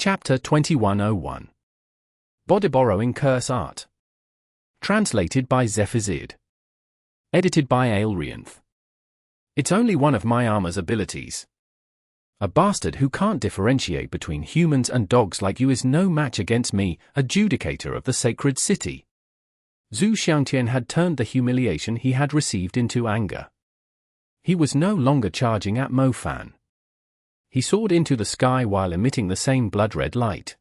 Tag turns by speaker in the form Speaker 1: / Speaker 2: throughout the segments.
Speaker 1: Chapter 2101. Body Borrowing Curse Art. Translated by Zephazid. Edited by Aelrianth. It's only one of my armor's abilities. A bastard who can't differentiate between humans and dogs like you is no match against me, adjudicator of the sacred city. Xiangtian had turned the humiliation he had received into anger. He was no longer charging at Mofan. He soared into the sky while emitting the same blood-red light.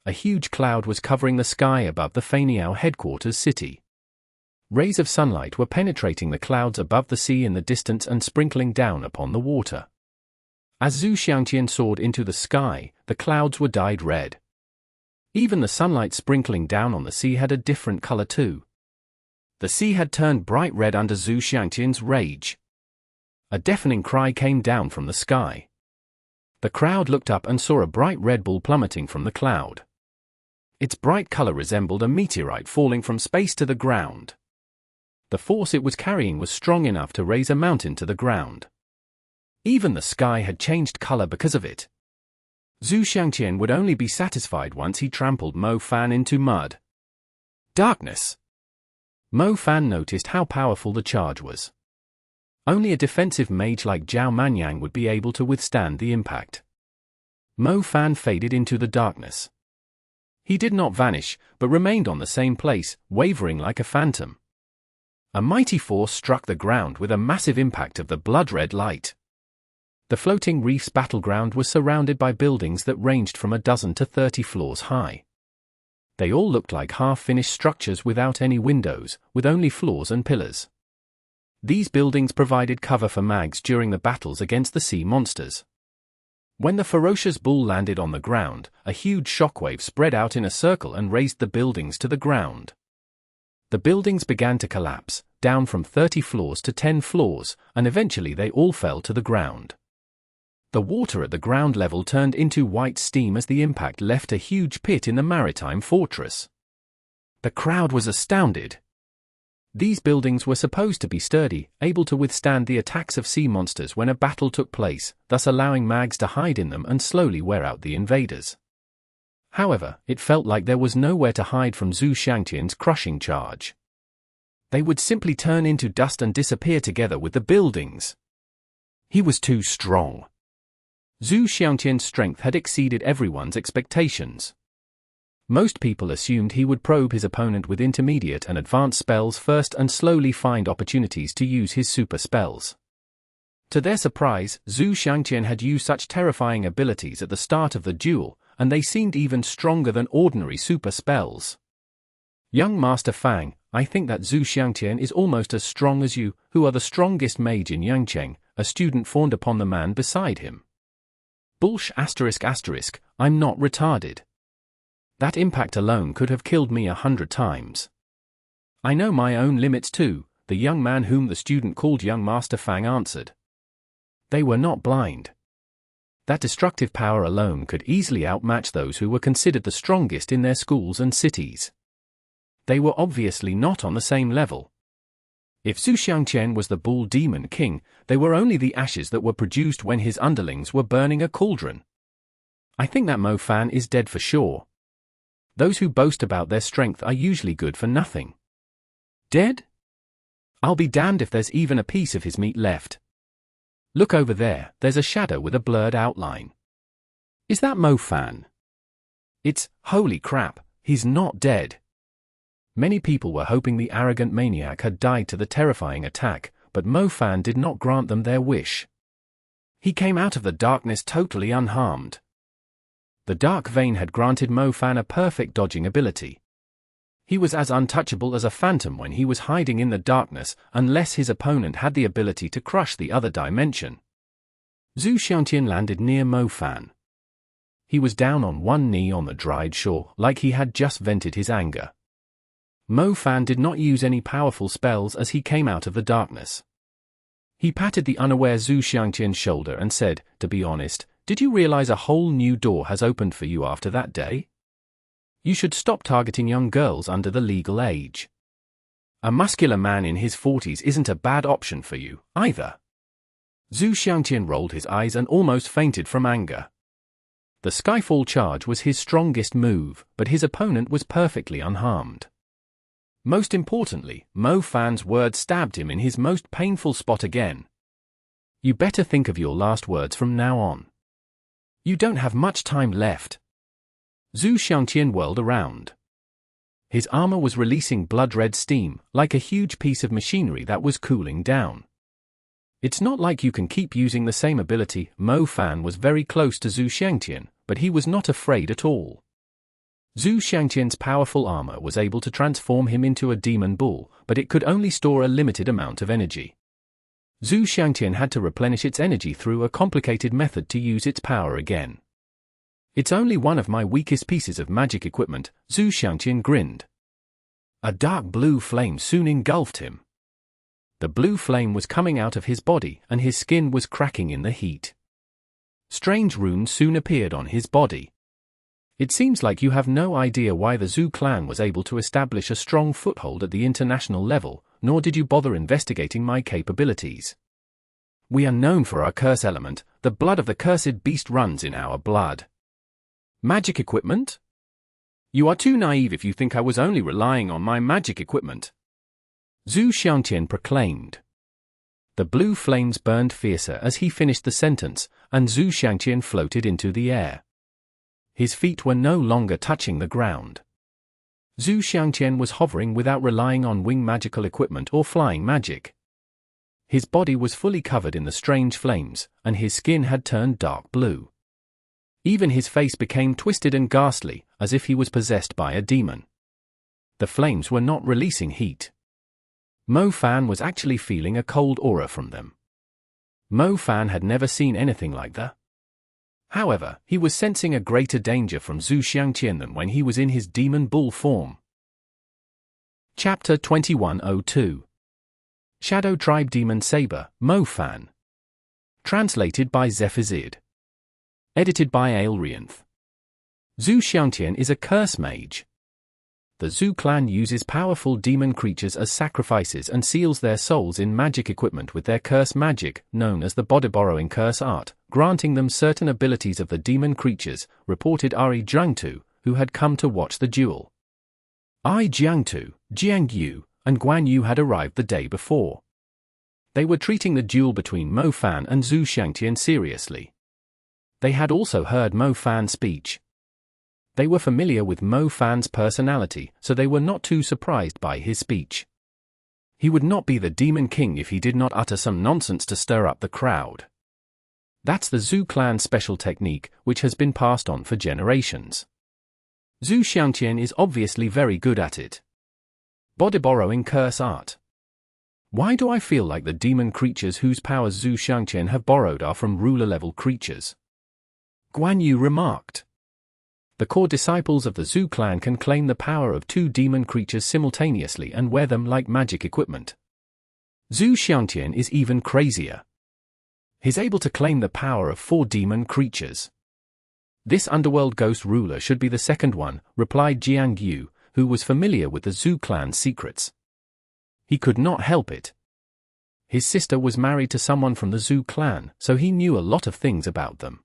Speaker 1: A huge cloud was covering the sky above the Faniao headquarters city. Rays of sunlight were penetrating the clouds above the sea in the distance and sprinkling down upon the water. As Xiangtian soared into the sky, the clouds were dyed red. Even the sunlight sprinkling down on the sea had a different color too. The sea had turned bright red under Xiangtian's rage. A deafening cry came down from the sky. The crowd looked up and saw a bright red ball plummeting from the cloud. Its bright color resembled a meteorite falling from space to the ground. The force it was carrying was strong enough to raise a mountain to the ground. Even the sky had changed color because of it. Xiangtian would only be satisfied once he trampled Mofan into mud. Darkness. Mofan noticed how powerful the charge was. Only a defensive mage like Zhao Manyang would be able to withstand the impact. Mofan faded into the darkness. He did not vanish, but remained on the same place, wavering like a phantom. A mighty force struck the ground with a massive impact of the blood-red light. The floating reef's battleground was surrounded by buildings that ranged from 12 to 30 floors high. They all looked like half-finished structures without any windows, with only floors and pillars. These buildings provided cover for mags during the battles against the sea monsters. When the ferocious bull landed on the ground, a huge shockwave spread out in a circle and raised the buildings to the ground. The buildings began to collapse, down from 30 floors to 10 floors, and eventually they all fell to the ground. The water at the ground level turned into white steam as the impact left a huge pit in the maritime fortress. The crowd was astounded. These buildings were supposed to be sturdy, able to withstand the attacks of sea monsters when a battle took place, thus allowing mags to hide in them and slowly wear out the invaders. However, it felt like there was nowhere to hide from Xiangtian's crushing charge. They would simply turn into dust and disappear together with the buildings. He was too strong. Xiangtian's strength had exceeded everyone's expectations. Most people assumed he would probe his opponent with intermediate and advanced spells first and slowly find opportunities to use his super spells. To their surprise, Xiangtian had used such terrifying abilities at the start of the duel, and they seemed even stronger than ordinary super spells. Young Master Fang, I think that Xiangtian is almost as strong as you, who are the strongest mage in Yangcheng, a student fawned upon the man beside him. Bullsh ***, I'm not retarded. That impact alone could have killed me 100 times. I know my own limits too, the young man whom the student called Young Master Fang answered. They were not blind. That destructive power alone could easily outmatch those who were considered the strongest in their schools and cities. They were obviously not on the same level. If Xiangtian was the Bull Demon King, they were only the ashes that were produced when his underlings were burning a cauldron. I think that Mofan is dead for sure. Those who boast about their strength are usually good for nothing. Dead? I'll be damned if there's even a piece of his meat left. Look over there, there's a shadow with a blurred outline. Is that Mofan? Holy crap, he's not dead. Many people were hoping the arrogant maniac had died to the terrifying attack, but Mofan did not grant them their wish. He came out of the darkness totally unharmed. The Dark Vein had granted Mofan a perfect dodging ability. He was as untouchable as a phantom when he was hiding in the darkness, unless his opponent had the ability to crush the other dimension. Xiangtian landed near Mofan. He was down on one knee on the dried shore, like he had just vented his anger. Mofan did not use any powerful spells as he came out of the darkness. He patted the unaware Xiangtian's shoulder and said, "To be honest, did you realize a whole new door has opened for you after that day? You should stop targeting young girls under the legal age. A muscular man in his 40s isn't a bad option for you, either." Xiangtian rolled his eyes and almost fainted from anger. The Skyfall charge was his strongest move, but his opponent was perfectly unharmed. Most importantly, Mo Fan's words stabbed him in his most painful spot again. You better think of your last words from now on. You don't have much time left. Xiangtian whirled around. His armor was releasing blood-red steam, like a huge piece of machinery that was cooling down. It's not like you can keep using the same ability. Mo Fan was very close to Xiangtian, but he was not afraid at all. Xiangtian's powerful armor was able to transform him into a demon bull, but it could only store a limited amount of energy. Xiangtian had to replenish its energy through a complicated method to use its power again. It's only one of my weakest pieces of magic equipment, Xiangtian grinned. A dark blue flame soon engulfed him. The blue flame was coming out of his body and his skin was cracking in the heat. Strange runes soon appeared on his body. It seems like you have no idea why the Zhu clan was able to establish a strong foothold at the international level, nor did you bother investigating my capabilities. We are known for our curse element. The blood of the cursed beast runs in our blood. Magic equipment? You are too naive if you think I was only relying on my magic equipment. Xiangtian proclaimed. The blue flames burned fiercer as he finished the sentence, and Xiangtian floated into the air. His feet were no longer touching the ground. Xiangtian was hovering without relying on wing magical equipment or flying magic. His body was fully covered in the strange flames, and his skin had turned dark blue. Even his face became twisted and ghastly, as if he was possessed by a demon. The flames were not releasing heat. Mo Fan was actually feeling a cold aura from them. Mo Fan had never seen anything like that. However, he was sensing a greater danger from Xiangtian than when he was in his demon bull form. Chapter 2102. Shadow Tribe Demon Saber, Mo Fan. Translated by Zephazid. Edited by Aelrianth. Xiangtian is a curse mage. The Zhu clan uses powerful demon creatures as sacrifices and seals their souls in magic equipment with their curse magic, known as the body-borrowing curse art, granting them certain abilities of the demon creatures, reported Jiangtu, who had come to watch the duel. Jiangtu, Jiangyu, and Guan Yu had arrived the day before. They were treating the duel between Mo Fan and Xiangtian seriously. They had also heard Mo Fan's speech. They were familiar with Mo Fan's personality, so they were not too surprised by his speech. He would not be the Demon King if he did not utter some nonsense to stir up the crowd. That's the Zhu clan's special technique, which has been passed on for generations. Xiangtian is obviously very good at it. Body-borrowing curse art. Why do I feel like the demon creatures whose powers Xiangtian have borrowed are from ruler-level creatures? Guan Yu remarked. The core disciples of the Zhu clan can claim the power of two demon creatures simultaneously and wear them like magic equipment. Xiangtian is even crazier. He's able to claim the power of 4 demon creatures. This underworld ghost ruler should be the second one, replied Jiangyu, who was familiar with the Zhu clan's secrets. He could not help it. His sister was married to someone from the Zhu clan, so he knew a lot of things about them.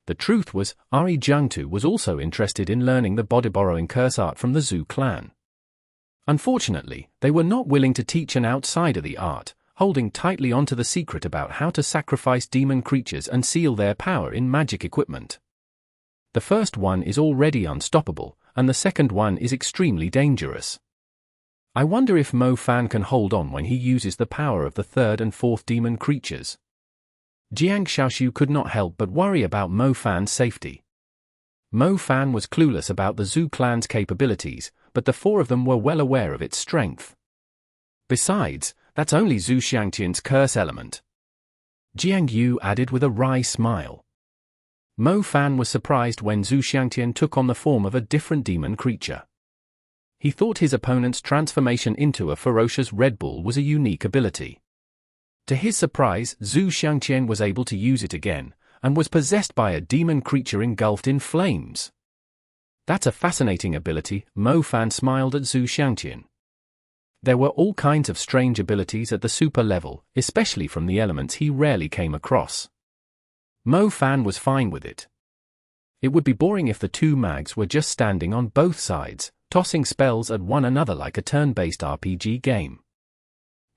Speaker 1: The truth was, Jiangtu was also interested in learning the body-borrowing curse art from the Zhu clan. Unfortunately, they were not willing to teach an outsider the art, holding tightly onto the secret about how to sacrifice demon creatures and seal their power in magic equipment. The first one is already unstoppable, and the second one is extremely dangerous. I wonder if Mo Fan can hold on when he uses the power of the third and fourth demon creatures. Jiang Shaoxiu could not help but worry about Mo Fan's safety. Mo Fan was clueless about the Zhu clan's capabilities, but the 4 of them were well aware of its strength. Besides, that's only Xiangtian's curse element. Jiang Yu added with a wry smile. Mo Fan was surprised when Xiangtian took on the form of a different demon creature. He thought his opponent's transformation into a ferocious Red Bull was a unique ability. To his surprise, Xiangtian was able to use it again, and was possessed by a demon creature engulfed in flames. That's a fascinating ability, Mo Fan smiled at Xiangtian. There were all kinds of strange abilities at the super level, especially from the elements he rarely came across. Mo Fan was fine with it. It would be boring if the two mags were just standing on both sides, tossing spells at one another like a turn-based RPG game.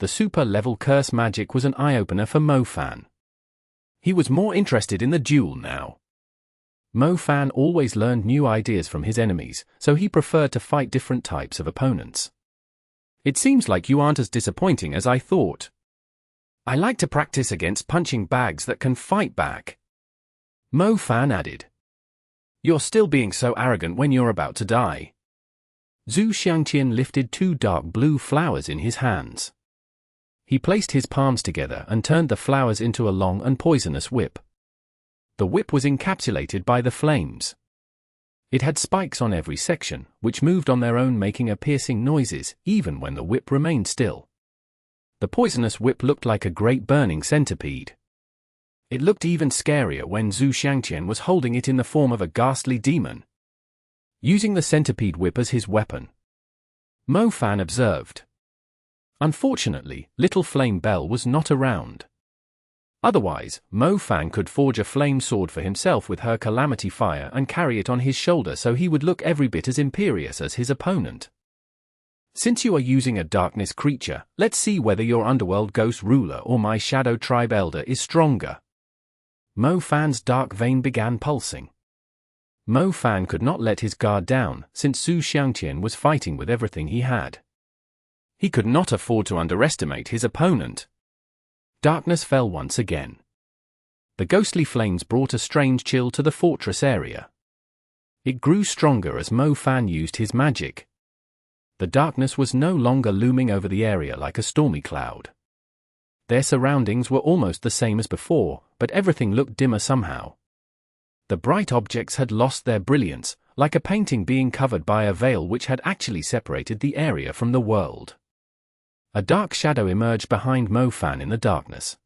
Speaker 1: The super-level curse magic was an eye-opener for Mo Fan. He was more interested in the duel now. Mo Fan always learned new ideas from his enemies, so he preferred to fight different types of opponents. It seems like you aren't as disappointing as I thought. I like to practice against punching bags that can fight back. Mo Fan added. You're still being so arrogant when you're about to die. Xiangtian lifted two dark blue flowers in his hands. He placed his palms together and turned the flowers into a long and poisonous whip. The whip was encapsulated by the flames. It had spikes on every section, which moved on their own, making a piercing noises, even when the whip remained still. The poisonous whip looked like a great burning centipede. It looked even scarier when Xiangtian was holding it in the form of a ghastly demon. Using the centipede whip as his weapon, Mo Fan observed. Unfortunately, Little Flame Bell was not around. Otherwise, Mo Fan could forge a flame sword for himself with her calamity fire and carry it on his shoulder so he would look every bit as imperious as his opponent. Since you are using a darkness creature, let's see whether your underworld ghost ruler or my shadow tribe elder is stronger. Mo Fan's dark vein began pulsing. Mo Fan could not let his guard down, since Xiangtian was fighting with everything he had. He could not afford to underestimate his opponent. Darkness fell once again. The ghostly flames brought a strange chill to the fortress area. It grew stronger as Mo Fan used his magic. The darkness was no longer looming over the area like a stormy cloud. Their surroundings were almost the same as before, but everything looked dimmer somehow. The bright objects had lost their brilliance, like a painting being covered by a veil which had actually separated the area from the world. A dark shadow emerged behind Mo Fan in the darkness.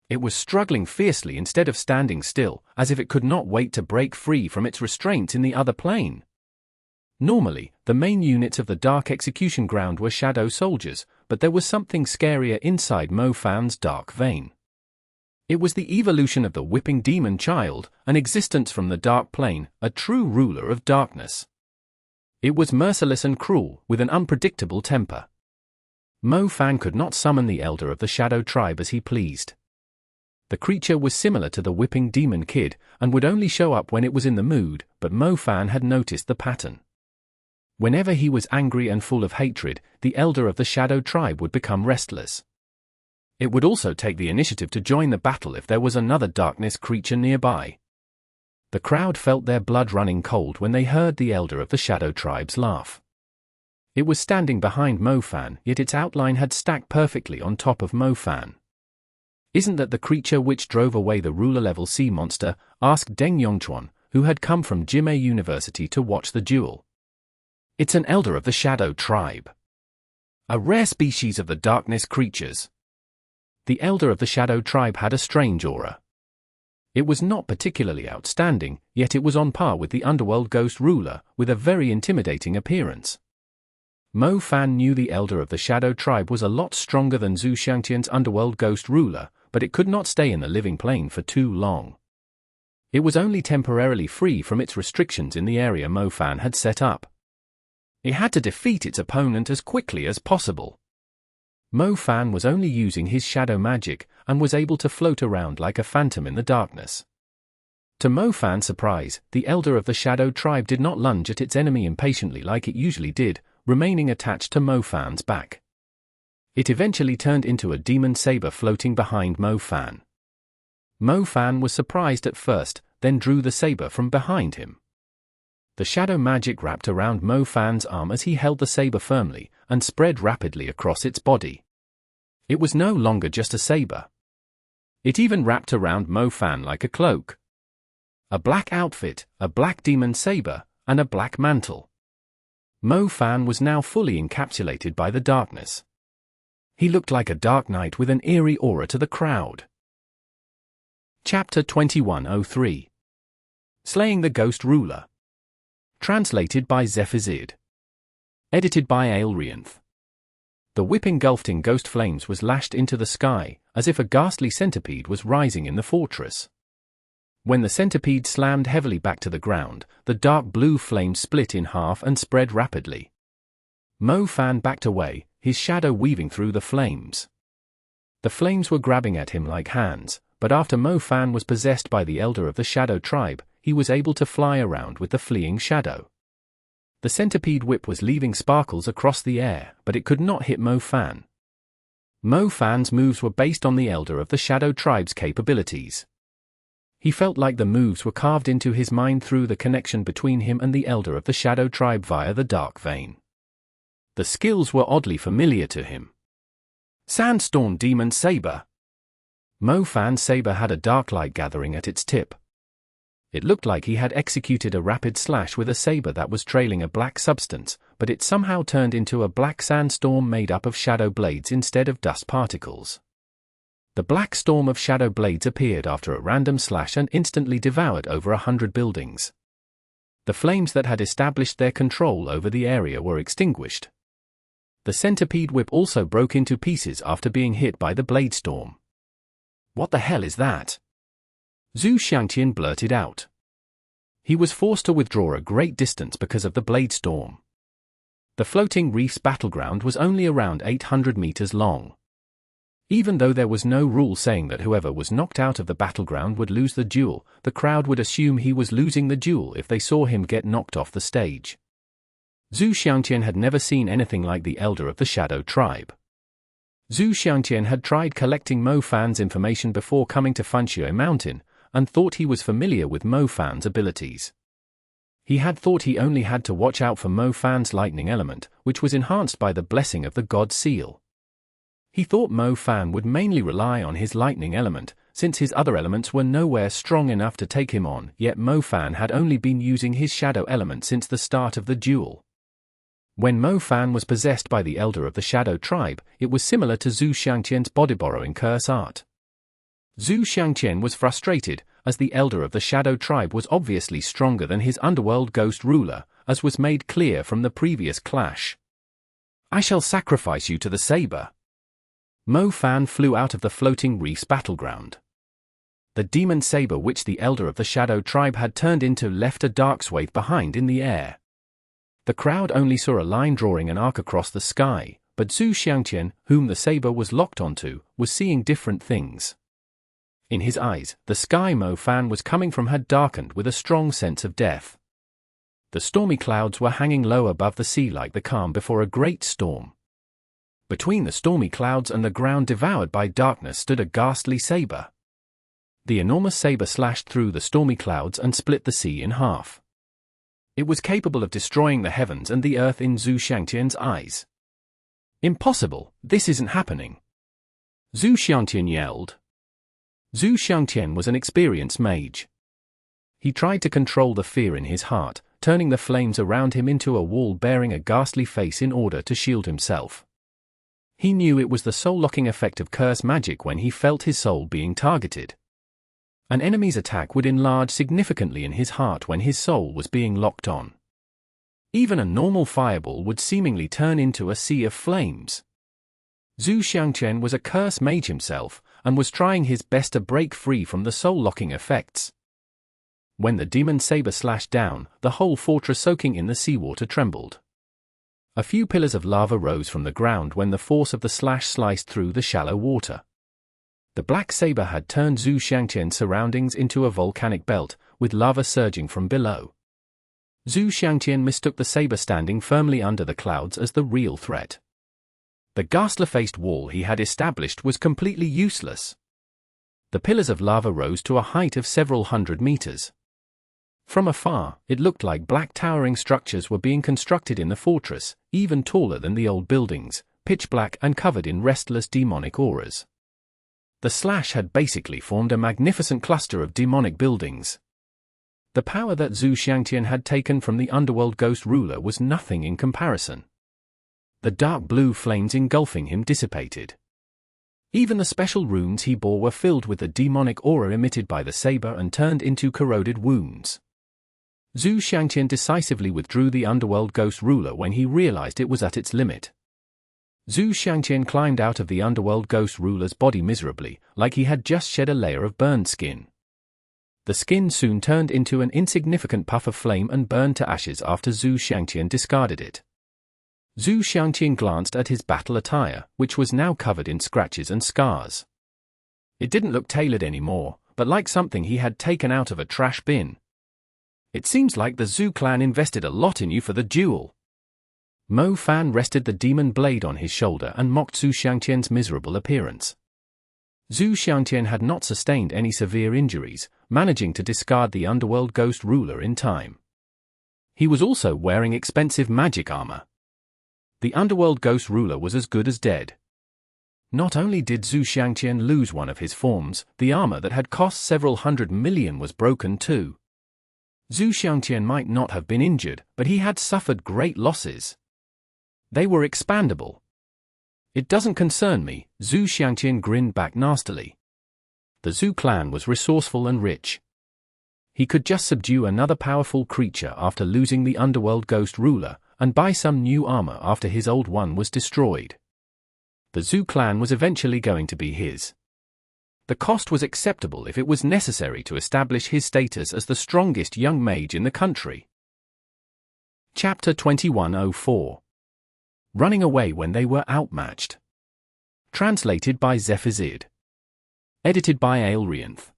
Speaker 1: It was struggling fiercely instead of standing still, as if it could not wait to break free from its restraints in the other plane. Normally, the main units of the Dark Execution Ground were shadow soldiers, but there was something scarier inside Mo Fan's dark vein. It was the evolution of the Whipping Demon Child, an existence from the Dark Plane, a true ruler of darkness. It was merciless and cruel, with an unpredictable temper. Mo Fan could not summon the Elder of the Shadow Tribe as he pleased. The creature was similar to the Whipping Demon Kid, and would only show up when it was in the mood, but Mo Fan had noticed the pattern. Whenever he was angry and full of hatred, the Elder of the Shadow Tribe would become restless. It would also take the initiative to join the battle if there was another darkness creature nearby. The crowd felt their blood running cold when they heard the Elder of the Shadow Tribe's laugh. It was standing behind Mo Fan, yet its outline had stacked perfectly on top of Mo Fan. Isn't that the creature which drove away the ruler-level sea monster? Asked Deng Yongchuan, who had come from Jimei University to watch the duel. It's an Elder of the Shadow Tribe. A rare species of the darkness creatures. The Elder of the Shadow Tribe had a strange aura. It was not particularly outstanding, yet it was on par with the Underworld Ghost Ruler, with a very intimidating appearance. Mo Fan knew the Elder of the Shadow Tribe was a lot stronger than Xiangtian's Underworld Ghost Ruler, but it could not stay in the living plane for too long. It was only temporarily free from its restrictions in the area Mo Fan had set up. It had to defeat its opponent as quickly as possible. Mo Fan was only using his shadow magic, and was able to float around like a phantom in the darkness. To Mo Fan's surprise, the Elder of the Shadow Tribe did not lunge at its enemy impatiently like it usually did, remaining attached to Mo Fan's back. It eventually turned into a demon saber floating behind Mo Fan. Mo Fan was surprised at first, then drew the saber from behind him. The shadow magic wrapped around Mo Fan's arm as he held the saber firmly, and spread rapidly across its body. It was no longer just a saber. It even wrapped around Mo Fan like a cloak. A black outfit, a black demon saber, and a black mantle. Mo Fan was now fully encapsulated by the darkness. He looked like a dark knight with an eerie aura to the crowd. Chapter 2103. Slaying the Ghost Ruler. Translated by Zephazid. Edited by Aelrianth. The whip engulfing ghost flames was lashed into the sky, as if a ghastly centipede was rising in the fortress. When the centipede slammed heavily back to the ground, the dark blue flame split in half and spread rapidly. Mo Fan backed away, his shadow weaving through the flames. The flames were grabbing at him like hands, but after Mo Fan was possessed by the Elder of the Shadow Tribe, he was able to fly around with the fleeing shadow. The centipede whip was leaving sparkles across the air, but it could not hit Mo Fan. Mo Fan's moves were based on the Elder of the Shadow Tribe's capabilities. He felt like the moves were carved into his mind through the connection between him and the Elder of the Shadow Tribe via the Dark Vein. The skills were oddly familiar to him. Sandstorm Demon Saber. Mo Fan's saber had a dark light gathering at its tip. It looked like he had executed a rapid slash with a saber that was trailing a black substance, but it somehow turned into a black sandstorm made up of shadow blades instead of dust particles. The black storm of shadow blades appeared after a random slash and instantly devoured over 100 buildings. The flames that had established their control over the area were extinguished. The centipede whip also broke into pieces after being hit by the blade storm. "What the hell is that?" Xiangtian blurted out. He was forced to withdraw a great distance because of the blade storm. The floating Reef's battleground was only around 800 meters long. Even though there was no rule saying that whoever was knocked out of the battleground would lose the duel, the crowd would assume he was losing the duel if they saw him get knocked off the stage. Xiangtian had never seen anything like the Elder of the Shadow Tribe. Xiangtian had tried collecting Mo Fan's information before coming to Funxue Mountain, and thought he was familiar with Mo Fan's abilities. He had thought he only had to watch out for Mo Fan's lightning element, which was enhanced by the blessing of the God Seal. He thought Mo Fan would mainly rely on his lightning element, since his other elements were nowhere strong enough to take him on, yet Mo Fan had only been using his shadow element since the start of the duel. When Mo Fan was possessed by the Elder of the Shadow Tribe, it was similar to Xiangtian's body-borrowing curse art. Xiangtian was frustrated, as the Elder of the Shadow Tribe was obviously stronger than his underworld ghost ruler, as was made clear from the previous clash. "I shall sacrifice you to the saber." Mo Fan flew out of the floating Reef's battleground. The demon saber which the Elder of the Shadow Tribe had turned into left a dark swathe behind in the air. The crowd only saw a line drawing an arc across the sky, but Xiangtian, whom the saber was locked onto, was seeing different things. In his eyes, the sky Mo Fan was coming from had darkened with a strong sense of death. The stormy clouds were hanging low above the sea like the calm before a great storm. Between the stormy clouds and the ground devoured by darkness stood a ghastly saber. The enormous saber slashed through the stormy clouds and split the sea in half. It was capable of destroying the heavens and the earth in Xiangtian's eyes. "Impossible, this isn't happening!" Xiangtian yelled. Xiangtian was an experienced mage. He tried to control the fear in his heart, turning the flames around him into a wall bearing a ghastly face in order to shield himself. He knew it was the soul-locking effect of curse magic when he felt his soul being targeted. An enemy's attack would enlarge significantly in his heart when his soul was being locked on. Even a normal fireball would seemingly turn into a sea of flames. Xiangtian was a curse mage himself, and was trying his best to break free from the soul-locking effects. When the demon saber slashed down, the whole fortress soaking in the seawater trembled. A few pillars of lava rose from the ground when the force of the slash sliced through the shallow water. The black saber had turned Xiangtian's surroundings into a volcanic belt, with lava surging from below. Xiangtian mistook the saber standing firmly under the clouds as the real threat. The ghastly-faced wall he had established was completely useless. The pillars of lava rose to a height of several hundred meters. From afar, it looked like black towering structures were being constructed in the fortress, even taller than the old buildings, pitch black and covered in restless demonic auras. The slash had basically formed a magnificent cluster of demonic buildings. The power that Xiangtian had taken from the underworld ghost ruler was nothing in comparison. The dark blue flames engulfing him dissipated. Even the special runes he bore were filled with the demonic aura emitted by the saber and turned into corroded wounds. Xiangtian decisively withdrew the underworld ghost ruler when he realized it was at its limit. Xiangtian climbed out of the underworld ghost ruler's body miserably, like he had just shed a layer of burned skin. The skin soon turned into an insignificant puff of flame and burned to ashes after Xiangtian discarded it. Xiangtian glanced at his battle attire, which was now covered in scratches and scars. It didn't look tailored anymore, but like something he had taken out of a trash bin. It seems like the Zhu clan invested a lot in you for the duel. Mo Fan rested the demon blade on his shoulder and mocked Xiangtian's miserable appearance. Xiangtian had not sustained any severe injuries, managing to discard the underworld ghost ruler in time. He was also wearing expensive magic armor. The underworld ghost ruler was as good as dead. Not only did Xiangtian lose one of his forms, the armor that had cost several $100 million was broken too. Xiangtian might not have been injured, but he had suffered great losses. They were expandable. It doesn't concern me, Xiangtian grinned back nastily. The Zhu clan was resourceful and rich. He could just subdue another powerful creature after losing the underworld ghost ruler, and buy some new armor after his old one was destroyed. The Zhu clan was eventually going to be his. The cost was acceptable if it was necessary to establish his status as the strongest young mage in the country. Chapter 2104. Running away when they were outmatched. Translated by Zephazid. Edited by Aelrianth.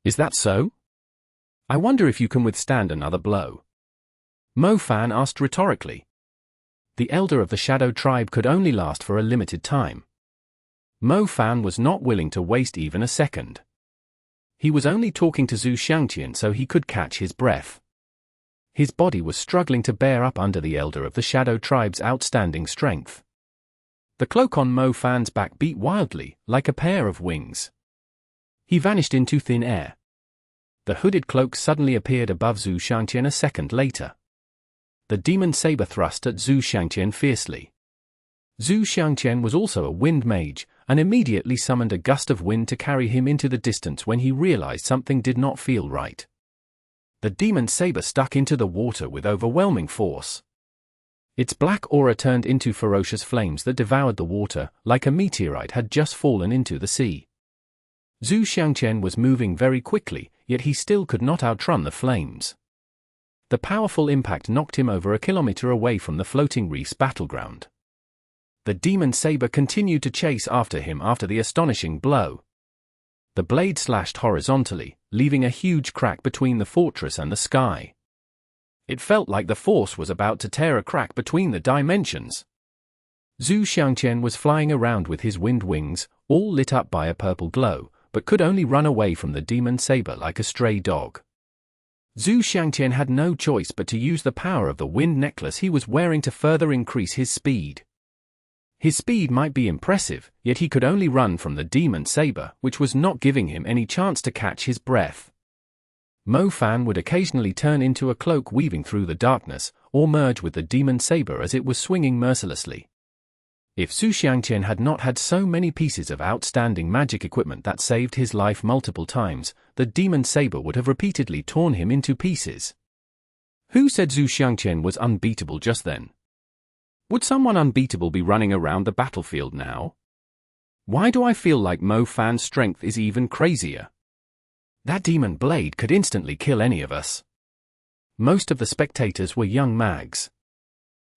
Speaker 1: Is that so? I wonder if you can withstand another blow. Mo Fan asked rhetorically. The elder of the Shadow tribe could only last for a limited time. Mo Fan was not willing to waste even a second. He was only talking to Xiangtian so he could catch his breath. His body was struggling to bear up under the elder of the Shadow tribe's outstanding strength. The cloak on Mo Fan's back beat wildly, like a pair of wings. He vanished into thin air. The hooded cloak suddenly appeared above Xiangtian a second later. The demon saber thrust at Xiangtian fiercely. Xiangtian was also a wind mage, and immediately summoned a gust of wind to carry him into the distance when he realized something did not feel right. The demon saber stuck into the water with overwhelming force. Its black aura turned into ferocious flames that devoured the water, like a meteorite had just fallen into the sea. Xiangtian was moving very quickly, yet he still could not outrun the flames. The powerful impact knocked him over a kilometer away from the floating reef's battleground. The demon saber continued to chase after him after the astonishing blow. The blade slashed horizontally, leaving a huge crack between the fortress and the sky. It felt like the force was about to tear a crack between the dimensions. Xiangtian was flying around with his wind wings, all lit up by a purple glow, but could only run away from the demon saber like a stray dog. Xiangtian had no choice but to use the power of the wind necklace he was wearing to further increase his speed. His speed might be impressive, yet he could only run from the demon saber, which was not giving him any chance to catch his breath. Mo Fan would occasionally turn into a cloak weaving through the darkness, or merge with the demon saber as it was swinging mercilessly. If Xiangtian had not had so many pieces of outstanding magic equipment that saved his life multiple times, the demon saber would have repeatedly torn him into pieces. Who said Xiangtian was unbeatable just then? Would someone unbeatable be running around the battlefield now? Why do I feel like Mo Fan's strength is even crazier? That demon blade could instantly kill any of us. Most of the spectators were young mags.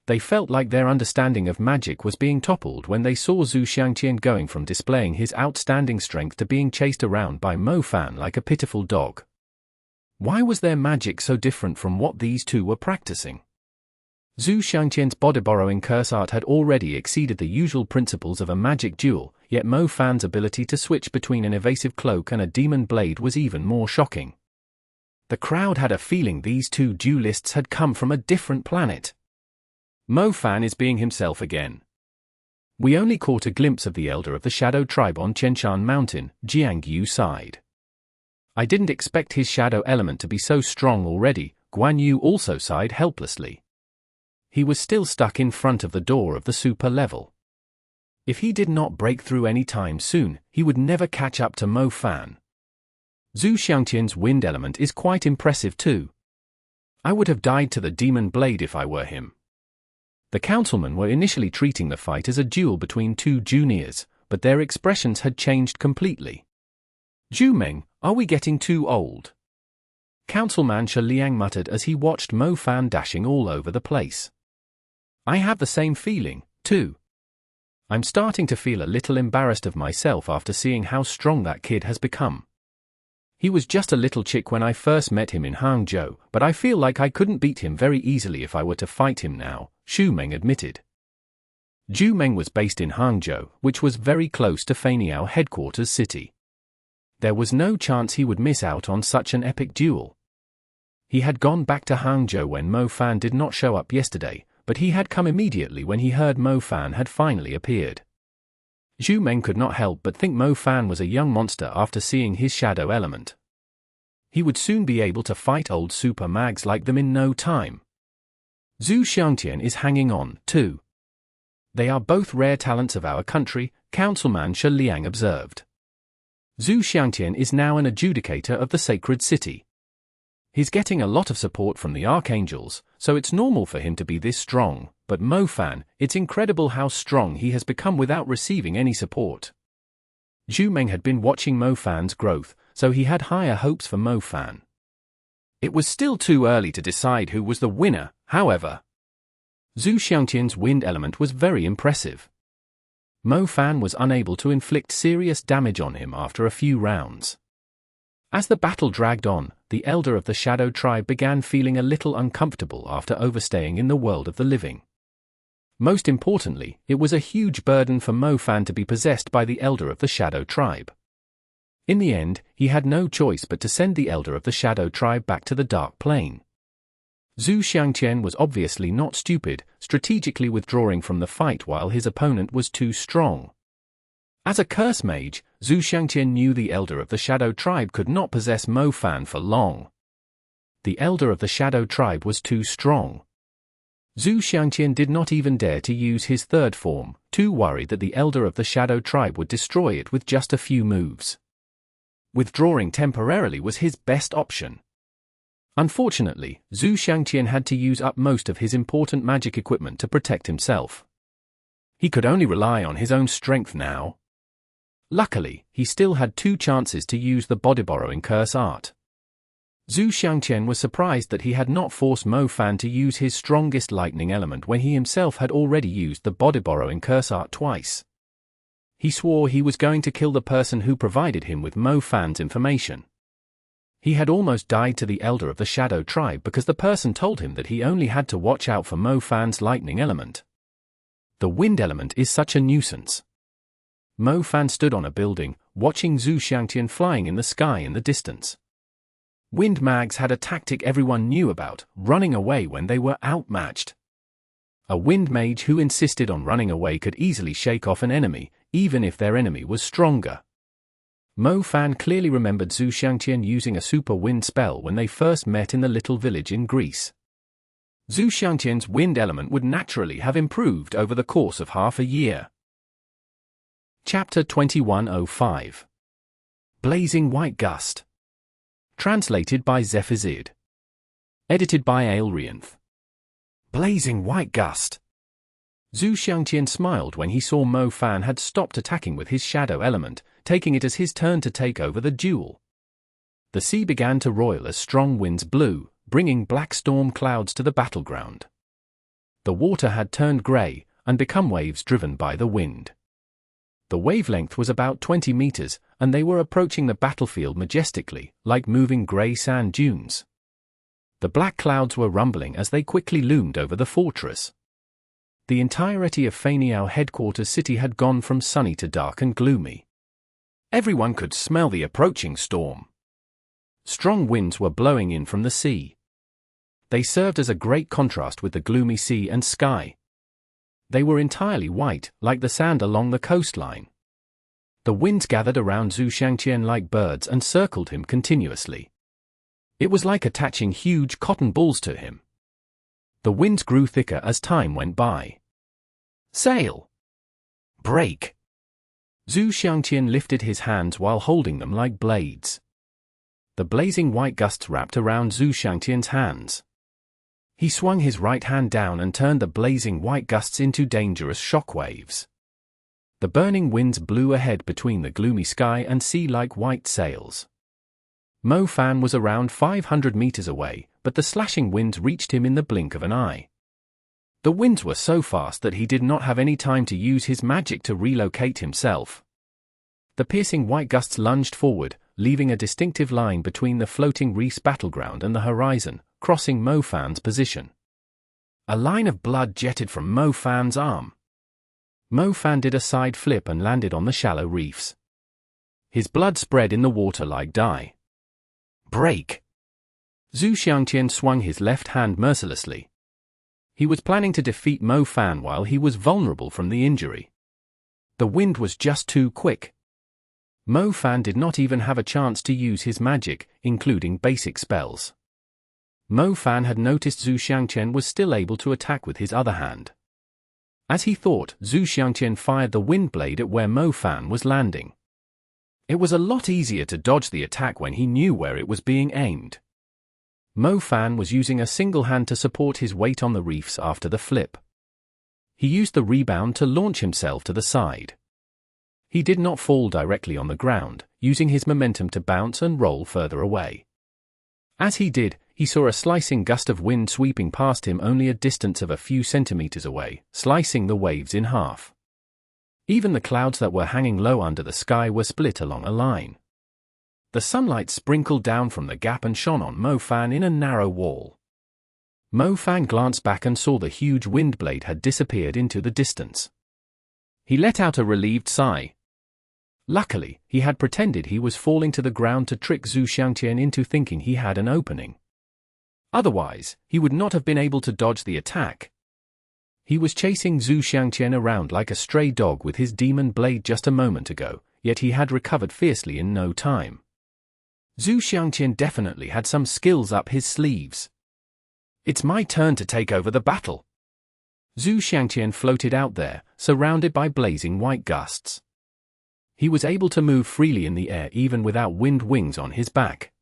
Speaker 1: They felt like their understanding of magic was being toppled when they saw Xiangtian going from displaying his outstanding strength to being chased around by Mo Fan like a pitiful dog. Why was their magic so different from what these two were practicing? Xiangtian's body-borrowing curse art had already exceeded the usual principles of a magic duel, yet Mo Fan's ability to switch between an evasive cloak and a demon blade was even more shocking. The crowd had a feeling these two duelists had come from a different planet. Mo Fan is being himself again. We only caught a glimpse of the elder of the Shadow tribe on Qianshan Mountain, Jiang Yu sighed. I didn't expect his shadow element to be so strong already, Guan Yu also sighed helplessly. He was still stuck in front of the door of the super level. If he did not break through any time soon, he would never catch up to Mo Fan. Xiangtian's wind element is quite impressive too. I would have died to the demon blade if I were him. The councilmen were initially treating the fight as a duel between two juniors, but their expressions had changed completely. Zhu, are we getting too old? Councilman Xiangtian muttered as he watched Mo Fan dashing all over the place. I have the same feeling, too. I'm starting to feel a little embarrassed of myself after seeing how strong that kid has become. He was just a little chick when I first met him in Hangzhou, but I feel like I couldn't beat him very easily if I were to fight him now, Zhu admitted. Zhu was based in Hangzhou, which was very close to Feiniao headquarters city. There was no chance he would miss out on such an epic duel. He had gone back to Hangzhou when Mo Fan did not show up yesterday, but he had come immediately when he heard Mo Fan had finally appeared. Zhu could not help but think Mo Fan was a young monster after seeing his shadow element. He would soon be able to fight old super mags like them in no time. Xiangtian is hanging on, too. They are both rare talents of our country, Councilman Xiangtian observed. Xiangtian is now an adjudicator of the sacred city. He's getting a lot of support from the archangels, so it's normal for him to be this strong, but Mo Fan, it's incredible how strong he has become without receiving any support. Zhu had been watching Mo Fan's growth, so he had higher hopes for Mo Fan. It was still too early to decide who was the winner, however. Xiangtian's wind element was very impressive. Mo Fan was unable to inflict serious damage on him after a few rounds. As the battle dragged on, the elder of the Shadow Tribe began feeling a little uncomfortable after overstaying in the world of the living. Most importantly, it was a huge burden for Mo Fan to be possessed by the elder of the Shadow Tribe. In the end, he had no choice but to send the elder of the Shadow Tribe back to the Dark Plane. Xiangtian was obviously not stupid, strategically withdrawing from the fight while his opponent was too strong. As a curse mage, Xiangtian knew the elder of the Shadow Tribe could not possess Mo Fan for long. The elder of the Shadow Tribe was too strong. Xiangtian did not even dare to use his third form, too worried that the elder of the Shadow Tribe would destroy it with just a few moves. Withdrawing temporarily was his best option. Unfortunately, Xiangtian had to use up most of his important magic equipment to protect himself. He could only rely on his own strength now. Luckily, he still had 2 chances to use the body-borrowing curse art. Xiangtian was surprised that he had not forced Mo Fan to use his strongest lightning element when he himself had already used the body-borrowing curse art twice. He swore he was going to kill the person who provided him with Mo Fan's information. He had almost died to the elder of the Shadow Tribe because the person told him that he only had to watch out for Mo Fan's lightning element. The wind element is such a nuisance. Mo Fan stood on a building, watching Xiangtian flying in the sky in the distance. Wind mags had a tactic everyone knew about, running away when they were outmatched. A wind mage who insisted on running away could easily shake off an enemy, even if their enemy was stronger. Mo Fan clearly remembered Xiangtian using a super wind spell when they first met in the little village in Greece. Xiangtian's wind element would naturally have improved over the course of half a year. Chapter 2105. Blazing White Gust. Translated by Zephazid. Edited by Aelrianth. Blazing White Gust. Xiangtian smiled when he saw Mo Fan had stopped attacking with his shadow element, taking it as his turn to take over the duel. The sea began to roil as strong winds blew, bringing black storm clouds to the battleground. The water had turned grey, and become waves driven by the wind. The wavelength was about 20 meters, and they were approaching the battlefield majestically, like moving grey sand dunes. The black clouds were rumbling as they quickly loomed over the fortress. The entirety of Feiniao headquarters city had gone from sunny to dark and gloomy. Everyone could smell the approaching storm. Strong winds were blowing in from the sea. They served as a great contrast with the gloomy sea and sky. They were entirely white, like the sand along the coastline. The winds gathered around Xiangtian like birds and circled him continuously. It was like attaching huge cotton balls to him. The winds grew thicker as time went by. Sail! Break! Xiangtian lifted his hands while holding them like blades. The blazing white gusts wrapped around Xiangtian's hands. He swung his right hand down and turned the blazing white gusts into dangerous shockwaves. The burning winds blew ahead between the gloomy sky and sea like white sails. Mo Fan was around 500 meters away, but the slashing winds reached him in the blink of an eye. The winds were so fast that he did not have any time to use his magic to relocate himself. The piercing white gusts lunged forward, leaving a distinctive line between the floating Reef's battleground and the horizon, crossing Mo Fan's position. A line of blood jetted from Mo Fan's arm. Mo Fan did a side flip and landed on the shallow reefs. His blood spread in the water like dye. Break! Xiangtian swung his left hand mercilessly. He was planning to defeat Mo Fan while he was vulnerable from the injury. The wind was just too quick. Mo Fan did not even have a chance to use his magic, including basic spells. Mo Fan had noticed Xiangtian was still able to attack with his other hand. As he thought, Xiangtian fired the wind blade at where Mo Fan was landing. It was a lot easier to dodge the attack when he knew where it was being aimed. Mo Fan was using a single hand to support his weight on the reefs after the flip. He used the rebound to launch himself to the side. He did not fall directly on the ground, using his momentum to bounce and roll further away. As he did, he saw a slicing gust of wind sweeping past him only a distance of a few centimeters away, slicing the waves in half. Even the clouds that were hanging low under the sky were split along a line. The sunlight sprinkled down from the gap and shone on Mo Fan in a narrow wall. Mo Fan glanced back and saw the huge wind blade had disappeared into the distance. He let out a relieved sigh. Luckily, he had pretended he was falling to the ground to trick Xiangtian into thinking he had an opening. Otherwise, he would not have been able to dodge the attack. He was chasing Xiangtian around like a stray dog with his demon blade just a moment ago, yet he had recovered fiercely in no time. Xiangtian definitely had some skills up his sleeves. It's my turn to take over the battle. Xiangtian floated out there, surrounded by blazing white gusts. He was able to move freely in the air even without wind wings on his back.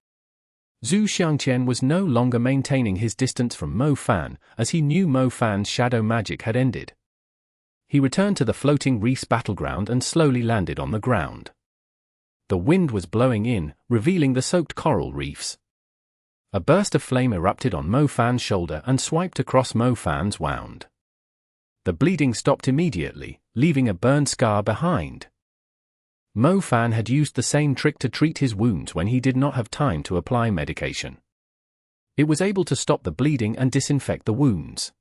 Speaker 1: Xiangtian was no longer maintaining his distance from Mo Fan, as he knew Mo Fan's shadow magic had ended. He returned to the floating reef's battleground and slowly landed on the ground. The wind was blowing in, revealing the soaked coral reefs. A burst of flame erupted on Mo Fan's shoulder and swiped across Mo Fan's wound. The bleeding stopped immediately, leaving a burned scar behind. Mo Fan had used the same trick to treat his wounds when he did not have time to apply medication. It was able to stop the bleeding and disinfect the wounds.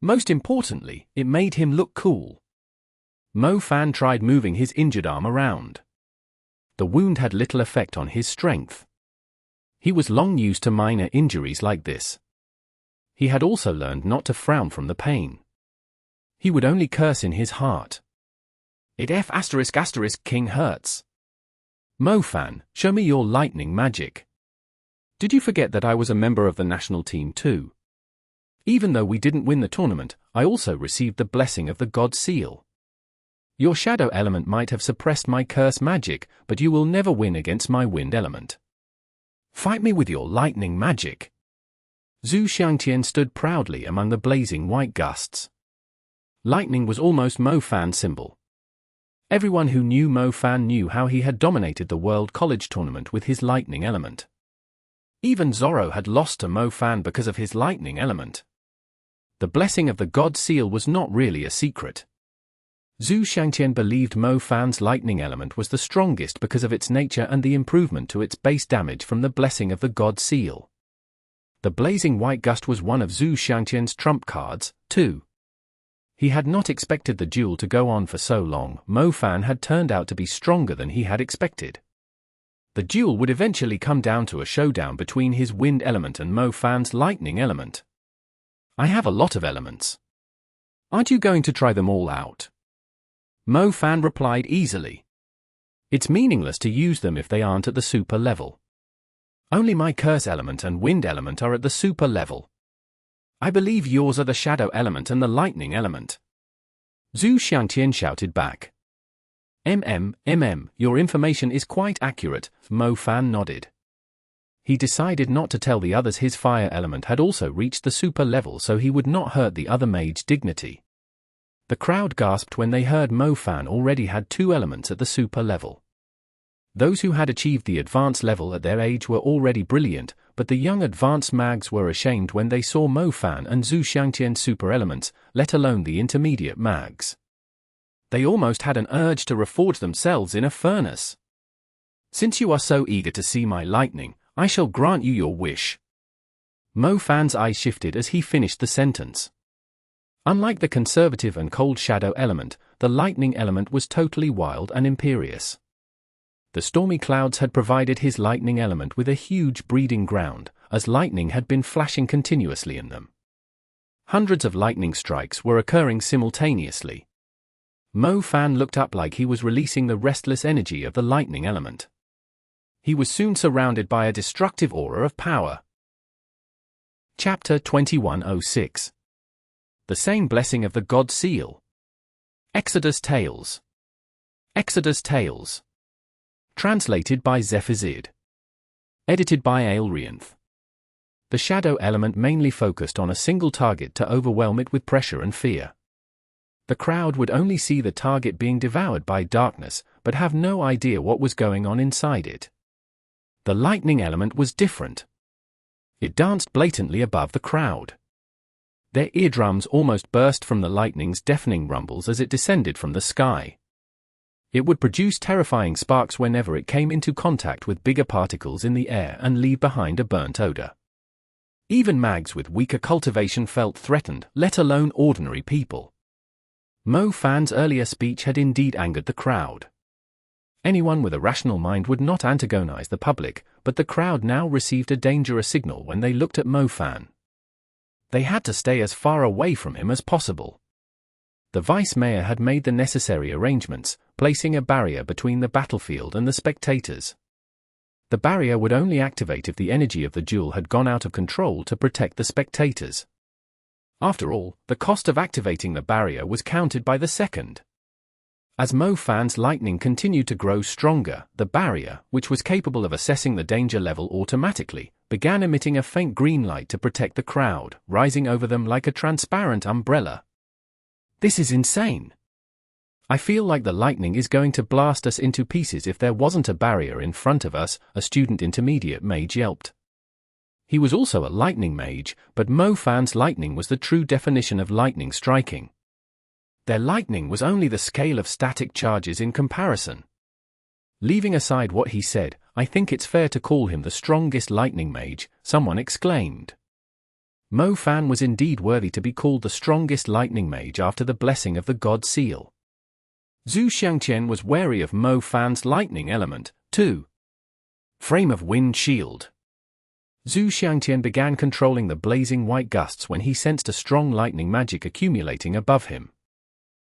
Speaker 1: Most importantly, it made him look cool. Mo Fan tried moving his injured arm around. The wound had little effect on his strength. He was long used to minor injuries like this. He had also learned not to frown from the pain. He would only curse in his heart. It King hurts. Mo Fan, show me your lightning magic. Did you forget that I was a member of the national team too? Even though we didn't win the tournament, I also received the blessing of the God Seal. Your shadow element might have suppressed my curse magic, but you will never win against my wind element. Fight me with your lightning magic. Xiangtian stood proudly among the blazing white gusts. Lightning was almost Mo Fan's symbol. Everyone who knew Mo Fan knew how he had dominated the World College Tournament with his lightning element. Even Zorro had lost to Mo Fan because of his lightning element. The blessing of the God Seal was not really a secret. Xiangtian believed Mo Fan's lightning element was the strongest because of its nature and the improvement to its base damage from the blessing of the God Seal. The blazing white gust was one of Xiangtian's trump cards, too. He had not expected the duel to go on for so long. Mo Fan had turned out to be stronger than he had expected. The duel would eventually come down to a showdown between his wind element and Mo Fan's lightning element. I have a lot of elements. Aren't you going to try them all out? Mo Fan replied easily. It's meaningless to use them if they aren't at the super level. Only my curse element and wind element are at the super level. I believe yours are the shadow element and the lightning element. Xiangtian shouted back. Your information is quite accurate, Mo Fan nodded. He decided not to tell the others his fire element had also reached the super level so he would not hurt the other mage's dignity. The crowd gasped when they heard Mo Fan already had 2 elements at the super level. Those who had achieved the advanced level at their age were already brilliant, but the young advanced mags were ashamed when they saw Mo Fan and Xiangtian super elements, let alone the intermediate mags. They almost had an urge to reforge themselves in a furnace. Since you are so eager to see my lightning, I shall grant you your wish. Mo Fan's eyes shifted as he finished the sentence. Unlike the conservative and cold shadow element, the lightning element was totally wild and imperious. The stormy clouds had provided his lightning element with a huge breeding ground, as lightning had been flashing continuously in them. Hundreds of lightning strikes were occurring simultaneously. Mo Fan looked up like he was releasing the restless energy of the lightning element. He was soon surrounded by a destructive aura of power. Chapter 2106. The Same Blessing of the God Seal. Exodus Tales. Exodus Tales. Translated by Zephazid. Edited by Aelrianth. The shadow element mainly focused on a single target to overwhelm it with pressure and fear. The crowd would only see the target being devoured by darkness, but have no idea what was going on inside it. The lightning element was different. It danced blatantly above the crowd. Their eardrums almost burst from the lightning's deafening rumbles as it descended from the sky. It would produce terrifying sparks whenever it came into contact with bigger particles in the air and leave behind a burnt odor. Even mags with weaker cultivation felt threatened, let alone ordinary people. Mo Fan's earlier speech had indeed angered the crowd. Anyone with a rational mind would not antagonize the public, but the crowd now received a dangerous signal when they looked at Mo Fan. They had to stay as far away from him as possible. The vice-mayor had made the necessary arrangements, placing a barrier between the battlefield and the spectators. The barrier would only activate if the energy of the duel had gone out of control to protect the spectators. After all, the cost of activating the barrier was counted by the second. As Mo Fan's lightning continued to grow stronger, the barrier, which was capable of assessing the danger level automatically, began emitting a faint green light to protect the crowd, rising over them like a transparent umbrella. This is insane. I feel like the lightning is going to blast us into pieces if there wasn't a barrier in front of us, a student intermediate mage yelped. He was also a lightning mage, but Mo Fan's lightning was the true definition of lightning striking. Their lightning was only the scale of static charges in comparison. Leaving aside what he said, I think it's fair to call him the strongest lightning mage, someone exclaimed. Mo Fan was indeed worthy to be called the strongest lightning mage after the blessing of the God Seal. Xiangtian was wary of Mo Fan's lightning element, too. Frame of Wind Shield. Xiangtian began controlling the blazing white gusts when he sensed a strong lightning magic accumulating above him.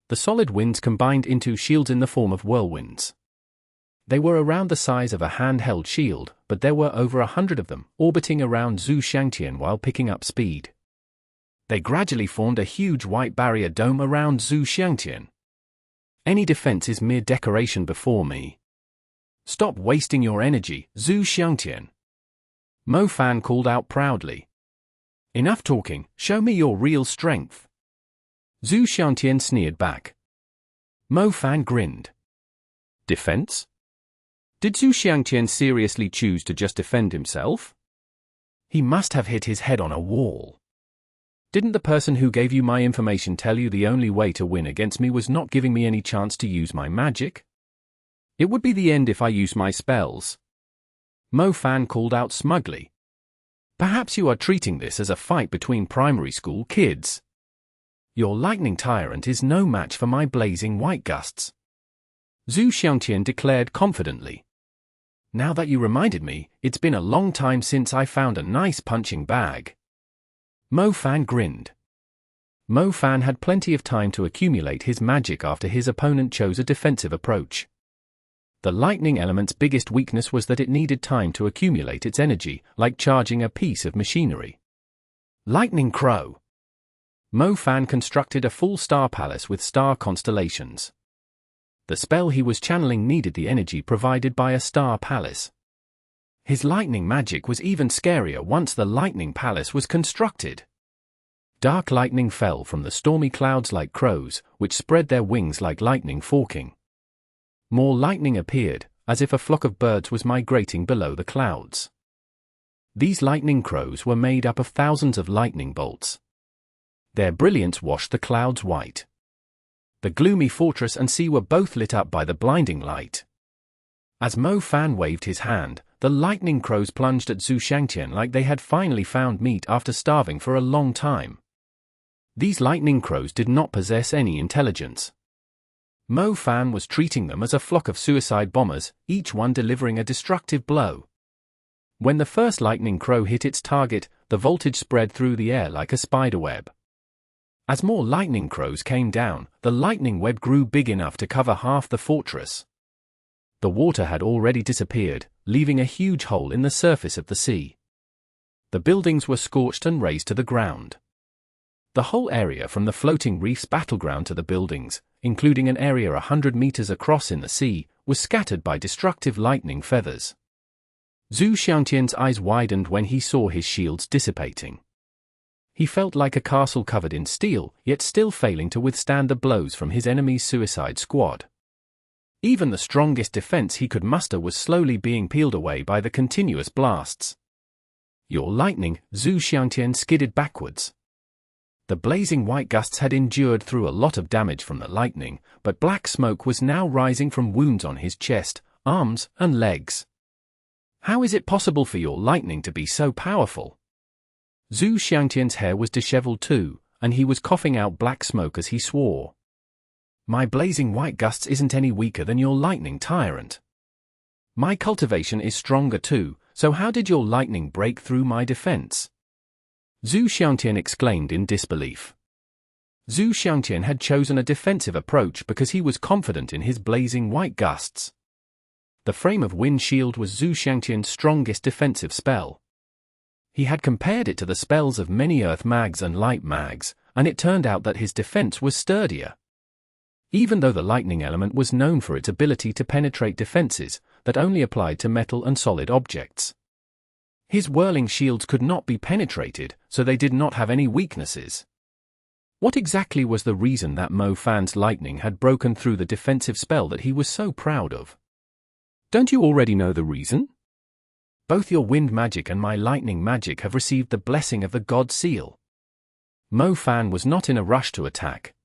Speaker 1: The solid winds combined into shields in the form of whirlwinds. They were around the size of a handheld shield, but there were over 100 of them, orbiting around Xiangtian while picking up speed. They gradually formed a huge white barrier dome around Xiangtian. Any defense is mere decoration before me. Stop wasting your energy, Xiangtian. Mo Fan called out proudly. Enough talking, show me your real strength. Xiangtian sneered back. Mo Fan grinned. Defense? Did Xiangtian seriously choose to just defend himself? He must have hit his head on a wall. Didn't the person who gave you my information tell you the only way to win against me was not giving me any chance to use my magic? It would be the end if I used my spells. Mo Fan called out smugly. Perhaps you are treating this as a fight between primary school kids. Your lightning tyrant is no match for my blazing white gusts. Xiangtian declared confidently. Now that you reminded me, it's been a long time since I found a nice punching bag. Mo Fan grinned. Mo Fan had plenty of time to accumulate his magic after his opponent chose a defensive approach. The lightning element's biggest weakness was that it needed time to accumulate its energy, like charging a piece of machinery. Lightning Crow. Mo Fan constructed a full star palace with star constellations. The spell he was channeling needed the energy provided by a star palace. His lightning magic was even scarier once the lightning palace was constructed. Dark lightning fell from the stormy clouds like crows, which spread their wings like lightning forking. More lightning appeared, as if a flock of birds was migrating below the clouds. These lightning crows were made up of thousands of lightning bolts. Their brilliance washed the clouds white. The gloomy fortress and sea were both lit up by the blinding light. As Mo Fan waved his hand, the lightning crows plunged at Xiangtian like they had finally found meat after starving for a long time. These lightning crows did not possess any intelligence. Mo Fan was treating them as a flock of suicide bombers, each one delivering a destructive blow. When the first lightning crow hit its target, the voltage spread through the air like a spiderweb. As more lightning crows came down, the lightning web grew big enough to cover half the fortress. The water had already disappeared, leaving a huge hole in the surface of the sea. The buildings were scorched and razed to the ground. The whole area from the floating reef's battleground to the buildings, including an area 100 meters across in the sea, was scattered by destructive lightning feathers. Xiangtian's eyes widened when he saw his shields dissipating. He felt like a castle covered in steel, yet still failing to withstand the blows from his enemy's suicide squad. Even the strongest defense he could muster was slowly being peeled away by the continuous blasts. Your lightning, Xiangtian skidded backwards. The blazing white gusts had endured through a lot of damage from the lightning, but black smoke was now rising from wounds on his chest, arms, and legs. How is it possible for your lightning to be so powerful? Xiangtian's hair was disheveled too, and he was coughing out black smoke as he swore. My blazing white gusts isn't any weaker than your lightning, Tyrant. My cultivation is stronger too, so how did your lightning break through my defense? Xiangtian exclaimed in disbelief. Xiangtian had chosen a defensive approach because he was confident in his blazing white gusts. The Frame of Wind shield was Xiangtian's strongest defensive spell. He had compared it to the spells of many Earth Mags and Light Mags, and it turned out that his defense was sturdier. Even though the lightning element was known for its ability to penetrate defenses that only applied to metal and solid objects. His whirling shields could not be penetrated, so they did not have any weaknesses. What exactly was the reason that Mo Fan's lightning had broken through the defensive spell that he was so proud of? Don't you already know the reason? Both your wind magic and my lightning magic have received the blessing of the God Seal. Mo Fan was not in a rush to attack.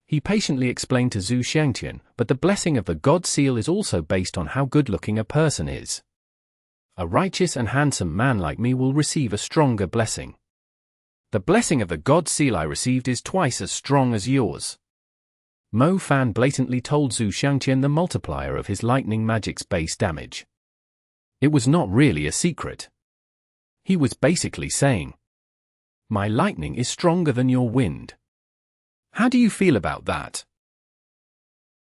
Speaker 1: He patiently explained to Xiangtian, but the blessing of the God Seal is also based on how good-looking a person is. A righteous and handsome man like me will receive a stronger blessing. The blessing of the God Seal I received is twice as strong as yours. Mo Fan blatantly told Xiangtian the multiplier of his lightning magic's base damage. It was not really a secret. He was basically saying, my lightning is stronger than your wind. How do you feel about that?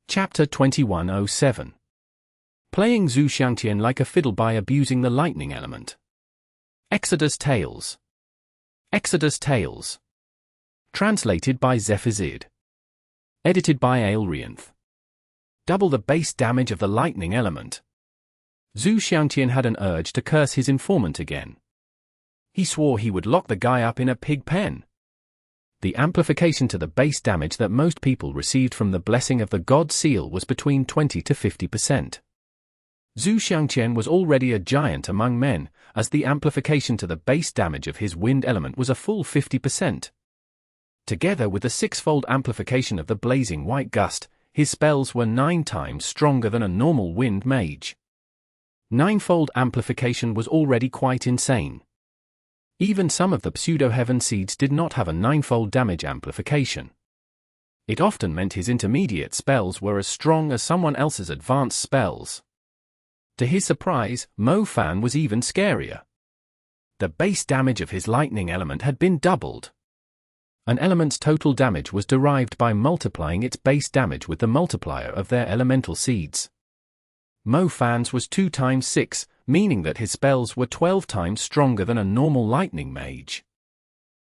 Speaker 1: Chapter 2107. Playing Xiangtian like a fiddle by abusing the lightning element. Exodus Tales. Exodus Tales. Translated by Zephazid. Edited by Aelrianth. Double the base damage of the lightning element. Xiangtian had an urge to curse his informant again. He swore he would lock the guy up in a pig pen. The amplification to the base damage that most people received from the blessing of the God Seal was between 20 to 50%. Xiangtian was already a giant among men, as the amplification to the base damage of his wind element was a full 50%. Together with the 6-fold amplification of the blazing white gust, his spells were 9 times stronger than a normal wind mage. 9-fold amplification was already quite insane. Even some of the pseudo-heaven seeds did not have a 9-fold damage amplification. It often meant his intermediate spells were as strong as someone else's advanced spells. To his surprise, Mo Fan was even scarier. The base damage of his lightning element had been doubled. An element's total damage was derived by multiplying its base damage with the multiplier of their elemental seeds. Mo Fan's was 2 times 6, meaning that his spells were 12 times stronger than a normal lightning mage.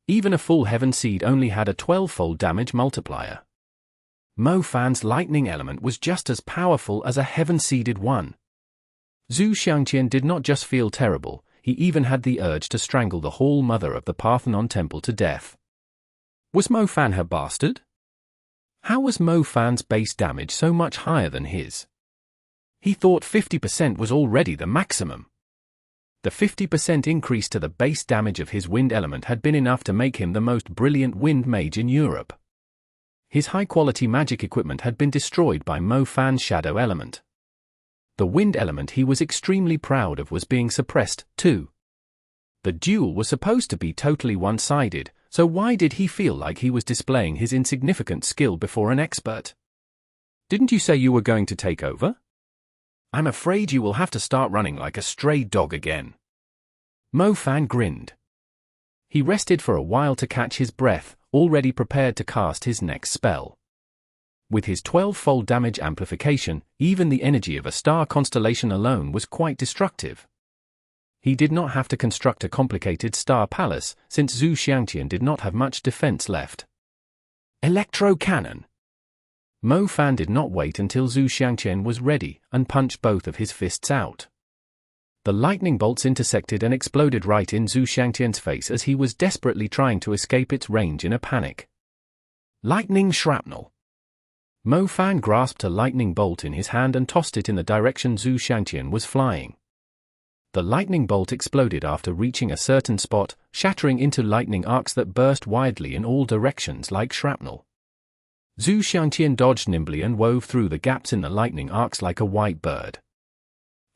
Speaker 1: Even a full heaven seed only had a 12-fold damage multiplier. Mo Fan's lightning element was just as powerful as a heaven-seeded one. Xiangtian did not just feel terrible, he even had the urge to strangle the Hall Mother of the Parthenon Temple to death. Was Mo Fan her bastard? How was Mo Fan's base damage so much higher than his? He thought 50% was already the maximum. The 50% increase to the base damage of his wind element had been enough to make him the most brilliant wind mage in Europe. His high-quality magic equipment had been destroyed by Mo Fan's shadow element. The wind element he was extremely proud of was being suppressed, too. The duel was supposed to be totally one-sided, so why did he feel like he was displaying his insignificant skill before an expert? Didn't you say you were going to take over? I'm afraid you will have to start running like a stray dog again. Mo Fan grinned. He rested for a while to catch his breath, already prepared to cast his next spell. With his 12-fold damage amplification, even the energy of a star constellation alone was quite destructive. He did not have to construct a complicated star palace, since Xiangtian did not have much defense left. Electro Cannon. Mo Fan did not wait until Xiangtian was ready, and punched both of his fists out. The lightning bolts intersected and exploded right in Xiangtian's face as he was desperately trying to escape its range in a panic. Lightning Shrapnel. Mo Fan grasped a lightning bolt in his hand and tossed it in the direction Xiangtian was flying. The lightning bolt exploded after reaching a certain spot, shattering into lightning arcs that burst widely in all directions like shrapnel. Xiangtian dodged nimbly and wove through the gaps in the lightning arcs like a white bird.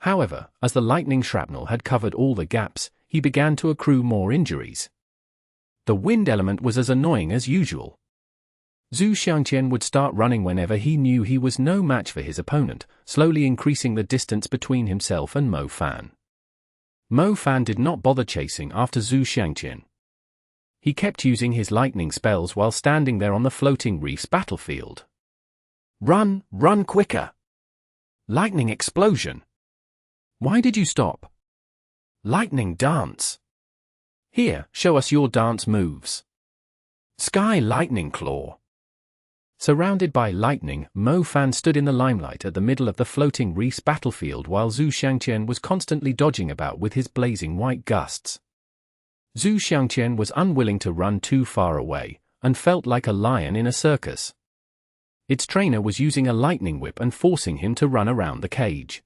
Speaker 1: However, as the lightning shrapnel had covered all the gaps, he began to accrue more injuries. The wind element was as annoying as usual. Xiangtian would start running whenever he knew he was no match for his opponent, slowly increasing the distance between himself and Mo Fan. Mo Fan did not bother chasing after Xiangtian. He kept using his lightning spells while standing there on the floating reef's battlefield. Run, run quicker! Lightning explosion! Why did you stop? Lightning dance! Here, show us your dance moves. Sky lightning claw! Surrounded by lightning, Mo Fan stood in the limelight at the middle of the floating reef's battlefield while Xiangtian was constantly dodging about with his blazing white gusts. Xiangtian was unwilling to run too far away, and felt like a lion in a circus. Its trainer was using a lightning whip and forcing him to run around the cage.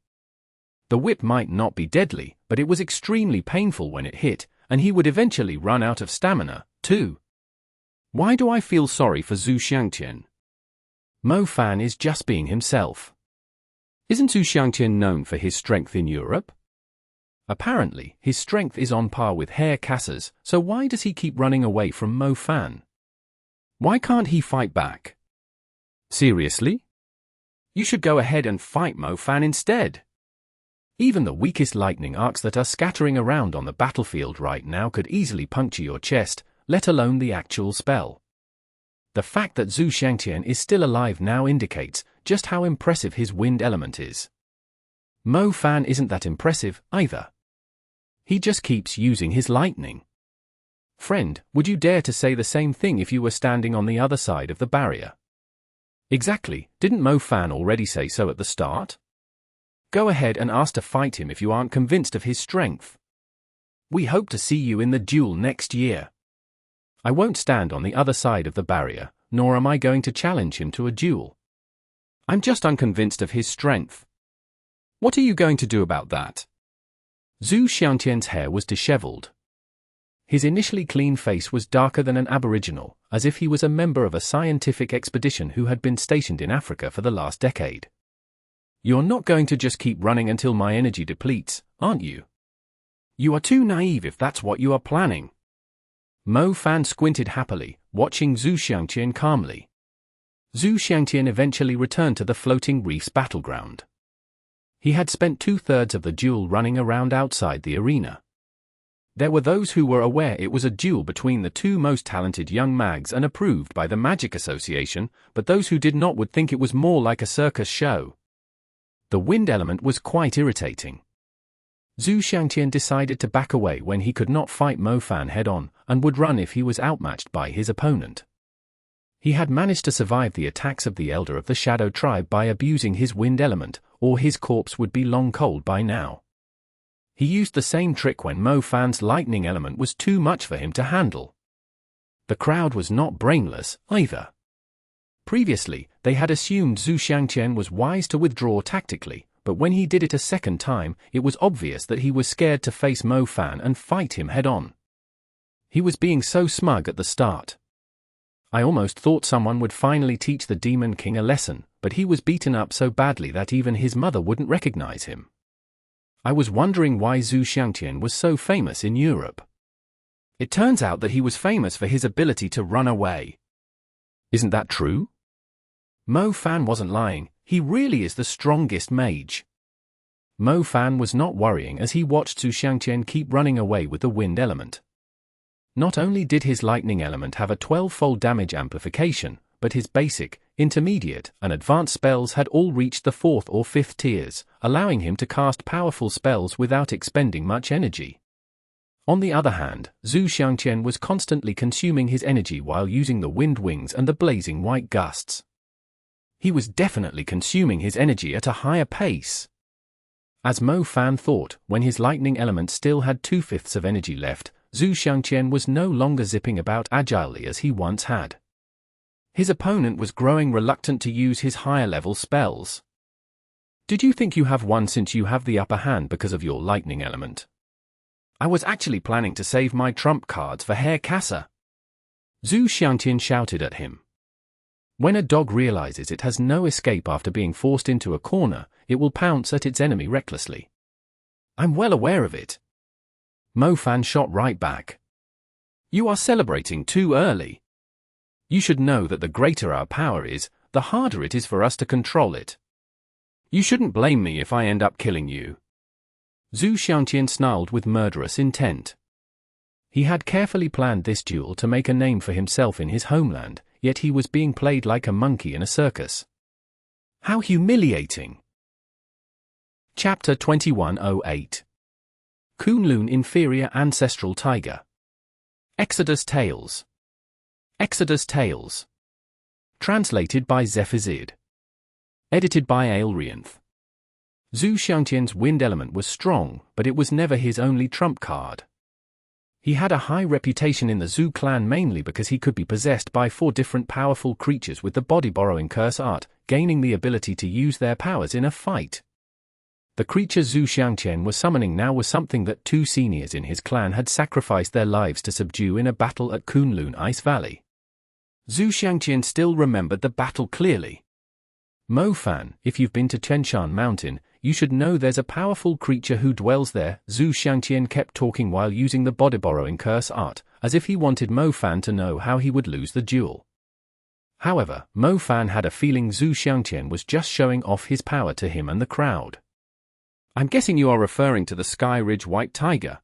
Speaker 1: The whip might not be deadly, but it was extremely painful when it hit, and he would eventually run out of stamina, too. Why do I feel sorry for Xiangtian? Mo Fan is just being himself. Isn't Xiangtian known for his strength in Europe? Apparently, his strength is on par with Herr Kasser's, so why does he keep running away from Mo Fan? Why can't he fight back? Seriously? You should go ahead and fight Mo Fan instead. Even the weakest lightning arcs that are scattering around on the battlefield right now could easily puncture your chest, let alone the actual spell. The fact that Xiangtian is still alive now indicates just how impressive his wind element is. Mo Fan isn't that impressive, either. He just keeps using his lightning. Friend, would you dare to say the same thing if you were standing on the other side of the barrier? Exactly, didn't Mo Fan already say so at the start? Go ahead and ask to fight him if you aren't convinced of his strength. We hope to see you in the duel next year. I won't stand on the other side of the barrier, nor am I going to challenge him to a duel. I'm just unconvinced of his strength. What are you going to do about that? Xiangtian's hair was disheveled. His initially clean face was darker than an aboriginal, as if he was a member of a scientific expedition who had been stationed in Africa for the last decade. You're not going to just keep running until my energy depletes, aren't you? You are too naive if that's what you are planning. Mo Fan squinted happily, watching Xiangtian calmly. Xiangtian eventually returned to the floating reef's battleground. He had spent 2/3 of the duel running around outside the arena. There were those who were aware it was a duel between the two most talented young mags and approved by the Magic Association, but those who did not would think it was more like a circus show. The wind element was quite irritating. Xiangtian decided to back away when he could not fight Mo Fan head-on, and would run if he was outmatched by his opponent. He had managed to survive the attacks of the Elder of the Shadow Tribe by abusing his wind element, or his corpse would be long cold by now. He used the same trick when Mo Fan's lightning element was too much for him to handle. The crowd was not brainless, either. Previously, they had assumed Xiangtian was wise to withdraw tactically, but when he did it a second time, it was obvious that he was scared to face Mo Fan and fight him head-on. He was being so smug at the start. I almost thought someone would finally teach the Demon King a lesson, but he was beaten up so badly that even his mother wouldn't recognize him. I was wondering why Xiangtian was so famous in Europe. It turns out that he was famous for his ability to run away. Isn't that true? Mo Fan wasn't lying, he really is the strongest mage. Mo Fan was not worrying as he watched Xiangtian keep running away with the wind element. Not only did his lightning element have a 12-fold damage amplification, but his basic, intermediate, and advanced spells had all reached the 4th or 5th tiers, allowing him to cast powerful spells without expending much energy. On the other hand, Xiangtian was constantly consuming his energy while using the wind wings and the blazing white gusts. He was definitely consuming his energy at a higher pace. As Mo Fan thought, when his lightning element still had 2/5 of energy left, Xiangtian was no longer zipping about agilely as he once had. His opponent was growing reluctant to use his higher-level spells. Did you think you have won since you have the upper hand because of your lightning element? I was actually planning to save my trump cards for Herr Kassa. Xiangtian shouted at him. When a dog realizes it has no escape after being forced into a corner, it will pounce at its enemy recklessly. I'm well aware of it. Mo Fan shot right back. You are celebrating too early. You should know that the greater our power is, the harder it is for us to control it. You shouldn't blame me if I end up killing you. Xiangtian snarled with murderous intent. He had carefully planned this duel to make a name for himself in his homeland, yet he was being played like a monkey in a circus. How humiliating! Chapter 2108. Kunlun Inferior Ancestral Tiger. Exodus Tales. Exodus Tales. Translated by Zephazid. Edited by Aelrianth. Xiangtian's wind element was strong, but it was never his only trump card. He had a high reputation in the Zhu clan mainly because he could be possessed by 4 different powerful creatures with the body-borrowing curse art, gaining the ability to use their powers in a fight. The creature Xiangtian was summoning now was something that 2 seniors in his clan had sacrificed their lives to subdue in a battle at Kunlun Ice Valley. Xiangtian still remembered the battle clearly. Mo Fan, if you've been to Xiangtian Mountain, you should know there's a powerful creature who dwells there. Xiangtian kept talking while using the body-borrowing curse art, as if he wanted Mo Fan to know how he would lose the duel. However, Mo Fan had a feeling Xiangtian was just showing off his power to him and the crowd. I'm guessing you are referring to the Sky Ridge White Tiger.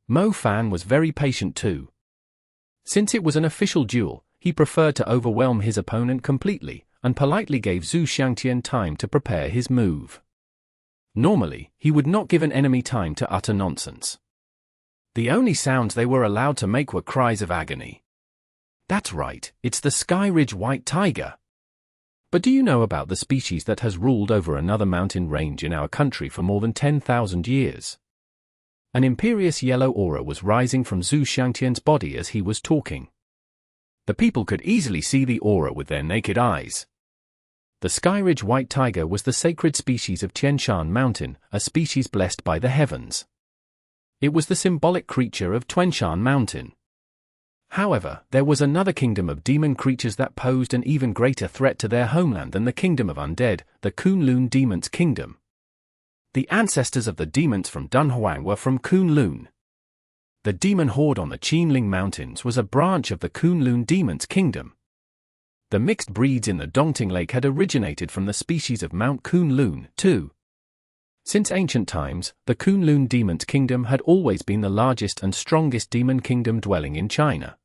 Speaker 1: Mo Fan was very patient too. Since it was an official duel, he preferred to overwhelm his opponent completely, and politely gave Xiangtian time to prepare his move. Normally, he would not give an enemy time to utter nonsense. The only sounds they were allowed to make were cries of agony. That's right, it's the Sky Ridge White Tiger. But do you know about the species that has ruled over another mountain range in our country for more than 10,000 years? An imperious yellow aura was rising from Xiangtian's body as he was talking. The people could easily see the aura with their naked eyes. The Sky Ridge White Tiger was the sacred species of Xiangtian Mountain, a species blessed by the heavens. It was the symbolic creature of Xiangtian Mountain. However, there was another kingdom of demon creatures that posed an even greater threat to their homeland than the kingdom of undead, the Kunlun Demons Kingdom. The ancestors of the demons from Dunhuang were from Kunlun. The demon horde on the Qinling Mountains was a branch of the Kunlun Demons Kingdom. The mixed breeds in the Dongting Lake had originated from the species of Mount Kunlun, too. Since ancient times, the Kunlun Demons Kingdom had always been the largest and strongest demon kingdom dwelling in China.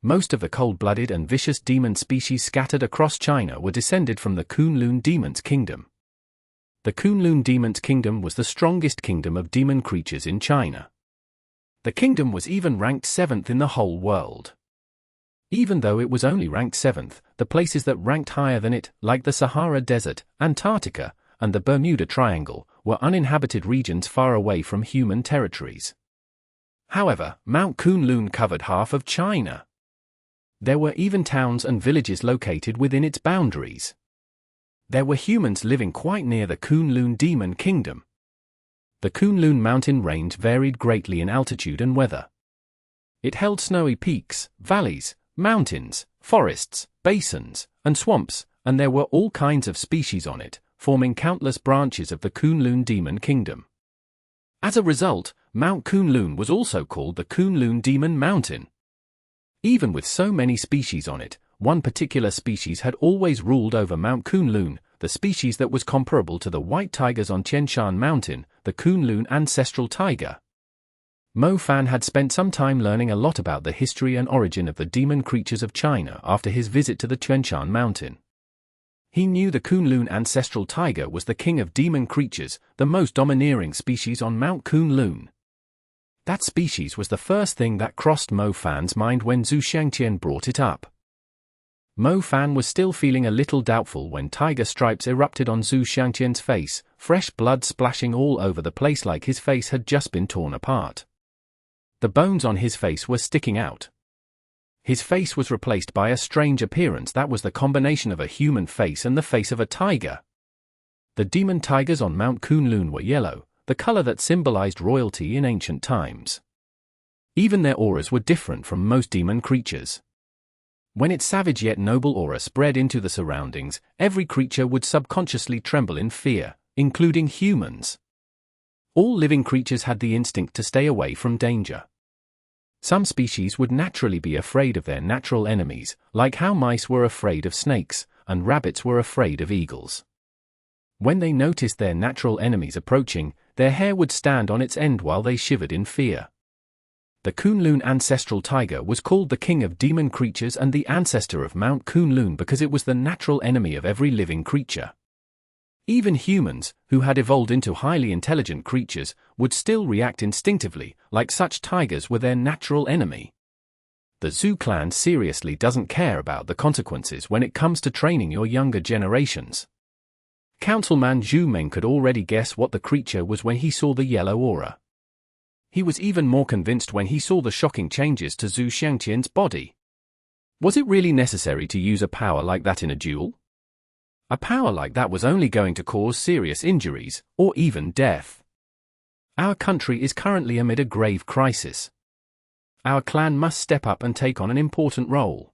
Speaker 1: Most of the cold-blooded and vicious demon species scattered across China were descended from the Kunlun Demons Kingdom. The Kunlun Demons Kingdom was the strongest kingdom of demon creatures in China. The kingdom was even ranked 7th in the whole world. Even though it was only ranked 7th, the places that ranked higher than it, like the Sahara Desert, Antarctica, and the Bermuda Triangle, were uninhabited regions far away from human territories. However, Mount Kunlun covered half of China. There were even towns and villages located within its boundaries. There were humans living quite near the Kunlun demon kingdom. The Kunlun mountain range varied greatly in altitude and weather. It held snowy peaks, valleys, mountains, forests, basins, and swamps, and there were all kinds of species on it, forming countless branches of the Kunlun demon kingdom. As a result, Mount Kunlun was also called the Kunlun Demon Mountain. Even with so many species on it, one particular species had always ruled over Mount Kunlun, the species that was comparable to the white tigers on Xiangtian Mountain, the Kunlun ancestral tiger. Mo Fan had spent some time learning a lot about the history and origin of the demon creatures of China after his visit to the Xiangtian Mountain. He knew the Kunlun ancestral tiger was the king of demon creatures, the most domineering species on Mount Kunlun. That species was the first thing that crossed Mo Fan's mind when Xiangtian brought it up. Mo Fan was still feeling a little doubtful when tiger stripes erupted on Xiangtian's face, fresh blood splashing all over the place like his face had just been torn apart. The bones on his face were sticking out. His face was replaced by a strange appearance that was the combination of a human face and the face of a tiger. The demon tigers on Mount Kunlun were yellow, the color that symbolized royalty in ancient times. Even their auras were different from most demon creatures. When its savage yet noble aura spread into the surroundings, every creature would subconsciously tremble in fear, including humans. All living creatures had the instinct to stay away from danger. Some species would naturally be afraid of their natural enemies, like how mice were afraid of snakes, and rabbits were afraid of eagles. When they noticed their natural enemies approaching, their hair would stand on its end while they shivered in fear. The Kunlun ancestral tiger was called the king of demon creatures and the ancestor of Mount Kunlun because it was the natural enemy of every living creature. Even humans, who had evolved into highly intelligent creatures, would still react instinctively, like such tigers were their natural enemy. The Zhou clan seriously doesn't care about the consequences when it comes to training your younger generations. Councilman Zhu Meng could already guess what the creature was when he saw the yellow aura. He was even more convinced when he saw the shocking changes to Xiangtian's body. Was it really necessary to use a power like that in a duel? A power like that was only going to cause serious injuries, or even death. Our country is currently amid a grave crisis. Our clan must step up and take on an important role.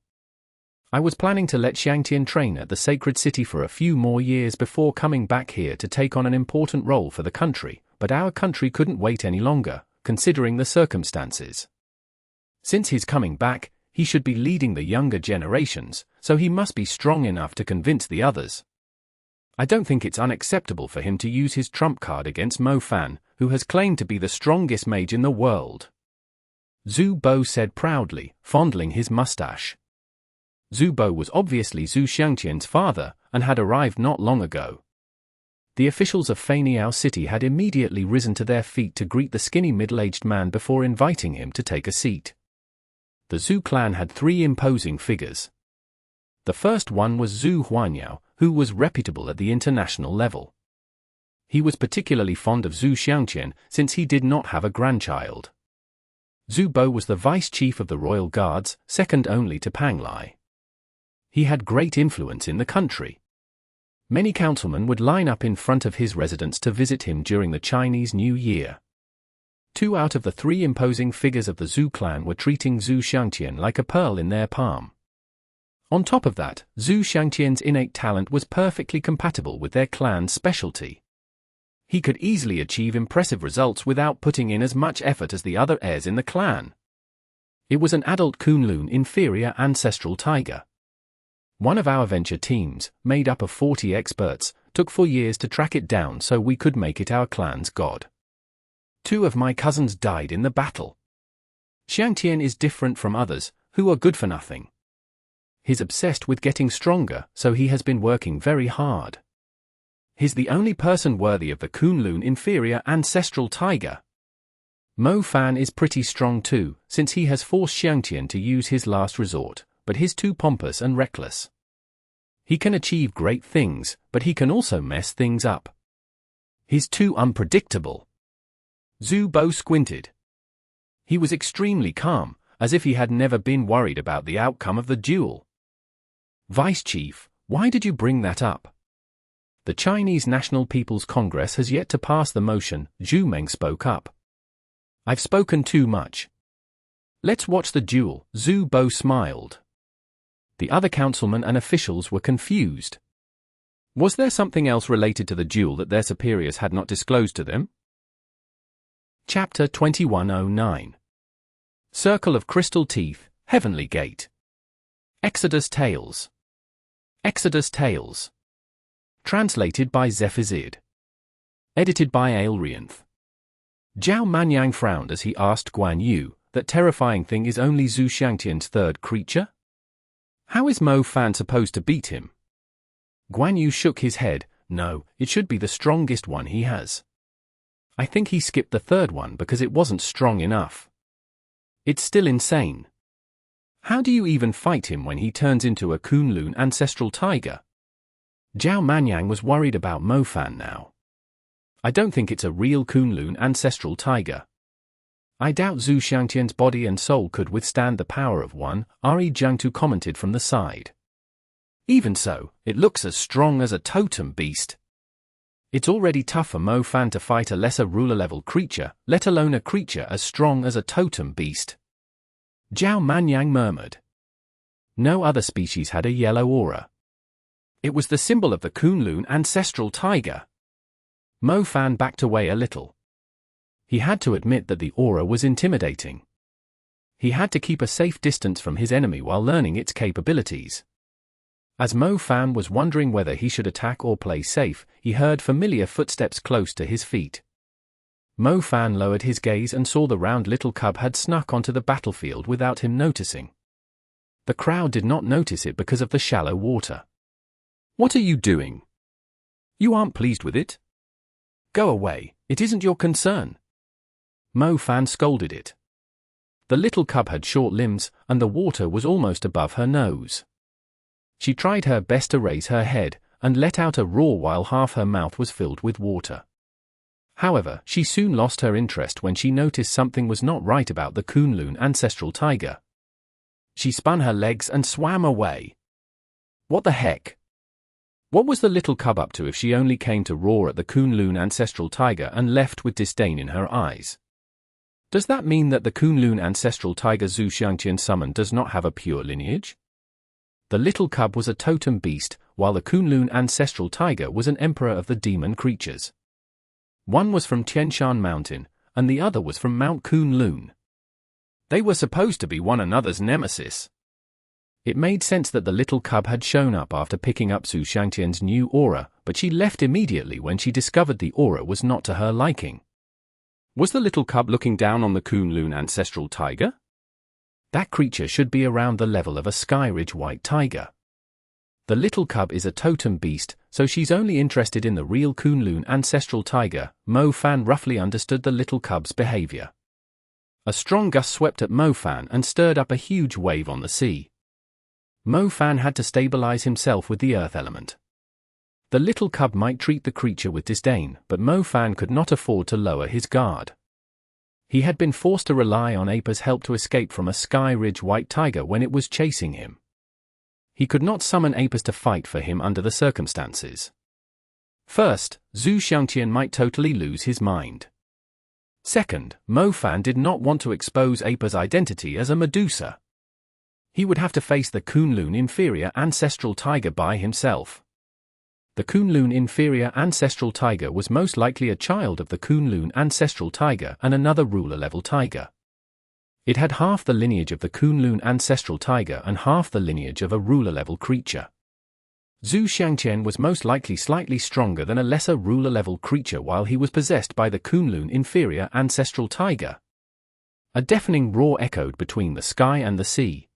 Speaker 1: I was planning to let Xiangtian train at the sacred city for a few more years before coming back here to take on an important role for the country, but our country couldn't wait any longer, considering the circumstances. Since he's coming back, he should be leading the younger generations, so he must be strong enough to convince the others. I don't think it's unacceptable for him to use his trump card against Mo Fan, who has claimed to be the strongest mage in the world. Zhu Bo said proudly, fondling his mustache. Zhu Bo was obviously Xiangtian's father, and had arrived not long ago. The officials of Feiniao City had immediately risen to their feet to greet the skinny middle-aged man before inviting him to take a seat. The Zhu clan had 3 imposing figures. The first one was Zhu Huanyao, who was reputable at the international level. He was particularly fond of Xiangtian since he did not have a grandchild. Zhu Bo was the vice chief of the royal guards, second only to Pang Lai. He had great influence in the country. Many councilmen would line up in front of his residence to visit him during the Chinese New Year. 2 out of the 3 imposing figures of the Zhu clan were treating Xiangtian like a pearl in their palm. On top of that, Xiangtian's innate talent was perfectly compatible with their clan's specialty. He could easily achieve impressive results without putting in as much effort as the other heirs in the clan. It was an adult Kunlun inferior ancestral tiger. One of our venture teams, made up of 40 experts, took 4 years to track it down so we could make it our clan's god. 2 of my cousins died in the battle. Xiangtian is different from others, who are good for nothing. He's obsessed with getting stronger, so he has been working very hard. He's the only person worthy of the Kunlun inferior ancestral tiger. Mo Fan is pretty strong too, since he has forced Xiangtian to use his last resort, but he's too pompous and reckless. He can achieve great things, but he can also mess things up. He's too unpredictable. Zhu Bo squinted. He was extremely calm, as if he had never been worried about the outcome of the duel. Vice Chief, why did you bring that up? The Chinese National People's Congress has yet to pass the motion, Zhu Meng spoke up. I've spoken too much. Let's watch the duel, Zhu Bo smiled. The other councilmen and officials were confused. Was there something else related to the duel that their superiors had not disclosed to them? Chapter 2109. Circle of Crystal Teeth, Heavenly Gate. Exodus Tales. Exodus Tales. Translated by Zephizid. Edited by Aelrianth. Zhao Manyang frowned as he asked Guan Yu, that terrifying thing is only Zhu Xiangtian's third creature? How is Mo Fan supposed to beat him? Guan Yu shook his head. No, it should be the strongest one he has. I think he skipped the third one because it wasn't strong enough. It's still insane. How do you even fight him when he turns into a Kunlun ancestral tiger? Zhao Manyang was worried about Mo Fan now. I don't think it's a real Kunlun ancestral tiger. I doubt Zhu Xiangtian's body and soul could withstand the power of one, Ari Jiangtu commented from the side. Even so, it looks as strong as a totem beast. It's already tough for Mo Fan to fight a lesser ruler-level creature, let alone a creature as strong as a totem beast. Zhao Manyang murmured. No other species had a yellow aura. It was the symbol of the Kunlun ancestral tiger. Mo Fan backed away a little. He had to admit that the aura was intimidating. He had to keep a safe distance from his enemy while learning its capabilities. As Mo Fan was wondering whether he should attack or play safe, he heard familiar footsteps close to his feet. Mo Fan lowered his gaze and saw the round little cub had snuck onto the battlefield without him noticing. The crowd did not notice it because of the shallow water. What are you doing? You aren't pleased with it? Go away, it isn't your concern. Mo Fan scolded it. The little cub had short limbs, and the water was almost above her nose. She tried her best to raise her head, and let out a roar while half her mouth was filled with water. However, she soon lost her interest when she noticed something was not right about the Kunlun ancestral tiger. She spun her legs and swam away. What the heck? What was the little cub up to if she only came to roar at the Kunlun ancestral tiger and left with disdain in her eyes? Does that mean that the Kunlun ancestral tiger Zhu Xiangtian summoned does not have a pure lineage? The little cub was a totem beast, while the Kunlun ancestral tiger was an emperor of the demon creatures. One was from Tianshan Mountain, and the other was from Mount Kunlun. They were supposed to be one another's nemesis. It made sense that the little cub had shown up after picking up Zhu Xiangtian's new aura, but she left immediately when she discovered the aura was not to her liking. Was the little cub looking down on the Kunlun ancestral tiger? That creature should be around the level of a Skyridge white tiger. The little cub is a totem beast, so she's only interested in the real Kunlun ancestral tiger. Mo Fan roughly understood the little cub's behavior. A strong gust swept at Mo Fan and stirred up a huge wave on the sea. Mo Fan had to stabilize himself with the earth element. The little cub might treat the creature with disdain, but Mo Fan could not afford to lower his guard. He had been forced to rely on Apa's help to escape from a Skyridge white tiger when it was chasing him. He could not summon Apas to fight for him under the circumstances. First, Zhu Xiangtian might totally lose his mind. Second, Mo Fan did not want to expose Apa's identity as a Medusa. He would have to face the Kunlun inferior ancestral tiger by himself. The Kunlun inferior ancestral tiger was most likely a child of the Kunlun ancestral tiger and another ruler-level tiger. It had half the lineage of the Kunlun ancestral tiger and half the lineage of a ruler-level creature. Zhu Xiangtian was most likely slightly stronger than a lesser ruler-level creature while he was possessed by the Kunlun inferior ancestral tiger. A deafening roar echoed between the sky and the sea.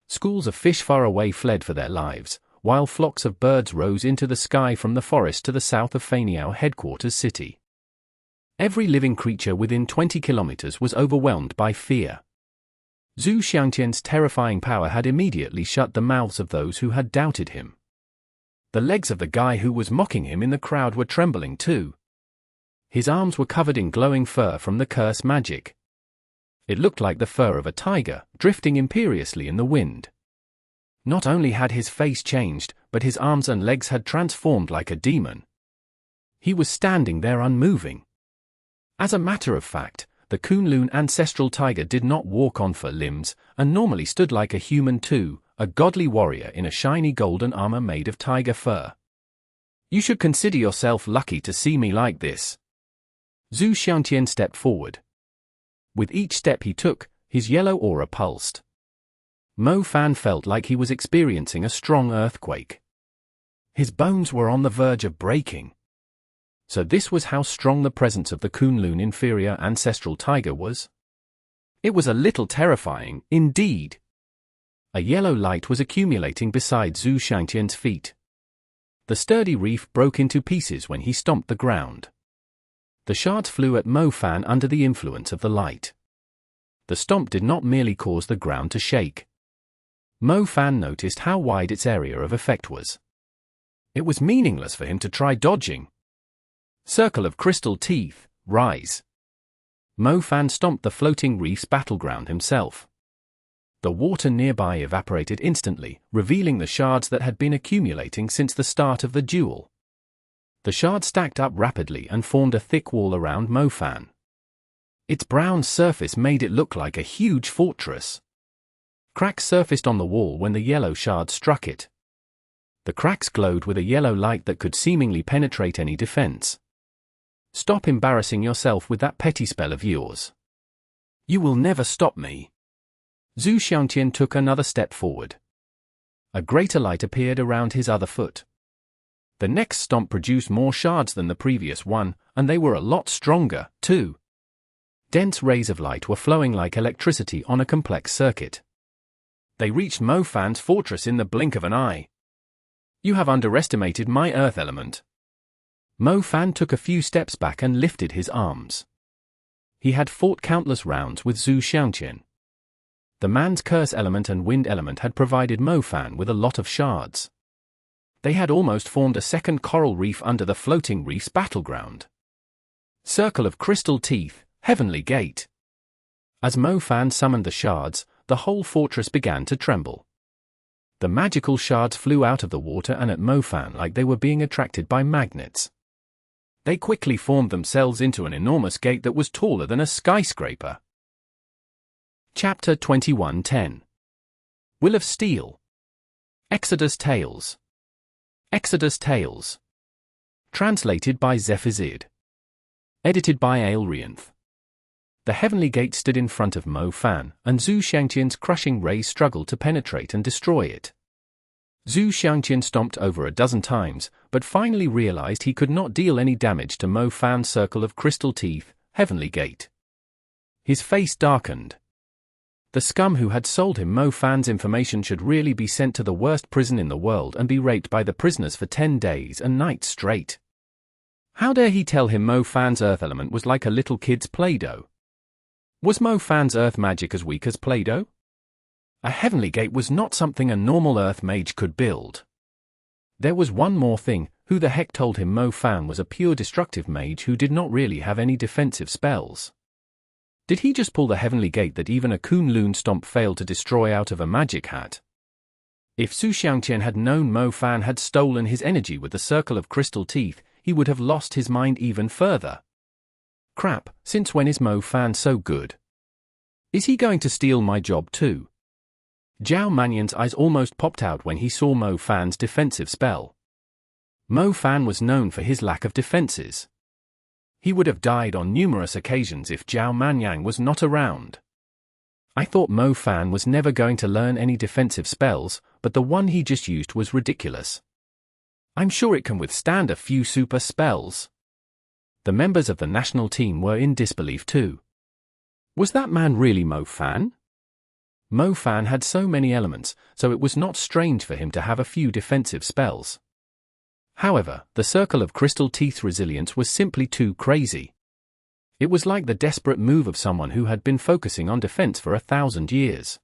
Speaker 1: Schools of fish far away fled for their lives, while flocks of birds rose into the sky from the forest to the south of Faniao headquarters city. Every living creature within 20 kilometers was overwhelmed by fear. Zhu Xiangtian's terrifying power had immediately shut the mouths of those who had doubted him. The legs of the guy who was mocking him in the crowd were trembling too. His arms were covered in glowing fur from the curse magic. It looked like the fur of a tiger, drifting imperiously in the wind. Not only had his face changed, but his arms and legs had transformed like a demon. He was standing there unmoving. As a matter of fact, the Kunlun ancestral tiger did not walk on 4 limbs, and normally stood like a human too, a godly warrior in a shiny golden armor made of tiger fur. You should consider yourself lucky to see me like this. Xiangtian stepped forward. With each step he took, his yellow aura pulsed. Mo Fan felt like he was experiencing a strong earthquake. His bones were on the verge of breaking. So this was how strong the presence of the Kunlun inferior ancestral tiger was? It was a little terrifying, indeed. A yellow light was accumulating beside Xiangtian's feet. The sturdy reef broke into pieces when he stomped the ground. The shards flew at Mo Fan under the influence of the light. The stomp did not merely cause the ground to shake. Mo Fan noticed how wide its area of effect was. It was meaningless for him to try dodging. Circle of crystal teeth, rise. Mo Fan stomped the floating reef's battleground himself. The water nearby evaporated instantly, revealing the shards that had been accumulating since the start of the duel. The shards stacked up rapidly and formed a thick wall around Mo Fan. Its brown surface made it look like a huge fortress. Cracks surfaced on the wall when the yellow shards struck it. The cracks glowed with a yellow light that could seemingly penetrate any defense. Stop embarrassing yourself with that petty spell of yours. You will never stop me. Xiangtian took another step forward. A greater light appeared around his other foot. The next stomp produced more shards than the previous one, and they were a lot stronger, too. Dense rays of light were flowing like electricity on a complex circuit. They reached Mo Fan's fortress in the blink of an eye. You have underestimated my earth element. Mo Fan took a few steps back and lifted his arms. He had fought countless rounds with Xiangtian. The man's curse element and wind element had provided Mo Fan with a lot of shards. They had almost formed a second coral reef under the floating reef's battleground. Circle of crystal teeth, heavenly gate. As Mo Fan summoned the shards, the whole fortress began to tremble. The magical shards flew out of the water and at Mo Fan like they were being attracted by magnets. They quickly formed themselves into an enormous gate that was taller than a skyscraper. Chapter 21:10 Will of Steel. Exodus Tales. Exodus Tales. Translated by Zephazid. Edited by Aelrianth. The heavenly gate stood in front of Mo Fan, and Xiangtian's crushing rays struggled to penetrate and destroy it. Xiangtian stomped over a dozen times, but finally realized he could not deal any damage to Mo Fan's circle of crystal teeth, heavenly gate. His face darkened. The scum who had sold him Mo Fan's information should really be sent to the worst prison in the world and be raped by the prisoners for 10 days and nights straight. How dare he tell him Mo Fan's earth element was like a little kid's Play-Doh? Was Mo Fan's earth magic as weak as Play-Doh? A heavenly gate was not something a normal earth mage could build. There was one more thing, who the heck told him Mo Fan was a pure destructive mage who did not really have any defensive spells? Did he just pull the heavenly gate that even a Kunlun stomp failed to destroy out of a magic hat? If Xiangtian had known Mo Fan had stolen his energy with the circle of crystal teeth, he would have lost his mind even further. Crap, since when is Mo Fan so good? Is he going to steal my job too? Zhao Manyan's eyes almost popped out when he saw Mo Fan's defensive spell. Mo Fan was known for his lack of defenses. He would have died on numerous occasions if Zhao Manyang was not around. I thought Mo Fan was never going to learn any defensive spells, but the one he just used was ridiculous. I'm sure it can withstand a few super spells. The members of the national team were in disbelief too. Was that man really Mo Fan? Mo Fan had so many elements, so it was not strange for him to have a few defensive spells. However, the circle of crystal teeth's resilience was simply too crazy. It was like the desperate move of someone who had been focusing on defense for 1,000 years.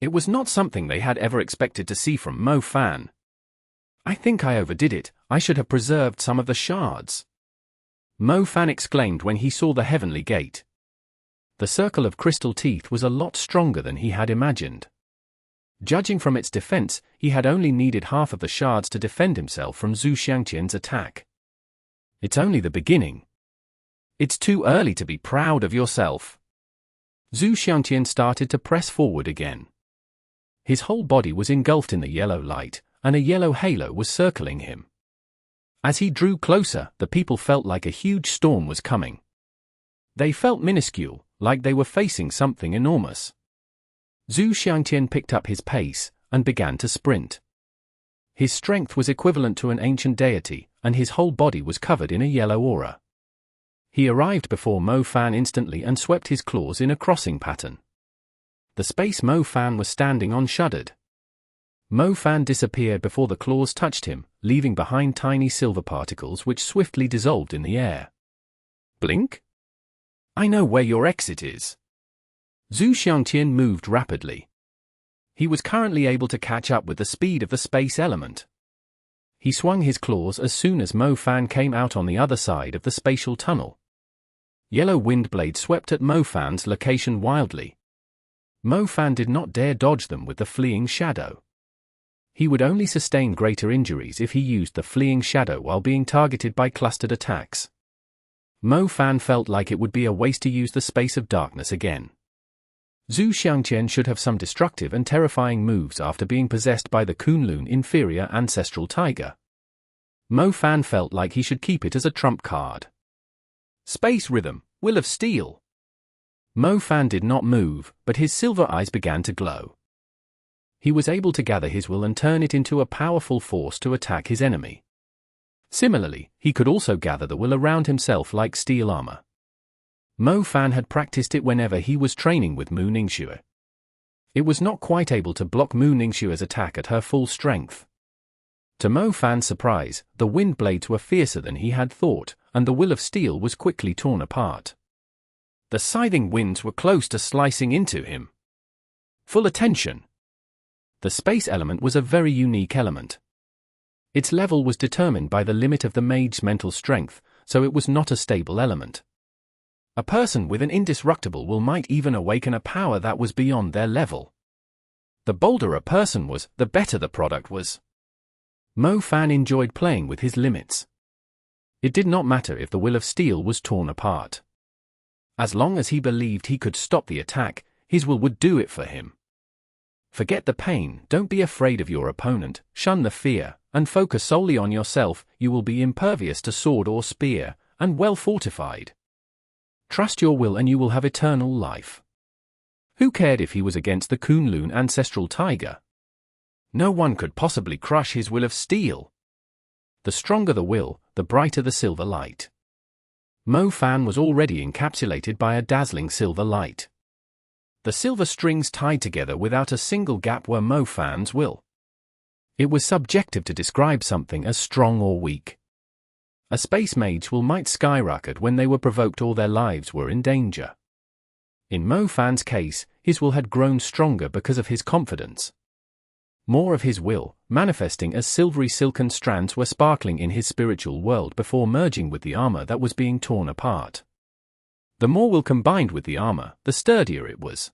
Speaker 1: It was not something they had ever expected to see from Mo Fan. I think I overdid it. I should have preserved some of the shards. Mo Fan exclaimed when he saw the heavenly gate. The circle of crystal teeth was a lot stronger than he had imagined. Judging from its defense, he had only needed half of the shards to defend himself from Xiangtian's attack. It's only the beginning. It's too early to be proud of yourself. Xiangtian started to press forward again. His whole body was engulfed in the yellow light, and a yellow halo was circling him. As he drew closer, the people felt like a huge storm was coming. They felt minuscule, like they were facing something enormous. Xiangtian picked up his pace and began to sprint. His strength was equivalent to an ancient deity, and his whole body was covered in a yellow aura. He arrived before Mo Fan instantly and swept his claws in a crossing pattern. The space Mo Fan was standing on shuddered. Mo Fan disappeared before the claws touched him, leaving behind tiny silver particles which swiftly dissolved in the air. Blink? I know where your exit is. Xiangtian moved rapidly. He was currently able to catch up with the speed of the space element. He swung his claws as soon as Mo Fan came out on the other side of the spatial tunnel. Yellow wind blades swept at Mo Fan's location wildly. Mo Fan did not dare dodge them with the fleeing shadow. He would only sustain greater injuries if he used the fleeing shadow while being targeted by clustered attacks. Mo Fan felt like it would be a waste to use the space of darkness again. Xiangtian should have some destructive and terrifying moves after being possessed by the Kunlun inferior ancestral tiger. Mo Fan felt like he should keep it as a trump card. Space rhythm, will of steel. Mo Fan did not move, but his silver eyes began to glow. He was able to gather his will and turn it into a powerful force to attack his enemy. Similarly, he could also gather the will around himself like steel armor. Mo Fan had practiced it whenever he was training with Mu Ningxue. It was not quite able to block Mu Ningxue's attack at her full strength. To Mo Fan's surprise, the wind blades were fiercer than he had thought, and the will of steel was quickly torn apart. The scything winds were close to slicing into him. Full attention. The space element was a very unique element. Its level was determined by the limit of the mage's mental strength, so it was not a stable element. A person with an indestructible will might even awaken a power that was beyond their level. The bolder a person was, the better the product was. Mo Fan enjoyed playing with his limits. It did not matter if the will of steel was torn apart. As long as he believed he could stop the attack, his will would do it for him. Forget the pain, don't be afraid of your opponent, shun the fear, and focus solely on yourself. You will be impervious to sword or spear, and well fortified. Trust your will and you will have eternal life. Who cared if he was against the Kunlun ancestral tiger? No one could possibly crush his will of steel. The stronger the will, the brighter the silver light. Mo Fan was already encapsulated by a dazzling silver light. The silver strings tied together without a single gap were Mo Fan's will. It was subjective to describe something as strong or weak. A space mage's will might skyrocket when they were provoked or their lives were in danger. In Mo Fan's case, his will had grown stronger because of his confidence. More of his will, manifesting as silvery silken strands, were sparkling in his spiritual world before merging with the armor that was being torn apart. The more will combined with the armor, the sturdier it was.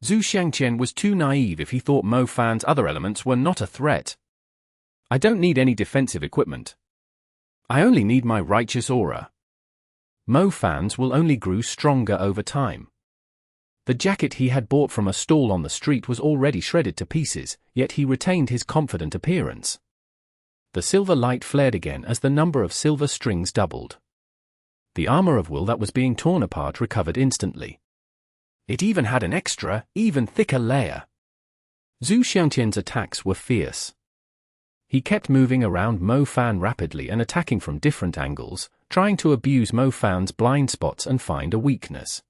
Speaker 1: Xiangtian was too naive if he thought Mo Fan's other elements were not a threat. I don't need any defensive equipment. I only need my righteous aura. Mo Fan's will only grew stronger over time. The jacket he had bought from a stall on the street was already shredded to pieces, yet he retained his confident appearance. The silver light flared again as the number of silver strings doubled. The armor of will that was being torn apart recovered instantly. It even had an extra, even thicker layer. Xiangtian's attacks were fierce. He kept moving around Mo Fan rapidly and attacking from different angles, trying to abuse Mo Fan's blind spots and find a weakness.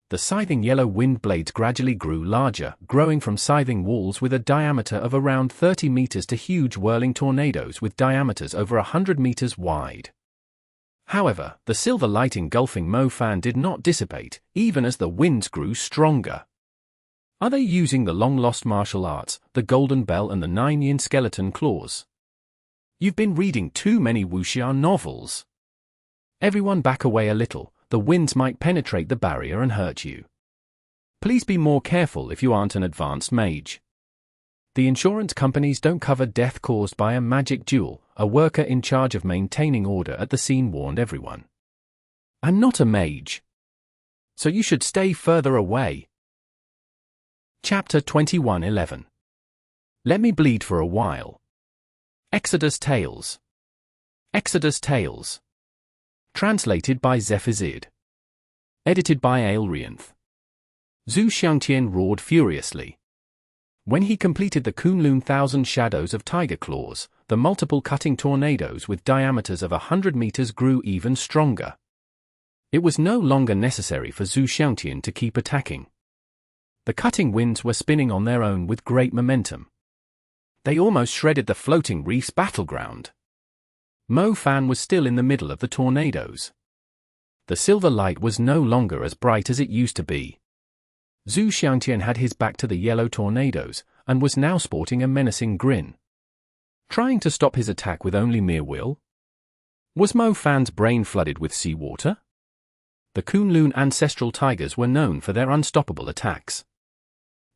Speaker 1: The scything yellow wind blades gradually grew larger, growing from scything walls with a diameter of around 30 meters to huge whirling tornadoes with diameters over 100 meters wide. However, the silver light engulfing Mo Fan did not dissipate, even as the winds grew stronger. Are they using the long-lost martial arts, the golden bell and the 9-yin skeleton claws? You've been reading too many wuxia novels. Everyone back away a little, the winds might penetrate the barrier and hurt you. Please be more careful if you aren't an advanced mage. The insurance companies don't cover death caused by a magic duel, a worker in charge of maintaining order at the scene warned everyone. I'm not a mage, so you should stay further away. Chapter 21:11. Let me bleed for a while. Exodus Tales. Exodus Tales. Translated by Zephizid. Edited by Aelrianth. Xiangtian roared furiously. When he completed the Kunlun 1,000 Shadows of Tiger Claws, the multiple cutting tornadoes with diameters of 100 meters grew even stronger. It was no longer necessary for Xiangtian to keep attacking. The cutting winds were spinning on their own with great momentum. They almost shredded the floating Reef's battleground. Mo Fan was still in the middle of the tornadoes. The silver light was no longer as bright as it used to be. Xiangtian had his back to the yellow tornadoes, and was now sporting a menacing grin. Trying to stop his attack with only mere will? Was Mo Fan's brain flooded with seawater? The Kunlun ancestral tigers were known for their unstoppable attacks.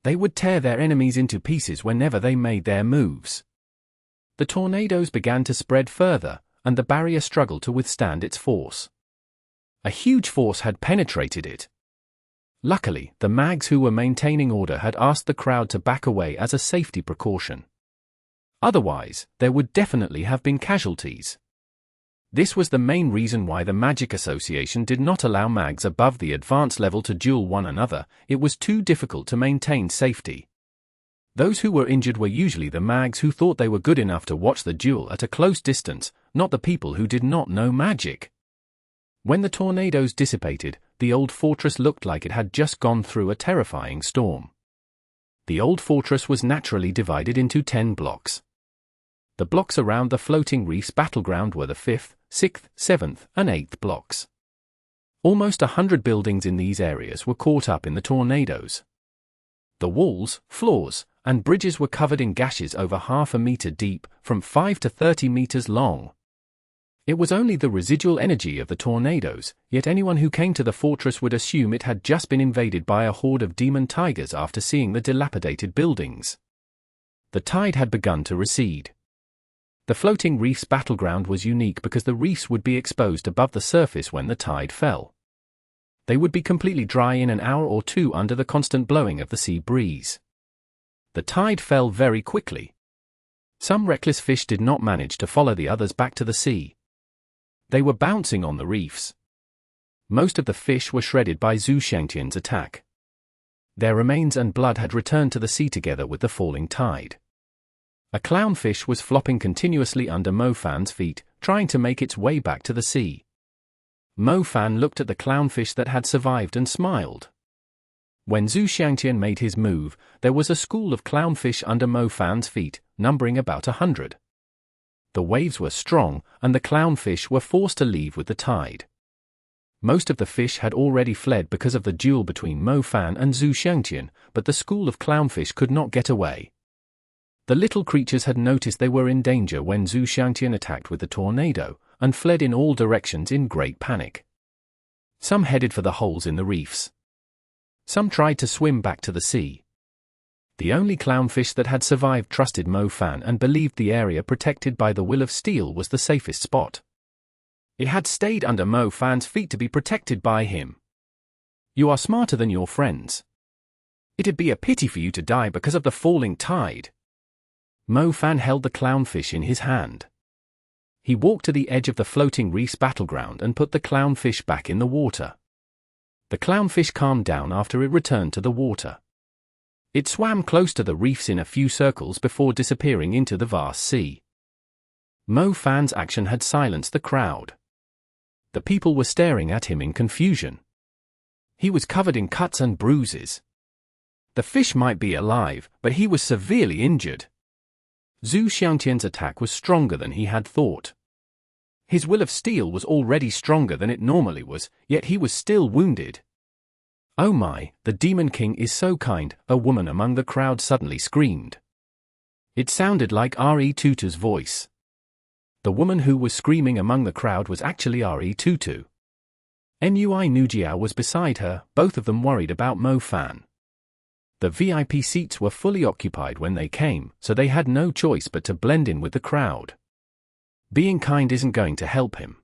Speaker 1: They would tear their enemies into pieces whenever they made their moves. The tornadoes began to spread further, and the barrier struggled to withstand its force. A huge force had penetrated it. Luckily, the mags who were maintaining order had asked the crowd to back away as a safety precaution. Otherwise, there would definitely have been casualties. This was the main reason why the Magic Association did not allow mags above the advanced level to duel one another. It was too difficult to maintain safety. Those who were injured were usually the mags who thought they were good enough to watch the duel at a close distance, not the people who did not know magic. When the tornadoes dissipated, the old fortress looked like it had just gone through a terrifying storm. The old fortress was naturally divided into 10 blocks. The blocks around the floating Reef's battleground were the 5th, 6th, 7th, and 8th blocks. Almost 100 buildings in these areas were caught up in the tornadoes. The walls, floors, and bridges were covered in gashes over half a meter deep, from 5 to 30 meters long. It was only the residual energy of the tornadoes, yet anyone who came to the fortress would assume it had just been invaded by a horde of demon tigers after seeing the dilapidated buildings. The tide had begun to recede. The floating Reef's battleground was unique because the reefs would be exposed above the surface when the tide fell. They would be completely dry in an hour or two under the constant blowing of the sea breeze. The tide fell very quickly. Some reckless fish did not manage to follow the others back to the sea. They were bouncing on the reefs. Most of the fish were shredded by Xiangtian's attack. Their remains and blood had returned to the sea together with the falling tide. A clownfish was flopping continuously under Mo Fan's feet, trying to make its way back to the sea. Mo Fan looked at the clownfish that had survived and smiled. When Xiangtian made his move, there was a school of clownfish under Mo Fan's feet, numbering about 100. The waves were strong, and the clownfish were forced to leave with the tide. Most of the fish had already fled because of the duel between Mo Fan and Xiangtian, but the school of clownfish could not get away. The little creatures had noticed they were in danger when Xiangtian attacked with the tornado, and fled in all directions in great panic. Some headed for the holes in the reefs. Some tried to swim back to the sea. The only clownfish that had survived trusted Mo Fan and believed the area protected by the Will of Steel was the safest spot. It had stayed under Mo Fan's feet to be protected by him. You are smarter than your friends. It'd be a pity for you to die because of the falling tide. Mo Fan held the clownfish in his hand. He walked to the edge of the floating Reef's battleground and put the clownfish back in the water. The clownfish calmed down after it returned to the water. It swam close to the reefs in a few circles before disappearing into the vast sea. Mo Fan's action had silenced the crowd. The people were staring at him in confusion. He was covered in cuts and bruises. The fish might be alive, but he was severely injured. Xiangtian's attack was stronger than he had thought. His Will of Steel was already stronger than it normally was, yet he was still wounded. "Oh my, the Demon King is so kind," a woman among the crowd suddenly screamed. It sounded like R.E. Tutu's voice. The woman who was screaming among the crowd was actually R.E. Tutu. Nui Nujiao was beside her, both of them worried about Mo Fan. The VIP seats were fully occupied when they came, so they had no choice but to blend in with the crowd. Being kind isn't going to help him.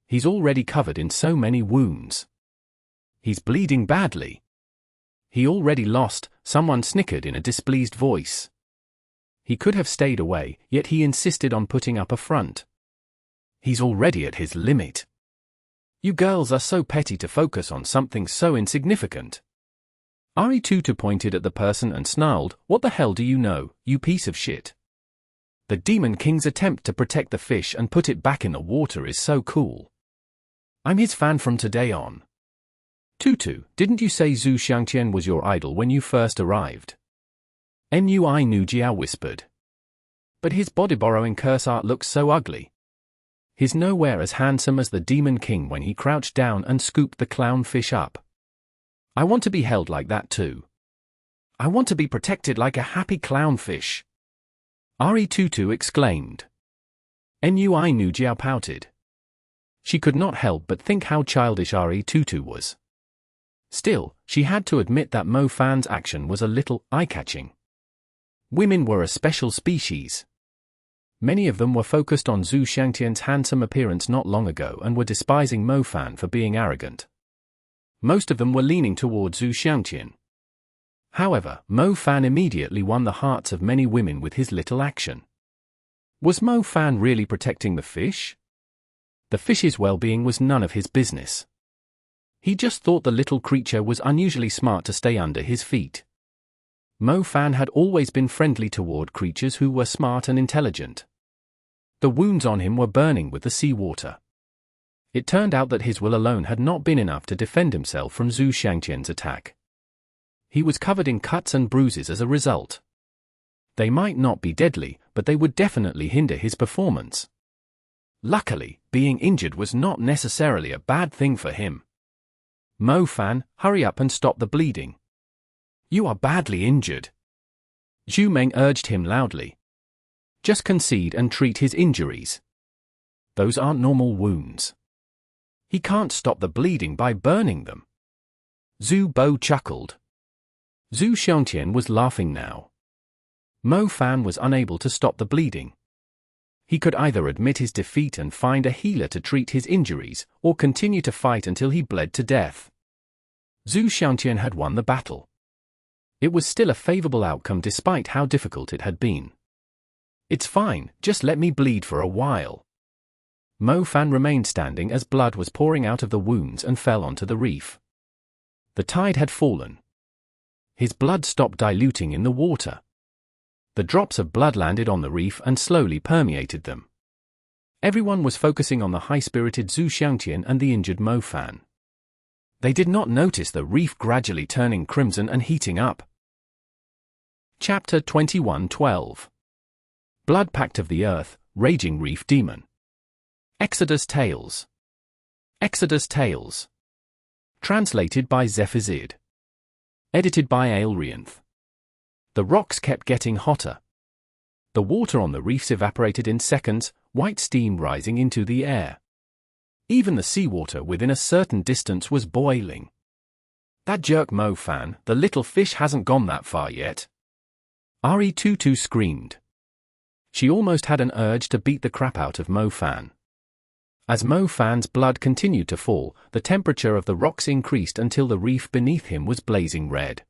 Speaker 1: He's already covered in so many wounds. He's bleeding badly. He already lost, someone snickered in a displeased voice. He could have stayed away, yet he insisted on putting up a front. He's already at his limit. You girls are so petty to focus on something so insignificant. Tutu pointed at the person and snarled, "What the hell do you know, you piece of shit? The Demon King's attempt to protect the fish and put it back in the water is so cool. I'm his fan from today on." Tutu, didn't you say Zhu Xiangtian was your idol when you first arrived? Nui Nujiao whispered. But his body-borrowing curse art looks so ugly. He's nowhere as handsome as the Demon King when he crouched down and scooped the clownfish up. I want to be held like that too. I want to be protected like a happy clownfish. Tutu exclaimed. Nui Nujiao pouted. She could not help but think how childish Tutu was. Still, she had to admit that Mo Fan's action was a little eye-catching. Women were a special species. Many of them were focused on Zhu Xiangtian's handsome appearance not long ago and were despising Mo Fan for being arrogant. Most of them were leaning toward Zhu Xiangtian. However, Mo Fan immediately won the hearts of many women with his little action. Was Mo Fan really protecting the fish? The fish's well-being was none of his business. He just thought the little creature was unusually smart to stay under his feet. Mo Fan had always been friendly toward creatures who were smart and intelligent. The wounds on him were burning with the seawater. It turned out that his will alone had not been enough to defend himself from Zhu Xiangtian's attack. He was covered in cuts and bruises as a result. They might not be deadly, but they would definitely hinder his performance. Luckily, being injured was not necessarily a bad thing for him. Mo Fan, hurry up and stop the bleeding. You are badly injured. Zhu Meng urged him loudly. Just concede and treat his injuries. Those aren't normal wounds. He can't stop the bleeding by burning them. Zhu Bo chuckled. Zhu Xiangtian was laughing now. Mo Fan was unable to stop the bleeding. He could either admit his defeat and find a healer to treat his injuries, or continue to fight until he bled to death. Zhu Xiangtian had won the battle. It was still a favorable outcome despite how difficult it had been. It's fine, just let me bleed for a while. Mo Fan remained standing as blood was pouring out of the wounds and fell onto the reef. The tide had fallen. His blood stopped diluting in the water. The drops of blood landed on the reef and slowly permeated them. Everyone was focusing on the high-spirited Zhu Xiangtian and the injured Mo Fan. They did not notice the reef gradually turning crimson and heating up. Chapter 21:12 Blood Pact of the Earth, Raging Reef Demon. Exodus Tales. Exodus Tales. Translated by Zephazid. Edited by Aelrianth. The rocks kept getting hotter. The water on the reefs evaporated in seconds, white steam rising into the air. Even the seawater within a certain distance was boiling. That jerk Mo Fan, the little fish hasn't gone that far yet. Tutu screamed. She almost had an urge to beat the crap out of Mo Fan. As Mo Fan's blood continued to fall, the temperature of the rocks increased until the reef beneath him was blazing red.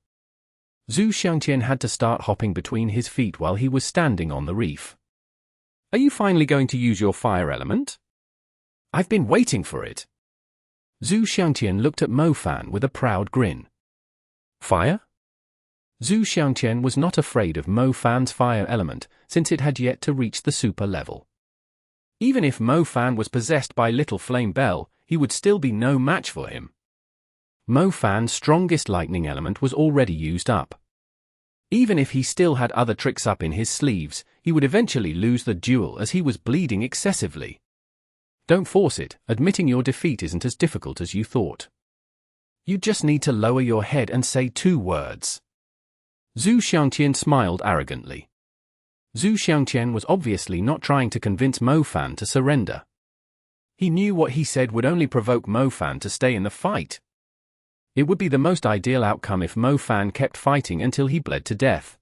Speaker 1: Zhu Xiangtian had to start hopping between his feet while he was standing on the reef. Are you finally going to use your fire element? I've been waiting for it. Zhu Xiangtian looked at Mo Fan with a proud grin. Fire? Zhu Xiangtian was not afraid of Mo Fan's fire element, since it had yet to reach the super level. Even if Mo Fan was possessed by Little Flame Bell, he would still be no match for him. Mo Fan's strongest lightning element was already used up. Even if he still had other tricks up in his sleeves, he would eventually lose the duel as he was bleeding excessively. Don't force it, admitting your defeat isn't as difficult as you thought. You just need to lower your head and say 2 words. Zhu Xiangtian smiled arrogantly. Zhu Xiangtian was obviously not trying to convince Mo Fan to surrender. He knew what he said would only provoke Mo Fan to stay in the fight. It would be the most ideal outcome if Mo Fan kept fighting until he bled to death.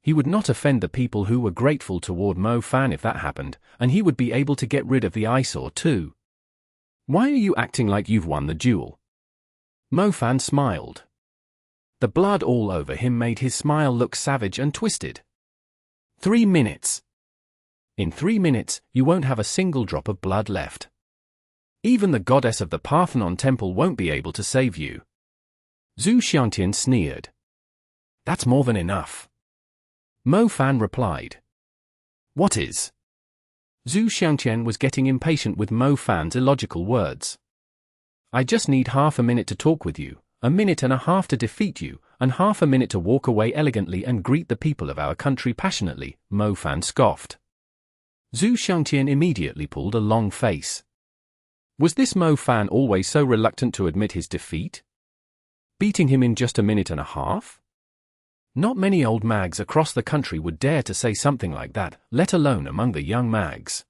Speaker 1: He would not offend the people who were grateful toward Mo Fan if that happened, and he would be able to get rid of the eyesore too. Why are you acting like you've won the duel? Mo Fan smiled. The blood all over him made his smile look savage and twisted. 3 minutes. In 3 minutes, you won't have a single drop of blood left. Even the goddess of the Parthenon temple won't be able to save you. Xiangtian sneered. That's more than enough. Mo Fan replied. What is? Xiangtian was getting impatient with Mo Fan's illogical words. I just need half a minute to talk with you, a minute and a half to defeat you, and half a minute to walk away elegantly and greet the people of our country passionately, Mo Fan scoffed. Xiangtian immediately pulled a long face. Was this Mo Fan always so reluctant to admit his defeat? Beating him in just a minute and a half? Not many old mags across the country would dare to say something like that, let alone among the young mags.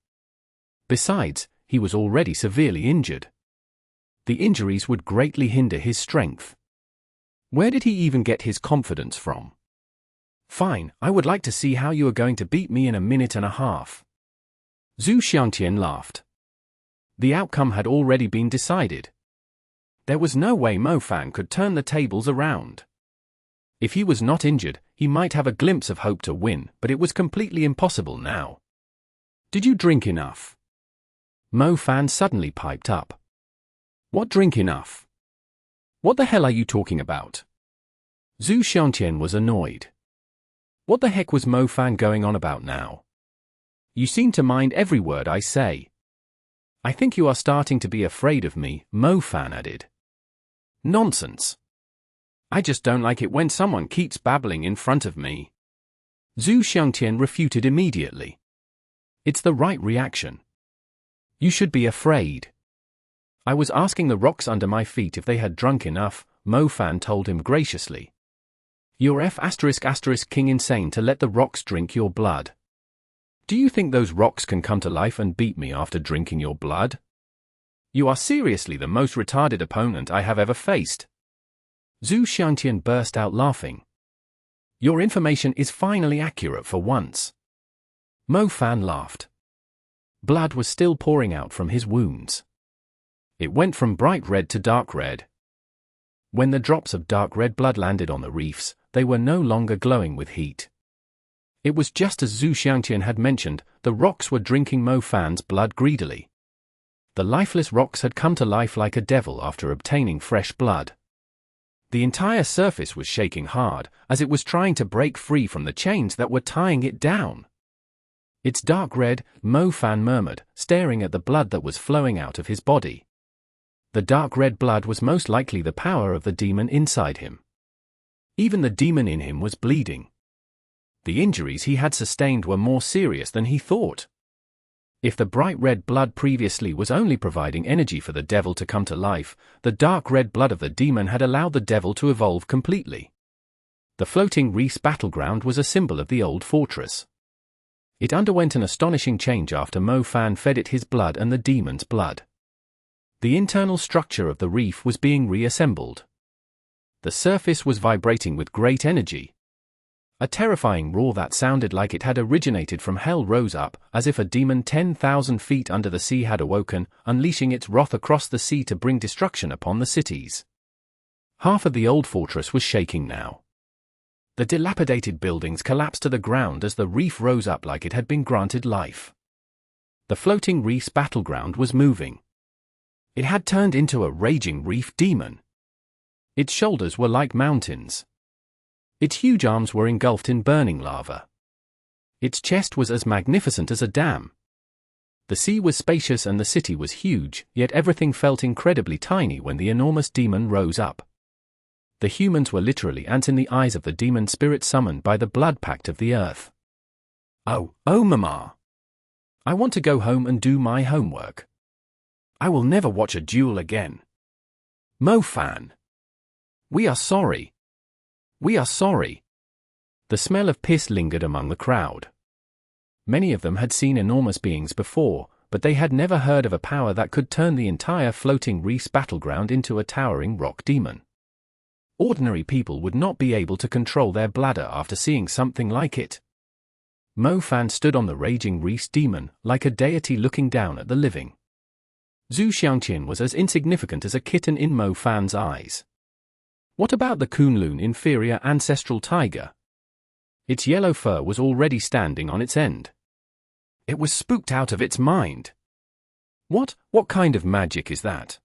Speaker 1: Besides, he was already severely injured. The injuries would greatly hinder his strength. Where did he even get his confidence from? Fine, I would like to see how you are going to beat me in a minute and a half. Xiangtian laughed. The outcome had already been decided. There was no way Mo Fan could turn the tables around. If he was not injured, he might have a glimpse of hope to win, but it was completely impossible now. Did you drink enough? Mo Fan suddenly piped up. What drink enough? What the hell are you talking about? Xiangtian was annoyed. What the heck was Mo Fan going on about now? You seem to mind every word I say. I think you are starting to be afraid of me, Mo Fan added. Nonsense. I just don't like it when someone keeps babbling in front of me. Xiangtian refuted immediately. It's the right reaction. You should be afraid. I was asking the rocks under my feet if they had drunk enough, Mo Fan told him graciously. You're F***king insane to let the rocks drink your blood. Do you think those rocks can come to life and beat me after drinking your blood? You are seriously the most retarded opponent I have ever faced. Xiangtian burst out laughing. Your information is finally accurate for once. Mo Fan laughed. Blood was still pouring out from his wounds. It went from bright red to dark red. When the drops of dark red blood landed on the reefs, they were no longer glowing with heat. It was just as Xiangtian had mentioned, the rocks were drinking Mo Fan's blood greedily. The lifeless rocks had come to life like a devil after obtaining fresh blood. The entire surface was shaking hard, as it was trying to break free from the chains that were tying it down. It's dark red, Mo Fan murmured, staring at the blood that was flowing out of his body. The dark red blood was most likely the power of the demon inside him. Even the demon in him was bleeding. The injuries he had sustained were more serious than he thought. If the bright red blood previously was only providing energy for the devil to come to life, the dark red blood of the demon had allowed the devil to evolve completely. The floating Reef's battleground was a symbol of the old fortress. It underwent an astonishing change after Mo Fan fed it his blood and the demon's blood. The internal structure of the reef was being reassembled. The surface was vibrating with great energy. A terrifying roar that sounded like it had originated from hell rose up, as if a demon 10,000 feet under the sea had awoken, unleashing its wrath across the sea to bring destruction upon the cities. Half of the old fortress was shaking now. The dilapidated buildings collapsed to the ground as the reef rose up like it had been granted life. The floating reef's battleground was moving. It had turned into a raging reef demon. Its shoulders were like mountains. Its huge arms were engulfed in burning lava. Its chest was as magnificent as a dam. The sea was spacious and the city was huge, yet everything felt incredibly tiny when the enormous demon rose up. The humans were literally ants in the eyes of the demon spirit summoned by the blood pact of the earth. Oh, mama. I want to go home and do my homework. I will never watch a duel again. Mo Fan. We are sorry. We are sorry. The smell of piss lingered among the crowd. Many of them had seen enormous beings before, but they had never heard of a power that could turn the entire floating Reef's battleground into a towering rock demon. Ordinary people would not be able to control their bladder after seeing something like it. Mo Fan stood on the raging Reef's demon, like a deity looking down at the living. Xiangtian was as insignificant as a kitten in Mo Fan's eyes. What about the Kunlun inferior ancestral tiger? Its yellow fur was already standing on its end. It was spooked out of its mind. What kind of magic is that?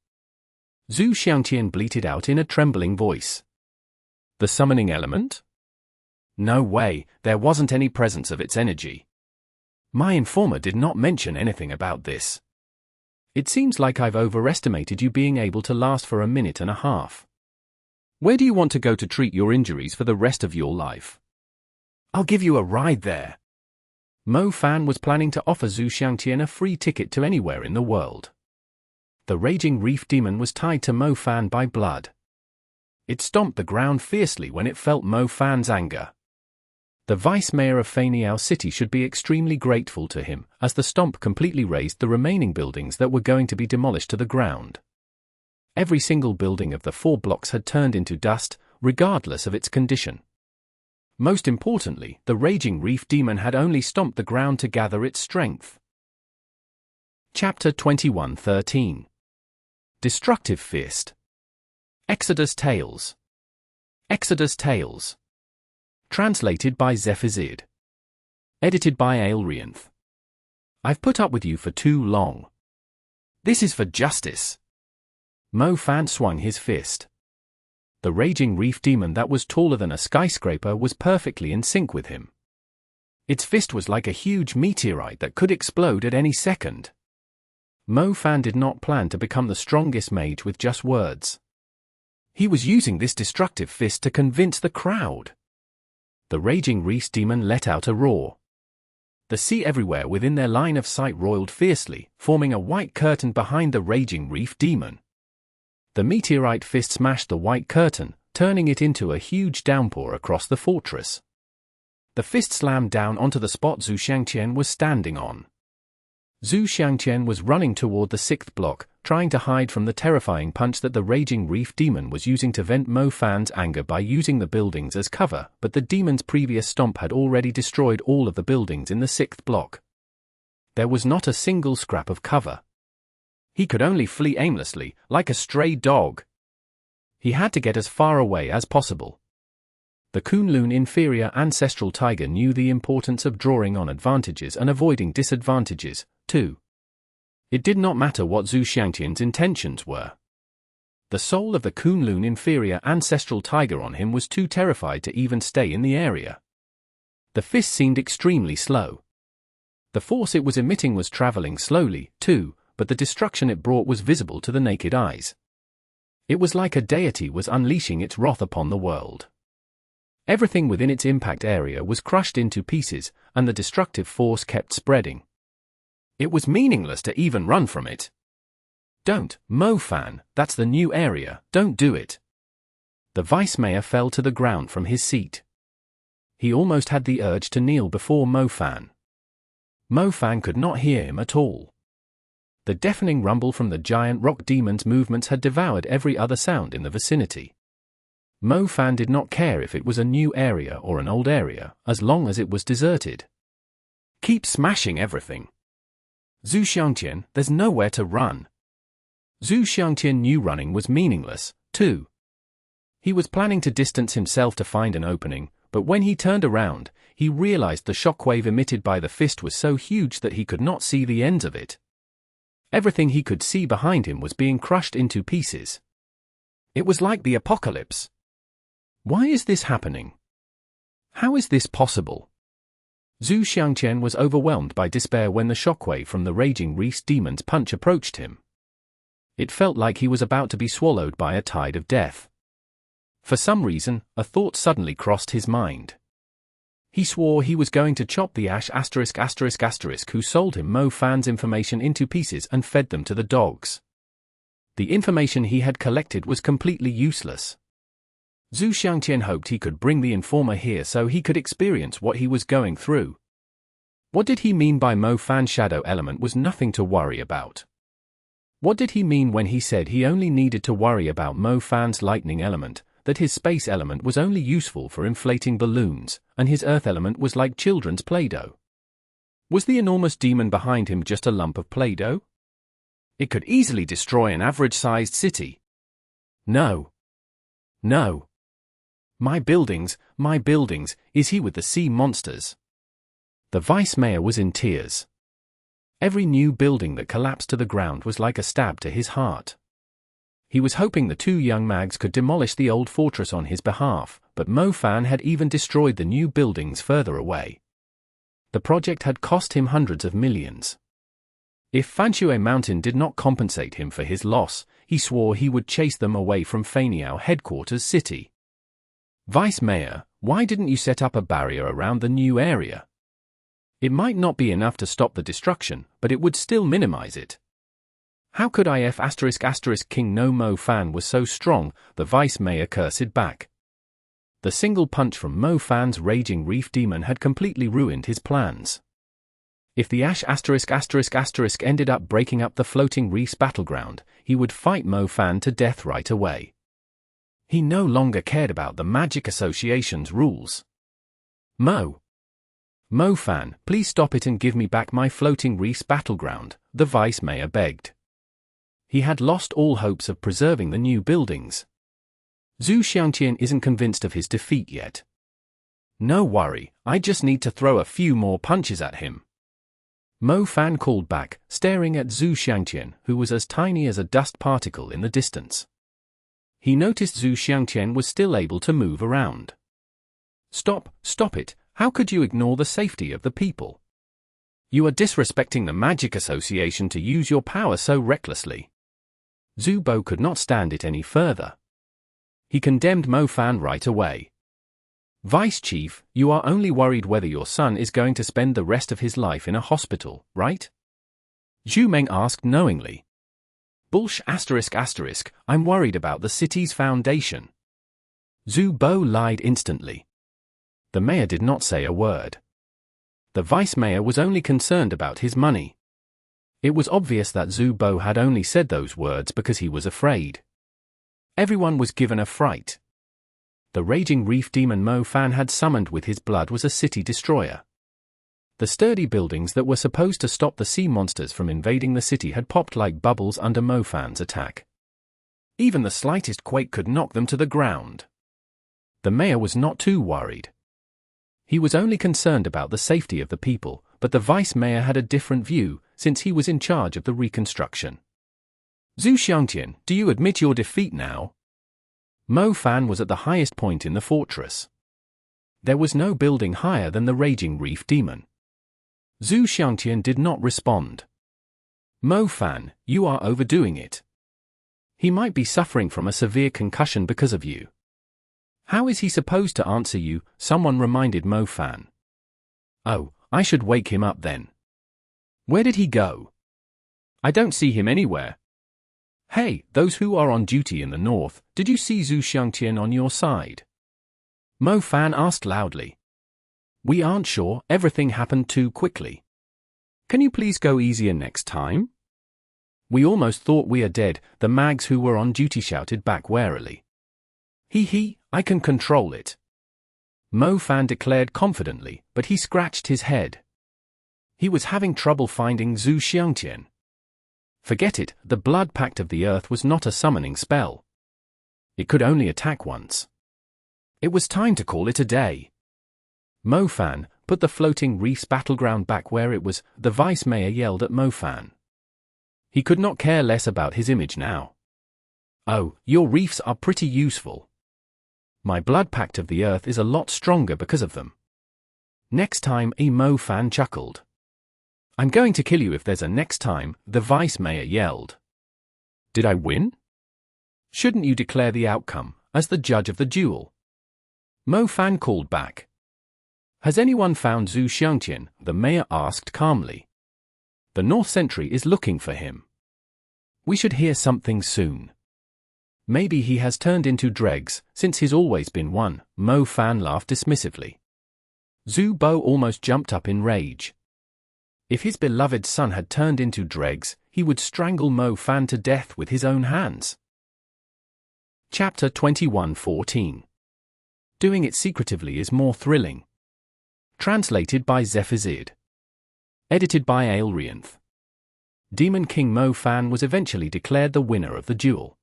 Speaker 1: Xiangtian bleated out in a trembling voice. The summoning element? No way, there wasn't any presence of its energy. My informer did not mention anything about this. It seems like I've overestimated you being able to last for a minute and a half. Where do you want to go to treat your injuries for the rest of your life? I'll give you a ride there. Mo Fan was planning to offer Xiangtian a free ticket to anywhere in the world. The raging Reef demon was tied to Mo Fan by blood. It stomped the ground fiercely when it felt Mo Fan's anger. The vice mayor of Faniao City should be extremely grateful to him, as the stomp completely razed the remaining buildings that were going to be demolished to the ground. Every single building of the 4 blocks had turned into dust, regardless of its condition. Most importantly, the raging Reef demon had only stomped the ground to gather its strength. Chapter 21:13. Destructive Fist. Exodus Tales. Exodus Tales. Translated by Zephazid. Edited by Aelrianth. I've put up with you for too long. This is for justice. Mo Fan swung his fist. The raging Reef demon that was taller than a skyscraper was perfectly in sync with him. Its fist was like a huge meteorite that could explode at any second. Mo Fan did not plan to become the strongest mage with just words. He was using this destructive fist to convince the crowd. The raging Reef demon let out a roar. The sea everywhere within their line of sight roiled fiercely, forming a white curtain behind the raging Reef demon. The meteorite fist smashed the white curtain, turning it into a huge downpour across the fortress. The fist slammed down onto the spot Xiangtian was standing on. Xiangtian was running toward the 6th block, trying to hide from the terrifying punch that the raging Reef demon was using to vent Mo Fan's anger by using the buildings as cover, but the demon's previous stomp had already destroyed all of the buildings in the 6th block. There was not a single scrap of cover. He could only flee aimlessly, like a stray dog. He had to get as far away as possible. The Kunlun inferior ancestral tiger knew the importance of drawing on advantages and avoiding disadvantages, too. It did not matter what Xiangtian's intentions were. The soul of the Kunlun inferior ancestral tiger on him was too terrified to even stay in the area. The fist seemed extremely slow. The force it was emitting was traveling slowly, too, but the destruction it brought was visible to the naked eyes. It was like a deity was unleashing its wrath upon the world. Everything within its impact area was crushed into pieces, and the destructive force kept spreading. It was meaningless to even run from it. Don't, Mo Fan, that's the new area, don't do it. The vice mayor fell to the ground from his seat. He almost had the urge to kneel before Mo Fan. Mo Fan could not hear him at all. The deafening rumble from the giant rock demon's movements had devoured every other sound in the vicinity. Mo Fan did not care if it was a new area or an old area, as long as it was deserted. Keep smashing everything. Xiangtian, there's nowhere to run. Xiangtian knew running was meaningless, too. He was planning to distance himself to find an opening, but when he turned around, he realized the shockwave emitted by the fist was so huge that he could not see the ends of it. Everything he could see behind him was being crushed into pieces. It was like the apocalypse. Why is this happening? How is this possible? Xiangtian was overwhelmed by despair when the shockwave from the raging Reef demon's punch approached him. It felt like he was about to be swallowed by a tide of death. For some reason, a thought suddenly crossed his mind. He swore he was going to chop the Ash **** who sold him Mo Fan's information into pieces and fed them to the dogs. The information he had collected was completely useless. Xiangtian hoped he could bring the informer here so he could experience what he was going through. What did he mean by Mo Fan's shadow element was nothing to worry about? What did he mean when he said he only needed to worry about Mo Fan's lightning element, that his space element was only useful for inflating balloons, and his earth element was like children's Play-Doh? Was the enormous demon behind him just a lump of Play-Doh? It could easily destroy an average-sized city. No. No. My buildings, is he with the sea monsters? The vice mayor was in tears. Every new building that collapsed to the ground was like a stab to his heart. He was hoping the two young mags could demolish the old fortress on his behalf, but Mo Fan had even destroyed the new buildings further away. The project had cost him hundreds of millions. If Fanshui Mountain did not compensate him for his loss, he swore he would chase them away from Faniao headquarters city. Vice Mayor, why didn't you set up a barrier around the new area? It might not be enough to stop the destruction, but it would still minimize it. How could if King no Mo Fan was so strong, the Vice Mayor cursed back. The single punch from Mo Fan's raging reef demon had completely ruined his plans. If the Ash ended up breaking up the floating reef's battleground, he would fight Mo Fan to death right away. He no longer cared about the Magic Association's rules. Mo Fan, please stop it and give me back my floating reef's battleground, the Vice Mayor begged. He had lost all hopes of preserving the new buildings. Xiangtian isn't convinced of his defeat yet. No worry, I just need to throw a few more punches at him. Mo Fan called back, staring at Xiangtian, who was as tiny as a dust particle in the distance. He noticed Xiangtian was still able to move around. Stop it, how could you ignore the safety of the people? You are disrespecting the Magic Association to use your power so recklessly. Zhu Bo could not stand it any further. He condemned Mo Fan right away. Vice Chief, you are only worried whether your son is going to spend the rest of his life in a hospital, right? Zhu Meng asked knowingly. Bullsh ***, I'm worried about the city's foundation. Zhu Bo lied instantly. The mayor did not say a word. The vice mayor was only concerned about his money. It was obvious that Zhu Bo had only said those words because he was afraid. Everyone was given a fright. The raging reef demon Mo Fan had summoned with his blood was a city destroyer. The sturdy buildings that were supposed to stop the sea monsters from invading the city had popped like bubbles under Mo Fan's attack. Even the slightest quake could knock them to the ground. The mayor was not too worried. He was only concerned about the safety of the people, but the vice mayor had a different view, since he was in charge of the reconstruction. Xiangtian, do you admit your defeat now? Mo Fan was at the highest point in the fortress. There was no building higher than the raging reef demon. Xiangtian did not respond. Mo Fan, you are overdoing it. He might be suffering from a severe concussion because of you. How is he supposed to answer you? Someone reminded Mo Fan. Oh, I should wake him up then. Where did he go? I don't see him anywhere. Hey, those who are on duty in the north, did you see Xiangtian on your side? Mo Fan asked loudly. We aren't sure, everything happened too quickly. Can you please go easier next time? We almost thought we are dead, the mags who were on duty shouted back warily. I can control it. Mo Fan declared confidently, but he scratched his head. He was having trouble finding Xiangtian. Forget it, the blood pact of the earth was not a summoning spell. It could only attack once. It was time to call it a day. Mo Fan, put the floating reef's battleground back where it was, the vice mayor yelled at Mo Fan. He could not care less about his image now. Oh, your reefs are pretty useful. My blood pact of the earth is a lot stronger because of them. Next time, Mo Fan chuckled. I'm going to kill you if there's a next time, the vice mayor yelled. Did I win? Shouldn't you declare the outcome, as the judge of the duel? Mo Fan called back. Has anyone found Xiangtian? The mayor asked calmly. The North Sentry is looking for him. We should hear something soon. Maybe he has turned into dregs, since he's always been one, Mo Fan laughed dismissively. Zhu Bo almost jumped up in rage. If his beloved son had turned into dregs, he would strangle Mo Fan to death with his own hands. Chapter 21:14. Doing it secretively is more thrilling. Translated by Zephazid. Edited by Aelrianth. Demon King Mo Fan was eventually declared the winner of the duel.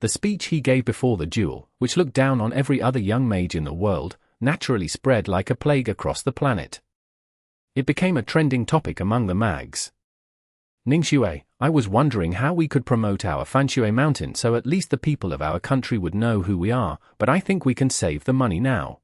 Speaker 1: The speech he gave before the duel, which looked down on every other young mage in the world, naturally spread like a plague across the planet. It became a trending topic among the mags. Ningxue, I was wondering how we could promote our Fanshui mountain so at least the people of our country would know who we are, but I think we can save the money now.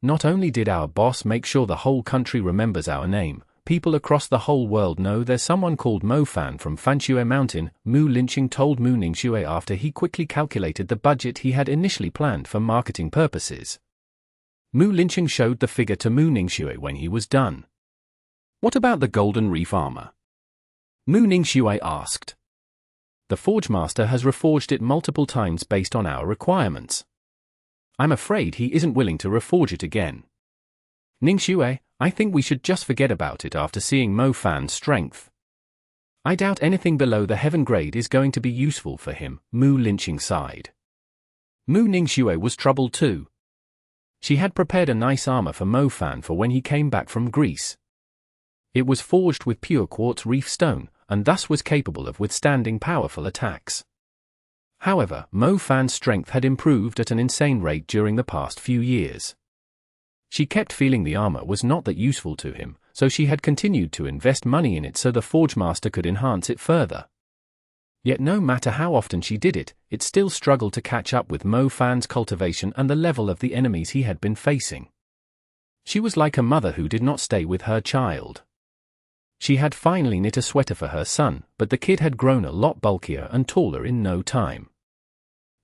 Speaker 1: Not only did our boss make sure the whole country remembers our name, people across the whole world know there's someone called Mo Fan from Fanshui Mountain, Mu Linqing told Mu Ningxue after he quickly calculated the budget he had initially planned for marketing purposes. Mu Linqing showed the figure to Mu Ningxue when he was done. What about the golden reef armor? Mu Ningxue asked. The Forge Master has reforged it multiple times based on our requirements. I'm afraid he isn't willing to reforge it again. Ningxue, I think we should just forget about it after seeing Mo Fan's strength. I doubt anything below the heaven grade is going to be useful for him, Mu Linqing sighed. Mu Ningxue was troubled too. She had prepared a nice armor for Mo Fan for when he came back from Greece. It was forged with pure quartz reef stone, and thus was capable of withstanding powerful attacks. However, Mo Fan's strength had improved at an insane rate during the past few years. She kept feeling the armor was not that useful to him, so she had continued to invest money in it so the Forge Master could enhance it further. Yet no matter how often she did it, it still struggled to catch up with Mo Fan's cultivation and the level of the enemies he had been facing. She was like a mother who did not stay with her child. She had finally knit a sweater for her son, but the kid had grown a lot bulkier and taller in no time.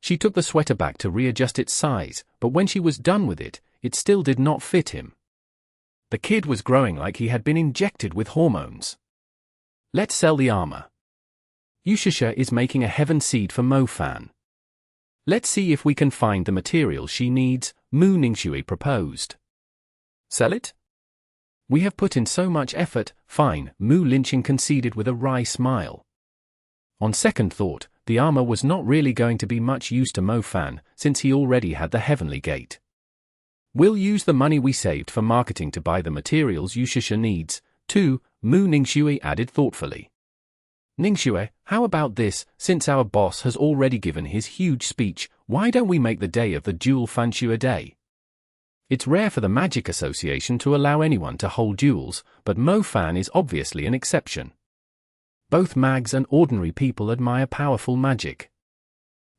Speaker 1: She took the sweater back to readjust its size, but when she was done with it, it still did not fit him. The kid was growing like he had been injected with hormones. Let's sell the armor. Yushasha is making a heaven seed for Mo Fan. Let's see if we can find the material she needs, Mu Ningxue proposed. Sell it? We have put in so much effort, fine, Mu Linqing conceded with a wry smile. On second thought, the armor was not really going to be much use to Mo Fan, since he already had the Heavenly Gate. We'll use the money we saved for marketing to buy the materials Yushasha needs, too, Mu Ningxue added thoughtfully. Ningxue, how about this, since our boss has already given his huge speech, why don't we make the day of the duel Fanshui Day? It's rare for the Magic Association to allow anyone to hold duels, but Mo Fan is obviously an exception. Both mags and ordinary people admire powerful magic.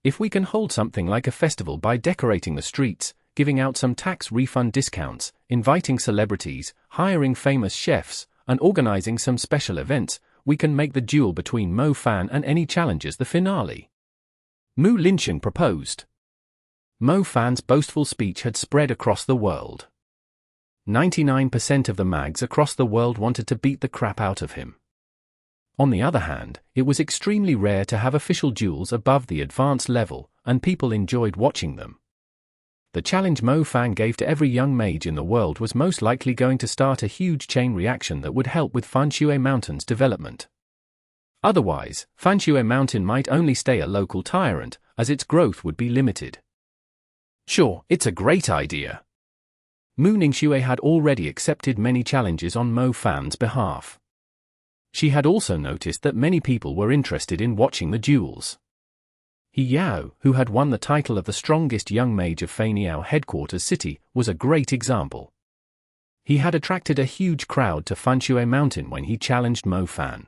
Speaker 1: If we can hold something like a festival by decorating the streets, giving out some tax refund discounts, inviting celebrities, hiring famous chefs, and organizing some special events, we can make the duel between Mo Fan and any challengers the finale. Mu Linqing proposed. Mo Fan's boastful speech had spread across the world. 99% of the mags across the world wanted to beat the crap out of him. On the other hand, it was extremely rare to have official duels above the advanced level, and people enjoyed watching them. The challenge Mo Fan gave to every young mage in the world was most likely going to start a huge chain reaction that would help with Fanshui Mountain's development. Otherwise, Fanshui Mountain might only stay a local tyrant, as its growth would be limited. Sure, it's a great idea. Mu Ningxue had already accepted many challenges on Mo Fan's behalf. She had also noticed that many people were interested in watching the duels. He Yao, who had won the title of the strongest young mage of Feiniao headquarters city, was a great example. He had attracted a huge crowd to Fanshui Mountain when he challenged Mo Fan.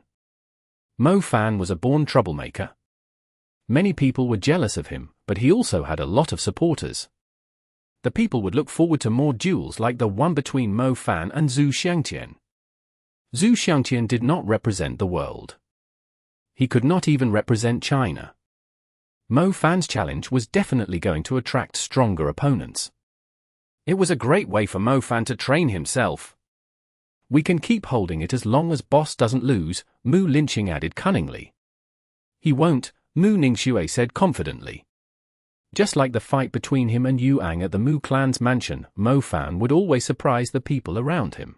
Speaker 1: Mo Fan was a born troublemaker. Many people were jealous of him, but he also had a lot of supporters. The people would look forward to more duels like the one between Mo Fan and Zhu Xiangtian. Zhu Xiangtian did not represent the world. He could not even represent China. Mo Fan's challenge was definitely going to attract stronger opponents. It was a great way for Mo Fan to train himself. We can keep holding it as long as boss doesn't lose, Mu Linqing added cunningly. He won't, Mu Ningxue said confidently. Just like the fight between him and Yu Ang at the Mu clan's mansion, Mo Fan would always surprise the people around him.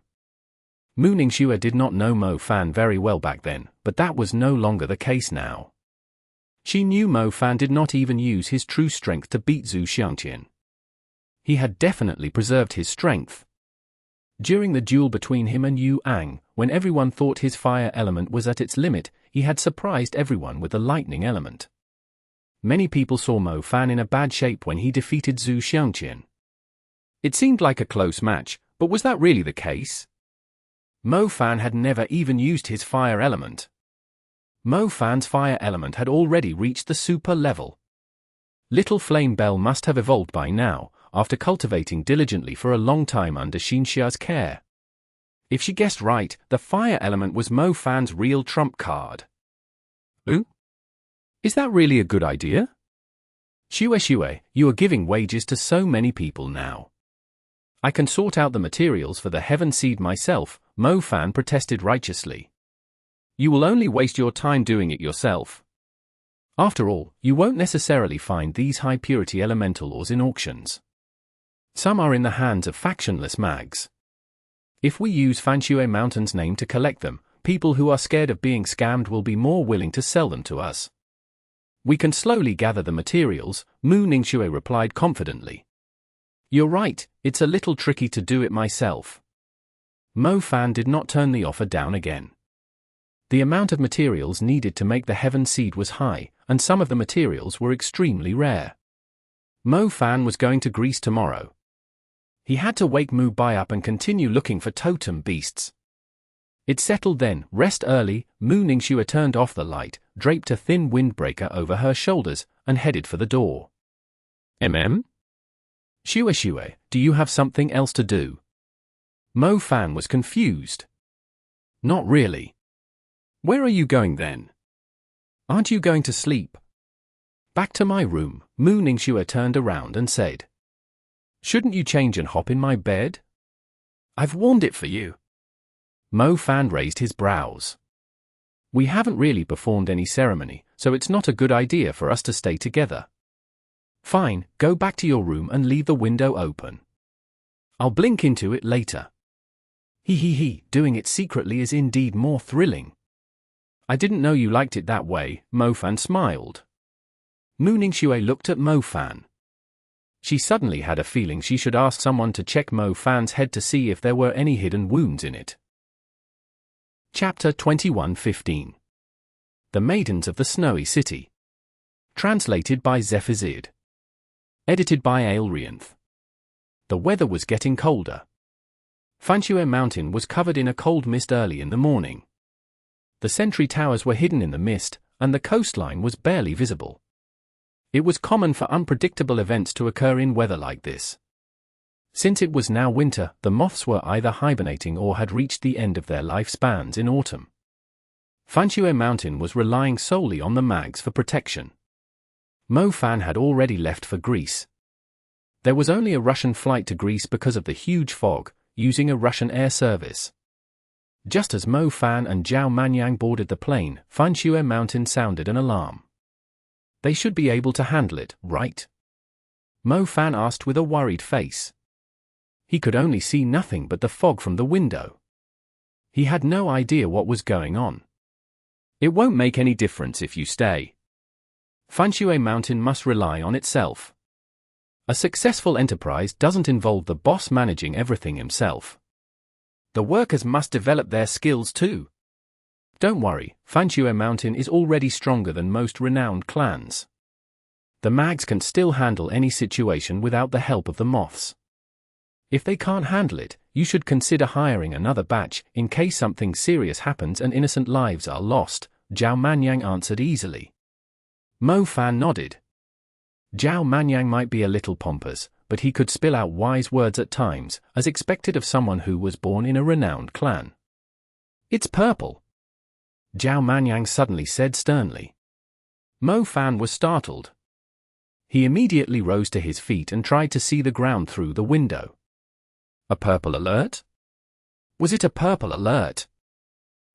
Speaker 1: Mu Ningxue did not know Mo Fan very well back then, but that was no longer the case now. She knew Mo Fan did not even use his true strength to beat Zhu Xiangtian. He had definitely preserved his strength. During the duel between him and Yu Ang, when everyone thought his fire element was at its limit, he had surprised everyone with the lightning element. Many people saw Mo Fan in a bad shape when he defeated Zhu Xiangtian. It seemed like a close match, but was that really the case? Mo Fan had never even used his fire element. Mo Fan's fire element had already reached the super level. Little Flame Bell must have evolved by now, after cultivating diligently for a long time under Xinxia's care. If she guessed right, the fire element was Mo Fan's real trump card. Ooh? Is that really a good idea? Xue, you are giving wages to so many people now. I can sort out the materials for the Heaven Seed myself, Mo Fan protested righteously. You will only waste your time doing it yourself. After all, you won't necessarily find these high-purity elemental ores in auctions. Some are in the hands of factionless mags. If we use Fanxue Mountain's name to collect them, people who are scared of being scammed will be more willing to sell them to us. We can slowly gather the materials, Mu Ningxue replied confidently. You're right, it's a little tricky to do it myself. Mo Fan did not turn the offer down again. The amount of materials needed to make the Heaven Seed was high, and some of the materials were extremely rare. Mo Fan was going to Greece tomorrow. He had to wake Mu Bai up and continue looking for totem beasts. It settled then, rest early, Mu Ningxue turned off the light, draped a thin windbreaker over her shoulders, and headed for the door. Xue, do you have something else to do? Mo Fan was confused. Not really. Where are you going then? Aren't you going to sleep? Back to my room, Mu Ningxue turned around and said. Shouldn't you change and hop in my bed? I've warmed it for you. Mo Fan raised his brows. We haven't really performed any ceremony, so it's not a good idea for us to stay together. Fine, go back to your room and leave the window open. I'll blink into it later. Doing it secretly is indeed more thrilling. I didn't know you liked it that way, Mo Fan smiled. Mu Ningxue looked at Mo Fan. She suddenly had a feeling she should ask someone to check Mo Fan's head to see if there were any hidden wounds in it. Chapter 21:15. The Maidens of the Snowy City. Translated by Zephazid. Edited by Aelrianth. The weather was getting colder. Fanxue Mountain was covered in a cold mist early in the morning. The sentry towers were hidden in the mist, and the coastline was barely visible. It was common for unpredictable events to occur in weather like this. Since it was now winter, the moths were either hibernating or had reached the end of their lifespans in autumn. Fanxue Mountain was relying solely on the mags for protection. Mo Fan had already left for Greece. There was only a Russian flight to Greece because of the huge fog, using a Russian air service. Just as Mo Fan and Zhao Manyang boarded the plane, Fanxue Mountain sounded an alarm. They should be able to handle it, right? Mo Fan asked with a worried face. He could only see nothing but the fog from the window. He had no idea what was going on. It won't make any difference if you stay. Fanxue Mountain must rely on itself. A successful enterprise doesn't involve the boss managing everything himself. The workers must develop their skills too. Don't worry, Fanxue Mountain is already stronger than most renowned clans. The mags can still handle any situation without the help of the moths. If they can't handle it, you should consider hiring another batch in case something serious happens and innocent lives are lost, Zhao Manyang answered easily. Mo Fan nodded. Zhao Manyang might be a little pompous, but he could spill out wise words at times, as expected of someone who was born in a renowned clan. It's purple, Zhao Manyang suddenly said sternly. Mo Fan was startled. He immediately rose to his feet and tried to see the ground through the window. A purple alert? Was it a purple alert?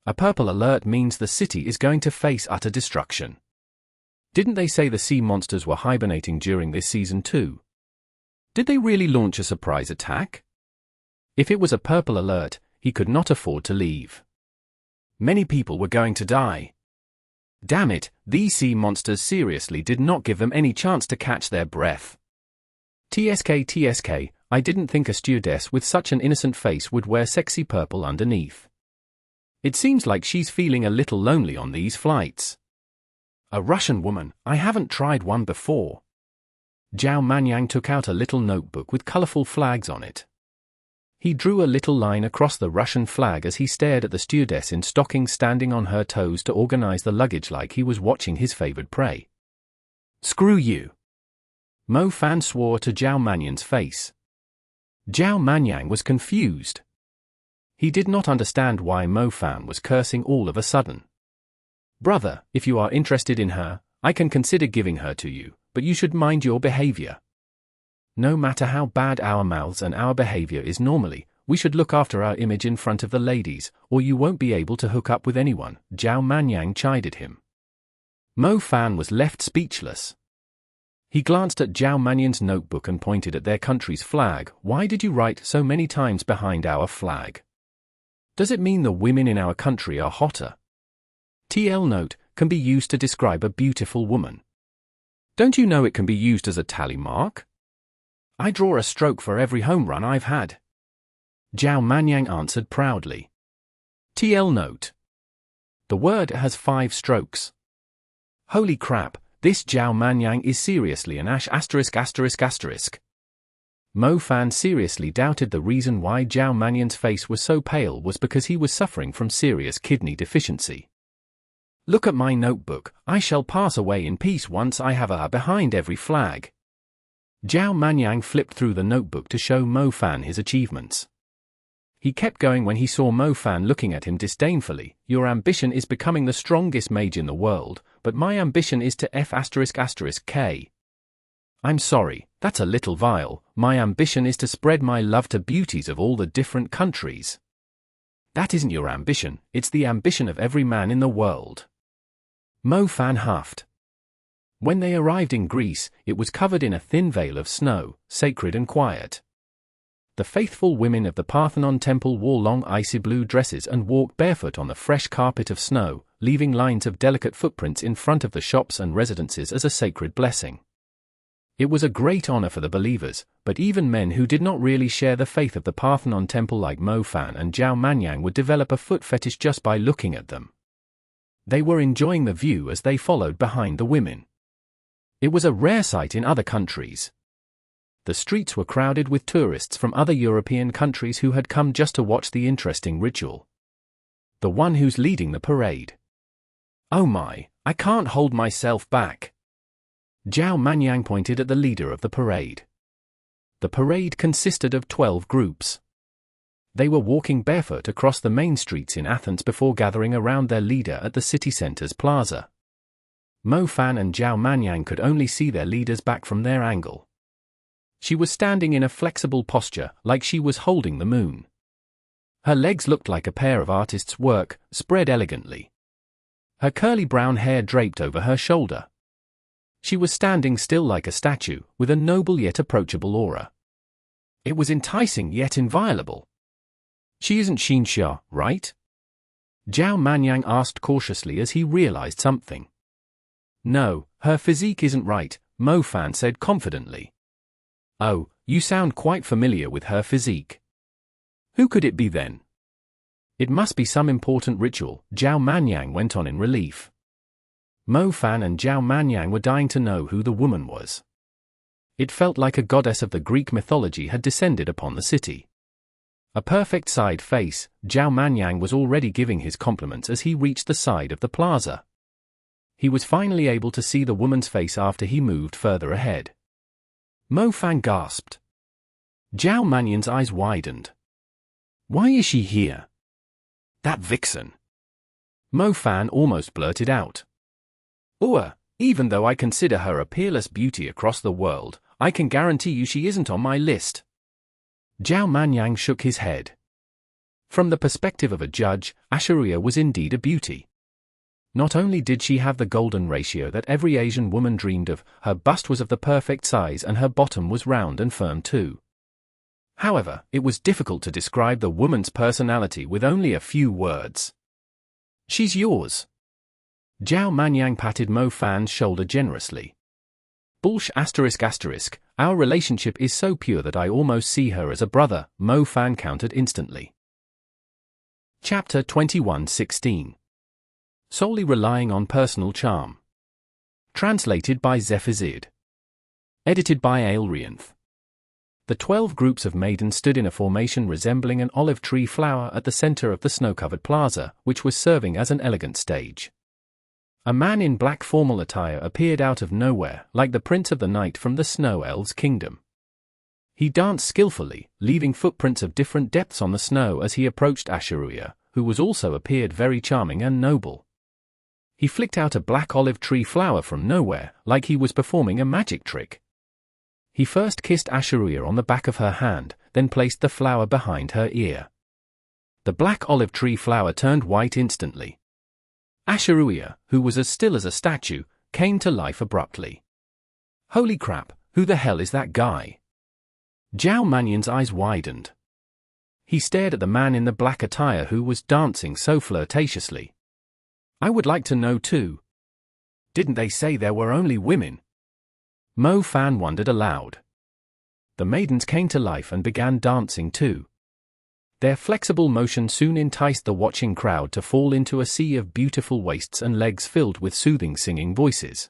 Speaker 1: A purple alert means the city is going to face utter destruction. Didn't they say the sea monsters were hibernating during this season too? Did they really launch a surprise attack? If it was a purple alert, he could not afford to leave. Many people were going to die. Damn it, these sea monsters seriously did not give them any chance to catch their breath. TSK, I didn't think a stewardess with such an innocent face would wear sexy purple underneath. It seems like she's feeling a little lonely on these flights. A Russian woman, I haven't tried one before. Zhao Manyang took out a little notebook with colorful flags on it. He drew a little line across the Russian flag as he stared at the stewardess in stockings standing on her toes to organize the luggage like he was watching his favored prey. Screw you. Mo Fan swore to Zhao Manyang's face. Zhao Manyang was confused. He did not understand why Mo Fan was cursing all of a sudden. Brother, if you are interested in her, I can consider giving her to you, but you should mind your behavior. No matter how bad our mouths and our behavior is normally, we should look after our image in front of the ladies, or you won't be able to hook up with anyone, Zhao Manyang chided him. Mo Fan was left speechless. He glanced at Zhao Manyang's notebook and pointed at their country's flag. Why did you write so many times behind our flag? Does it mean the women in our country are hotter? TL note can be used to describe a beautiful woman. Don't you know it can be used as a tally mark? I draw a stroke for every home run I've had. Zhao Manyang answered proudly. TL note. The word has 5 strokes. Holy crap, this Zhao Manyang is seriously an *****. Mo Fan seriously doubted the reason why Zhao Manyang's face was so pale was because he was suffering from serious kidney deficiency. Look at my notebook, I shall pass away in peace once I have a behind every flag. Zhao Manyang flipped through the notebook to show Mo Fan his achievements. He kept going when he saw Mo Fan looking at him disdainfully. Your ambition is becoming the strongest mage in the world, but my ambition is to F***K. I'm sorry, that's a little vile. My ambition is to spread my love to beauties of all the different countries. That isn't your ambition, it's the ambition of every man in the world. Mo Fan huffed. When they arrived in Greece, it was covered in a thin veil of snow, sacred and quiet. The faithful women of the Parthenon temple wore long icy blue dresses and walked barefoot on the fresh carpet of snow, leaving lines of delicate footprints in front of the shops and residences as a sacred blessing. It was a great honor for the believers, but even men who did not really share the faith of the Parthenon temple like Mo Fan and Zhao Manyang would develop a foot fetish just by looking at them. They were enjoying the view as they followed behind the women. It was a rare sight in other countries. The streets were crowded with tourists from other European countries who had come just to watch the interesting ritual. The one who's leading the parade. Oh my, I can't hold myself back. Zhao Manyang pointed at the leader of the parade. The parade consisted of 12 groups. They were walking barefoot across the main streets in Athens before gathering around their leader at the city center's plaza. Mo Fan and Zhao Manyang could only see their leader's back from their angle. She was standing in a flexible posture, like she was holding the moon. Her legs looked like a pair of artist's work, spread elegantly. Her curly brown hair draped over her shoulder. She was standing still like a statue, with a noble yet approachable aura. It was enticing yet inviolable. She isn't Xiangtian, right? Zhao Manyang asked cautiously as he realized something. No, her physique isn't right, Mo Fan said confidently. Oh, you sound quite familiar with her physique. Who could it be then? It must be some important ritual, Zhao Manyang went on in relief. Mo Fan and Zhao Manyang were dying to know who the woman was. It felt like a goddess of the Greek mythology had descended upon the city. A perfect side face, Zhao Manyang was already giving his compliments as he reached the side of the plaza. He was finally able to see the woman's face after he moved further ahead. Mo Fan gasped. Zhao Manyang's eyes widened. Why is she here? That vixen. Mo Fan almost blurted out. Even though I consider her a peerless beauty across the world, I can guarantee you she isn't on my list. Zhao Manyang shook his head. From the perspective of a judge, Asheria was indeed a beauty. Not only did she have the golden ratio that every Asian woman dreamed of, her bust was of the perfect size and her bottom was round and firm too. However, it was difficult to describe the woman's personality with only a few words. "She's yours." Zhao Manyang patted Mo Fan's shoulder generously. "Bullsh ***, our relationship is so pure that I almost see her as a brother," Mo Fan countered instantly. Chapter 21:16. Solely relying on personal charm. Translated by Zephazid. Edited by Aelrianth. The 12 groups of maidens stood in a formation resembling an olive tree flower at the center of the snow-covered plaza, which was serving as an elegant stage. A man in black formal attire appeared out of nowhere, like the Prince of the Night from the Snow Elves' kingdom. He danced skillfully, leaving footprints of different depths on the snow as he approached Asheruia, who also appeared very charming and noble. He flicked out a black olive tree flower from nowhere, like he was performing a magic trick. He first kissed Asheruia on the back of her hand, then placed the flower behind her ear. The black olive tree flower turned white instantly. Asheruia, who was as still as a statue, came to life abruptly. "Holy crap, who the hell is that guy?" Zhao Manyang's eyes widened. He stared at the man in the black attire who was dancing so flirtatiously. "I would like to know too. Didn't they say there were only women?" Mo Fan wondered aloud. The maidens came to life and began dancing too. Their flexible motion soon enticed the watching crowd to fall into a sea of beautiful waists and legs filled with soothing singing voices.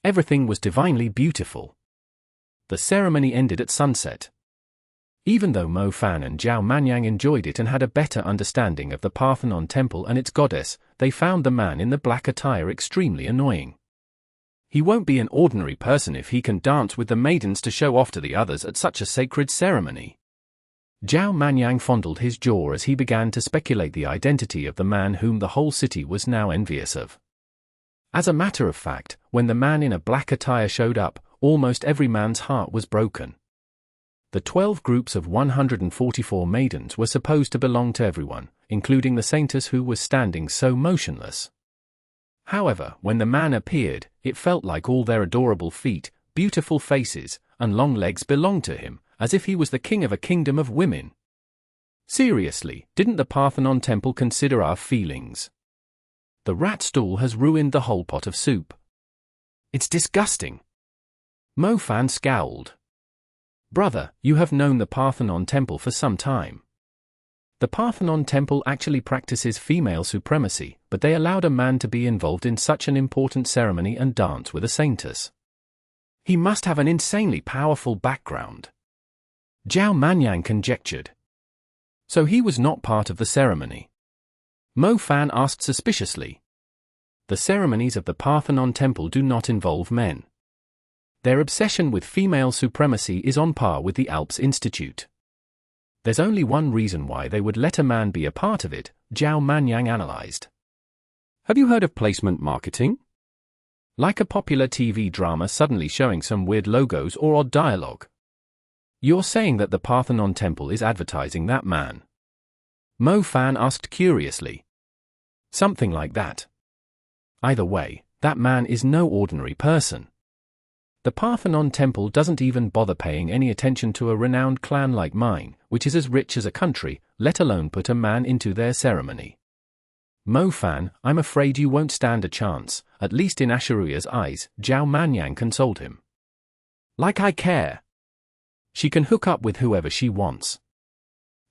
Speaker 1: Everything was divinely beautiful. The ceremony ended at sunset. Even though Mo Fan and Zhao Manyang enjoyed it and had a better understanding of the Parthenon temple and its goddess, they found the man in the black attire extremely annoying. He won't be an ordinary person if he can dance with the maidens to show off to the others at such a sacred ceremony. Zhao Manyang fondled his jaw as he began to speculate the identity of the man whom the whole city was now envious of. As a matter of fact, when the man in a black attire showed up, almost every man's heart was broken. The 12 groups of 144 maidens were supposed to belong to everyone, including the saintess who was standing so motionless. However, when the man appeared, it felt like all their adorable feet, beautiful faces, and long legs belonged to him, as if he was the king of a kingdom of women. Seriously, didn't the Parthenon temple consider our feelings? The rat stool has ruined the whole pot of soup. It's disgusting. Mo Fan scowled. "Brother, you have known the Parthenon temple for some time." The Parthenon temple actually practices female supremacy, but they allowed a man to be involved in such an important ceremony and dance with a saintess. He must have an insanely powerful background. Zhao Manyang conjectured. So he was not part of the ceremony? Mo Fan asked suspiciously. The ceremonies of the Parthenon temple do not involve men. Their obsession with female supremacy is on par with the Alps Institute. There's only one reason why they would let a man be a part of it, Zhao Manyang analyzed. Have you heard of placement marketing? Like a popular TV drama suddenly showing some weird logos or odd dialogue. You're saying that the Parthenon temple is advertising that man? Mo Fan asked curiously. Something like that. Either way, that man is no ordinary person. The Parthenon temple doesn't even bother paying any attention to a renowned clan like mine, which is as rich as a country, let alone put a man into their ceremony. Mo Fan, I'm afraid you won't stand a chance, at least in Asheruia's eyes, Zhao Manyang consoled him. Like I care. She can hook up with whoever she wants.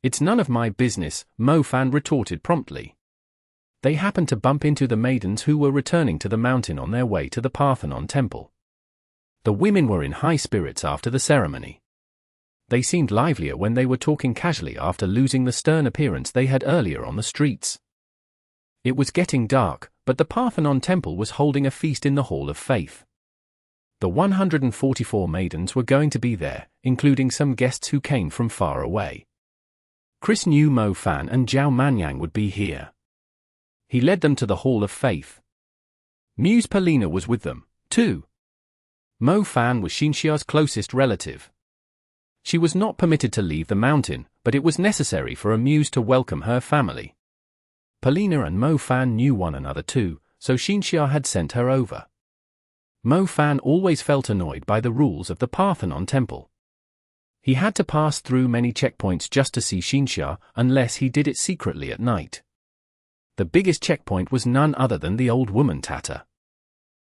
Speaker 1: It's none of my business, Mo Fan retorted promptly. They happened to bump into the maidens who were returning to the mountain on their way to the Parthenon temple. The women were in high spirits after the ceremony. They seemed livelier when they were talking casually after losing the stern appearance they had earlier on the streets. It was getting dark, but the Parthenon temple was holding a feast in the Hall of Faith. The 144 maidens were going to be there, including some guests who came from far away. Chris knew Mo Fan and Zhao Manyang would be here. He led them to the Hall of Faith. Muse Polina was with them, too. Mo Fan was Xiangtian's closest relative. She was not permitted to leave the mountain, but it was necessary for a muse to welcome her family. Polina and Mo Fan knew one another too, so Xiangtian had sent her over. Mo Fan always felt annoyed by the rules of the Parthenon temple. He had to pass through many checkpoints just to see Xiangtian, unless he did it secretly at night. The biggest checkpoint was none other than the old woman Tata.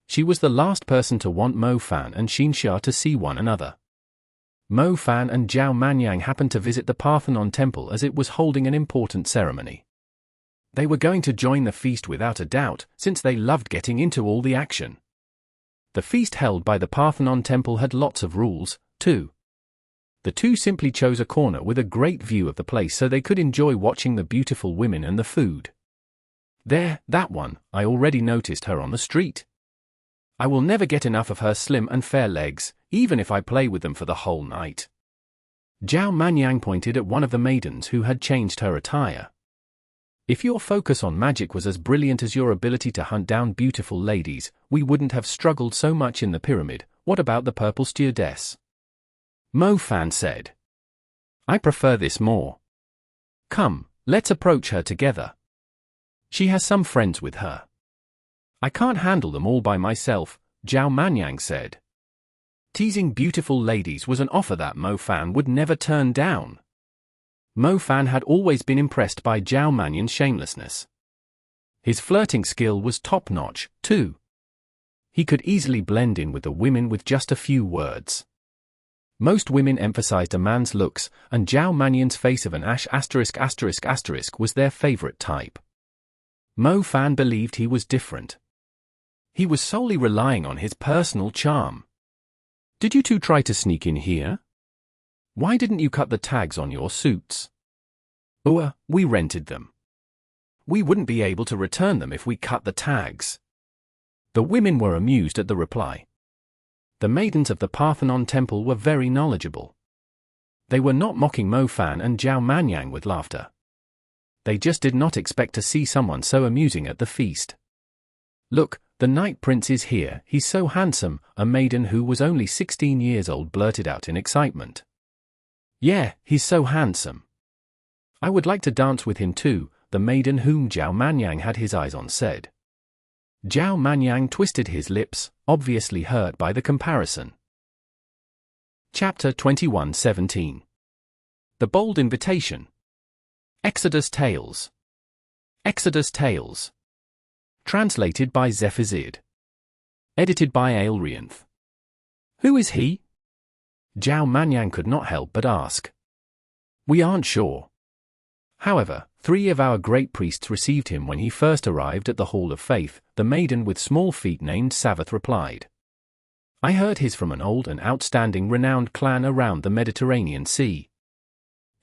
Speaker 1: She was the last person to want Mo Fan and Xiangtian to see one another. Mo Fan and Zhao Manyang happened to visit the Parthenon temple as it was holding an important ceremony. They were going to join the feast without a doubt, since they loved getting into all the action. The feast held by the Parthenon temple had lots of rules, too. The two simply chose a corner with a great view of the place so they could enjoy watching the beautiful women and the food. There, that one, I already noticed her on the street. I will never get enough of her slim and fair legs, even if I play with them for the whole night. Zhao Manyang pointed at one of the maidens who had changed her attire. If your focus on magic was as brilliant as your ability to hunt down beautiful ladies, we wouldn't have struggled so much in the pyramid. What about the purple stewardess? Mo Fan said. I prefer this more. Come, let's approach her together. She has some friends with her. I can't handle them all by myself, Zhao Manyang said. Teasing beautiful ladies was an offer that Mo Fan would never turn down. Mo Fan had always been impressed by Zhao Manyang's shamelessness. His flirting skill was top-notch, too. He could easily blend in with the women with just a few words. Most women emphasized a man's looks, and Zhao Manyang's face of an **** was their favorite type. Mo Fan believed he was different. He was solely relying on his personal charm. Did you two try to sneak in here? Why didn't you cut the tags on your suits? We rented them. We wouldn't be able to return them if we cut the tags. The women were amused at the reply. The maidens of the Parthenon temple were very knowledgeable. They were not mocking Mo Fan and Zhao Manyang with laughter. They just did not expect to see someone so amusing at the feast. Look, the Night Prince is here, he's so handsome, a maiden who was only 16 years old blurted out in excitement. Yeah, he's so handsome. I would like to dance with him too, the maiden whom Zhao Manyang had his eyes on said. Zhao Manyang twisted his lips, obviously hurt by the comparison. Chapter 21:17. The Bold Invitation. Exodus Tales. Exodus Tales. Translated by Zephazid. Edited by Aelrianth. Who is he? Zhao Manyang could not help but ask. We aren't sure. However, 3 of our great priests received him when he first arrived at the Hall of Faith, the maiden with small feet named Saber replied. I heard he's from an old and outstanding renowned clan around the Mediterranean Sea.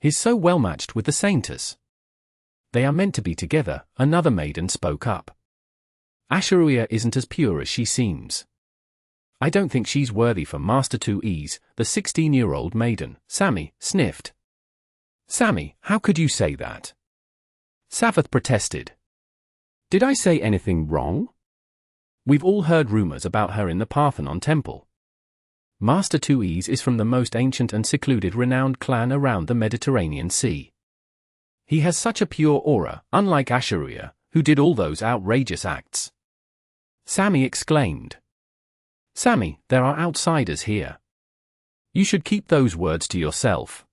Speaker 1: He's so well matched with the Saintess. They are meant to be together, another maiden spoke up. Asheruia isn't as pure as she seems. I don't think she's worthy for Master 2Es, the 16-year-old maiden, Sammy, sniffed. Sammy, how could you say that? Savath protested. Did I say anything wrong? We've all heard rumors about her in the Parthenon temple. Master 2Es is from the most ancient and secluded renowned clan around the Mediterranean Sea. He has such a pure aura, unlike Asheruia, who did all those outrageous acts. Sammy exclaimed. Sammy, there are outsiders here. You should keep those words to yourself.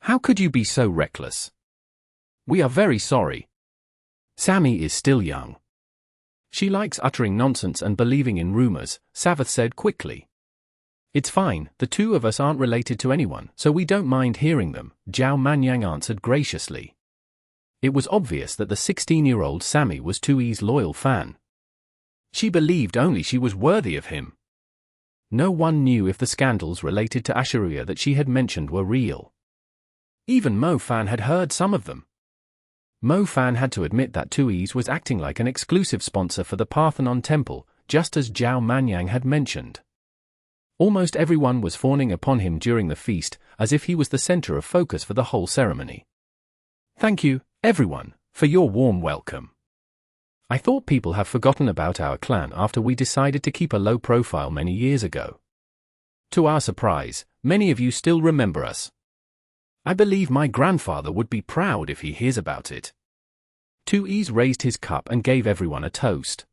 Speaker 1: How could you be so reckless? We are very sorry. Sammy is still young. She likes uttering nonsense and believing in rumors, Savath said quickly. It's fine, the 2 of us aren't related to anyone, so we don't mind hearing them, Zhao Manyang answered graciously. It was obvious that the 16-year-old Sammy was 2E's loyal fan. She believed only she was worthy of him. No one knew if the scandals related to Asheruia that she had mentioned were real. Even Mo Fan had heard some of them. Mo Fan had to admit that 2Es was acting like an exclusive sponsor for the Parthenon temple, just as Zhao Manyang had mentioned. Almost everyone was fawning upon him during the feast, as if he was the center of focus for the whole ceremony. Thank you, everyone, for your warm welcome. I thought people have forgotten about our clan after we decided to keep a low profile many years ago. To our surprise, many of you still remember us. I believe my grandfather would be proud if he hears about it. 2Es raised his cup and gave everyone a toast.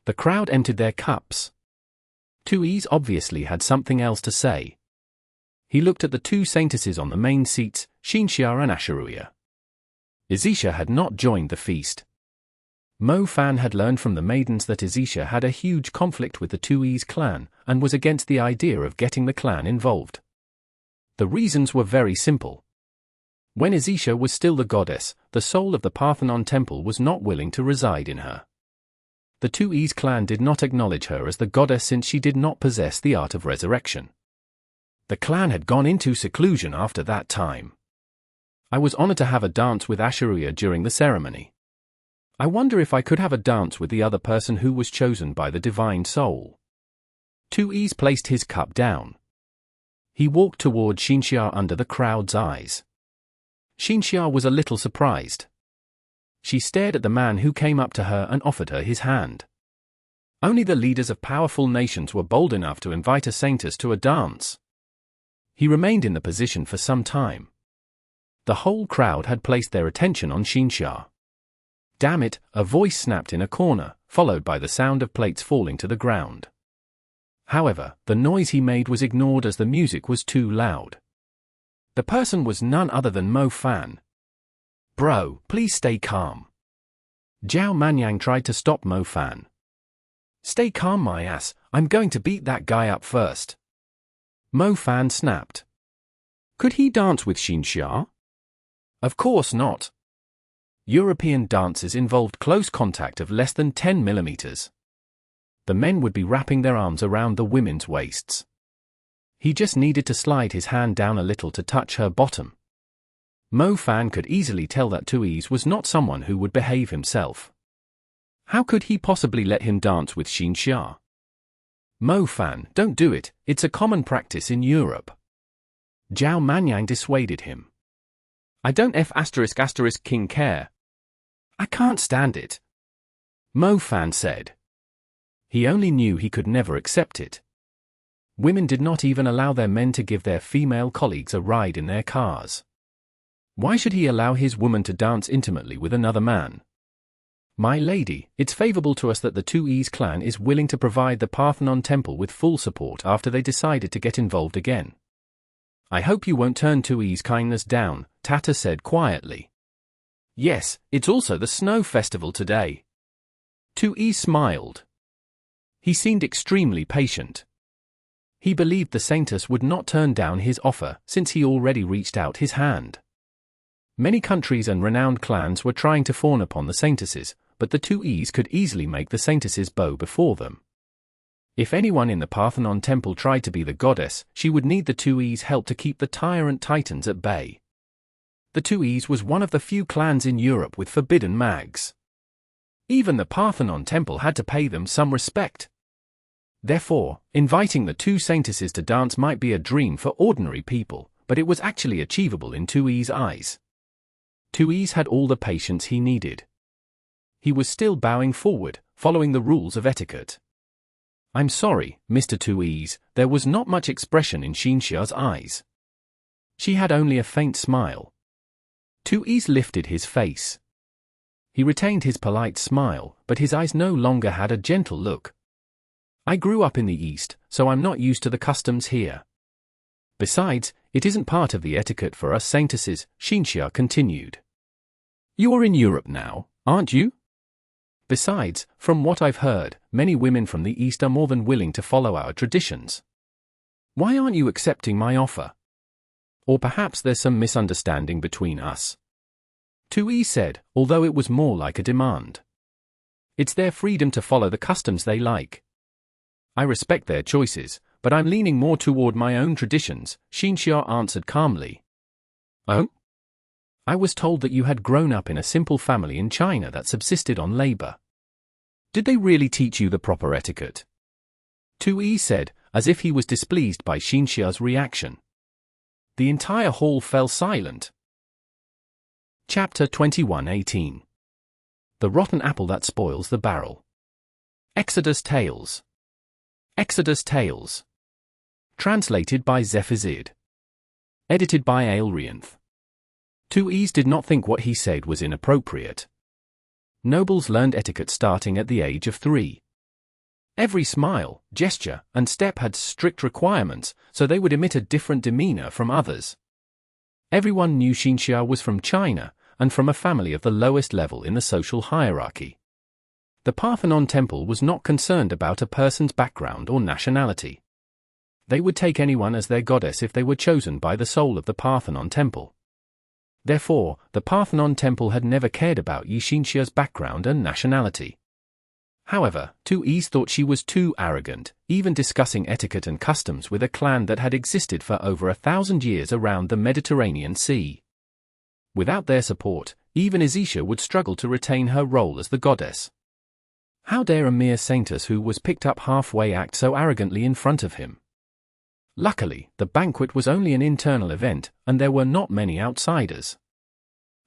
Speaker 1: The crowd emptied their cups. 2Es obviously had something else to say. He looked at the two saintesses on the main seats, Xiangtian and Asheruya. Izisha had not joined the feast. Mo Fan had learned from the Maidens that Izisha had a huge conflict with the Tui's clan, and was against the idea of getting the clan involved. The reasons were very simple. When Izisha was still the goddess, the soul of the Parthenon temple was not willing to reside in her. The Tui's clan did not acknowledge her as the goddess since she did not possess the art of resurrection. The clan had gone into seclusion after that time. I was honored to have a dance with Asheruya during the ceremony. I wonder if I could have a dance with the other person who was chosen by the divine soul. Tui's placed his cup down. He walked toward Xiangtian under the crowd's eyes. Xiangtian was a little surprised. She stared at the man who came up to her and offered her his hand. Only the leaders of powerful nations were bold enough to invite a saintess to a dance. He remained in the position for some time. The whole crowd had placed their attention on Xiangtian. Damn it, a voice snapped in a corner, followed by the sound of plates falling to the ground. However, the noise he made was ignored as the music was too loud. The person was none other than Mo Fan. Bro, please stay calm. Zhao Manyang tried to stop Mo Fan. Stay calm my ass, I'm going to beat that guy up first. Mo Fan snapped. Could he dance with Xiangtian? Of course not. European dances involved close contact of less than 10 millimeters. The men would be wrapping their arms around the women's waists. He just needed to slide his hand down a little to touch her bottom. Mo Fan could easily tell that Tui's was not someone who would behave himself. How could he possibly let him dance with Xiangtian? Mo Fan, don't do it, it's a common practice in Europe. Zhao Manyang dissuaded him. I don't ***king care. I can't stand it. Mo Fan said. He only knew he could never accept it. Women did not even allow their men to give their female colleagues a ride in their cars. Why should he allow his woman to dance intimately with another man? My lady, it's favorable to us that the Tui's clan is willing to provide the Parthenon temple with full support after they decided to get involved again. I hope you won't turn Tui's kindness down, Tata said quietly. Yes, it's also the snow festival today. Tui smiled. He seemed extremely patient. He believed the saintess would not turn down his offer since he already reached out his hand. Many countries and renowned clans were trying to fawn upon the saintesses, but the Tui's could easily make the saintesses bow before them. If anyone in the Parthenon temple tried to be the goddess, she would need the Tui's help to keep the Tyrant titans at bay. The Tui's was one of the few clans in Europe with forbidden mags. Even the Parthenon temple had to pay them some respect. Therefore, inviting the two saintesses to dance might be a dream for ordinary people, but it was actually achievable in Tui's eyes. Tui's had all the patience he needed. He was still bowing forward, following the rules of etiquette. I'm sorry, Mr. Tui's, there was not much expression in Xiangtian's eyes. She had only a faint smile. Tui's lifted his face. He retained his polite smile, but his eyes no longer had a gentle look. I grew up in the East, so I'm not used to the customs here. Besides, it isn't part of the etiquette for us saintesses, Xiangtian continued. You are in Europe now, aren't you? Besides, from what I've heard, many women from the East are more than willing to follow our traditions. Why aren't you accepting my offer? Or perhaps there's some misunderstanding between us. Tui said, although it was more like a demand. It's their freedom to follow the customs they like. I respect their choices, but I'm leaning more toward my own traditions, Xiangtian answered calmly. Oh? I was told that you had grown up in a simple family in China that subsisted on labor. Did they really teach you the proper etiquette? Tui said, as if he was displeased by Xiangtian's reaction. The entire hall fell silent. Chapter 21:18. The Rotten Apple That Spoils the Barrel. Exodus Tales. Exodus Tales. Translated by Zephizid. Edited by Aelrianth. Tui's did not think what he said was inappropriate. Nobles learned etiquette starting at the age of 3. Every smile, gesture, and step had strict requirements, so they would emit a different demeanor from others. Everyone knew Xiangtian was from China, and from a family of the lowest level in the social hierarchy. The Parthenon Temple was not concerned about a person's background or nationality. They would take anyone as their goddess if they were chosen by the soul of the Parthenon Temple. Therefore, the Parthenon Temple had never cared about Xiangtian's background and nationality. However, Tuis thought she was too arrogant, even discussing etiquette and customs with a clan that had existed for over 1,000 years around the Mediterranean Sea. Without their support, even Izisha would struggle to retain her role as the goddess. How dare a mere saintess who was picked up halfway act so arrogantly in front of him? Luckily, the banquet was only an internal event, and there were not many outsiders.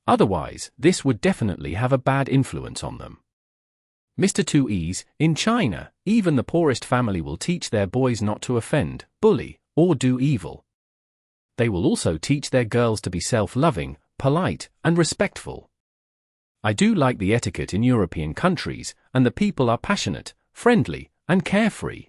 Speaker 1: Otherwise, this would definitely have a bad influence on them. Mr. Tuis, in China, even the poorest family will teach their boys not to offend, bully, or do evil. They will also teach their girls to be self-loving, polite, and respectful. I do like the etiquette in European countries, and the people are passionate, friendly, and carefree.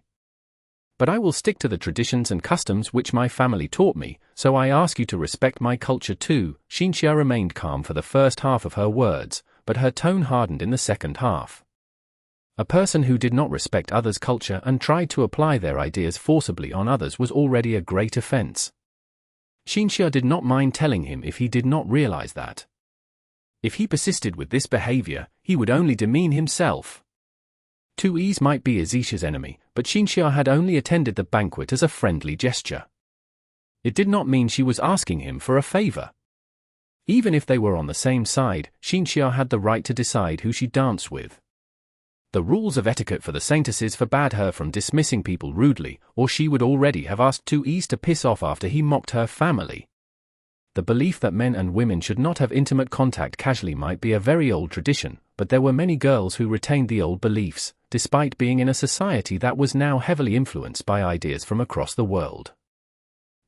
Speaker 1: But I will stick to the traditions and customs which my family taught me, so I ask you to respect my culture too. Xiangtian remained calm for the first half of her words, but her tone hardened in the second half. A person who did not respect others' culture and tried to apply their ideas forcibly on others was already a great offense. Xiangtian did not mind telling him if he did not realize that. If he persisted with this behavior, he would only demean himself. Tuis might be Izisha's enemy, but Xiangtian had only attended the banquet as a friendly gesture. It did not mean she was asking him for a favor. Even if they were on the same side, Xiangtian had the right to decide who she danced with. The rules of etiquette for the saintesses forbade her from dismissing people rudely, or she would already have asked Tuis to piss off after he mocked her family. The belief that men and women should not have intimate contact casually might be a very old tradition, but there were many girls who retained the old beliefs, despite being in a society that was now heavily influenced by ideas from across the world.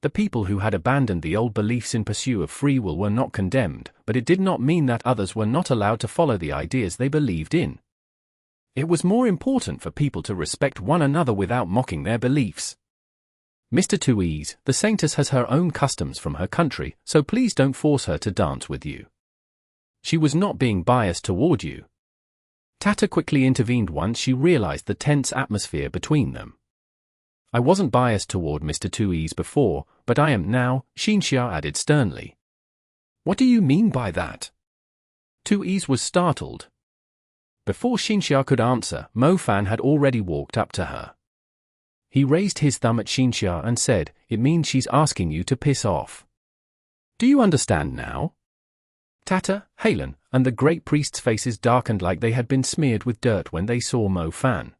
Speaker 1: The people who had abandoned the old beliefs in pursuit of free will were not condemned, but it did not mean that others were not allowed to follow the ideas they believed in. It was more important for people to respect one another without mocking their beliefs. Mr. Tuis, the saintess has her own customs from her country, so please don't force her to dance with you. She was not being biased toward you. Tata quickly intervened once she realized the tense atmosphere between them. I wasn't biased toward Mr. Tuis before, but I am now, Xiangtian added sternly. What do you mean by that? Tuis was startled. Before Xiangtian could answer, Mo Fan had already walked up to her. He raised his thumb at Xiangtian and said, "It means she's asking you to piss off. Do you understand now?" Tata, Halen, and the great priest's faces darkened like they had been smeared with dirt when they saw Mo Fan.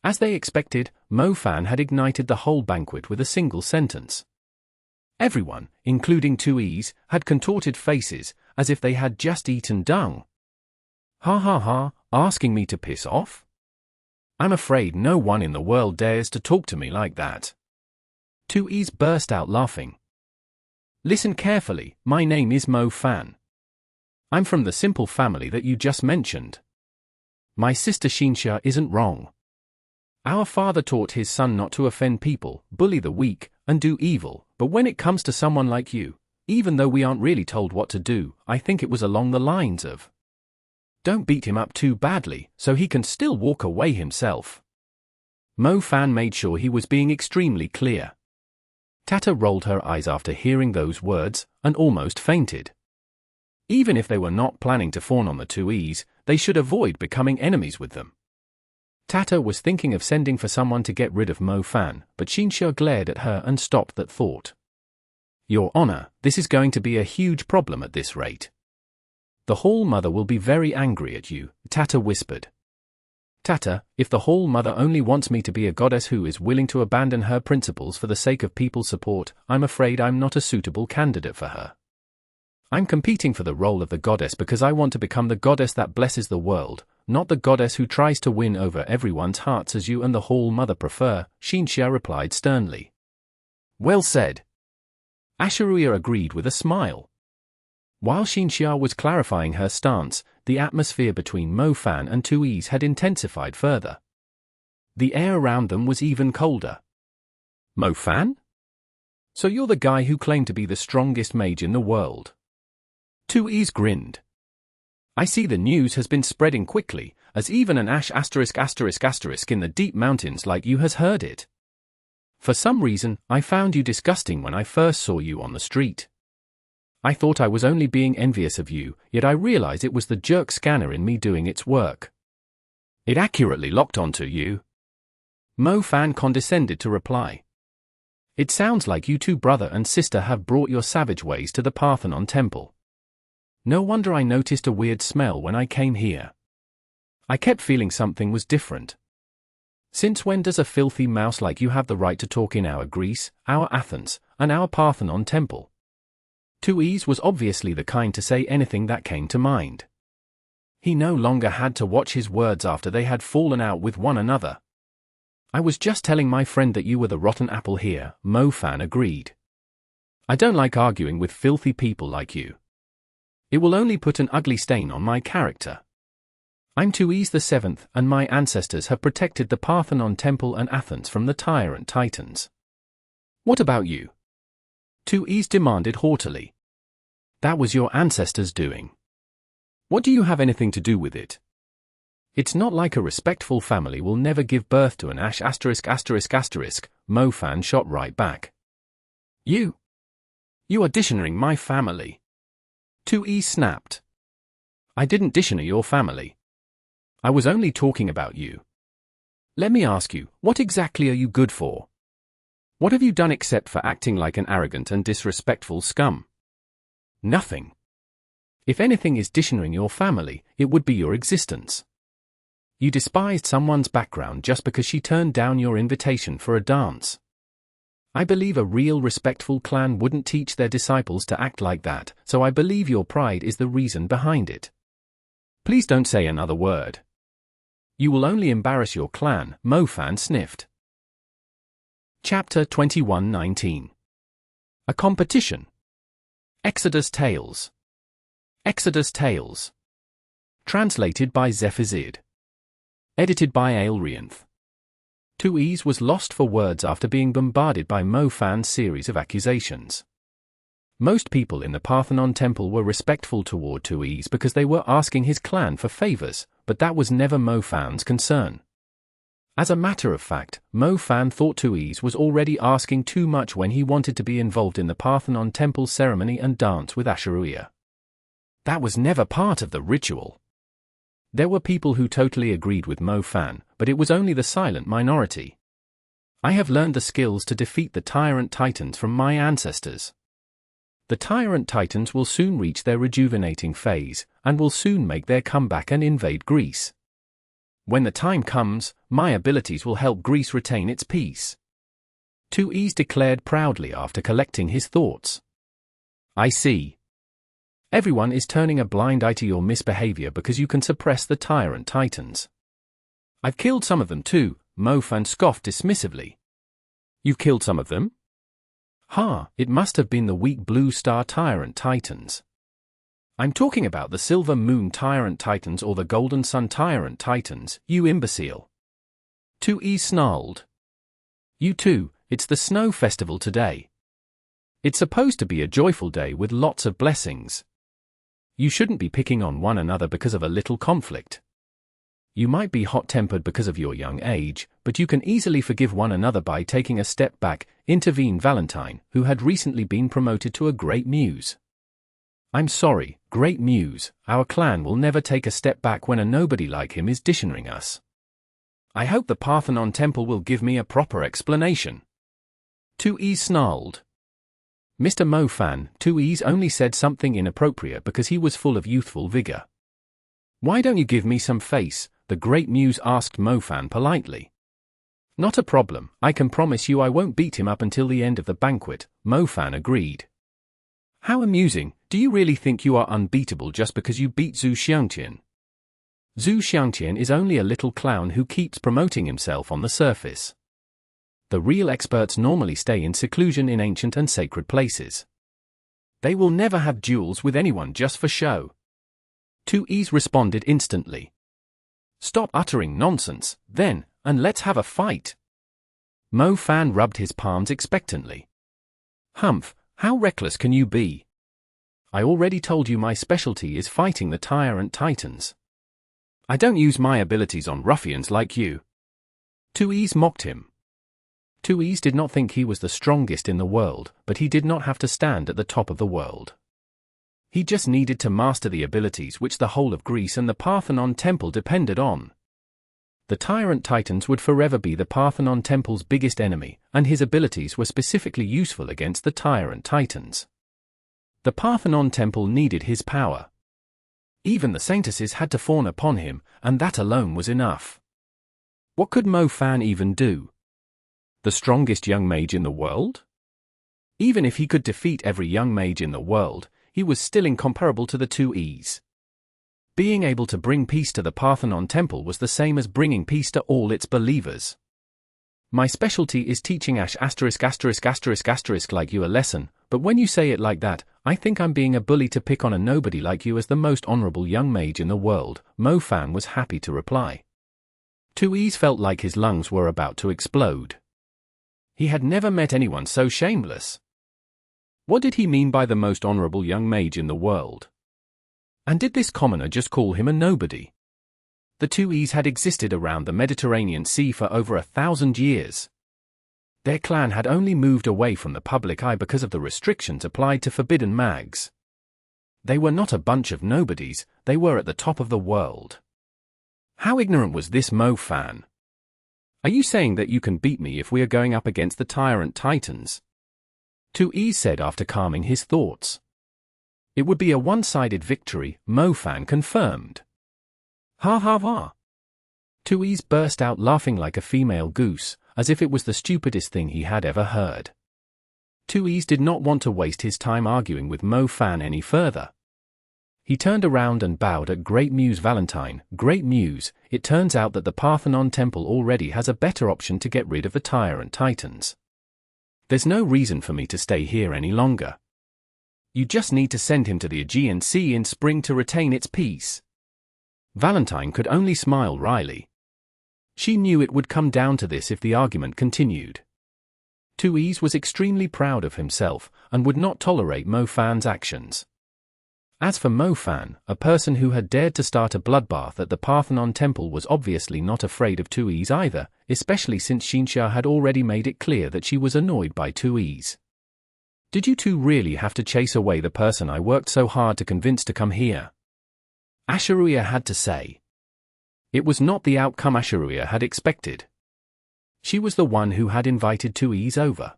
Speaker 1: As they expected, Mo Fan had ignited the whole banquet with a single sentence. Everyone, including Tuis, had contorted faces, as if they had just eaten dung. Ha ha ha, asking me to piss off? I'm afraid no one in the world dares to talk to me like that. Tuis burst out laughing. Listen carefully, my name is Mo Fan. I'm from the simple family that you just mentioned. My sister Xiangtian isn't wrong. Our father taught his son not to offend people, bully the weak, and do evil, but when it comes to someone like you, even though we aren't really told what to do, I think it was along the lines of, don't beat him up too badly, so he can still walk away himself. Mo Fan made sure he was being extremely clear. Tata rolled her eyes after hearing those words, and almost fainted. Even if they were not planning to fawn on the Tuis, they should avoid becoming enemies with them. Tata was thinking of sending for someone to get rid of Mo Fan, but Xiangtian glared at her and stopped that thought. Your Honor, this is going to be a huge problem at this rate. The Hall Mother will be very angry at you, Tata whispered. Tata, if the Hall Mother only wants me to be a goddess who is willing to abandon her principles for the sake of people's support, I'm afraid I'm not a suitable candidate for her. I'm competing for the role of the goddess because I want to become the goddess that blesses the world, not the goddess who tries to win over everyone's hearts as you and the Hall Mother prefer, Xiangtian replied sternly. Well said. Asheruia agreed with a smile. While Xiangtian was clarifying her stance, the atmosphere between Mo Fan and Tuis had intensified further. The air around them was even colder. Mo Fan? So you're the guy who claimed to be the strongest mage in the world. 2E's grinned. I see the news has been spreading quickly, as even an Ash **** in the deep mountains like you has heard it. For some reason, I found you disgusting when I first saw you on the street. I thought I was only being envious of you, yet I realized it was the jerk scanner in me doing its work. It accurately locked onto you. Mo Fan condescended to reply. It sounds like you two brother and sister have brought your savage ways to the Parthenon temple. No wonder I noticed a weird smell when I came here. I kept feeling something was different. Since when does a filthy mouse like you have the right to talk in our Greece, our Athens, and our Parthenon temple? 2E's was obviously the kind to say anything that came to mind. He no longer had to watch his words after they had fallen out with one another. I was just telling my friend that you were the rotten apple here, Mo Fan agreed. I don't like arguing with filthy people like you. It will only put an ugly stain on my character. I'm 2E's the seventh, and my ancestors have protected the Parthenon temple and Athens from the Tyrant Titans. What about you? 2E's demanded haughtily. That was your ancestors' doing. What do you have anything to do with it? It's not like a respectful family will never give birth to an Ash *****, Mo Fan shot right back. You are dishonouring my family. 2E snapped. I didn't dishonour your family. I was only talking about you. Let me ask you, what exactly are you good for? What have you done except for acting like an arrogant and disrespectful scum? Nothing. If anything is dishonouring your family, it would be your existence. You despised someone's background just because she turned down your invitation for a dance. I believe a real respectful clan wouldn't teach their disciples to act like that, so I believe your pride is the reason behind it. Please don't say another word. You will only embarrass your clan, Mo Fan sniffed. Chapter 21:19. A competition. Exodus Tales. Exodus Tales. Translated by Zephazid. Edited by Aelrianth. 2E's was lost for words after being bombarded by Mo Fan's series of accusations. Most people in the Parthenon temple were respectful toward 2E's because they were asking his clan for favors, but that was never Mo Fan's concern. As a matter of fact, Mo Fan thought 2E's was already asking too much when he wanted to be involved in the Parthenon temple ceremony and dance with Asheruia. That was never part of the ritual. There were people who totally agreed with Mo Fan, but it was only the silent minority. I have learned the skills to defeat the Tyrant Titans from my ancestors. The Tyrant Titans will soon reach their rejuvenating phase, and will soon make their comeback and invade Greece. When the time comes, my abilities will help Greece retain its peace. 2E's declared proudly after collecting his thoughts. I see. Everyone is turning a blind eye to your misbehavior because you can suppress the Tyrant Titans. I've killed some of them too, Mo Fan scoffed dismissively. You've killed some of them? It must have been the weak Blue Star Tyrant Titans. I'm talking about the Silver Moon Tyrant Titans or the Golden Sun Tyrant Titans, you imbecile. 2E snarled. You too, it's the Snow Festival today. It's supposed to be a joyful day with lots of blessings. You shouldn't be picking on one another because of a little conflict. You might be hot-tempered because of your young age, but you can easily forgive one another by taking a step back, intervened Valentine, who had recently been promoted to a Great Muse. I'm sorry, Great Muse, our clan will never take a step back when a nobody like him is dishonoring us. I hope the Parthenon temple will give me a proper explanation. 2E snarled. Mr. Mo Fan, 2E's only said something inappropriate because he was full of youthful vigor. Why don't you give me some face? The Great Muse asked Mo Fan politely. Not a problem, I can promise you I won't beat him up until the end of the banquet, Mo Fan agreed. How amusing, do you really think you are unbeatable just because you beat Xiangtian? Xiangtian is only a little clown who keeps promoting himself on the surface. The real experts normally stay in seclusion in ancient and sacred places. They will never have duels with anyone just for show. 2E's responded instantly. Stop uttering nonsense, then, and let's have a fight." Mo Fan rubbed his palms expectantly. "Humph, how reckless can you be? I already told you my specialty is fighting the Tyrant Titans. I don't use my abilities on ruffians like you." Tui's mocked him. Tui's did not think he was the strongest in the world, but he did not have to stand at the top of the world. He just needed to master the abilities which the whole of Greece and the Parthenon Temple depended on. The Tyrant Titans would forever be the Parthenon Temple's biggest enemy, and his abilities were specifically useful against the Tyrant Titans. The Parthenon Temple needed his power. Even the Saintesses had to fawn upon him, and that alone was enough. What could Mo Fan even do? The strongest young mage in the world? Even if he could defeat every young mage in the world, he was still incomparable to the Tuis. Being able to bring peace to the Parthenon Temple was the same as bringing peace to all its believers. My specialty is teaching ***** like you a lesson, but when you say it like that, I think I'm being a bully to pick on a nobody like you as the most honorable young mage in the world, Mo Fan was happy to reply. Tuis felt like his lungs were about to explode. He had never met anyone so shameless. What did he mean by the most honorable young mage in the world? And did this commoner just call him a nobody? The Tuis had existed around the Mediterranean Sea for over 1,000 years. Their clan had only moved away from the public eye because of the restrictions applied to forbidden mags. They were not a bunch of nobodies, they were at the top of the world. How ignorant was this Mo Fan? Are you saying that you can beat me if we are going up against the Tyrant Titans? Tuis said after calming his thoughts. It would be a one-sided victory, Mo Fan confirmed. Ha ha ha. Tuis burst out laughing like a female goose, as if it was the stupidest thing he had ever heard. Tuis did not want to waste his time arguing with Mo Fan any further. He turned around and bowed at Great Muse Valentine. Great Muse, it turns out that the Parthenon Temple already has a better option to get rid of the Tyrant Titans. There's no reason for me to stay here any longer. You just need to send him to the Aegean Sea in spring to retain its peace. Valentine could only smile wryly. She knew it would come down to this if the argument continued. Tuis was extremely proud of himself, and would not tolerate Mo Fan's actions. As for Mo Fan, a person who had dared to start a bloodbath at the Parthenon Temple was obviously not afraid of Tuis either, especially since Xiangtian had already made it clear that she was annoyed by Tuis. Did you two really have to chase away the person I worked so hard to convince to come here? Asheruia had to say. It was not the outcome Asheruia had expected. She was the one who had invited Tuis over.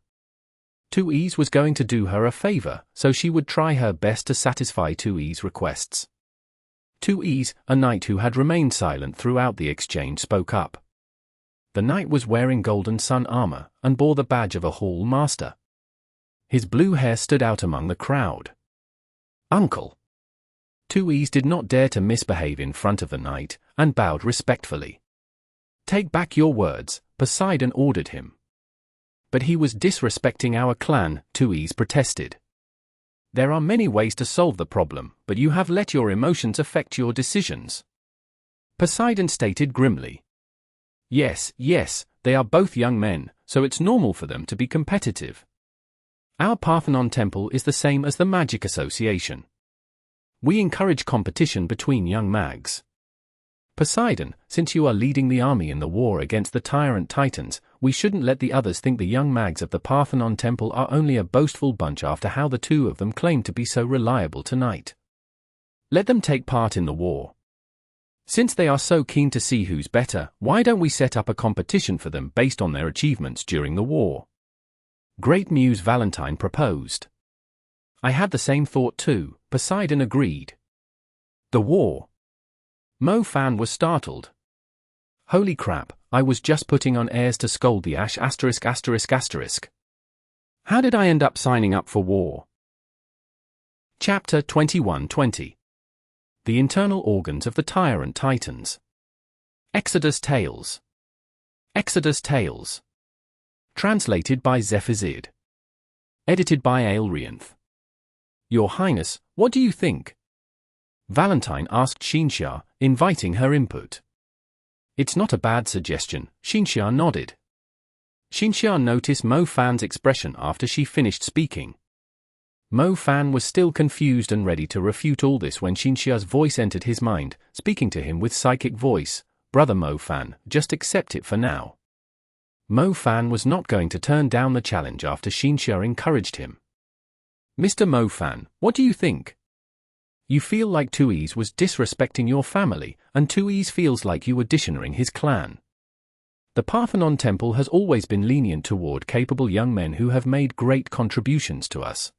Speaker 1: Tuis was going to do her a favor, so she would try her best to satisfy Tuis' requests. Tuis, a knight who had remained silent throughout the exchange, spoke up. The knight was wearing golden sun armor, and bore the badge of a hall master. His blue hair stood out among the crowd. "Uncle." Tuis did not dare to misbehave in front of the knight, and bowed respectfully. "Take back your words," Poseidon ordered him. "But he was disrespecting our clan," Tuis protested. "There are many ways to solve the problem, but you have let your emotions affect your decisions," Poseidon stated grimly. Yes, they are both young men, so it's normal for them to be competitive. Our Parthenon Temple is the same as the Magic Association. We encourage competition between young mags. Poseidon, since you are leading the army in the war against the Tyrant Titans, we shouldn't let the others think the young mags of the Parthenon Temple are only a boastful bunch after how the two of them claim to be so reliable tonight. Let them take part in the war. Since they are so keen to see who's better, why don't we set up a competition for them based on their achievements during the war? Great Muse Valentine proposed. I had the same thought too, Poseidon agreed. The war. Mo Fan was startled. Holy crap, I was just putting on airs to scold the Ash ******. How did I end up signing up for war? Chapter 21:20. The Internal Organs of the Tyrant Titans. Exodus Tales. Exodus Tales. Translated by Zephazid. Edited by Aelrianth. Your Highness, what do you think? Valentine asked Xiangtian, inviting her input. It's not a bad suggestion, Xiangtian nodded. Xiangtian noticed Mo Fan's expression after she finished speaking. Mo Fan was still confused and ready to refute all this when Xiangtian's voice entered his mind, speaking to him with psychic voice. Brother Mo Fan, just accept it for now. Mo Fan was not going to turn down the challenge after Xiangtian encouraged him. Mr. Mo Fan, what do you think? You feel like Tui's was disrespecting your family, and Tui's feels like you were dishonoring his clan. The Parthenon Temple has always been lenient toward capable young men who have made great contributions to us.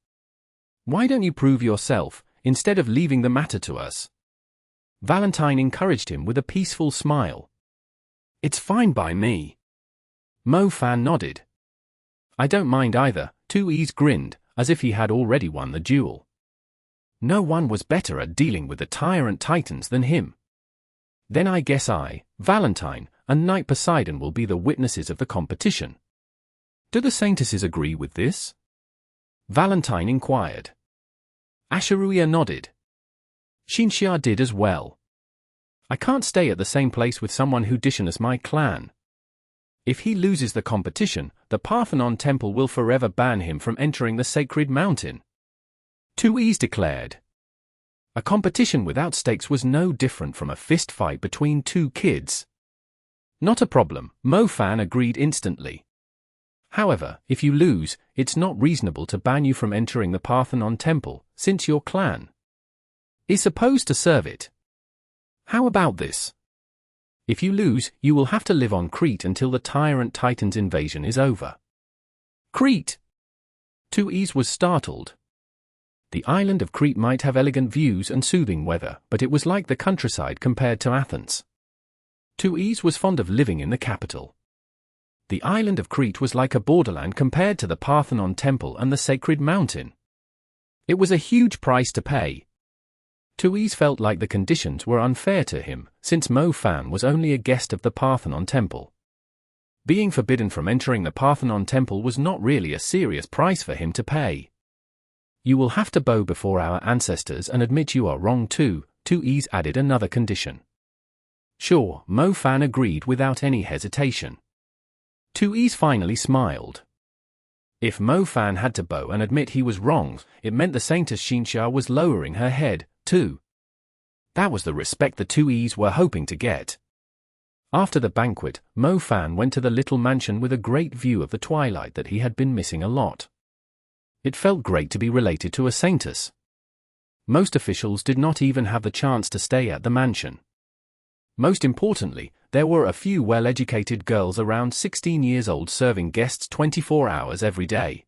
Speaker 1: Why don't you prove yourself, instead of leaving the matter to us? Valentine encouraged him with a peaceful smile. It's fine by me. Mo Fan nodded. I don't mind either, Tui's grinned, as if he had already won the duel. No one was better at dealing with the Tyrant Titans than him. Then I guess I, Valentine, and Knight Poseidon will be the witnesses of the competition. Do the Saintesses agree with this? Valentine inquired. Asheruia nodded. Xiangtian did as well. I can't stay at the same place with someone who dishonors my clan. If he loses the competition, the Parthenon Temple will forever ban him from entering the sacred mountain. Tui's declared. A competition without stakes was no different from a fist fight between two kids. Not a problem, Mo Fan agreed instantly. However, if you lose, it's not reasonable to ban you from entering the Parthenon Temple, since your clan is supposed to serve it. How about this? If you lose, you will have to live on Crete until the Tyrant Titan's invasion is over. Crete! Tui's was startled. The island of Crete might have elegant views and soothing weather, but it was like the countryside compared to Athens. Tui's was fond of living in the capital. The island of Crete was like a borderland compared to the Parthenon Temple and the sacred mountain. It was a huge price to pay. Tui's felt like the conditions were unfair to him, since Mo Fan was only a guest of the Parthenon Temple. Being forbidden from entering the Parthenon Temple was not really a serious price for him to pay. You will have to bow before our ancestors and admit you are wrong too, Tui's added another condition. Sure, Mo Fan agreed without any hesitation. Tui's finally smiled. If Mo Fan had to bow and admit he was wrong, it meant the Saintess Xiangtian was lowering her head, too. That was the respect the Tui's were hoping to get. After the banquet, Mo Fan went to the little mansion with a great view of the twilight that he had been missing a lot. It felt great to be related to a Saintess. Most officials did not even have the chance to stay at the mansion. Most importantly, there were a few well-educated girls around 16 years old serving guests 24 hours every day.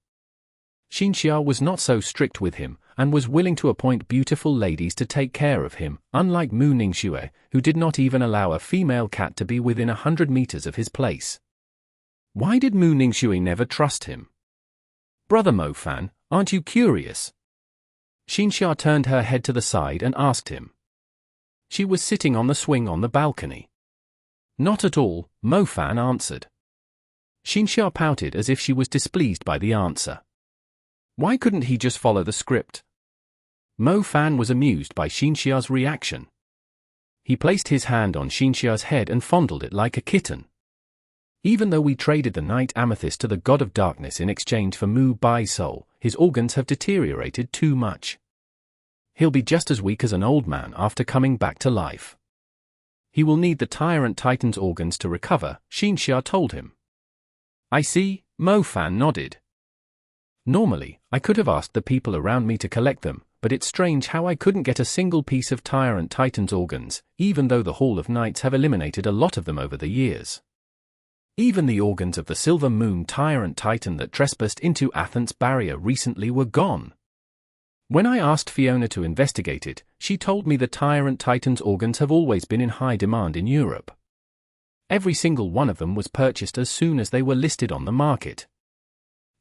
Speaker 1: Xiangtian was not so strict with him, and was willing to appoint beautiful ladies to take care of him, unlike Mu Ningxue, who did not even allow a female cat to be within 100 meters of his place. Why did Mu Ningxue never trust him? Brother Mo Fan, aren't you curious? Xiangtian turned her head to the side and asked him. She was sitting on the swing on the balcony. Not at all, Mo Fan answered. Xiangtian pouted as if she was displeased by the answer. Why couldn't he just follow the script? Mo Fan was amused by Xiangtian's reaction. He placed his hand on Xiangtian's head and fondled it like a kitten. Even though we traded the night amethyst to the god of darkness in exchange for Mu Bai's soul, his organs have deteriorated too much. He'll be just as weak as an old man after coming back to life. He will need the Tyrant Titan's organs to recover, Xiangtian told him. I see, Mo Fan nodded. Normally, I could have asked the people around me to collect them, but it's strange how I couldn't get a single piece of Tyrant Titan's organs, even though the Hall of Knights have eliminated a lot of them over the years. Even the organs of the Silver Moon Tyrant Titan that trespassed into Athens' barrier recently were gone. When I asked Fiona to investigate it, she told me the Tyrant Titan's organs have always been in high demand in Europe. Every single one of them was purchased as soon as they were listed on the market.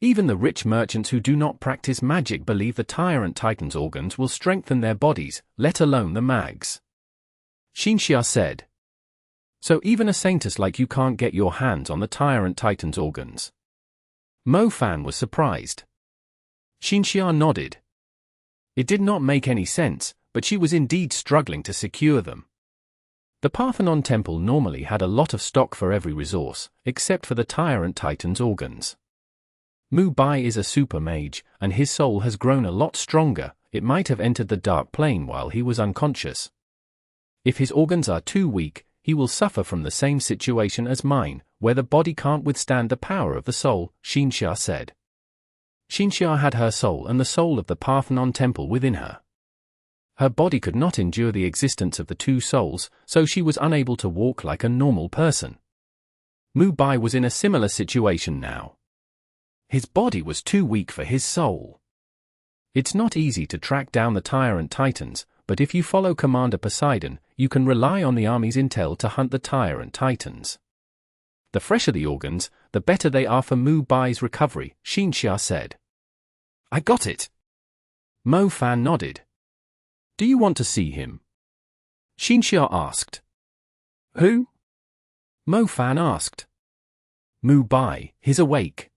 Speaker 1: Even the rich merchants who do not practice magic believe the Tyrant Titan's organs will strengthen their bodies, let alone the mags. Xiangtian said. So even a saintess like you can't get your hands on the Tyrant Titan's organs? Mo Fan was surprised. Xiangtian nodded. It did not make any sense, but she was indeed struggling to secure them. The Parthenon temple normally had a lot of stock for every resource, except for the Tyrant Titan's organs. Mu Bai is a super mage, and his soul has grown a lot stronger. It might have entered the dark plane while he was unconscious. If his organs are too weak, he will suffer from the same situation as mine, where the body can't withstand the power of the soul, Xiangtian said. Xiangtian had her soul and the soul of the Parthenon temple within her. Her body could not endure the existence of the two souls, so she was unable to walk like a normal person. Mu Bai was in a similar situation now. His body was too weak for his soul. It's not easy to track down the Tyrant Titans, but if you follow Commander Poseidon, you can rely on the army's intel to hunt the Tyrant Titans. The fresher the organs, the better they are for Mu Bai's recovery, Xiangtian said. I got it. Mo Fan nodded. Do you want to see him? Xiangtian asked. Who? Mo Fan asked. Mu Bai, he's awake.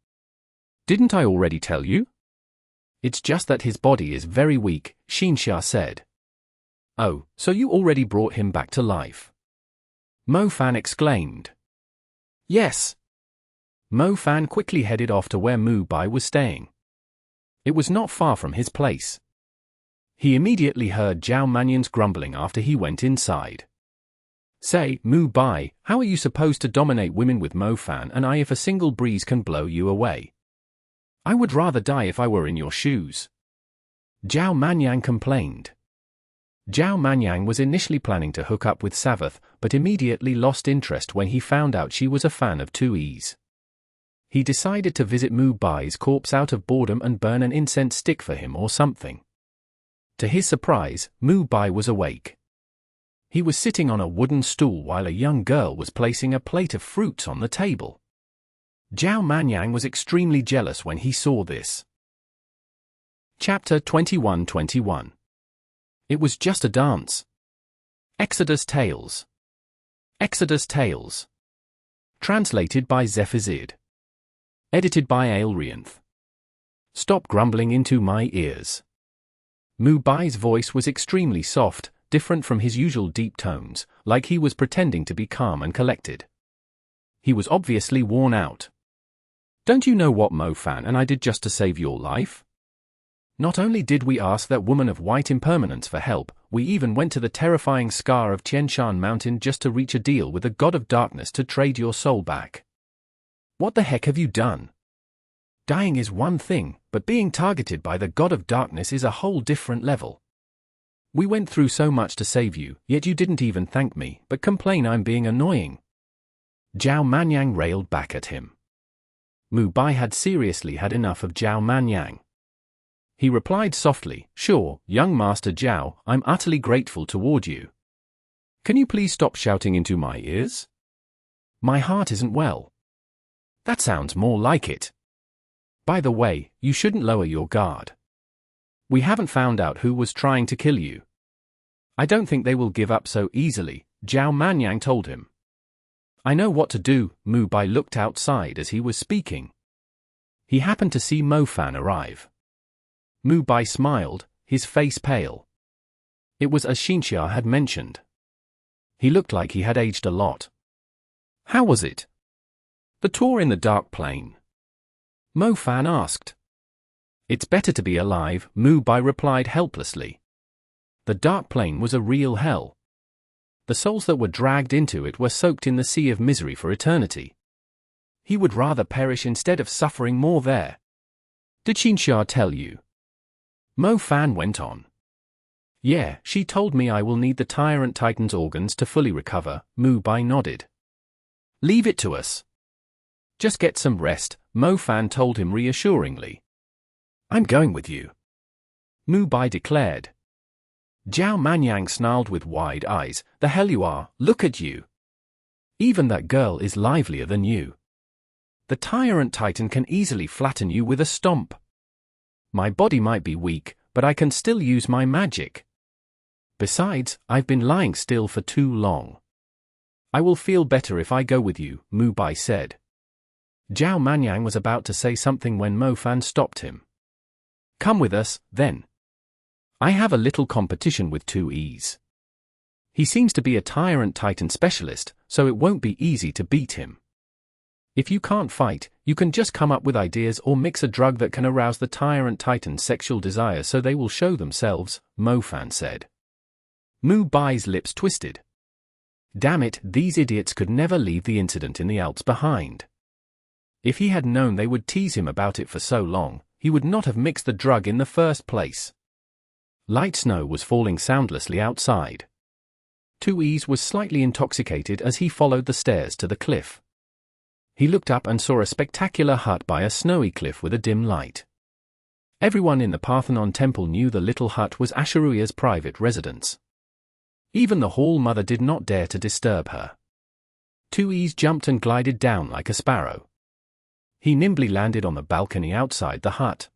Speaker 1: Didn't I already tell you? It's just that his body is very weak, Xiangtian said. Oh, so you already brought him back to life? Mo Fan exclaimed. Yes. Mo Fan quickly headed off to where Mu Bai was staying. It was not far from his place. He immediately heard Zhao Manyan's grumbling after he went inside. Say, Mu Bai, how are you supposed to dominate women with Mo Fan and I if a single breeze can blow you away? I would rather die if I were in your shoes. Zhao Manyan complained. Zhao Manyan was initially planning to hook up with Savath, but immediately lost interest when he found out she was a fan of 2Es. He decided to visit Mu Bai's corpse out of boredom and burn an incense stick for him or something. To his surprise, Mu Bai was awake. He was sitting on a wooden stool while a young girl was placing a plate of fruits on the table. Zhao Manyan was extremely jealous when he saw this. Chapter 21-21. It was just a dance. Exodus Tales. Exodus Tales. Translated by Zephazid. Edited by Aelrianth. Stop grumbling into my ears. Mu Bai's voice was extremely soft, different from his usual deep tones, like he was pretending to be calm and collected. He was obviously worn out. Don't you know what Mo Fan and I did just to save your life? Not only did we ask that woman of white impermanence for help, we even went to the terrifying scar of Xiangtian Mountain just to reach a deal with the God of Darkness to trade your soul back. What the heck have you done? Dying is one thing, but being targeted by the God of Darkness is a whole different level. We went through so much to save you, yet you didn't even thank me, but complain I'm being annoying. Zhao Manyan railed back at him. Mu Bai had seriously had enough of Zhao Manyan. He replied softly, Sure, young Master Zhao, I'm utterly grateful toward you. Can you please stop shouting into my ears? My heart isn't well. That sounds more like it. By the way, you shouldn't lower your guard. We haven't found out who was trying to kill you. I don't think they will give up so easily, Zhao Manyan told him. I know what to do. Mu Bai looked outside as he was speaking. He happened to see Mo Fan arrive. Mu Bai smiled, his face pale. It was as Xiangtian had mentioned. He looked like he had aged a lot. How was it? The tour in the dark plane? Mo Fan asked. It's better to be alive, Mu Bai replied helplessly. The dark plane was a real hell. The souls that were dragged into it were soaked in the sea of misery for eternity. He would rather perish instead of suffering more there. Did Xiangtian tell you? Mo Fan went on. Yeah, she told me I will need the Tyrant Titan's organs to fully recover, Mu Bai nodded. Leave it to us. Just get some rest, Mo Fan told him reassuringly. I'm going with you, Mu Bai declared. Zhao Manyan snarled with wide eyes, The hell you are, look at you. Even that girl is livelier than you. The Tyrant Titan can easily flatten you with a stomp. My body might be weak, but I can still use my magic. Besides, I've been lying still for too long. I will feel better if I go with you, Mu Bai said. Zhao Manyan was about to say something when Mo Fan stopped him. Come with us, then. I have a little competition with 2Es. He seems to be a Tyrant Titan specialist, so it won't be easy to beat him. If you can't fight, you can just come up with ideas or mix a drug that can arouse the Tyrant Titan's sexual desires so they will show themselves, Mofan said. Mu Bai's lips twisted. Damn it, these idiots could never leave the incident in the Alps behind. If he had known they would tease him about it for so long, he would not have mixed the drug in the first place. Light snow was falling soundlessly outside. 2Es was slightly intoxicated as he followed the stairs to the cliff. He looked up and saw a spectacular hut by a snowy cliff with a dim light. Everyone in the Parthenon temple knew the little hut was Asheruia's private residence. Even the Hall Mother did not dare to disturb her. 2Es jumped and glided down like a sparrow. He nimbly landed on the balcony outside the hut.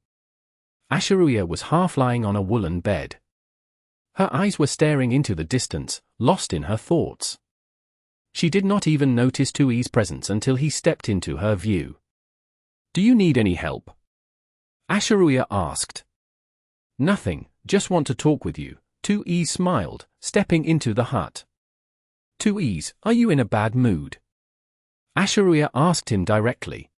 Speaker 1: Asheruia was half lying on a woolen bed. Her eyes were staring into the distance, lost in her thoughts. She did not even notice 2E's presence until he stepped into her view. "Do you need any help?" Asheruia asked. "Nothing, just want to talk with you," 2E smiled, stepping into the hut. 2Es, are you in a bad mood?" Asheruia asked him directly.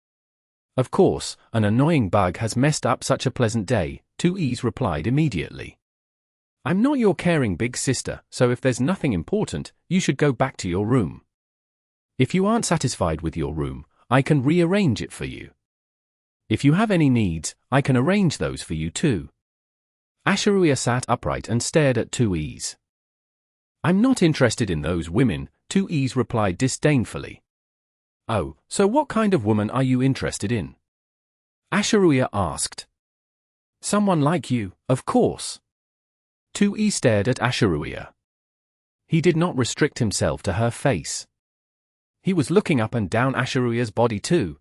Speaker 1: "Of course, an annoying bug has messed up such a pleasant day," 2Es replied immediately. "I'm not your caring big sister, so if there's nothing important, you should go back to your room. If you aren't satisfied with your room, I can rearrange it for you. If you have any needs, I can arrange those for you too." Asheruia sat upright and stared at 2Es. "I'm not interested in those women," 2Es replied disdainfully. "Oh, so what kind of woman are you interested in?" Asheruia asked. "Someone like you, of course." 2E stared at Asheruia. He did not restrict himself to her face. He was looking up and down Asheruia's body too.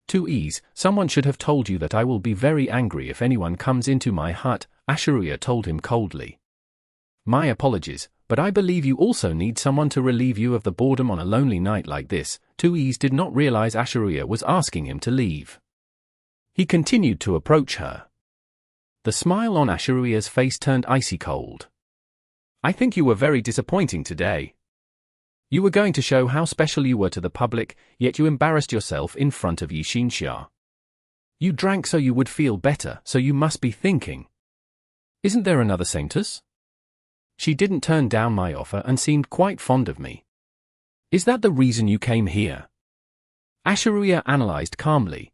Speaker 1: 2Es, someone should have told you that I will be very angry if anyone comes into my hut, Asheruia told him coldly. "My apologies, but I believe you also need someone to relieve you of the boredom on a lonely night like this." 2Es did not realize Asheruia was asking him to leave. He continued to approach her. The smile on Asheruia's face turned icy cold. "I think you were very disappointing today. You were going to show how special you were to the public, yet you embarrassed yourself in front of Xiangtian. You drank so you would feel better, so you must be thinking, isn't there another saintess? She didn't turn down my offer and seemed quite fond of me. Is that the reason you came here?" Asheruia analyzed calmly.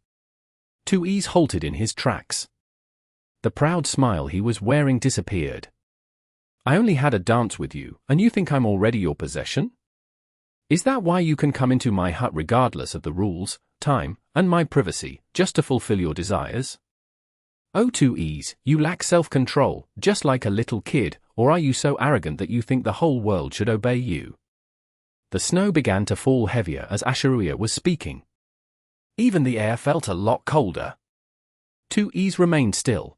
Speaker 1: 2Es halted in his tracks. The proud smile he was wearing disappeared. "I only had a dance with you, and you think I'm already your possession? Is that why you can come into my hut regardless of the rules, time, and my privacy, just to fulfill your desires? Oh 2Es, you lack self-control, just like a little kid, or are you so arrogant that you think the whole world should obey you?" The snow began to fall heavier as Asheruia was speaking. Even the air felt a lot colder. 2Es remained still.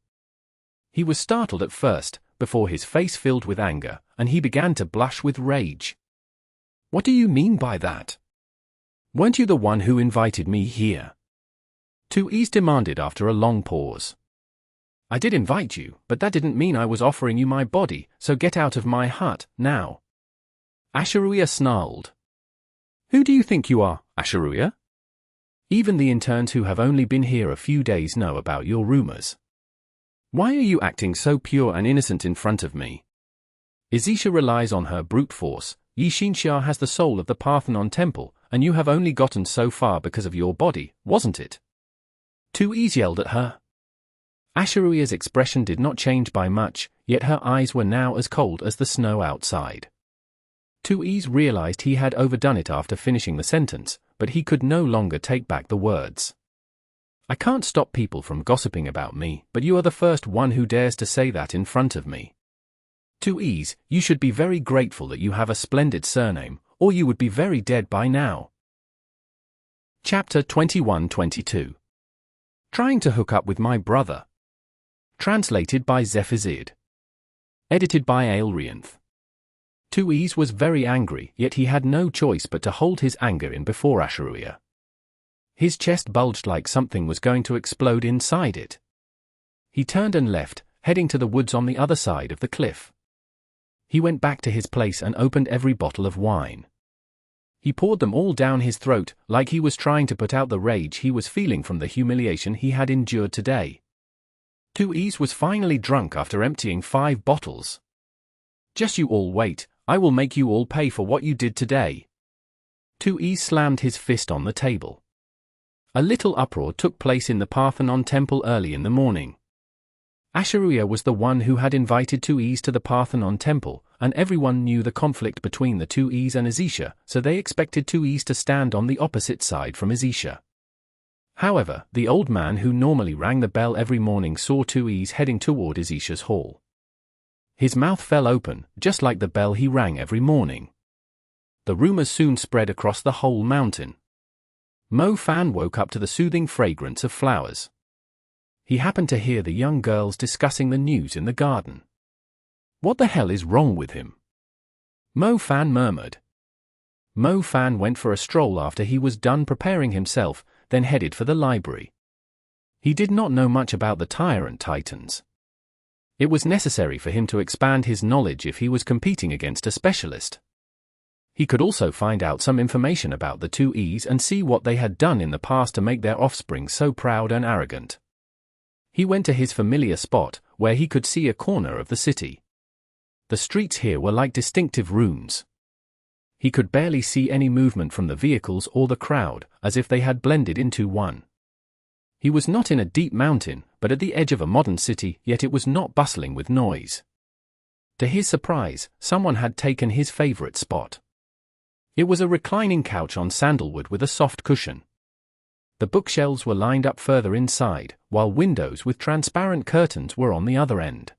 Speaker 1: He was startled at first, before his face filled with anger, and he began to blush with rage. "What do you mean by that? Weren't you the one who invited me here?" 2Es demanded after a long pause. "I did invite you, but that didn't mean I was offering you my body, so get out of my hut, now." Asheruia snarled. "Who do you think you are, Asheruia? Even the interns who have only been here a few days know about your rumors. Why are you acting so pure and innocent in front of me? Izisha relies on her brute force, Xiangtian has the soul of the Parthenon temple, and you have only gotten so far because of your body, wasn't it?" 2Es yelled at her. Asheruia's expression did not change by much, yet her eyes were now as cold as the snow outside. 2Es realized he had overdone it after finishing the sentence, but he could no longer take back the words. "I can't stop people from gossiping about me, but you are the first one who dares to say that in front of me. 2Es, you should be very grateful that you have a splendid surname, or you would be very dead by now." Chapter 21-22. Trying to hook up with my brother. Translated by Zephizid. Edited by Aelrianth. 2Es was very angry, yet he had no choice but to hold his anger in before Asheruia. His chest bulged like something was going to explode inside it. He turned and left, heading to the woods on the other side of the cliff. He went back to his place and opened every bottle of wine. He poured them all down his throat, like he was trying to put out the rage he was feeling from the humiliation he had endured today. 2E was finally drunk after emptying 5 bottles. "Just you all wait, I will make you all pay for what you did today." 2E slammed his fist on the table. A little uproar took place in the Parthenon temple early in the morning. Asheruia was the one who had invited 2E to the Parthenon temple, and everyone knew the conflict between the 2E and Azisha, so they expected 2E to stand on the opposite side from Azisha. However, the old man who normally rang the bell every morning saw 2E heading toward Azisha's hall. His mouth fell open, just like the bell he rang every morning. The rumors soon spread across the whole mountain. Mo Fan woke up to the soothing fragrance of flowers. He happened to hear the young girls discussing the news in the garden. "What the hell is wrong with him?" Mo Fan murmured. Mo Fan went for a stroll after he was done preparing himself, then headed for the library. He did not know much about the Tyrant Titans. It was necessary for him to expand his knowledge if he was competing against a specialist. He could also find out some information about the 2Es and see what they had done in the past to make their offspring so proud and arrogant. He went to his familiar spot, where he could see a corner of the city. The streets here were like distinctive runes. He could barely see any movement from the vehicles or the crowd, as if they had blended into one. He was not in a deep mountain, but at the edge of a modern city, yet it was not bustling with noise. To his surprise, someone had taken his favorite spot. It was a reclining couch on sandalwood with a soft cushion. The bookshelves were lined up further inside, while windows with transparent curtains were on the other end.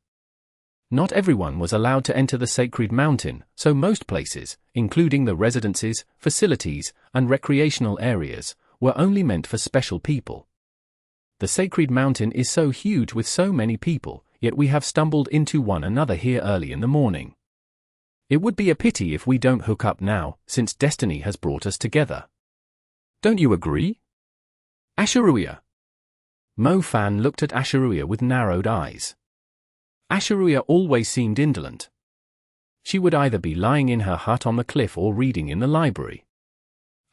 Speaker 1: Not everyone was allowed to enter the sacred mountain, so most places, including the residences, facilities, and recreational areas, were only meant for special people. The sacred mountain is so huge with so many people, yet we have stumbled into one another here early in the morning. It would be a pity if we don't hook up now, since destiny has brought us together. Don't you agree? Asheruia. Mo Fan looked at Asheruia with narrowed eyes. Asheruia always seemed indolent. She would either be lying in her hut on the cliff or reading in the library.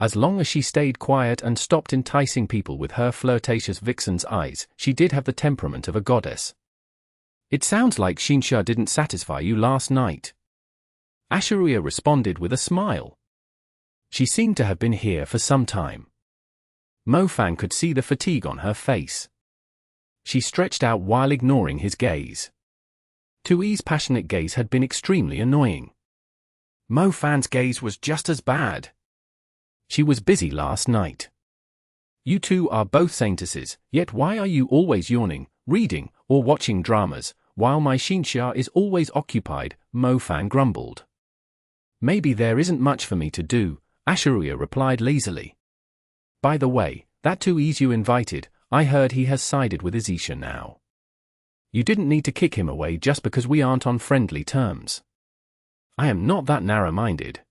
Speaker 1: As long as she stayed quiet and stopped enticing people with her flirtatious vixen's eyes, she did have the temperament of a goddess. "It sounds like Xiangtian didn't satisfy you last night." Asheruia responded with a smile. She seemed to have been here for some time. Mo Fan could see the fatigue on her face. She stretched out while ignoring his gaze. 2E's passionate gaze had been extremely annoying. Mo Fan's gaze was just as bad. She was busy last night. "You two are both saintesses, yet why are you always yawning, reading, or watching dramas, while my Xiangtian is always occupied?" Mo Fan grumbled. "Maybe there isn't much for me to do," Asheruia replied lazily. "By the way, that 2Es you invited, I heard he has sided with Azisha now. You didn't need to kick him away just because we aren't on friendly terms." "I am not that narrow-minded."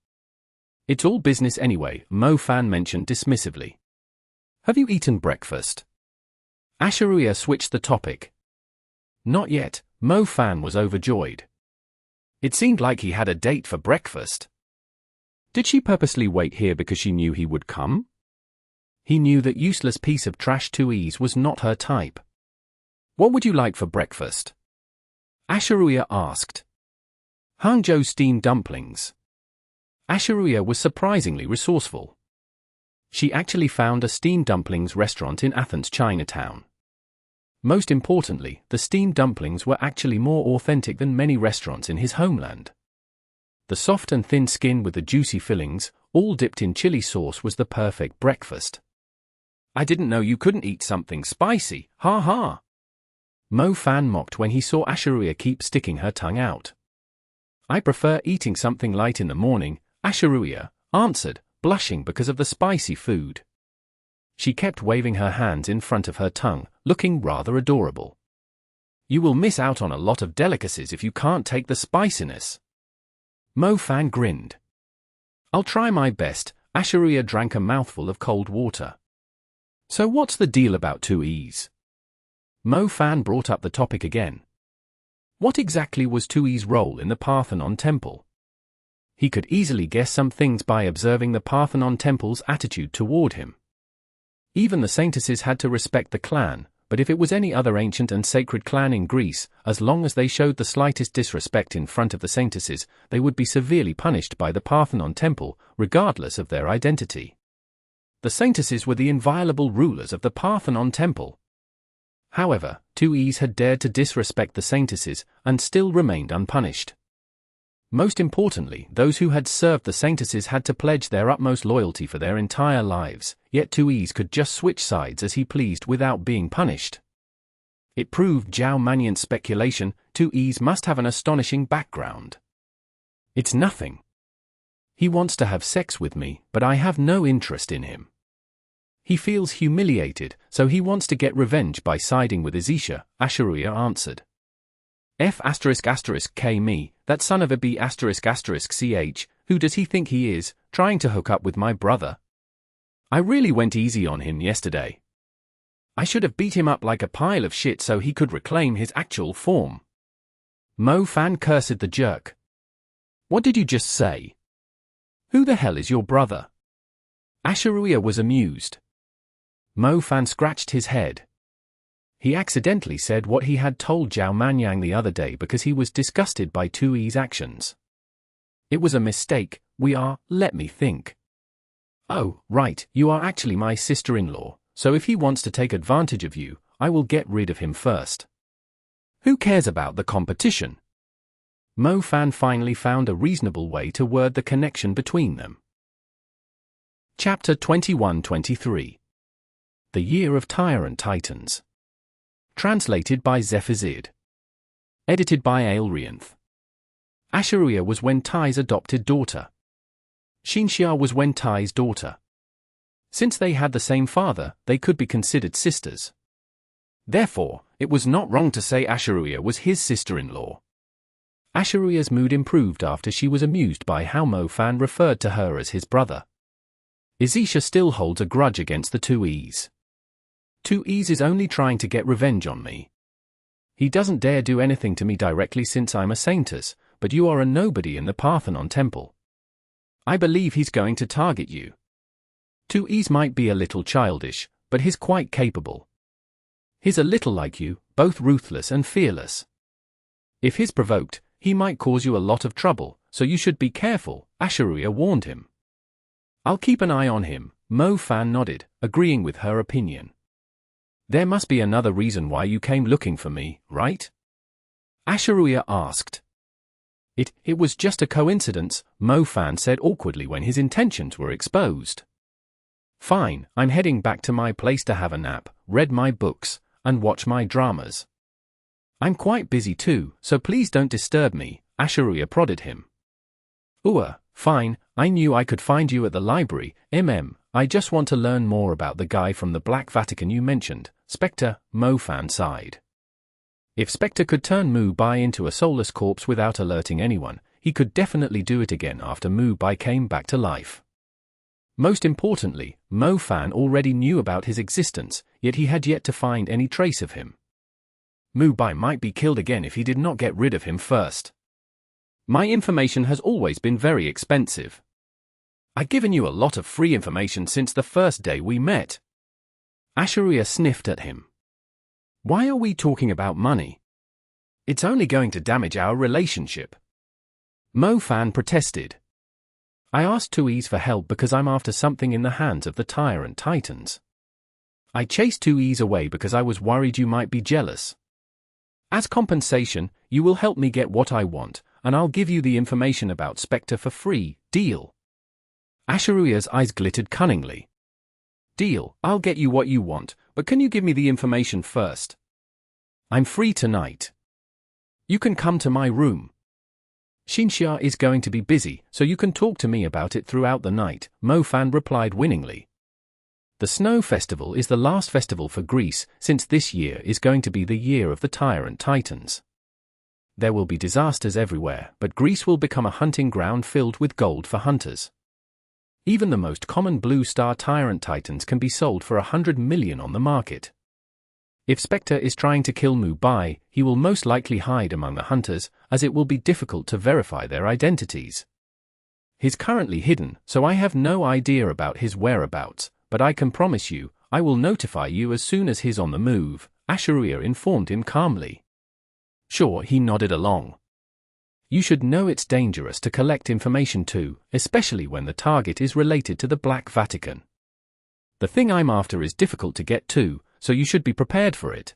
Speaker 1: "It's all business anyway," Mo Fan mentioned dismissively. "Have you eaten breakfast?" Asheruia switched the topic. "Not yet." Mo Fan was overjoyed. It seemed like he had a date for breakfast. Did she purposely wait here because she knew he would come? He knew that useless piece of trash 2Es was not her type. "What would you like for breakfast?" Asheruia asked. "Hangzhou steamed dumplings." Asheruia was surprisingly resourceful. She actually found a steamed dumplings restaurant in Athens' Chinatown. Most importantly, the steamed dumplings were actually more authentic than many restaurants in his homeland. The soft and thin skin with the juicy fillings, all dipped in chili sauce, was the perfect breakfast. "I didn't know you couldn't eat something spicy, ha ha." Mo Fan mocked when he saw Asheruia keep sticking her tongue out. "I prefer eating something light in the morning," Asheruia answered, blushing because of the spicy food. She kept waving her hands in front of her tongue, looking rather adorable. "You will miss out on a lot of delicacies if you can't take the spiciness." Mo Fan grinned. "I'll try my best." Asheruia drank a mouthful of cold water. "So what's the deal about 2Es?" Mo Fan brought up the topic again. What exactly was Tui's role in the Parthenon Temple? He could easily guess some things by observing the Parthenon Temple's attitude toward him. Even the Saintesses had to respect the clan, but if it was any other ancient and sacred clan in Greece, as long as they showed the slightest disrespect in front of the Saintesses, they would be severely punished by the Parthenon Temple, regardless of their identity. The Saintesses were the inviolable rulers of the Parthenon Temple. However, Tuis had dared to disrespect the Saintesses, and still remained unpunished. Most importantly, those who had served the Saintesses had to pledge their utmost loyalty for their entire lives, yet Tuis could just switch sides as he pleased without being punished. It proved Zhao Manyan's speculation, Tuis must have an astonishing background. It's nothing. He wants to have sex with me, but I have no interest in him. He feels humiliated, so he wants to get revenge by siding with Izisha, Asheruia answered. F***k me, that son of a B***ch, who does he think he is, trying to hook up with my brother? I really went easy on him yesterday. I should have beat him up like a pile of shit so he could reclaim his actual form. Mo Fan cursed the jerk. What did you just say? Who the hell is your brother? Asheruia was amused. Mo Fan scratched his head. He accidentally said what he had told Zhao Manyang the other day because he was disgusted by Tui's actions. It was a mistake, let me think. Oh, right, you are actually my sister-in-law, so if he wants to take advantage of you, I will get rid of him first. Who cares about the competition? Mo Fan finally found a reasonable way to word the connection between them. Chapter 21-23. The Year of Tyrant Titans. Translated by Zephazid. Edited by Aelrianth. Asheruia was Wen Tai's adopted daughter. Xiangtian was Wen Tai's daughter. Since they had the same father, they could be considered sisters. Therefore, it was not wrong to say Asheruia was his sister-in-law. Asheruia's mood improved after she was amused by how Mo Fan referred to her as his brother. Izisha still holds a grudge against the Tuis. Tuis is only trying to get revenge on me. He doesn't dare do anything to me directly since I'm a saintess, but you are a nobody in the Parthenon Temple. I believe he's going to target you. Tuis might be a little childish, but he's quite capable. He's a little like you, both ruthless and fearless. If he's provoked, he might cause you a lot of trouble, so you should be careful, Asheruia warned him. I'll keep an eye on him, Mo Fan nodded, agreeing with her opinion. There must be another reason why you came looking for me, right? Asheruia asked. It was just a coincidence, Mo Fan said awkwardly when his intentions were exposed. Fine, I'm heading back to my place to have a nap, read my books, and watch my dramas. I'm quite busy too, so please don't disturb me, Asheruia prodded him. Fine, I knew I could find you at the library, I just want to learn more about the guy from the Black Vatican you mentioned, Spectre, Mo Fan sighed. If Spectre could turn Mu Bai into a soulless corpse without alerting anyone, he could definitely do it again after Mu Bai came back to life. Most importantly, Mo Fan already knew about his existence, yet he had yet to find any trace of him. Mu Bai might be killed again if he did not get rid of him first. My information has always been very expensive. I've given you a lot of free information since the first day we met. Asheruia sniffed at him. Why are we talking about money? It's only going to damage our relationship. Mo Fan protested. I asked Tuis for help because I'm after something in the hands of the Tyrant Titans. I chased Tuis away because I was worried you might be jealous. As compensation, you will help me get what I want, and I'll give you the information about Spectre for free, deal? Asheruia's eyes glittered cunningly. Deal, I'll get you what you want, but can you give me the information first? I'm free tonight. You can come to my room. Xiangtian is going to be busy, so you can talk to me about it throughout the night, Mo Fan replied winningly. The Snow Festival is the last festival for Greece, since this year is going to be the year of the Tyrant Titans. There will be disasters everywhere, but Greece will become a hunting ground filled with gold for hunters. Even the most common blue star Tyrant Titans can be sold for 100 million on the market. If Spectre is trying to kill Mubai, he will most likely hide among the hunters, as it will be difficult to verify their identities. He's currently hidden, so I have no idea about his whereabouts, but I can promise you, I will notify you as soon as he's on the move, Asheria informed him calmly. Sure, he nodded along. You should know it's dangerous to collect information too, especially when the target is related to the Black Vatican. The thing I'm after is difficult to get to, so you should be prepared for it.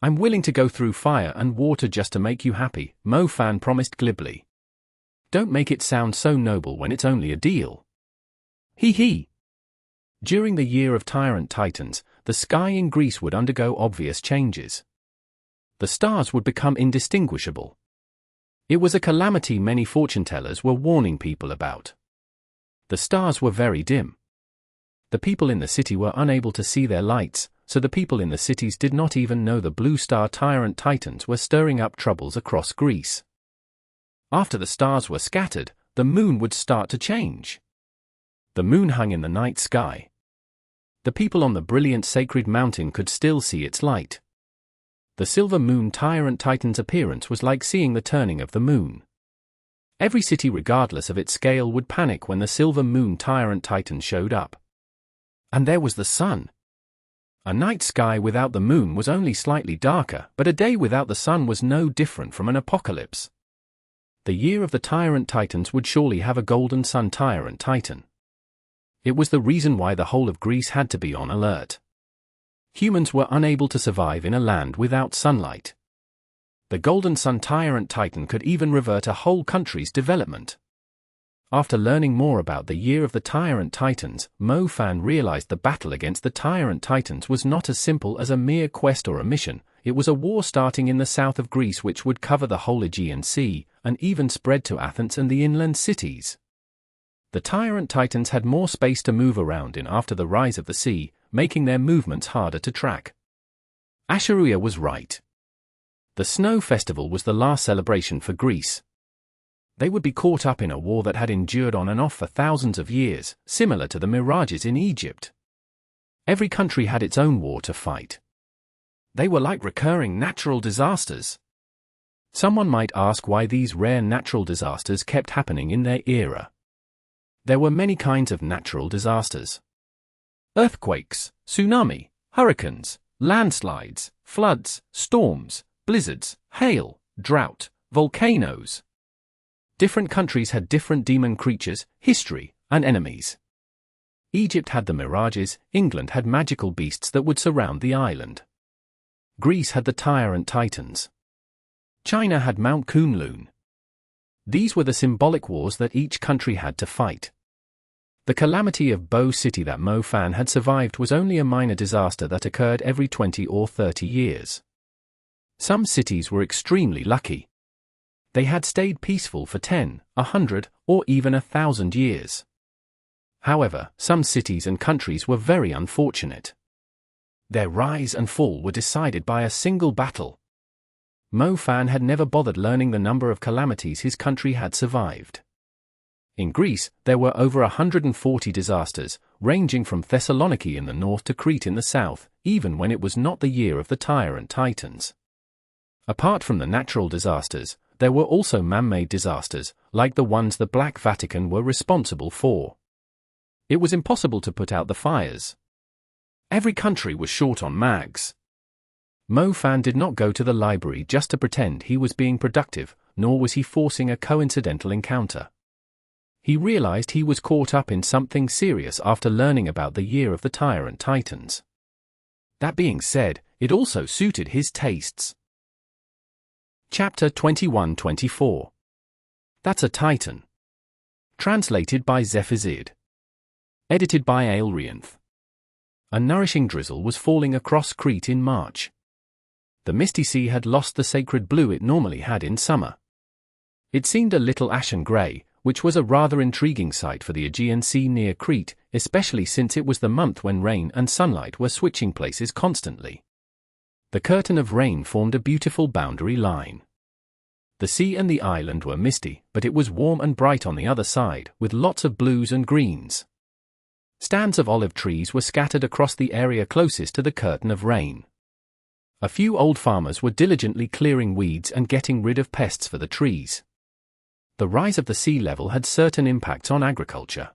Speaker 1: I'm willing to go through fire and water just to make you happy, Mo Fan promised glibly. Don't make it sound so noble when it's only a deal. Hee hee. During the year of Tyrant Titans, the sky in Greece would undergo obvious changes. The stars would become indistinguishable. It was a calamity many fortune-tellers were warning people about. The stars were very dim. The people in the city were unable to see their lights, so the people in the cities did not even know the blue star Tyrant Titans were stirring up troubles across Greece. After the stars were scattered, the moon would start to change. The moon hung in the night sky. The people on the brilliant sacred mountain could still see its light. The silver moon Tyrant Titan's appearance was like seeing the turning of the moon. Every city regardless of its scale would panic when the silver moon Tyrant Titan showed up. And there was the sun. A night sky without the moon was only slightly darker, but a day without the sun was no different from an apocalypse. The year of the Tyrant Titans would surely have a golden sun Tyrant Titan. It was the reason why the whole of Greece had to be on alert. Humans were unable to survive in a land without sunlight. The golden sun Tyrant Titan could even revert a whole country's development. After learning more about the year of the Tyrant Titans, Mo Fan realized the battle against the Tyrant Titans was not as simple as a mere quest or a mission. It was a war starting in the south of Greece which would cover the whole Aegean Sea, and even spread to Athens and the inland cities. The Tyrant Titans had more space to move around in after the rise of the sea, making their movements harder to track. Asheria was right. The Snow Festival was the last celebration for Greece. They would be caught up in a war that had endured on and off for thousands of years, similar to the Mirages in Egypt. Every country had its own war to fight. They were like recurring natural disasters. Someone might ask why these rare natural disasters kept happening in their era. There were many kinds of natural disasters. Earthquakes, tsunami, hurricanes, landslides, floods, storms, blizzards, hail, drought, volcanoes. Different countries had different demon creatures, history, and enemies. Egypt had the Mirages, England had magical beasts that would surround the island. Greece had the Tyrant Titans. China had Mount Kunlun. These were the symbolic wars that each country had to fight. The calamity of Bo City that Mo Fan had survived was only a minor disaster that occurred every 20 or 30 years. Some cities were extremely lucky. They had stayed peaceful for 10, 100, or even 1,000 years. However, some cities and countries were very unfortunate. Their rise and fall were decided by a single battle. Mo Fan had never bothered learning the number of calamities his country had survived. In Greece, there were over 140 disasters, ranging from Thessaloniki in the north to Crete in the south, even when it was not the year of the Tyrant Titans. Apart from the natural disasters, there were also man-made disasters, like the ones the Black Vatican were responsible for. It was impossible to put out the fires. Every country was short on mags. Mo Fan did not go to the library just to pretend he was being productive, nor was he forcing a coincidental encounter. He realized he was caught up in something serious after learning about the year of the Tyrant Titans. That being said, it also suited his tastes. Chapter 21-24. That's a Titan. Translated by Zephizid. Edited by Aelrianth. A nourishing drizzle was falling across Crete in March. The misty sea had lost the sacred blue it normally had in summer. It seemed a little ashen grey, which was a rather intriguing sight for the Aegean Sea near Crete, especially since it was the month when rain and sunlight were switching places constantly. The curtain of rain formed a beautiful boundary line. The sea and the island were misty, but it was warm and bright on the other side, with lots of blues and greens. Stands of olive trees were scattered across the area closest to the curtain of rain. A few old farmers were diligently clearing weeds and getting rid of pests for the trees. The rise of the sea level had certain impacts on agriculture.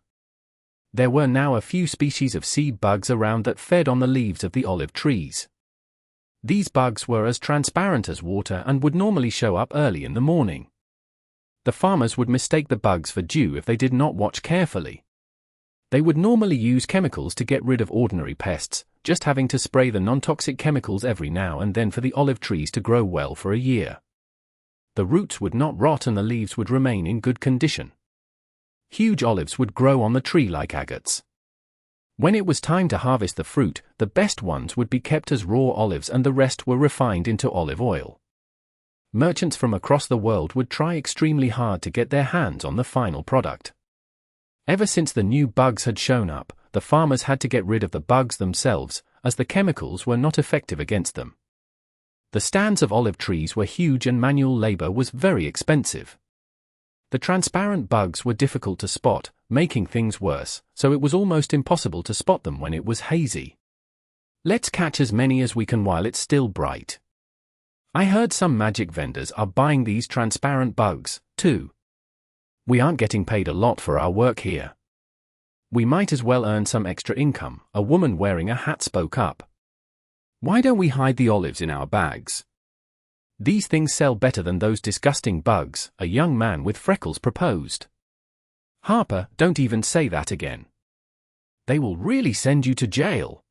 Speaker 1: There were now a few species of seed bugs around that fed on the leaves of the olive trees. These bugs were as transparent as water and would normally show up early in the morning. The farmers would mistake the bugs for dew if they did not watch carefully. They would normally use chemicals to get rid of ordinary pests, just having to spray the non-toxic chemicals every now and then for the olive trees to grow well for a year. The roots would not rot and the leaves would remain in good condition. Huge olives would grow on the tree like agates. When it was time to harvest the fruit, the best ones would be kept as raw olives and the rest were refined into olive oil. Merchants from across the world would try extremely hard to get their hands on the final product. Ever since the new bugs had shown up, the farmers had to get rid of the bugs themselves, as the chemicals were not effective against them. The stands of olive trees were huge and manual labor was very expensive. The transparent bugs were difficult to spot, making things worse, so it was almost impossible to spot them when it was hazy. Let's catch as many as we can while it's still bright. I heard some magic vendors are buying these transparent bugs, too. We aren't getting paid a lot for our work here. We might as well earn some extra income, a woman wearing a hat spoke up. Why don't we hide the olives in our bags? These things sell better than those disgusting bugs, a young man with freckles proposed. Harper, don't even say that again. They will really send you to jail.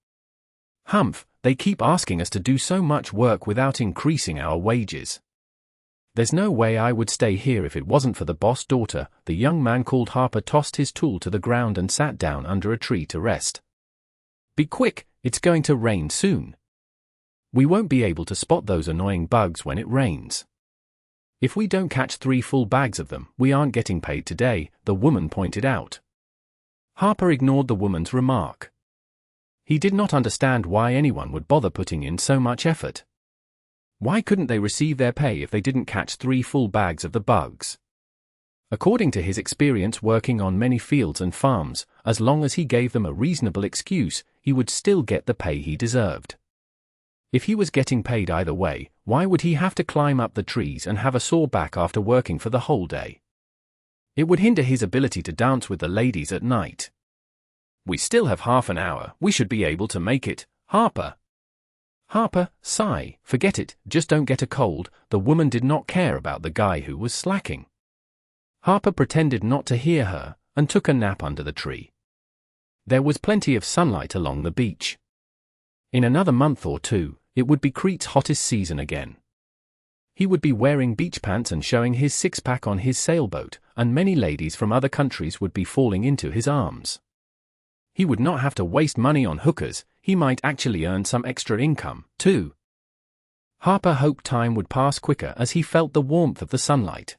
Speaker 1: Humph, they keep asking us to do so much work without increasing our wages. There's no way I would stay here if it wasn't for the boss daughter. The young man called Harper tossed his tool to the ground and sat down under a tree to rest. Be quick, it's going to rain soon. We won't be able to spot those annoying bugs when it rains. If we don't catch 3 full bags of them, we aren't getting paid today, the woman pointed out. Harper ignored the woman's remark. He did not understand why anyone would bother putting in so much effort. Why couldn't they receive their pay if they didn't catch 3 full bags of the bugs? According to his experience working on many fields and farms, as long as he gave them a reasonable excuse, he would still get the pay he deserved. If he was getting paid either way, why would he have to climb up the trees and have a sore back after working for the whole day? It would hinder his ability to dance with the ladies at night. We still have half an hour, we should be able to make it, Harper. Harper, sigh, forget it, just don't get a cold. The woman did not care about the guy who was slacking. Harper pretended not to hear her, and took a nap under the tree. There was plenty of sunlight along the beach. In another month or two, it would be Crete's hottest season again. He would be wearing beach pants and showing his six-pack on his sailboat, and many ladies from other countries would be falling into his arms. He would not have to waste money on hookers, he might actually earn some extra income, too. Harper hoped time would pass quicker as he felt the warmth of the sunlight.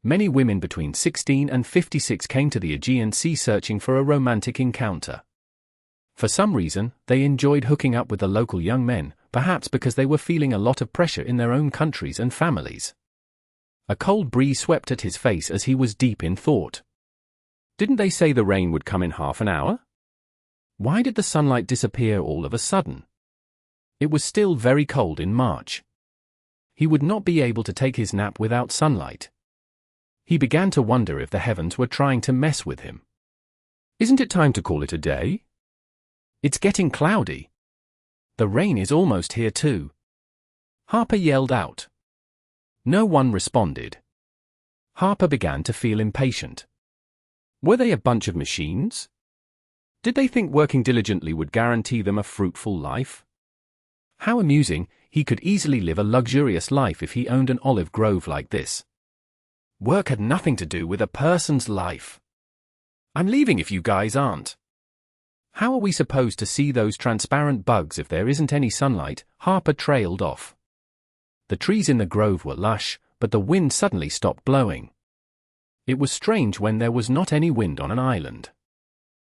Speaker 1: Many women between 16 and 56 came to the Aegean Sea searching for a romantic encounter. For some reason, they enjoyed hooking up with the local young men, perhaps because they were feeling a lot of pressure in their own countries and families. A cold breeze swept at his face as he was deep in thought. Didn't they say the rain would come in half an hour? Why did the sunlight disappear all of a sudden? It was still very cold in March. He would not be able to take his nap without sunlight. He began to wonder if the heavens were trying to mess with him. Isn't it time to call it a day? It's getting cloudy. The rain is almost here too. Harper yelled out. No one responded. Harper began to feel impatient. Were they a bunch of machines? Did they think working diligently would guarantee them a fruitful life? How amusing, he could easily live a luxurious life if he owned an olive grove like this. Work had nothing to do with a person's life. I'm leaving if you guys aren't. How are we supposed to see those transparent bugs if there isn't any sunlight? Harper trailed off. The trees in the grove were lush, but the wind suddenly stopped blowing. It was strange when there was not any wind on an island.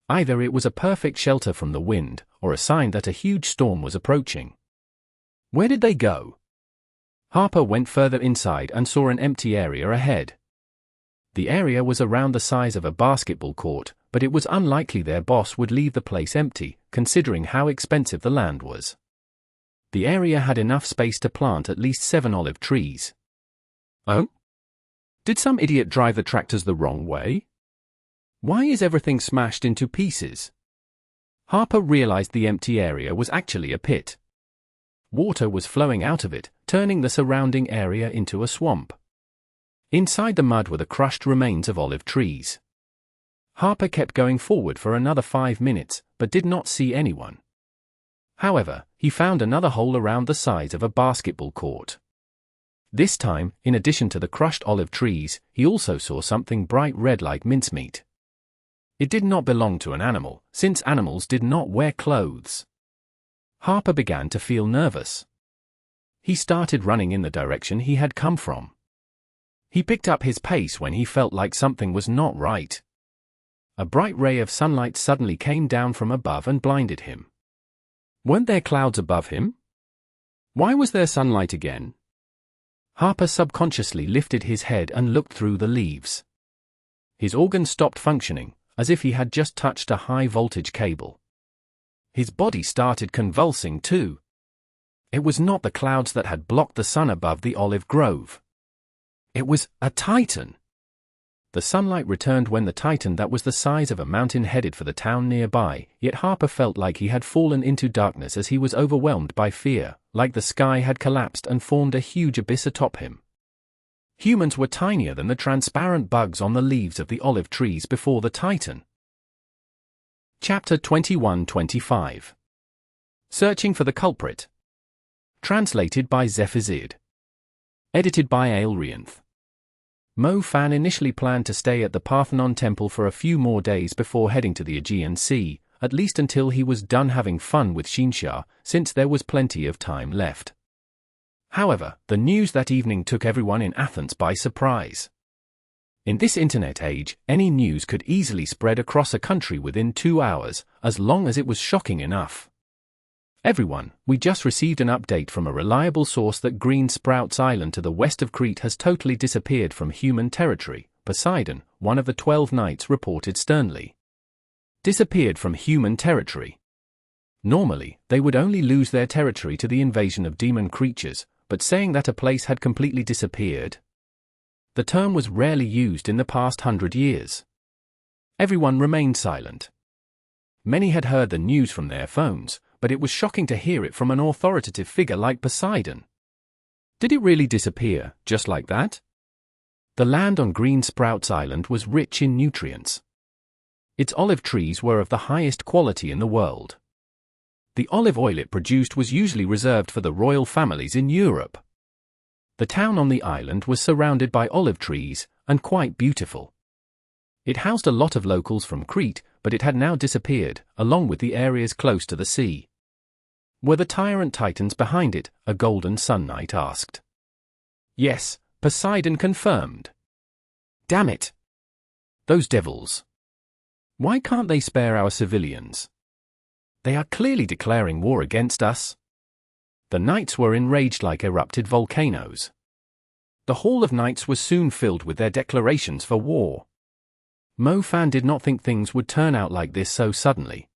Speaker 1: Either it was a perfect shelter from the wind, or a sign that a huge storm was approaching. Where did they go? Harper went further inside and saw an empty area ahead. The area was around the size of a basketball court, but it was unlikely their boss would leave the place empty, considering how expensive the land was. The area had enough space to plant at least 7 olive trees. Oh? Did some idiot drive the tractors the wrong way? Why is everything smashed into pieces? Harper realized the empty area was actually a pit. Water was flowing out of it, turning the surrounding area into a swamp. Inside the mud were the crushed remains of olive trees. Harper kept going forward for another 5 minutes, but did not see anyone. However, he found another hole around the size of a basketball court. This time, in addition to the crushed olive trees, he also saw something bright red like mincemeat. It did not belong to an animal, since animals did not wear clothes. Harper began to feel nervous. He started running in the direction he had come from. He picked up his pace when he felt like something was not right. A bright ray of sunlight suddenly came down from above and blinded him. Weren't there clouds above him? Why was there sunlight again? Harper subconsciously lifted his head and looked through the leaves. His organs stopped functioning, as if he had just touched a high-voltage cable. His body started convulsing too. It was not the clouds that had blocked the sun above the olive grove. It was a titan. The sunlight returned when the titan that was the size of a mountain headed for the town nearby, yet Harper felt like he had fallen into darkness as he was overwhelmed by fear, like the sky had collapsed and formed a huge abyss atop him. Humans were tinier than the transparent bugs on the leaves of the olive trees before the titan. Chapter 21-25. Searching for the Culprit. Translated by Zephazid. Edited by Aelrianth. Mo Fan initially planned to stay at the Parthenon Temple for a few more days before heading to the Aegean Sea, at least until he was done having fun with Xiangtian, since there was plenty of time left. However, the news that evening took everyone in Athens by surprise. In this internet age, any news could easily spread across a country within 2 hours, as long as it was shocking enough. Everyone, we just received an update from a reliable source that Green Sprouts Island to the west of Crete has totally disappeared from human territory, Poseidon, one of the 12 knights, reported sternly. Disappeared from human territory. Normally, they would only lose their territory to the invasion of demon creatures, but saying that a place had completely disappeared? The term was rarely used in the past 100 years. Everyone remained silent. Many had heard the news from their phones, but it was shocking to hear it from an authoritative figure like Poseidon. Did it really disappear, just like that? The land on Green Sprouts Island was rich in nutrients. Its olive trees were of the highest quality in the world. The olive oil it produced was usually reserved for the royal families in Europe. The town on the island was surrounded by olive trees, and quite beautiful. It housed a lot of locals from Crete, but it had now disappeared, along with the areas close to the sea. Were the Tyrant Titans behind it? A Golden Sun Knight asked. Yes, Poseidon confirmed. Damn it! Those devils. Why can't they spare our civilians? They are clearly declaring war against us. The knights were enraged like erupted volcanoes. The Hall of Knights was soon filled with their declarations for war. Mo Fan did not think things would turn out like this so suddenly.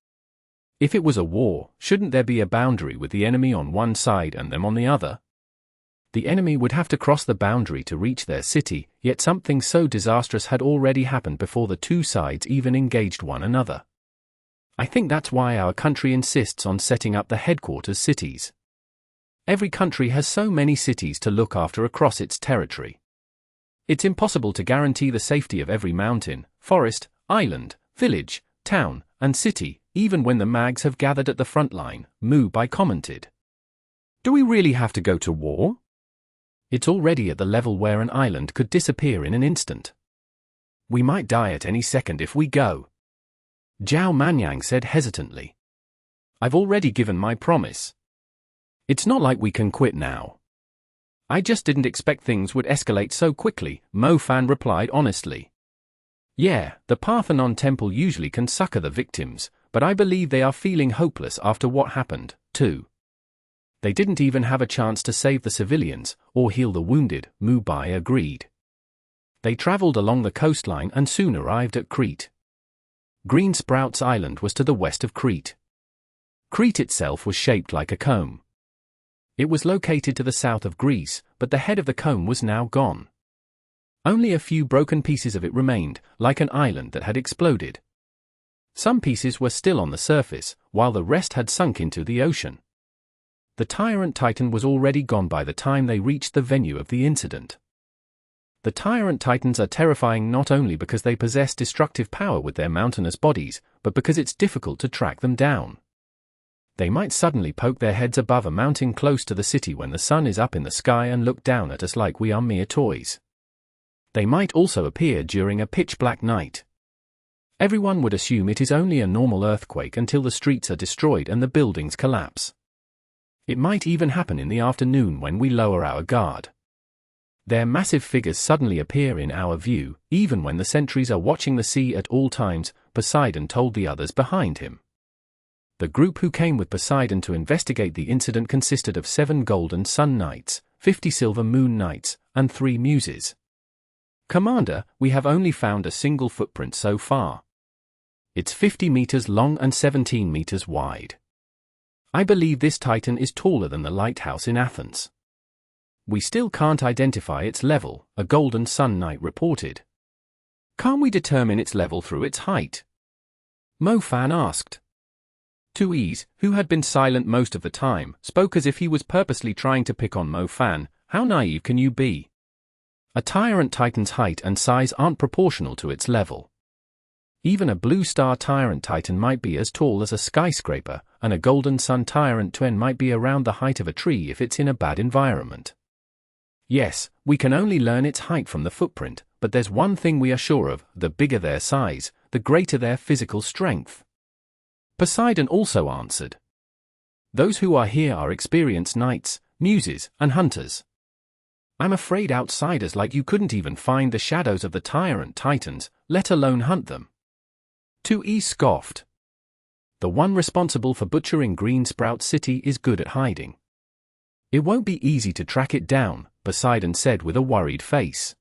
Speaker 1: If it was a war, shouldn't there be a boundary with the enemy on one side and them on the other? The enemy would have to cross the boundary to reach their city, yet something so disastrous had already happened before the two sides even engaged one another. I think that's why our country insists on setting up the headquarters cities. Every country has so many cities to look after across its territory. It's impossible to guarantee the safety of every mountain, forest, island, village, town, and city, even when the mags have gathered at the front line, Mubai commented. Do we really have to go to war? It's already at the level where an island could disappear in an instant. We might die at any second if we go. Zhao Manyang said hesitantly. I've already given my promise. It's not like we can quit now. I just didn't expect things would escalate so quickly, Mo Fan replied honestly. Yeah, the Parthenon Temple usually can succor the victims, but I believe they are feeling hopeless after what happened, too. They didn't even have a chance to save the civilians, or heal the wounded, Mubai agreed. They traveled along the coastline and soon arrived at Crete. Green Sprouts Island was to the west of Crete. Crete itself was shaped like a comb. It was located to the south of Greece, but the head of the cone was now gone. Only a few broken pieces of it remained, like an island that had exploded. Some pieces were still on the surface, while the rest had sunk into the ocean. The Tyrant Titan was already gone by the time they reached the venue of the incident. The Tyrant Titans are terrifying not only because they possess destructive power with their mountainous bodies, but because it's difficult to track them down. They might suddenly poke their heads above a mountain close to the city when the sun is up in the sky and look down at us like we are mere toys. They might also appear during a pitch-black night. Everyone would assume it is only a normal earthquake until the streets are destroyed and the buildings collapse. It might even happen in the afternoon when we lower our guard. Their massive figures suddenly appear in our view, even when the sentries are watching the sea at all times, Poseidon told the others behind him. The group who came with Poseidon to investigate the incident consisted of 7 golden sun knights, 50 silver moon knights, and 3 muses. Commander, we have only found a single footprint so far. It's 50 meters long and 17 meters wide. I believe this Titan is taller than the lighthouse in Athens. We still can't identify its level, a golden sun knight reported. Can't we determine its level through its height? Mo-Fan asked. Tuiz, who had been silent most of the time, spoke as if he was purposely trying to pick on Mo-Fan. How naive can you be? A Tyrant Titan's height and size aren't proportional to its level. Even a blue star Tyrant Titan might be as tall as a skyscraper, and a golden sun Tyrant Twin might be around the height of a tree if it's in a bad environment. Yes, we can only learn its height from the footprint, but there's one thing we are sure of: the bigger their size, the greater their physical strength. Poseidon also answered. Those who are here are experienced knights, muses, and hunters. I'm afraid outsiders like you couldn't even find the shadows of the Tyrant Titans, let alone hunt them. Tuiz scoffed. The one responsible for butchering Green Sprout City is good at hiding. It won't be easy to track it down, Poseidon said with a worried face.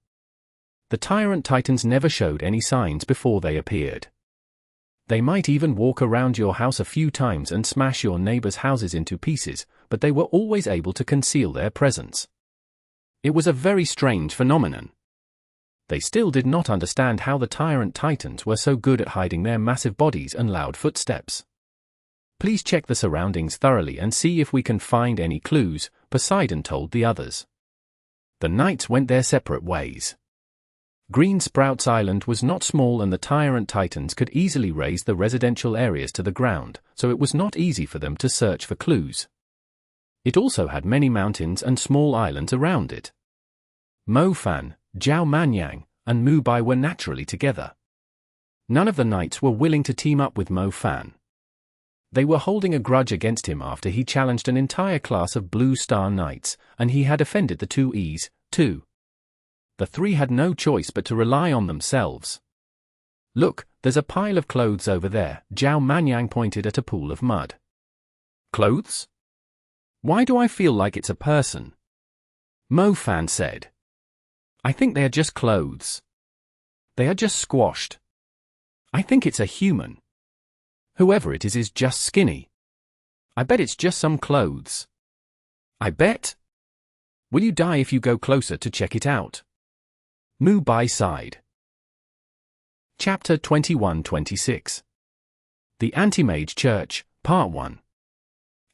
Speaker 1: The Tyrant Titans never showed any signs before they appeared. They might even walk around your house a few times and smash your neighbors' houses into pieces, but they were always able to conceal their presence. It was a very strange phenomenon. They still did not understand how the Tyrant Titans were so good at hiding their massive bodies and loud footsteps. Please check the surroundings thoroughly and see if we can find any clues, Poseidon told the others. The knights went their separate ways. Green Sprouts Island was not small and the Tyrant Titans could easily raise the residential areas to the ground, so it was not easy for them to search for clues. It also had many mountains and small islands around it. Mo-Fan, Zhao Manyang, and Mu-Bai were naturally together. None of the knights were willing to team up with Mo-Fan. They were holding a grudge against him after he challenged an entire class of Blue Star Knights, and he had offended the Tuiz, too. The 3 had no choice but to rely on themselves. Look, there's a pile of clothes over there, Zhao Manyang pointed at a pool of mud. Clothes? Why do I feel like it's a person? Mo-Fan said. I think they are just clothes. They are just squashed. I think it's a human. Whoever it is just skinny. I bet it's just some clothes. I bet. Will you die if you go closer to check it out? Mu-Bai sighed. Chapter 21-26. The Anti-Mage Church, Part 1.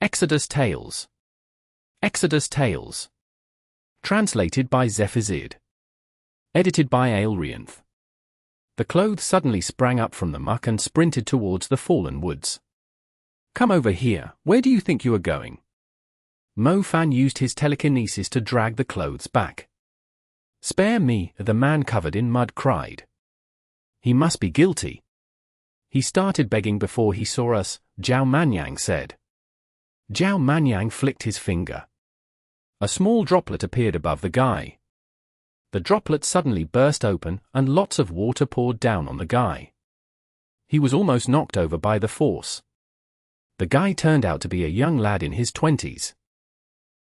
Speaker 1: Exodus Tales. Exodus Tales. Translated by Zephizid. Edited by Aelrianth. The clothes suddenly sprang up from the muck and sprinted towards the fallen woods. Come over here, where do you think you are going? Mo-Fan used his telekinesis to drag the clothes back. Spare me, the man covered in mud cried. He must be guilty. He started begging before he saw us, Zhao Manyang said. Zhao Manyang flicked his finger. A small droplet appeared above the guy. The droplet suddenly burst open and lots of water poured down on the guy. He was almost knocked over by the force. The guy turned out to be a young lad in his 20s.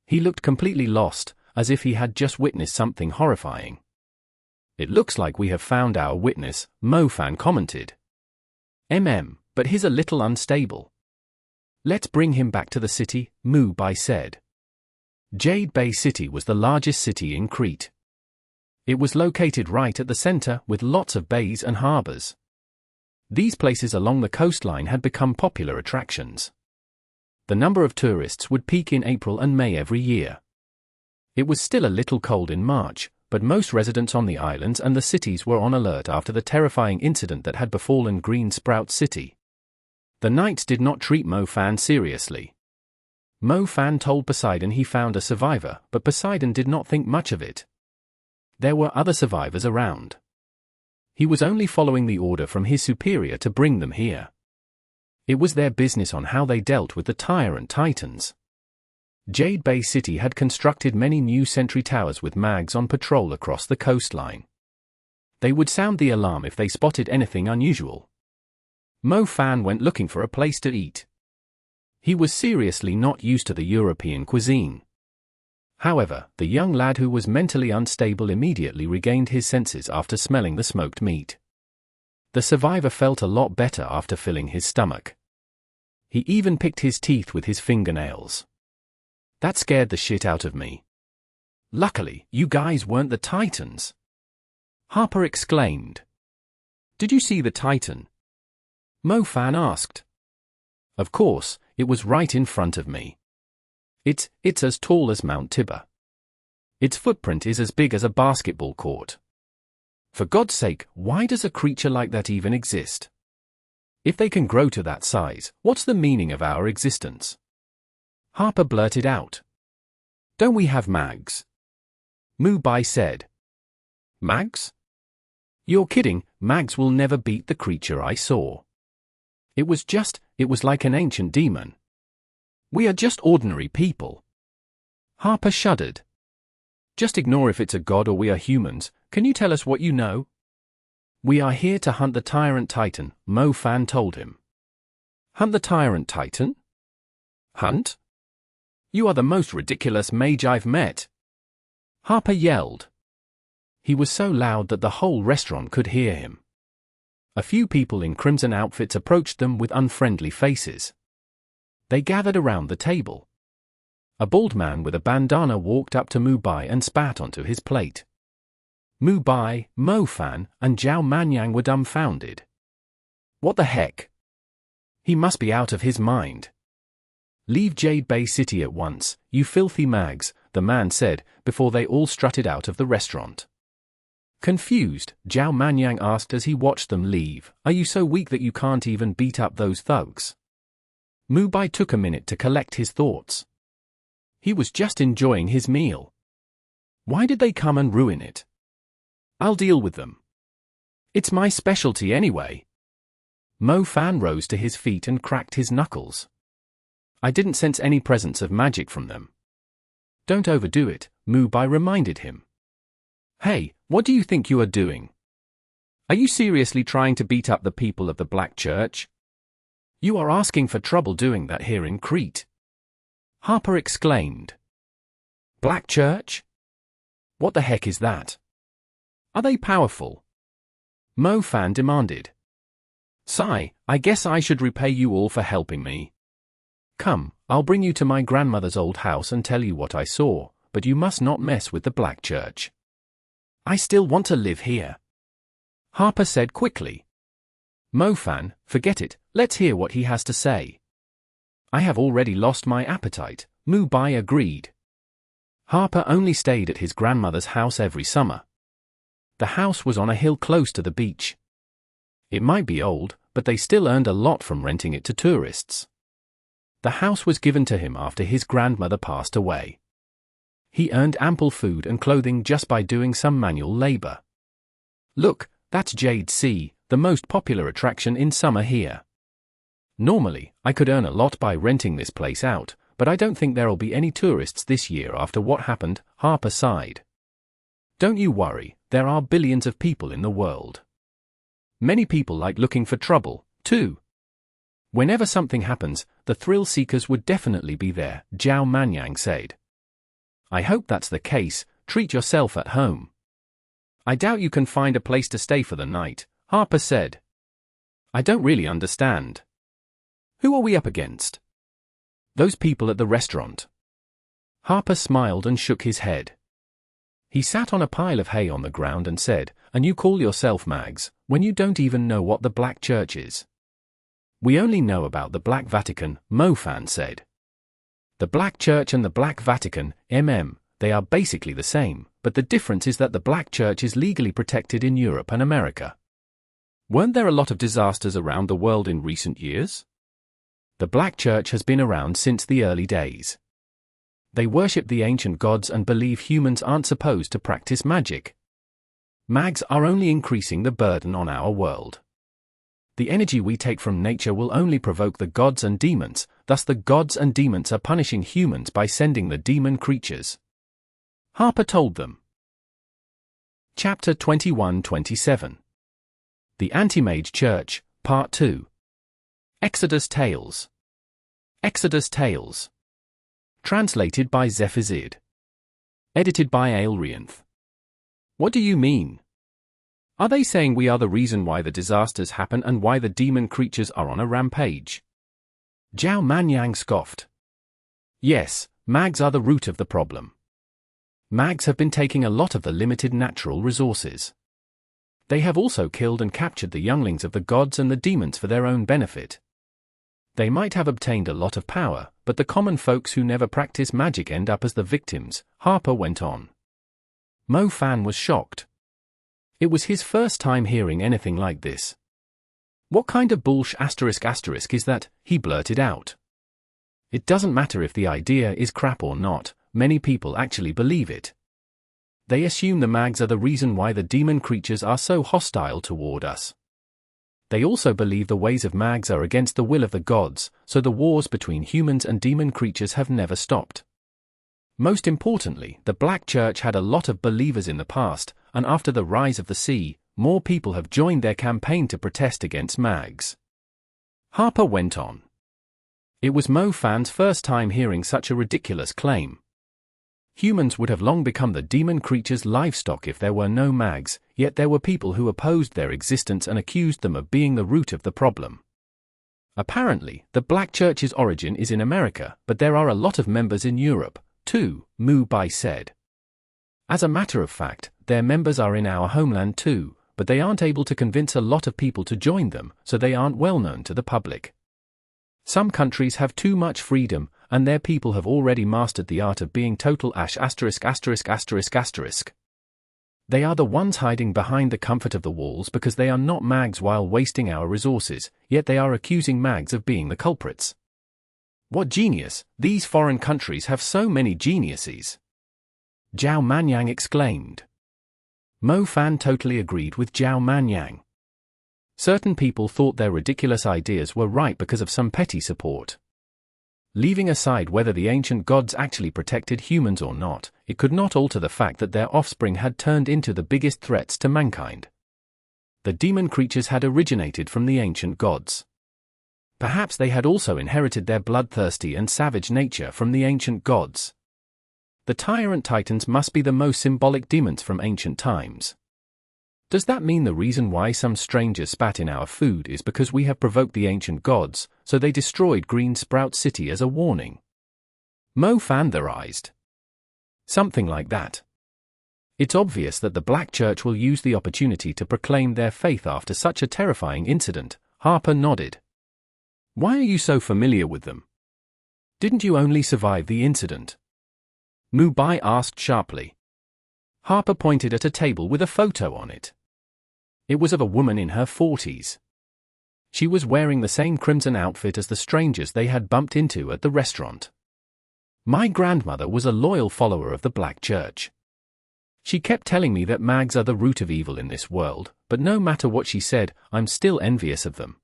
Speaker 1: He looked completely lost, as if he had just witnessed something horrifying. It looks like we have found our witness, Mo-Fan commented. But he's a little unstable. Let's bring him back to the city, Mu-Bai said. Jade Bay City was the largest city in Crete. It was located right at the center with lots of bays and harbors. These places along the coastline had become popular attractions. The number of tourists would peak in April and May every year. It was still a little cold in March, but most residents on the islands and the cities were on alert after the terrifying incident that had befallen Green Sprout City. The Knights did not treat Mo Fan seriously. Mo Fan told Poseidon he found a survivor, but Poseidon did not think much of it. There were other survivors around. He was only following the order from his superior to bring them here. It was their business on how they dealt with the Tyrant Titans. Jade Bay City had constructed many new sentry towers with mags on patrol across the coastline. They would sound the alarm if they spotted anything unusual. Mo Fan went looking for a place to eat. He was seriously not used to the European cuisine. However, the young lad who was mentally unstable immediately regained his senses after smelling the smoked meat. The survivor felt a lot better after filling his stomach. He even picked his teeth with his fingernails. That scared the shit out of me. Luckily, you guys weren't the Titans. Harper exclaimed. Did you see the Titan? Mo Fan asked. Of course, it was right in front of me. It's as tall as Mount Tiber. Its footprint is as big as a basketball court. For God's sake, why does a creature like that even exist? If they can grow to that size, what's the meaning of our existence? Harper blurted out. Don't we have mags? Mu Bai said. Mags? You're kidding, mags will never beat the creature I saw. It was like an ancient demon. We are just ordinary people. Harper shuddered. Just ignore if it's a god or we are humans. Can you tell us what you know? We are here to hunt the Tyrant Titan, Mo Fan told him. Hunt the Tyrant Titan? Hunt? You are the most ridiculous mage I've met. Harper yelled. He was so loud that the whole restaurant could hear him. A few people in crimson outfits approached them with unfriendly faces. They gathered around the table. A bald man with a bandana walked up to Mu Bai and spat onto his plate. Mu Bai, Mo Fan, and Zhao Manyang were dumbfounded. What the heck? He must be out of his mind. Leave Jade Bay City at once, you filthy mags, the man said, before they all strutted out of the restaurant. Confused, Zhao Manyang asked as he watched them leave, are you so weak that you can't even beat up those thugs? Mu Bai took a minute to collect his thoughts. He was just enjoying his meal. Why did they come and ruin it? I'll deal with them. It's my specialty anyway. Mo Fan rose to his feet and cracked his knuckles. I didn't sense any presence of magic from them. Don't overdo it, Mu Bai reminded him. Hey, what do you think you are doing? Are you seriously trying to beat up the people of the Black Church? You are asking for trouble doing that here in Crete. Harper exclaimed. Black Church? What the heck is that? Are they powerful? Mo Fan demanded. Sigh, I guess I should repay you all for helping me. Come, I'll bring you to my grandmother's old house and tell you what I saw, but you must not mess with the Black Church. I still want to live here. Harper said quickly. Mo Fan, forget it, let's hear what he has to say. I have already lost my appetite, Mu Bai agreed. Harper only stayed at his grandmother's house every summer. The house was on a hill close to the beach. It might be old, but they still earned a lot from renting it to tourists. The house was given to him after his grandmother passed away. He earned ample food and clothing just by doing some manual labor. Look, that's Jade Sea, the most popular attraction in summer here. Normally, I could earn a lot by renting this place out, but I don't think there'll be any tourists this year after what happened, Harper sighed. Don't you worry, there are billions of people in the world. Many people like looking for trouble, too. Whenever something happens, the thrill seekers would definitely be there, Zhao Manyang said. I hope that's the case, treat yourself at home. I doubt you can find a place to stay for the night, Harper said. I don't really understand. Who are we up against? Those people at the restaurant. Harper smiled and shook his head. He sat on a pile of hay on the ground and said, "And you call yourself mags, when you don't even know what the Black Church is?" "We only know about the Black Vatican," Mofan said. "The Black Church and the Black Vatican, they are basically the same, but the difference is that the Black Church is legally protected in Europe and America." "Weren't there a lot of disasters around the world in recent years?" "The Black Church has been around since the early days. They worship the ancient gods and believe humans aren't supposed to practice magic. Mags are only increasing the burden on our world. The energy we take from nature will only provoke the gods and demons, thus the gods and demons are punishing humans by sending the demon creatures," Harper told them. Chapter 21-27. The Anti-Mage Church, Part 2. Exodus Tales. Exodus Tales. Translated by Zephazid. Edited by Aelrianth. What do you mean? Are they saying we are the reason why the disasters happen and why the demon creatures are on a rampage? Zhao Manyang scoffed. Yes, mags are the root of the problem. Mags have been taking a lot of the limited natural resources. They have also killed and captured the younglings of the gods and the demons for their own benefit. They might have obtained a lot of power, but the common folks who never practice magic end up as the victims, Harper went on. Mofan was shocked. It was his first time hearing anything like this. "What kind of bullsh** is that?" he blurted out. "It doesn't matter if the idea is crap or not, many people actually believe it. They assume the mags are the reason why the demon creatures are so hostile toward us. They also believe the ways of mags are against the will of the gods, so the wars between humans and demon creatures have never stopped. Most importantly, the Black Church had a lot of believers in the past, and after the rise of the sea, more people have joined their campaign to protest against mags," Harper went on. It was Mofan's first time hearing such a ridiculous claim. Humans would have long become the demon creatures' livestock if there were no mags, yet there were people who opposed their existence and accused them of being the root of the problem. Apparently, the Black Church's origin is in America, but there are a lot of members in Europe, too, Mu Bai said. As a matter of fact, their members are in our homeland too, but they aren't able to convince a lot of people to join them, so they aren't well known to the public. Some countries have too much freedom, and their people have already mastered the art of being total ash ********. They are the ones hiding behind the comfort of the walls because they are not mags while wasting our resources, yet they are accusing mags of being the culprits. What genius, these foreign countries have so many geniuses, Zhao Manyang exclaimed. Mofan totally agreed with Zhao Manyang. Certain people thought their ridiculous ideas were right because of some petty support. Leaving aside whether the ancient gods actually protected humans or not, it could not alter the fact that their offspring had turned into the biggest threats to mankind. The demon creatures had originated from the ancient gods. Perhaps they had also inherited their bloodthirsty and savage nature from the ancient gods. The Tyrant Titans must be the most symbolic demons from ancient times. Does that mean the reason why some strangers spat in our food is because we have provoked the ancient gods, so they destroyed Green Sprout City as a warning? Mofan theorized. Something like that. It's obvious that the Black Church will use the opportunity to proclaim their faith after such a terrifying incident, Harper nodded. Why are you so familiar with them? Didn't you only survive the incident? Mu Bai asked sharply. Harper pointed at a table with a photo on it. It was of a woman in her 40s. She was wearing the same crimson outfit as the strangers they had bumped into at the restaurant. My grandmother was a loyal follower of the Black Church. She kept telling me that mags are the root of evil in this world, but no matter what she said, I'm still envious of them.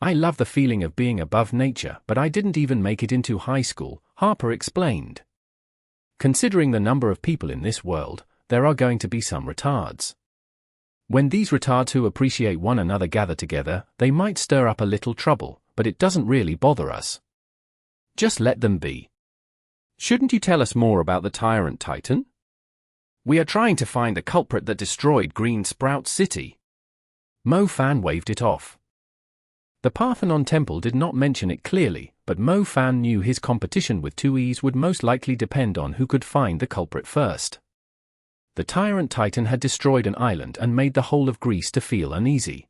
Speaker 1: I love the feeling of being above nature, but I didn't even make it into high school, Harper explained. Considering the number of people in this world, there are going to be some retards. When these retards who appreciate one another gather together, they might stir up a little trouble, but it doesn't really bother us. Just let them be. Shouldn't you tell us more about the Tyrant Titan? We are trying to find the culprit that destroyed Green Sprout City. Mofan waved it off. The Parthenon Temple did not mention it clearly, but Mo Fan knew his competition with 2Es would most likely depend on who could find the culprit first. The Tyrant Titan had destroyed an island and made the whole of Greece to feel uneasy.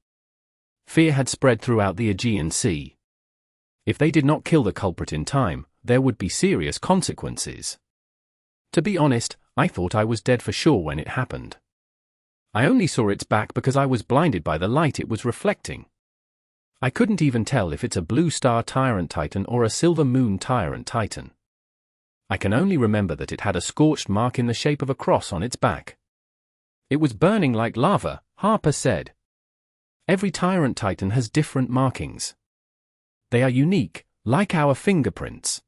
Speaker 1: Fear had spread throughout the Aegean Sea. If they did not kill the culprit in time, there would be serious consequences. To be honest, I thought I was dead for sure when it happened. I only saw its back because I was blinded by the light it was reflecting. I couldn't even tell if it's a blue star Tyrant Titan or a silver moon Tyrant Titan. I can only remember that it had a scorched mark in the shape of a cross on its back. It was burning like lava, Harper said. Every Tyrant Titan has different markings. They are unique, like our fingerprints.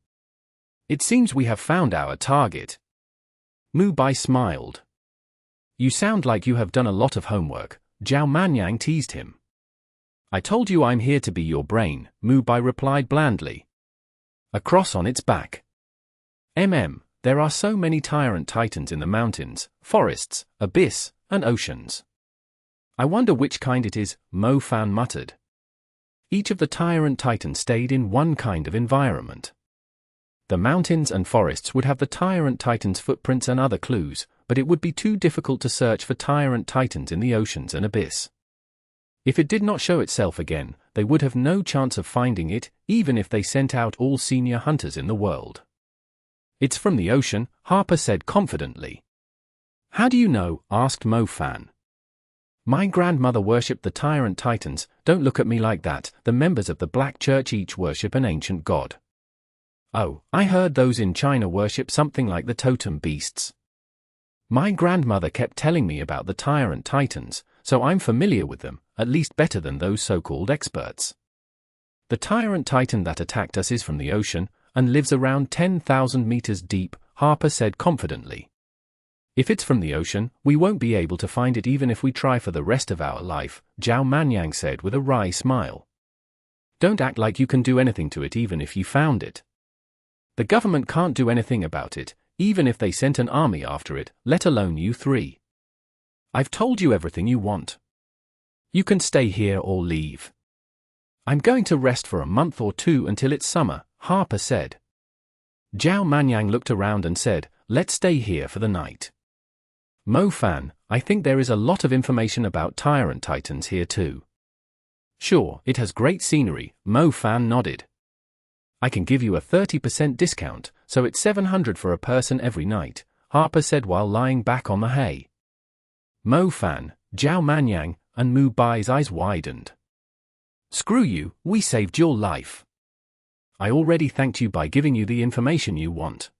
Speaker 1: It seems we have found our target. Mu Bai smiled. You sound like you have done a lot of homework, Zhao Manyang teased him. I told you I'm here to be your brain, Mu Bai replied blandly. A cross on its back. There are so many Tyrant Titans in the mountains, forests, abyss, and oceans. I wonder which kind it is, Mo Fan muttered. Each of the Tyrant Titans stayed in one kind of environment. The mountains and forests would have the Tyrant Titan's footprints and other clues, but it would be too difficult to search for Tyrant Titans in the oceans and abyss. If it did not show itself again, they would have no chance of finding it, even if they sent out all senior hunters in the world. It's from the ocean, Harper said confidently. How do you know? Asked Mo Fan. My grandmother worshipped the Tyrant Titans. Don't look at me like that. The members of the Black Church each worship an ancient god. Oh, I heard those in China worship something like the totem beasts. My grandmother kept telling me about the Tyrant Titans, so I'm familiar with them, at least better than those so-called experts. The Tyrant Titan that attacked us is from the ocean, and lives around 10,000 meters deep, Harper said confidently. If it's from the ocean, we won't be able to find it even if we try for the rest of our life, Zhao Manyang said with a wry smile. Don't act like you can do anything to it even if you found it. The government can't do anything about it, even if they sent an army after it, let alone you three. I've told you everything you want. You can stay here or leave. I'm going to rest for a month or two until it's summer, Harper said. Zhao Manyang looked around and said, let's stay here for the night. Mo Fan, I think there is a lot of information about Tyrant Titans here too. Sure, it has great scenery, Mo Fan nodded. I can give you a 30% discount, so it's 700 for a person every night, Harper said while lying back on the hay. Mo Fan, Zhao Manyang, and Mu Bai's eyes widened. Screw you, we saved your life. I already thanked you by giving you the information you want.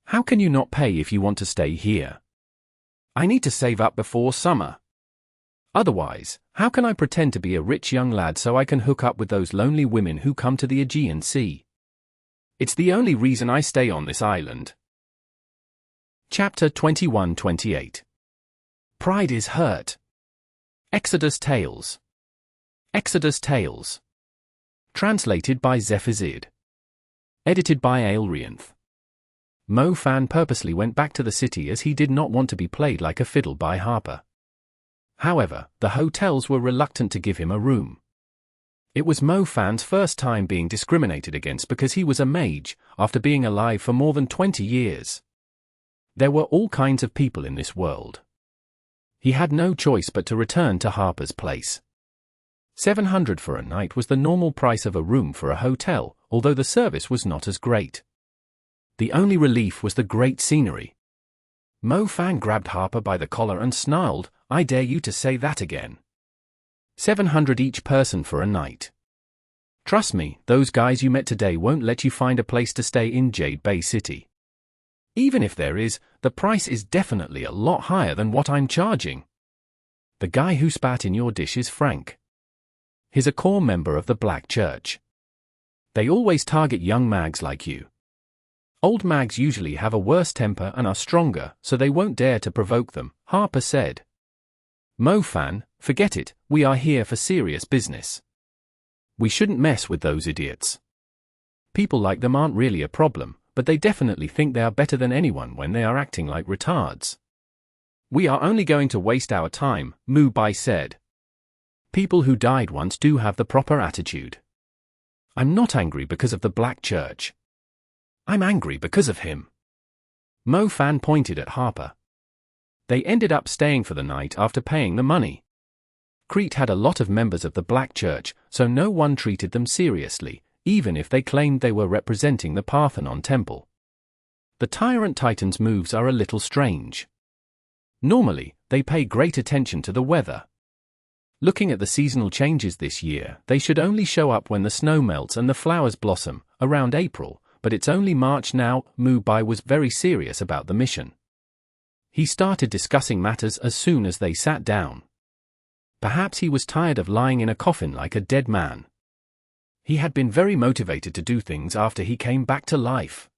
Speaker 1: How can you not pay if you want to stay here? I need to save up before summer. Otherwise, how can I pretend to be a rich young lad so I can hook up with those lonely women who come to the Aegean Sea? It's the only reason I stay on this island. Chapter 21-28. Pride is hurt. Exodus Tales. Exodus Tales. Translated by Zephizid. Edited by Aelrianth. Mo Fan purposely went back to the city as he did not want to be played like a fiddle by Harper. However, the hotels were reluctant to give him a room. It was Mo Fan's first time being discriminated against because he was a mage, after being alive for more than 20 years. There were all kinds of people in this world. He had no choice but to return to Harper's place. 700 for a night was the normal price of a room for a hotel, although the service was not as great. The only relief was the great scenery. Mo Fan grabbed Harper by the collar and snarled, I dare you to say that again. 700 each person for a night. Trust me, those guys you met today won't let you find a place to stay in Jade Bay City. Even if there is, the price is definitely a lot higher than what I'm charging. The guy who spat in your dish is Frank. He's a core member of the Black Church. They always target young mags like you. Old mags usually have a worse temper and are stronger, so they won't dare to provoke them, Harper said. Mo Fan, forget it, we are here for serious business. We shouldn't mess with those idiots. People like them aren't really a problem, but they definitely think they are better than anyone when they are acting like retards. We are only going to waste our time, Mu Bai said. People who died once do have the proper attitude. I'm not angry because of the Black Church. I'm angry because of him. Mo Fan pointed at Harper. They ended up staying for the night after paying the money. Crete had a lot of members of the Black Church, so no one treated them seriously, even if they claimed they were representing the Parthenon temple. The Tyrant Titans' moves are a little strange. Normally, they pay great attention to the weather. Looking at the seasonal changes this year, they should only show up when the snow melts and the flowers blossom, around April, but it's only March now. Mu Bai was very serious about the mission. He started discussing matters as soon as they sat down. Perhaps he was tired of lying in a coffin like a dead man. He had been very motivated to do things after he came back to life.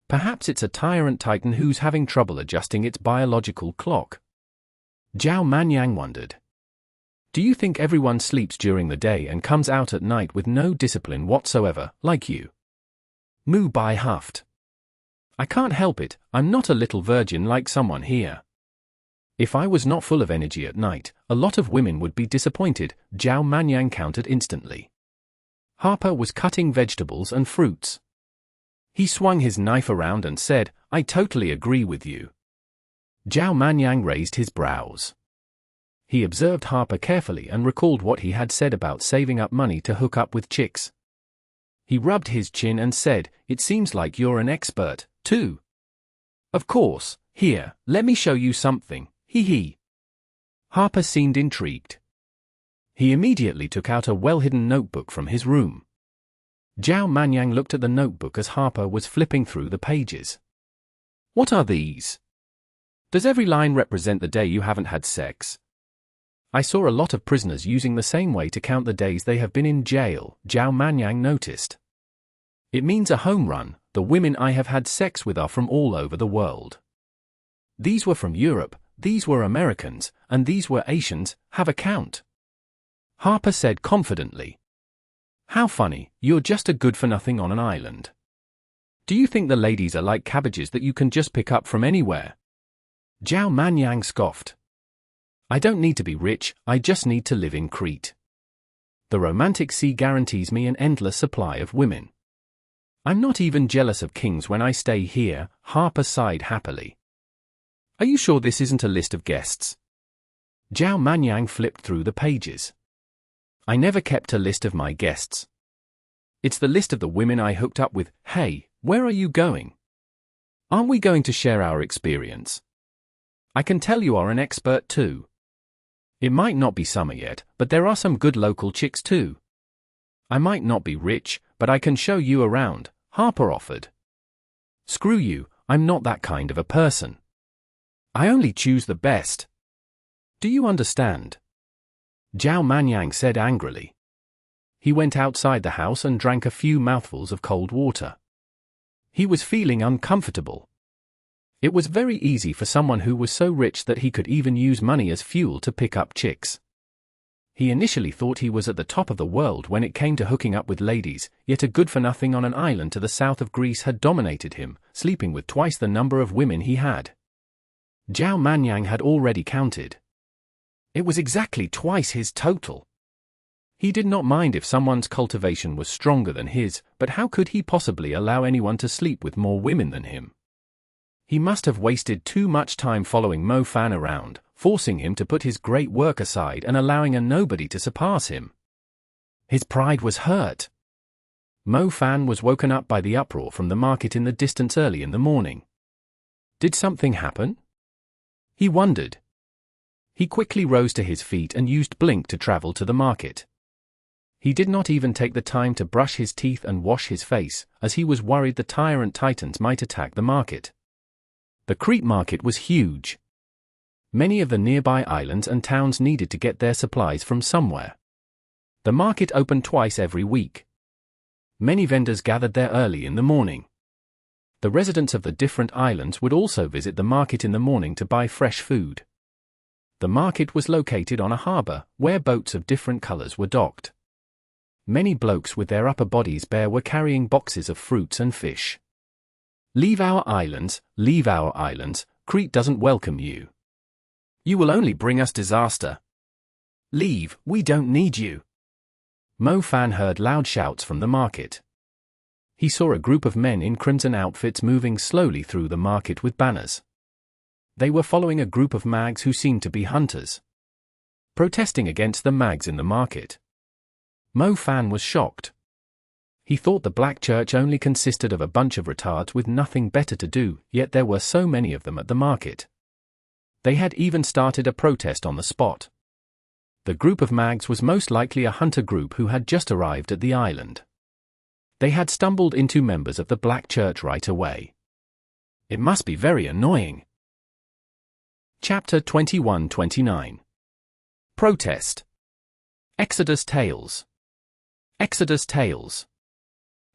Speaker 1: Perhaps it's a Tyrant Titan who's having trouble adjusting its biological clock. Zhao Manyang wondered. Do you think everyone sleeps during the day and comes out at night with no discipline whatsoever, like you? Mu Bai huffed. I can't help it, I'm not a little virgin like someone here. If I was not full of energy at night, a lot of women would be disappointed, Zhao Manyang countered instantly. Harper was cutting vegetables and fruits. He swung his knife around and said, I totally agree with you. Zhao Manyang raised his brows. He observed Harper carefully and recalled what he had said about saving up money to hook up with chicks. He rubbed his chin and said, It seems like you're an expert, too. Of course, here, let me show you something, hee hee. Harper seemed intrigued. He immediately took out a well-hidden notebook from his room. Zhao Manyang looked at the notebook as Harper was flipping through the pages. What are these? Does every line represent the day you haven't had sex? I saw a lot of prisoners using the same way to count the days they have been in jail, Zhao Manyang noticed. It means a home run. The women I have had sex with are from all over the world. These were from Europe, these were Americans, and these were Asians. Have a count. Harper said confidently. How funny, you're just a good-for-nothing on an island. Do you think the ladies are like cabbages that you can just pick up from anywhere? Zhao Manyang scoffed. I don't need to be rich, I just need to live in Crete. The romantic sea guarantees me an endless supply of women. I'm not even jealous of kings when I stay here, Harper sighed happily. Are you sure this isn't a list of guests? Zhao Manyang flipped through the pages. I never kept a list of my guests. It's the list of the women I hooked up with. Hey, where are you going? Aren't we going to share our experience? I can tell you are an expert too. It might not be summer yet, but there are some good local chicks too. I might not be rich, but I can show you around, Harper offered. Screw you, I'm not that kind of a person. I only choose the best. Do you understand? Zhao Manyang said angrily. He went outside the house and drank a few mouthfuls of cold water. He was feeling uncomfortable. It was very easy for someone who was so rich that he could even use money as fuel to pick up chicks. He initially thought he was at the top of the world when it came to hooking up with ladies, yet a good-for-nothing on an island to the south of Greece had dominated him, sleeping with twice the number of women he had. Zhao Manyang had already counted. It was exactly twice his total. He did not mind if someone's cultivation was stronger than his, but how could he possibly allow anyone to sleep with more women than him? He must have wasted too much time following Mo Fan around, forcing him to put his great work aside and allowing a nobody to surpass him. His pride was hurt. Mo Fan was woken up by the uproar from the market in the distance early in the morning. Did something happen? He wondered. He quickly rose to his feet and used Blink to travel to the market. He did not even take the time to brush his teeth and wash his face, as he was worried the Tyrant Titans might attack the market. The Crete market was huge. Many of the nearby islands and towns needed to get their supplies from somewhere. The market opened twice every week. Many vendors gathered there early in the morning. The residents of the different islands would also visit the market in the morning to buy fresh food. The market was located on a harbor, where boats of different colors were docked. Many blokes with their upper bodies bare were carrying boxes of fruits and fish. Leave our islands, Crete doesn't welcome you. You will only bring us disaster. Leave, we don't need you. Mo Fan heard loud shouts from the market. He saw a group of men in crimson outfits moving slowly through the market with banners. They were following a group of mags who seemed to be hunters, protesting against the mags in the market. Mo Fan was shocked. He thought the Black Church only consisted of a bunch of retards with nothing better to do, yet there were so many of them at the market. They had even started a protest on the spot. The group of mags was most likely a hunter group who had just arrived at the island. They had stumbled into members of the Black Church right away. It must be very annoying. Chapter 21-29. Protest. Exodus Tales. Exodus Tales.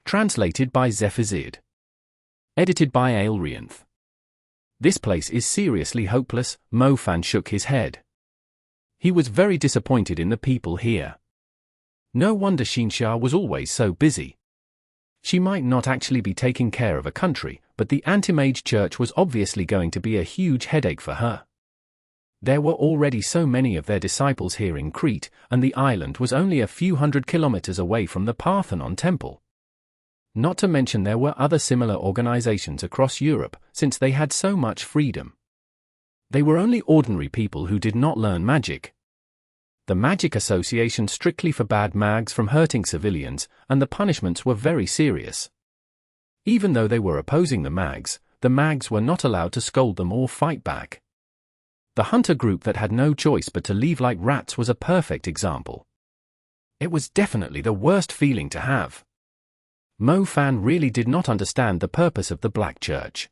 Speaker 1: Translated by Zephazid. Edited by Aelrianth. This place is seriously hopeless. Mo Fan shook his head. He was very disappointed in the people here. No wonder Xiangtian was always so busy. She might not actually be taking care of a country, but the Anti-Mage church was obviously going to be a huge headache for her. There were already so many of their disciples here in Crete, and the island was only a few hundred kilometers away from the Parthenon temple. Not to mention there were other similar organizations across Europe, since they had so much freedom. They were only ordinary people who did not learn magic. The Magic Association strictly forbade mags from hurting civilians, and the punishments were very serious. Even though they were opposing the mags were not allowed to scold them or fight back. The hunter group that had no choice but to leave like rats was a perfect example. It was definitely the worst feeling to have. Mo Fan really did not understand the purpose of the Black Church.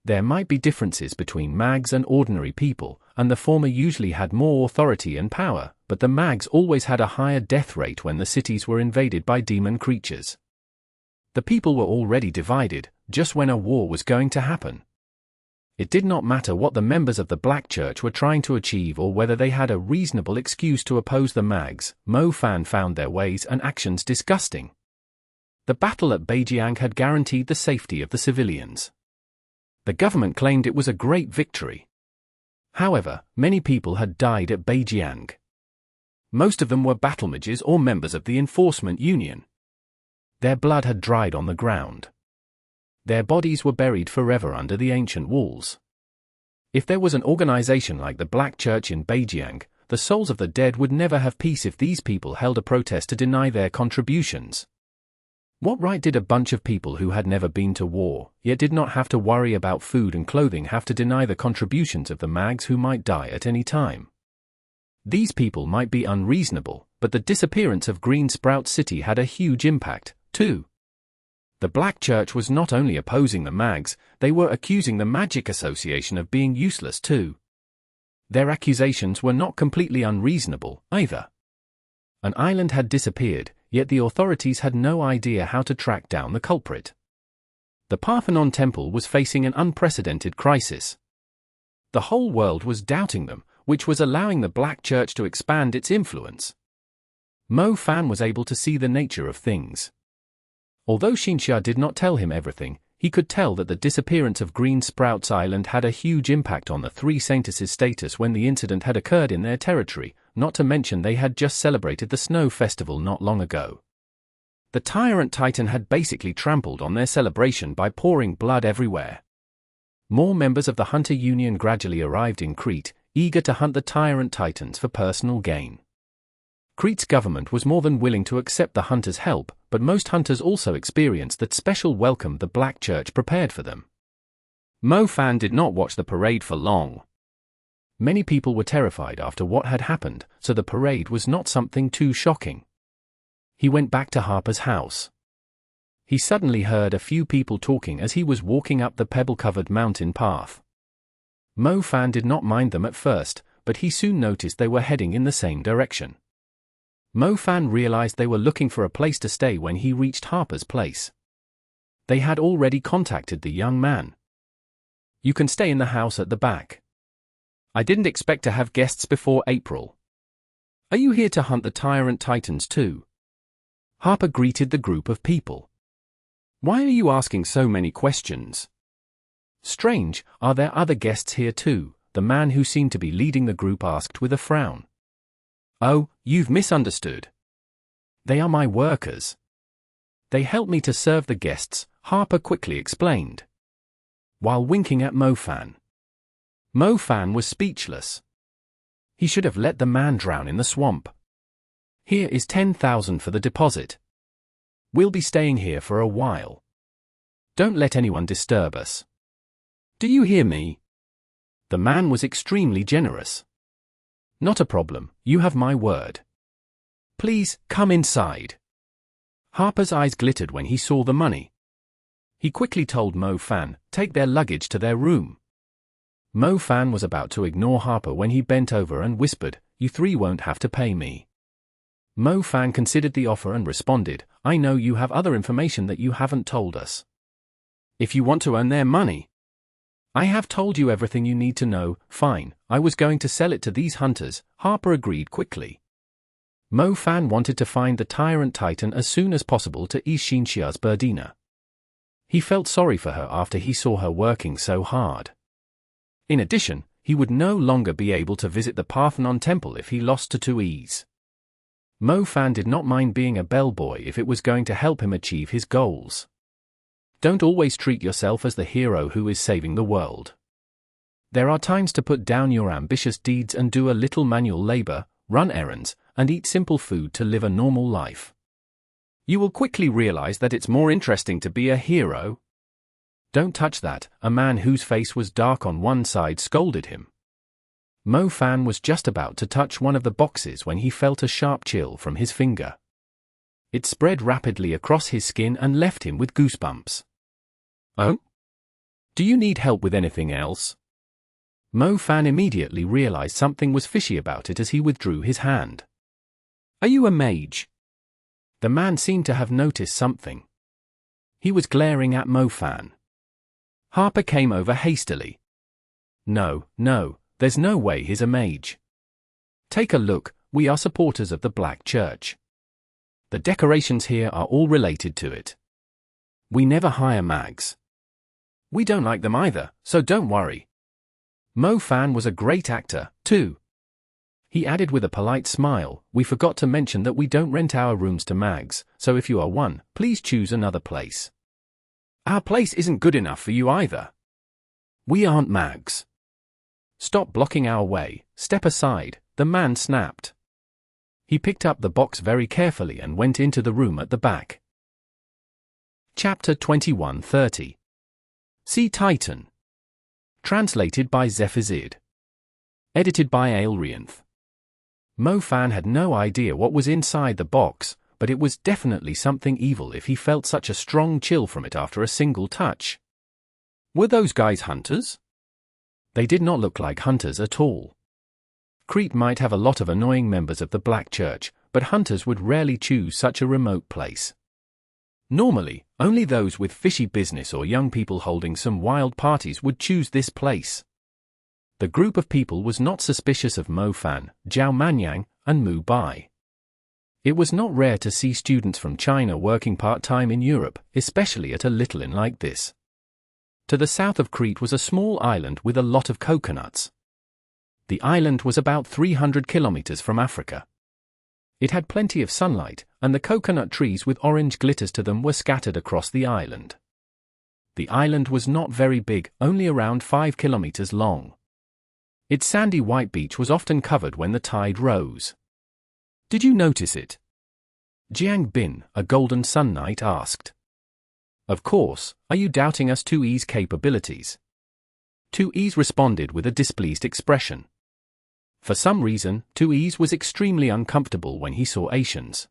Speaker 1: There might be differences between mags and ordinary people, and the former usually had more authority and power, but the mags always had a higher death rate when the cities were invaded by demon creatures. The people were already divided, just when a war was going to happen. It did not matter what the members of the Black Church were trying to achieve or whether they had a reasonable excuse to oppose the mags. Mo Fan found their ways and actions disgusting. The battle at Beijiang had guaranteed the safety of the civilians. The government claimed it was a great victory. However, many people had died at Beijiang. Most of them were battle mages or members of the Enforcement Union. Their blood had dried on the ground. Their bodies were buried forever under the ancient walls. If there was an organization like the Black Church in Beijiang, the souls of the dead would never have peace if these people held a protest to deny their contributions. What right did a bunch of people who had never been to war, yet did not have to worry about food and clothing, have to deny the contributions of the mags who might die at any time? These people might be unreasonable, but the disappearance of Green Sprout City had a huge impact, too. The Black Church was not only opposing the mags, they were accusing the Magic Association of being useless too. Their accusations were not completely unreasonable, either. An island had disappeared, yet the authorities had no idea how to track down the culprit. The Parthenon Temple was facing an unprecedented crisis. The whole world was doubting them, which was allowing the Black Church to expand its influence. Mo Fan was able to see the nature of things. Although Xiangtian did not tell him everything, he could tell that the disappearance of Green Sprouts Island had a huge impact on the Three Saintesses' status when the incident had occurred in their territory, not to mention they had just celebrated the Snow Festival not long ago. The Tyrant Titan had basically trampled on their celebration by pouring blood everywhere. More members of the Hunter Union gradually arrived in Crete, eager to hunt the Tyrant Titans for personal gain. Crete's government was more than willing to accept the hunters' help, but most hunters also experienced the special welcome the Black Church prepared for them. Mo Fan did not watch the parade for long. Many people were terrified after what had happened, so the parade was not something too shocking. He went back to Harper's house. He suddenly heard a few people talking as he was walking up the pebble-covered mountain path. Mo Fan did not mind them at first, but he soon noticed they were heading in the same direction. Mo Fan realized they were looking for a place to stay when he reached Harper's place. They had already contacted the young man. "You can stay in the house at the back. I didn't expect to have guests before April. Are you here to hunt the Tyrant Titans too?" Harper greeted the group of people. "Why are you asking so many questions?" "Strange, are there other guests here too?" the man who seemed to be leading the group asked with a frown. Oh, you've misunderstood. They are my workers. They help me to serve the guests, Harper quickly explained, while winking at Mo-Fan. Mo-Fan was speechless. He should have let the man drown in the swamp. Here is 10,000 for the deposit. We'll be staying here for a while. Don't let anyone disturb us. Do you hear me? The man was extremely generous. Not a problem, you have my word. Please, come inside. Harper's eyes glittered when he saw the money. He quickly told Mo-Fan, take their luggage to their room. Mo-Fan was about to ignore Harper when he bent over and whispered, you three won't have to pay me. Mo-Fan considered the offer and responded, I know you have other information that you haven't told us. If you want to earn their money. I have told you everything you need to know, fine, I was going to sell it to these hunters, Harper agreed quickly. Mo-Fan wanted to find the Tyrant Titan as soon as possible to ease Xiangtian's Berdina. He felt sorry for her after he saw her working so hard. In addition, he would no longer be able to visit the Parthenon Temple if he lost to 2Es. Mo-Fan did not mind being a bellboy if it was going to help him achieve his goals. Don't always treat yourself as the hero who is saving the world. There are times to put down your ambitious deeds and do a little manual labor, run errands, and eat simple food to live a normal life. You will quickly realize that it's more interesting to be a hero. Don't touch that, a man whose face was dark on one side scolded him. Mo-Fan was just about to touch one of the boxes when he felt a sharp chill from his finger. It spread rapidly across his skin and left him with goosebumps. Oh? Do you need help with anything else? Mo-Fan immediately realized something was fishy about it as he withdrew his hand. Are you a mage? The man seemed to have noticed something. He was glaring at Mo-Fan. Harper came over hastily. No, there's no way he's a mage. Take a look, we are supporters of the Black Church. The decorations here are all related to it. We never hire mags. We don't like them either, so don't worry. Mo-Fan was a great actor, too. He added with a polite smile, we forgot to mention that we don't rent our rooms to mags, so if you are one, please choose another place. Our place isn't good enough for you either. We aren't mags. Stop blocking our way, step aside, the man snapped. He picked up the box very carefully and went into the room at the back. Chapter 21:30. Sea Titan. Translated by Zephazid. Edited by Aelrianth. Mo-Fan had no idea what was inside the box, but it was definitely something evil if he felt such a strong chill from it after a single touch. Were those guys hunters? They did not look like hunters at all. Crete might have a lot of annoying members of the Black Church, but hunters would rarely choose such a remote place. Normally, only those with fishy business or young people holding some wild parties would choose this place. The group of people was not suspicious of Mo-Fan, Zhao Manyang, and Mu Bai. It was not rare to see students from China working part-time in Europe, especially at a little inn like this. To the south of Crete was a small island with a lot of coconuts. The island was about 300 kilometers from Africa. It had plenty of sunlight, and the coconut trees with orange glitters to them were scattered across the island. The island was not very big, only around 5 kilometers long. Its sandy white beach was often covered when the tide rose. Did you notice it? Jiang Bin, a Golden Sun Knight, asked. Of course, are you doubting us 2Es capabilities? 2Es responded with a displeased expression. For some reason, 2Es was extremely uncomfortable when he saw Asians.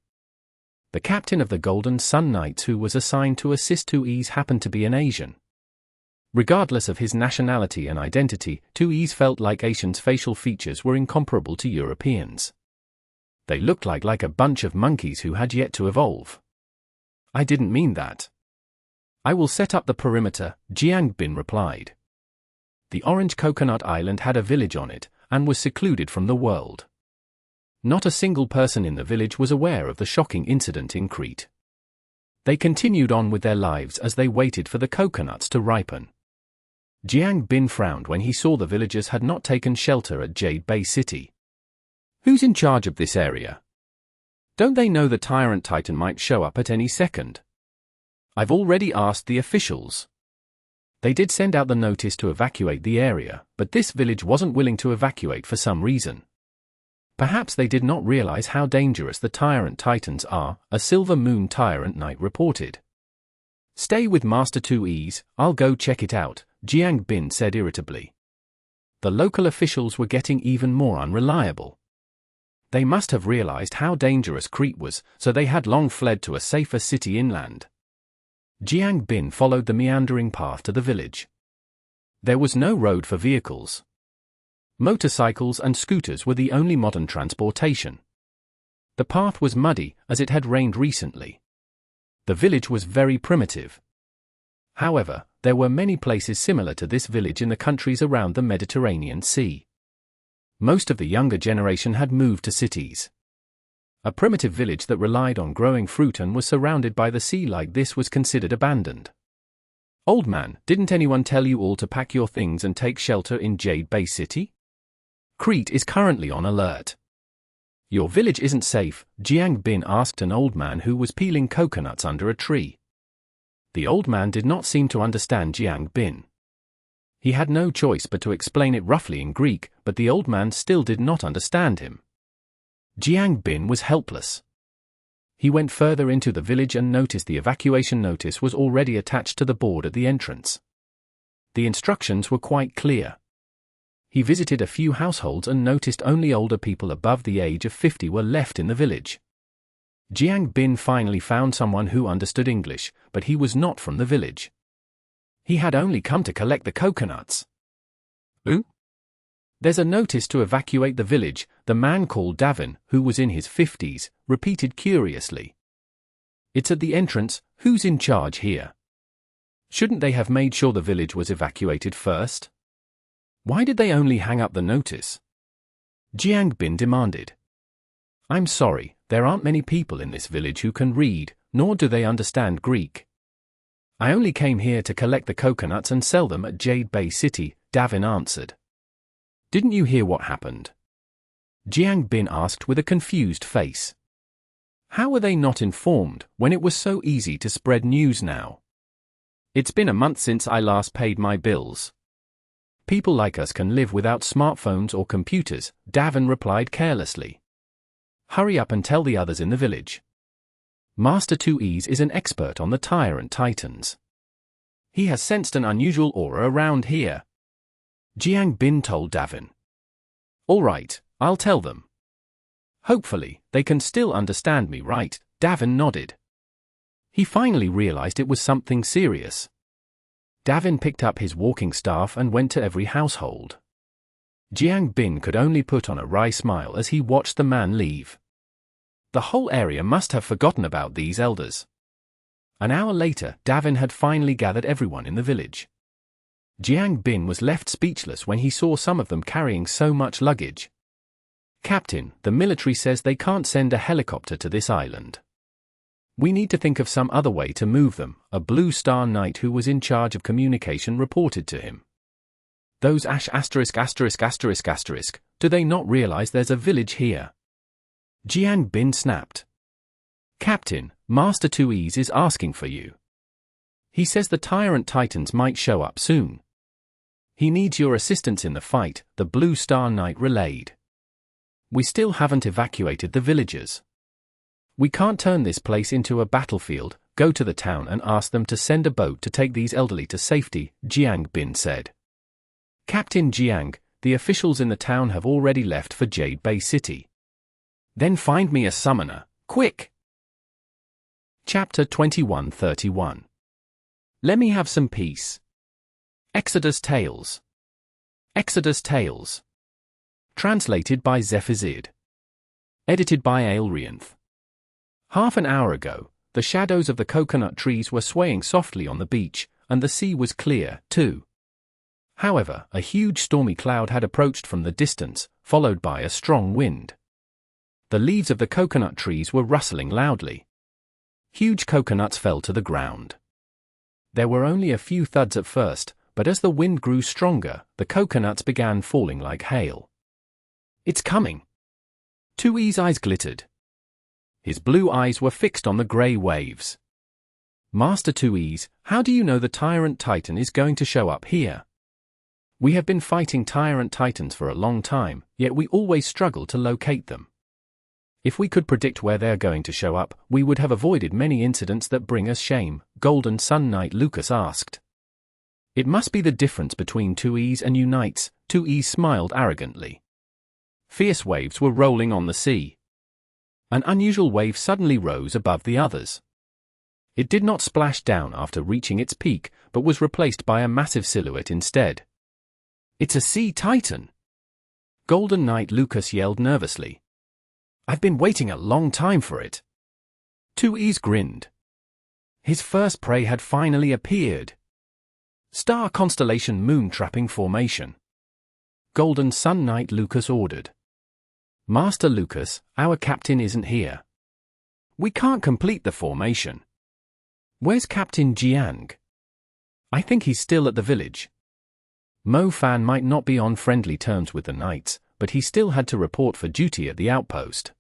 Speaker 1: The captain of the Golden Sun Knights who was assigned to assist 2Es happened to be an Asian. Regardless of his nationality and identity, 2Es felt like Asians' facial features were incomparable to Europeans. They looked like a bunch of monkeys who had yet to evolve. I didn't mean that. I will set up the perimeter, Jiang Bin replied. The orange coconut island had a village on it, and was secluded from the world. Not a single person in the village was aware of the shocking incident in Crete. They continued on with their lives as they waited for the coconuts to ripen. Jiang Bin frowned when he saw the villagers had not taken shelter at Jade Bay City. Who's in charge of this area? Don't they know the Tyrant Titan might show up at any second? I've already asked the officials. They did send out the notice to evacuate the area, but this village wasn't willing to evacuate for some reason. Perhaps they did not realize how dangerous the Tyrant Titans are, a Silver Moon Tyrant Knight reported. Stay with Master 2Es, I'll go check it out, Jiang Bin said irritably. The local officials were getting even more unreliable. They must have realized how dangerous Crete was, so they had long fled to a safer city inland. Jiang Bin followed the meandering path to the village. There was no road for vehicles. Motorcycles and scooters were the only modern transportation. The path was muddy, as it had rained recently. The village was very primitive. However, there were many places similar to this village in the countries around the Mediterranean Sea. Most of the younger generation had moved to cities. A primitive village that relied on growing fruit and was surrounded by the sea like this was considered abandoned. Old man, didn't anyone tell you all to pack your things and take shelter in Jade Bay City? Crete is currently on alert. Your village isn't safe, Jiang Bin asked an old man who was peeling coconuts under a tree. The old man did not seem to understand Jiang Bin. He had no choice but to explain it roughly in Greek, but the old man still did not understand him. Jiang Bin was helpless. He went further into the village and noticed the evacuation notice was already attached to the board at the entrance. The instructions were quite clear. He visited a few households and noticed only older people above the age of 50 were left in the village. Jiang Bin finally found someone who understood English, but he was not from the village. He had only come to collect the coconuts. Who? There's a notice to evacuate the village, the man called Davin, who was in his 50s, repeated curiously. It's at the entrance, who's in charge here? Shouldn't they have made sure the village was evacuated first? Why did they only hang up the notice? Jiang Bin demanded. I'm sorry, there aren't many people in this village who can read, nor do they understand Greek. I only came here to collect the coconuts and sell them at Jade Bay City, Davin answered. Didn't you hear what happened? Jiang Bin asked with a confused face. How were they not informed when it was so easy to spread news now? It's been a month since I last paid my bills. People like us can live without smartphones or computers, Davin replied carelessly. Hurry up and tell the others in the village. Master 2Es is an expert on the Tyrant Titans. He has sensed an unusual aura around here. Jiang Bin told Davin. All right, I'll tell them. Hopefully, they can still understand me, right? Davin nodded. He finally realized it was something serious. Davin picked up his walking staff and went to every household. Jiang Bin could only put on a wry smile as he watched the man leave. The whole area must have forgotten about these elders. An hour later, Davin had finally gathered everyone in the village. Jiang Bin was left speechless when he saw some of them carrying so much luggage. Captain, the military says they can't send a helicopter to this island. We need to think of some other way to move them, a Blue Star Knight who was in charge of communication reported to him. Those ********, do they not realize there's a village here? Jiang Bin snapped. Captain, Master 2Es is asking for you. He says the Tyrant Titans might show up soon. He needs your assistance in the fight, the Blue Star Knight relayed. We still haven't evacuated the villagers. We can't turn this place into a battlefield. Go to the town and ask them to send a boat to take these elderly to safety, Jiang Bin said. Captain Jiang, the officials in the town have already left for Jade Bay City. Then find me a summoner, quick! Chapter 2131. Let me have some peace. Exodus Tales. Exodus Tales. Translated by Zephazid. Edited by Aelrianth. Half an hour ago, the shadows of the coconut trees were swaying softly on the beach, and the sea was clear, too. However, a huge stormy cloud had approached from the distance, followed by a strong wind. The leaves of the coconut trees were rustling loudly. Huge coconuts fell to the ground. There were only a few thuds at first, but as the wind grew stronger, the coconuts began falling like hail. It's coming! Tui's eyes glittered. His blue eyes were fixed on the grey waves. Master Tuis, how do you know the Tyrant Titan is going to show up here? We have been fighting Tyrant Titans for a long time, yet we always struggle to locate them. If we could predict where they're going to show up, we would have avoided many incidents that bring us shame, Golden Sun Knight Lucas asked. It must be the difference between Tuis and you knights, Tuis smiled arrogantly. Fierce waves were rolling on the sea. An unusual wave suddenly rose above the others. It did not splash down after reaching its peak, but was replaced by a massive silhouette instead. It's a sea titan! Golden Knight Lucas yelled nervously. I've been waiting a long time for it. Tuis grinned. His first prey had finally appeared. Star constellation moon trapping formation. Golden Sun Knight Lucas ordered. Master Lucas, our captain isn't here. We can't complete the formation. Where's Captain Jiang? I think he's still at the village. Mo Fan might not be on friendly terms with the knights, but he still had to report for duty at the outpost.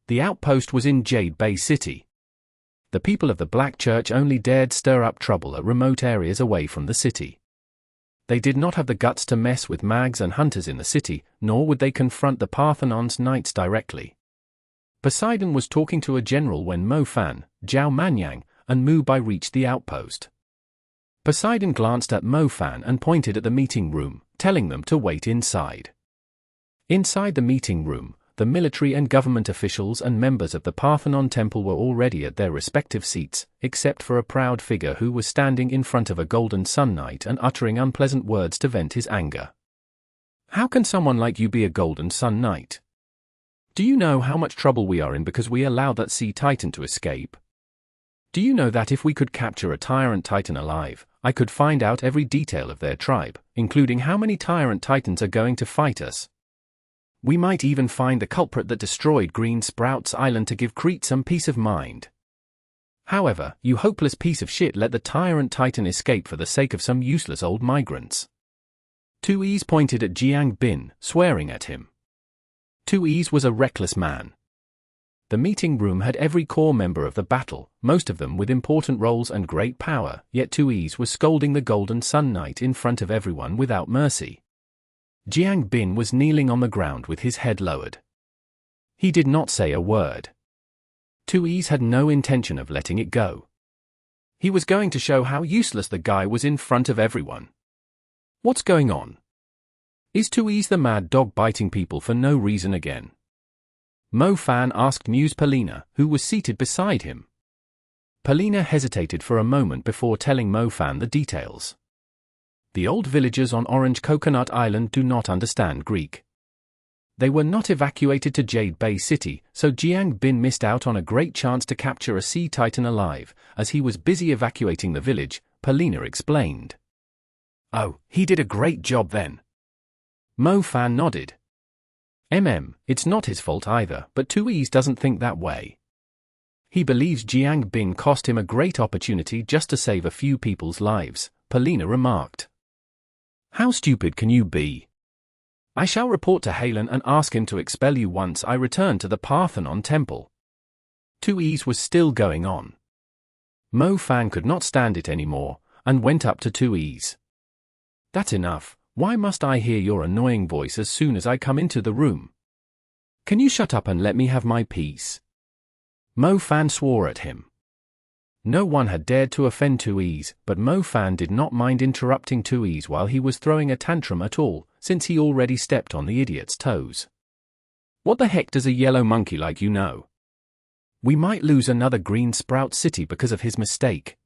Speaker 1: The outpost was in Jade Bay City. The people of the Black Church only dared stir up trouble at remote areas away from the city. They did not have the guts to mess with mags and hunters in the city, nor would they confront the Parthenon's knights directly. Poseidon was talking to a general when Mo Fan, Zhao Manyang, and Mu Bai reached the outpost. Poseidon glanced at Mo Fan and pointed at the meeting room, telling them to wait inside. Inside the meeting room, the military and government officials and members of the Parthenon temple were already at their respective seats, except for a proud figure who was standing in front of a Golden Sun Knight and uttering unpleasant words to vent his anger. How can someone like you be a Golden Sun Knight? Do you know how much trouble we are in because we allowed that sea titan to escape? Do you know that if we could capture a Tyrant Titan alive, I could find out every detail of their tribe, including how many Tyrant Titans are going to fight us? We might even find the culprit that destroyed Green Sprouts Island to give Crete some peace of mind. However, you hopeless piece of shit let the Tyrant Titan escape for the sake of some useless old migrants. Tuis pointed at Jiang Bin, swearing at him. Tuis was a reckless man. The meeting room had every core member of the battle, most of them with important roles and great power, yet Tuis was scolding the Golden Sun Knight in front of everyone without mercy. Jiang Bin was kneeling on the ground with his head lowered. He did not say a word. Tuis had no intention of letting it go. He was going to show how useless the guy was in front of everyone. What's going on? Is Tuis the mad dog biting people for no reason again? Mo Fan asked Muse Polina, who was seated beside him. Polina hesitated for a moment before telling Mo Fan the details. The old villagers on Orange Coconut Island do not understand Greek. They were not evacuated to Jade Bay City, so Jiang Bin missed out on a great chance to capture a sea titan alive, as he was busy evacuating the village, Polina explained. Oh, he did a great job then. Mo Fan nodded. It's not his fault either, but Tuis doesn't think that way. He believes Jiang Bin cost him a great opportunity just to save a few people's lives, Polina remarked. How stupid can you be? I shall report to Halen and ask him to expel you once I return to the Parthenon temple. Tuis was still going on. Mo Fan could not stand it anymore, and went up to Tuis. That's enough. Why must I hear your annoying voice as soon as I come into the room? Can you shut up and let me have my peace? Mo Fan swore at him. No one had dared to offend Tuis, but Mo Fan did not mind interrupting Tuis while he was throwing a tantrum at all, since he already stepped on the idiot's toes. What the heck does a yellow monkey like you know? We might lose another Green Sprout City because of his mistake.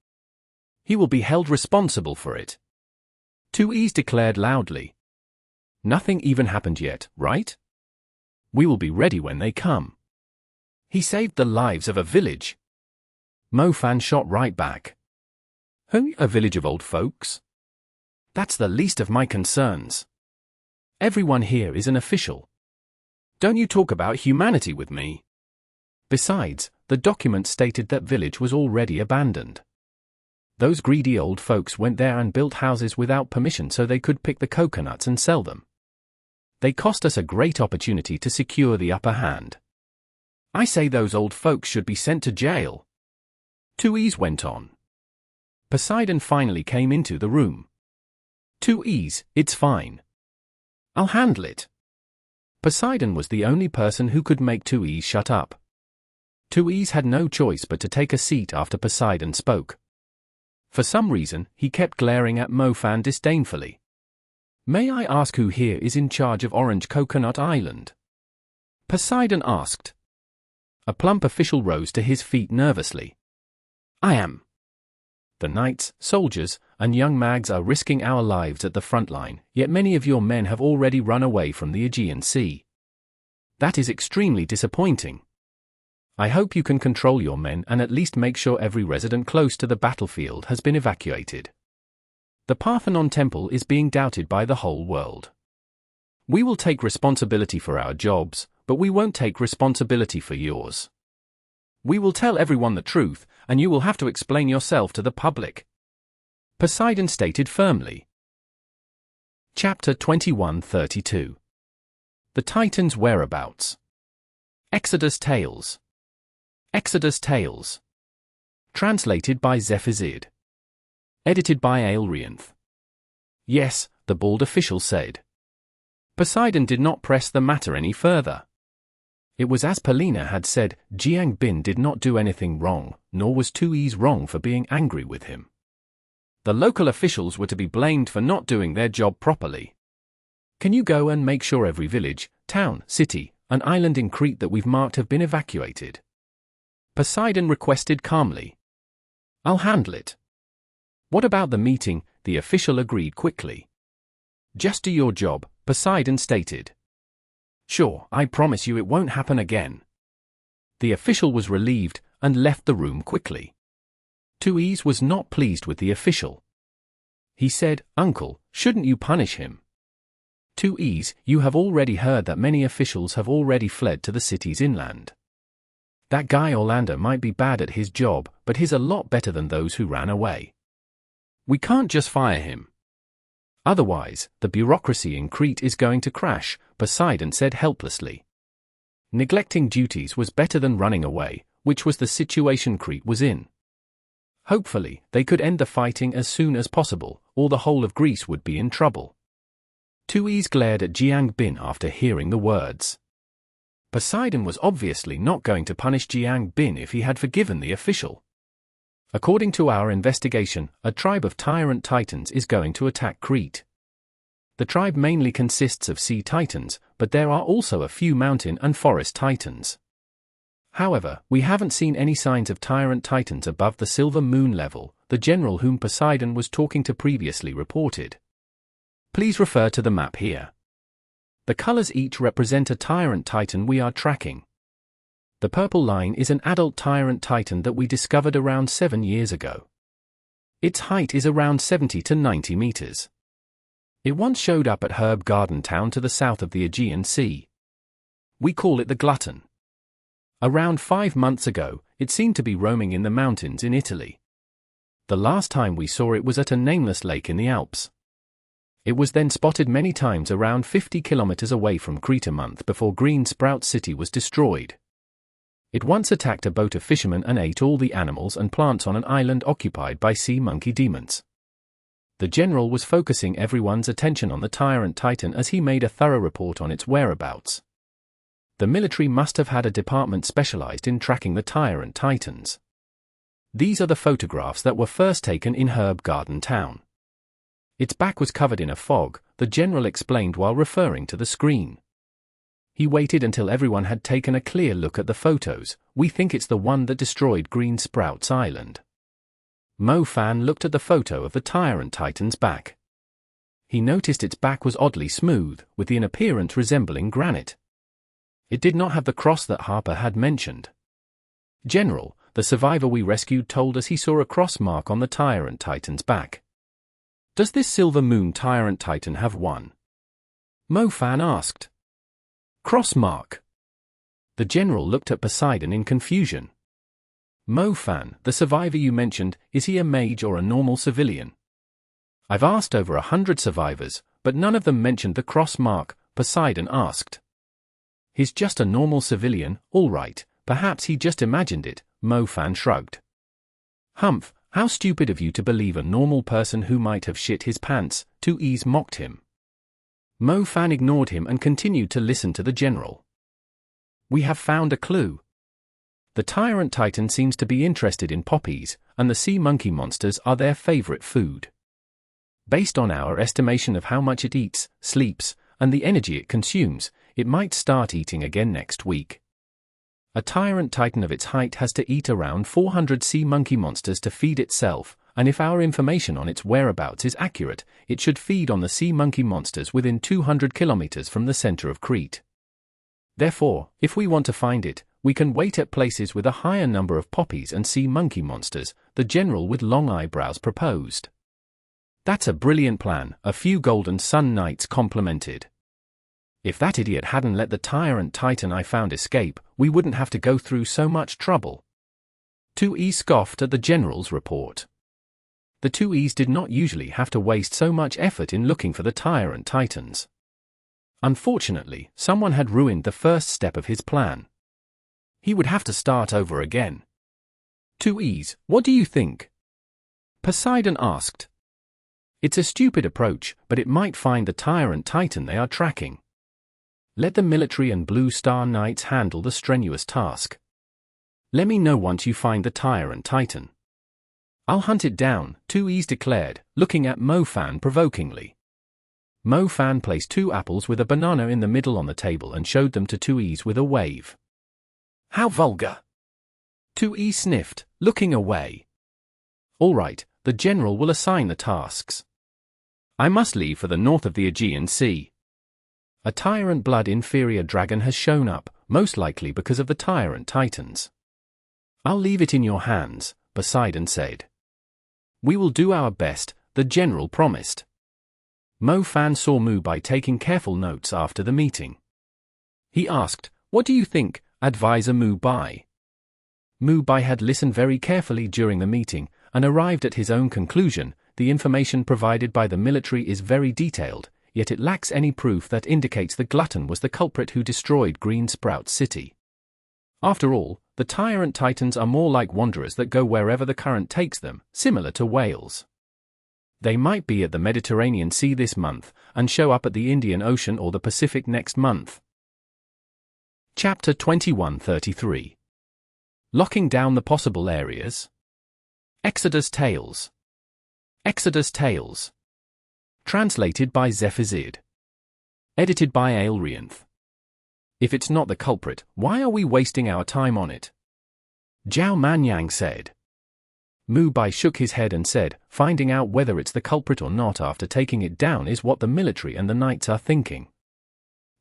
Speaker 1: He will be held responsible for it. Tuis declared loudly. Nothing even happened yet, right? We will be ready when they come. He saved the lives of a village. Mo Fan shot right back. A village of old folks? That's the least of my concerns. Everyone here is an official. Don't you talk about humanity with me. Besides, the document stated that village was already abandoned. Those greedy old folks went there and built houses without permission so they could pick the coconuts and sell them. they cost us a great opportunity to secure the upper hand. I say those old folks should be sent to jail. Tui's went on. Poseidon finally came into the room. Tui's, it's fine. I'll handle it. Poseidon was the only person who could make Tui's shut up. Tui's had no choice but to take a seat after Poseidon spoke. For some reason, he kept glaring at Mofan disdainfully. May I ask who here is in charge of Orange Coconut Island? Poseidon asked. A plump official rose to his feet nervously. I am. The knights, soldiers, and young mags are risking our lives at the front line, yet many of your men have already run away from the Aegean Sea. That is extremely disappointing. I hope you can control your men and at least make sure every resident close to the battlefield has been evacuated. The Parthenon Temple is being doubted by the whole world. We will take responsibility for our jobs, but we won't take responsibility for yours. We will tell everyone the truth, and you will have to explain yourself to the public. Poseidon stated firmly. Chapter 21:32. The Titans' Whereabouts. Exodus Tales. Exodus Tales. Translated by Zephizid. Edited by Aelrianth. Yes, the bald official said. Poseidon did not press the matter any further. It was as Polina had said, Jiang Bin did not do anything wrong, nor was Tui's wrong for being angry with him. The local officials were to be blamed for not doing their job properly. Can you go and make sure every village, town, city, and island in Crete that we've marked have been evacuated? Poseidon requested calmly. I'll handle it. What about the meeting? The official agreed quickly. Just do your job, Poseidon stated. Sure, I promise you it won't happen again. The official was relieved and left the room quickly. Tui's was not pleased with the official. He said, Uncle, shouldn't you punish him? Tui's, you have already heard that many officials have already fled to the city's inland. That guy Orlando might be bad at his job, but he's a lot better than those who ran away. We can't just fire him. Otherwise, the bureaucracy in Crete is going to crash, Poseidon said helplessly. Neglecting duties was better than running away, which was the situation Crete was in. Hopefully, they could end the fighting as soon as possible, or the whole of Greece would be in trouble. Tui's glared at Jiang Bin after hearing the words. Poseidon was obviously not going to punish Jiang Bin if he had forgiven the official. According to our investigation, a tribe of Tyrant Titans is going to attack Crete. The tribe mainly consists of sea titans, but there are also a few mountain and forest titans. However, we haven't seen any signs of Tyrant Titans above the Silver Moon level, the general whom Poseidon was talking to previously reported. Please refer to the map here. The colors each represent a Tyrant Titan we are tracking. The purple line is an adult Tyrant Titan that we discovered around 7 years ago. Its height is around 70 to 90 meters. It once showed up at Herb Garden Town to the south of the Aegean Sea. We call it the Glutton. Around 5 months ago, it seemed to be roaming in the mountains in Italy. The last time we saw it was at a nameless lake in the Alps. It was then spotted many times around 50 kilometers away from Crete a month before Green Sprout City was destroyed. It once attacked a boat of fishermen and ate all the animals and plants on an island occupied by sea monkey demons. The general was focusing everyone's attention on the Tyrant Titan as he made a thorough report on its whereabouts. The military must have had a department specialized in tracking the Tyrant Titans. These are the photographs that were first taken in Herb Garden Town. Its back was covered in a fog, the general explained while referring to the screen. He waited until everyone had taken a clear look at the photos. We think it's the one that destroyed Green Sprouts Island. Mofan looked at the photo of the Tyrant Titan's back. He noticed its back was oddly smooth, with an appearance resembling granite. It did not have the cross that Harper had mentioned. General, the survivor we rescued told us he saw a cross mark on the Tyrant Titan's back. Does this Silver Moon Tyrant Titan have one? Mofan asked. Cross mark. The general looked at Poseidon in confusion. Mofan, the survivor you mentioned, is he a mage or a normal civilian? I've asked over 100 survivors, but none of them mentioned the cross mark, Poseidon asked. He's just a normal civilian, all right, perhaps he just imagined it, Mo-Fan shrugged. Humph, how stupid of you to believe a normal person who might have shit his pants, 2Es mocked him. Mo-Fan ignored him and continued to listen to the general. We have found a clue. The Tyrant Titan seems to be interested in poppies, and the sea monkey monsters are their favorite food. Based on our estimation of how much it eats, sleeps, and the energy it consumes, it might start eating again next week. A Tyrant Titan of its height has to eat around 400 sea monkey monsters to feed itself, and if our information on its whereabouts is accurate, it should feed on the sea monkey monsters within 200 kilometers from the center of Crete. Therefore, if we want to find it, we can wait at places with a higher number of poppies and sea monkey monsters, the general with long eyebrows proposed. That's a brilliant plan, a few Golden Sun Knights complimented. If that idiot hadn't let the Tyrant Titan I found escape, we wouldn't have to go through so much trouble. 2E scoffed at the general's report. The 2Es did not usually have to waste so much effort in looking for the Tyrant Titans. Unfortunately, someone had ruined the first step of his plan. He would have to start over again. 2Es, what do you think? Poseidon asked. It's a stupid approach, but it might find the Tyrant Titan they are tracking. Let the military and Blue Star Knights handle the strenuous task. Let me know once you find the Tyrant Titan. I'll hunt it down, 2Es declared, looking at Mo-Fan provokingly. Mo-Fan placed 2 apples with a banana in the middle on the table and showed them to 2Es with a wave. How vulgar! 2E sniffed, looking away. All right, the general will assign the tasks. I must leave for the north of the Aegean Sea. A Tyrant blood inferior dragon has shown up, most likely because of the Tyrant Titans. I'll leave it in your hands, Poseidon said. We will do our best, the general promised. Mo-Fan saw Mu-Bai taking careful notes after the meeting. He asked, what do you think, Advisor Mu-Bai? Mu-Bai had listened very carefully during the meeting, and arrived at his own conclusion. The information provided by the military is very detailed, yet it lacks any proof that indicates the glutton was the culprit who destroyed Green Sprout City. After all, the Tyrant Titans are more like wanderers that go wherever the current takes them, similar to whales. They might be at the Mediterranean Sea this month, and show up at the Indian Ocean or the Pacific next month. Chapter 2133. Locking down the possible areas. Exodus Tales. Exodus Tales. Translated by Zephazid. Edited by Aelrianth. If it's not the culprit, why are we wasting our time on it? Zhao Manyang said. Mu-Bai shook his head and said, finding out whether it's the culprit or not after taking it down is what the military and the knights are thinking.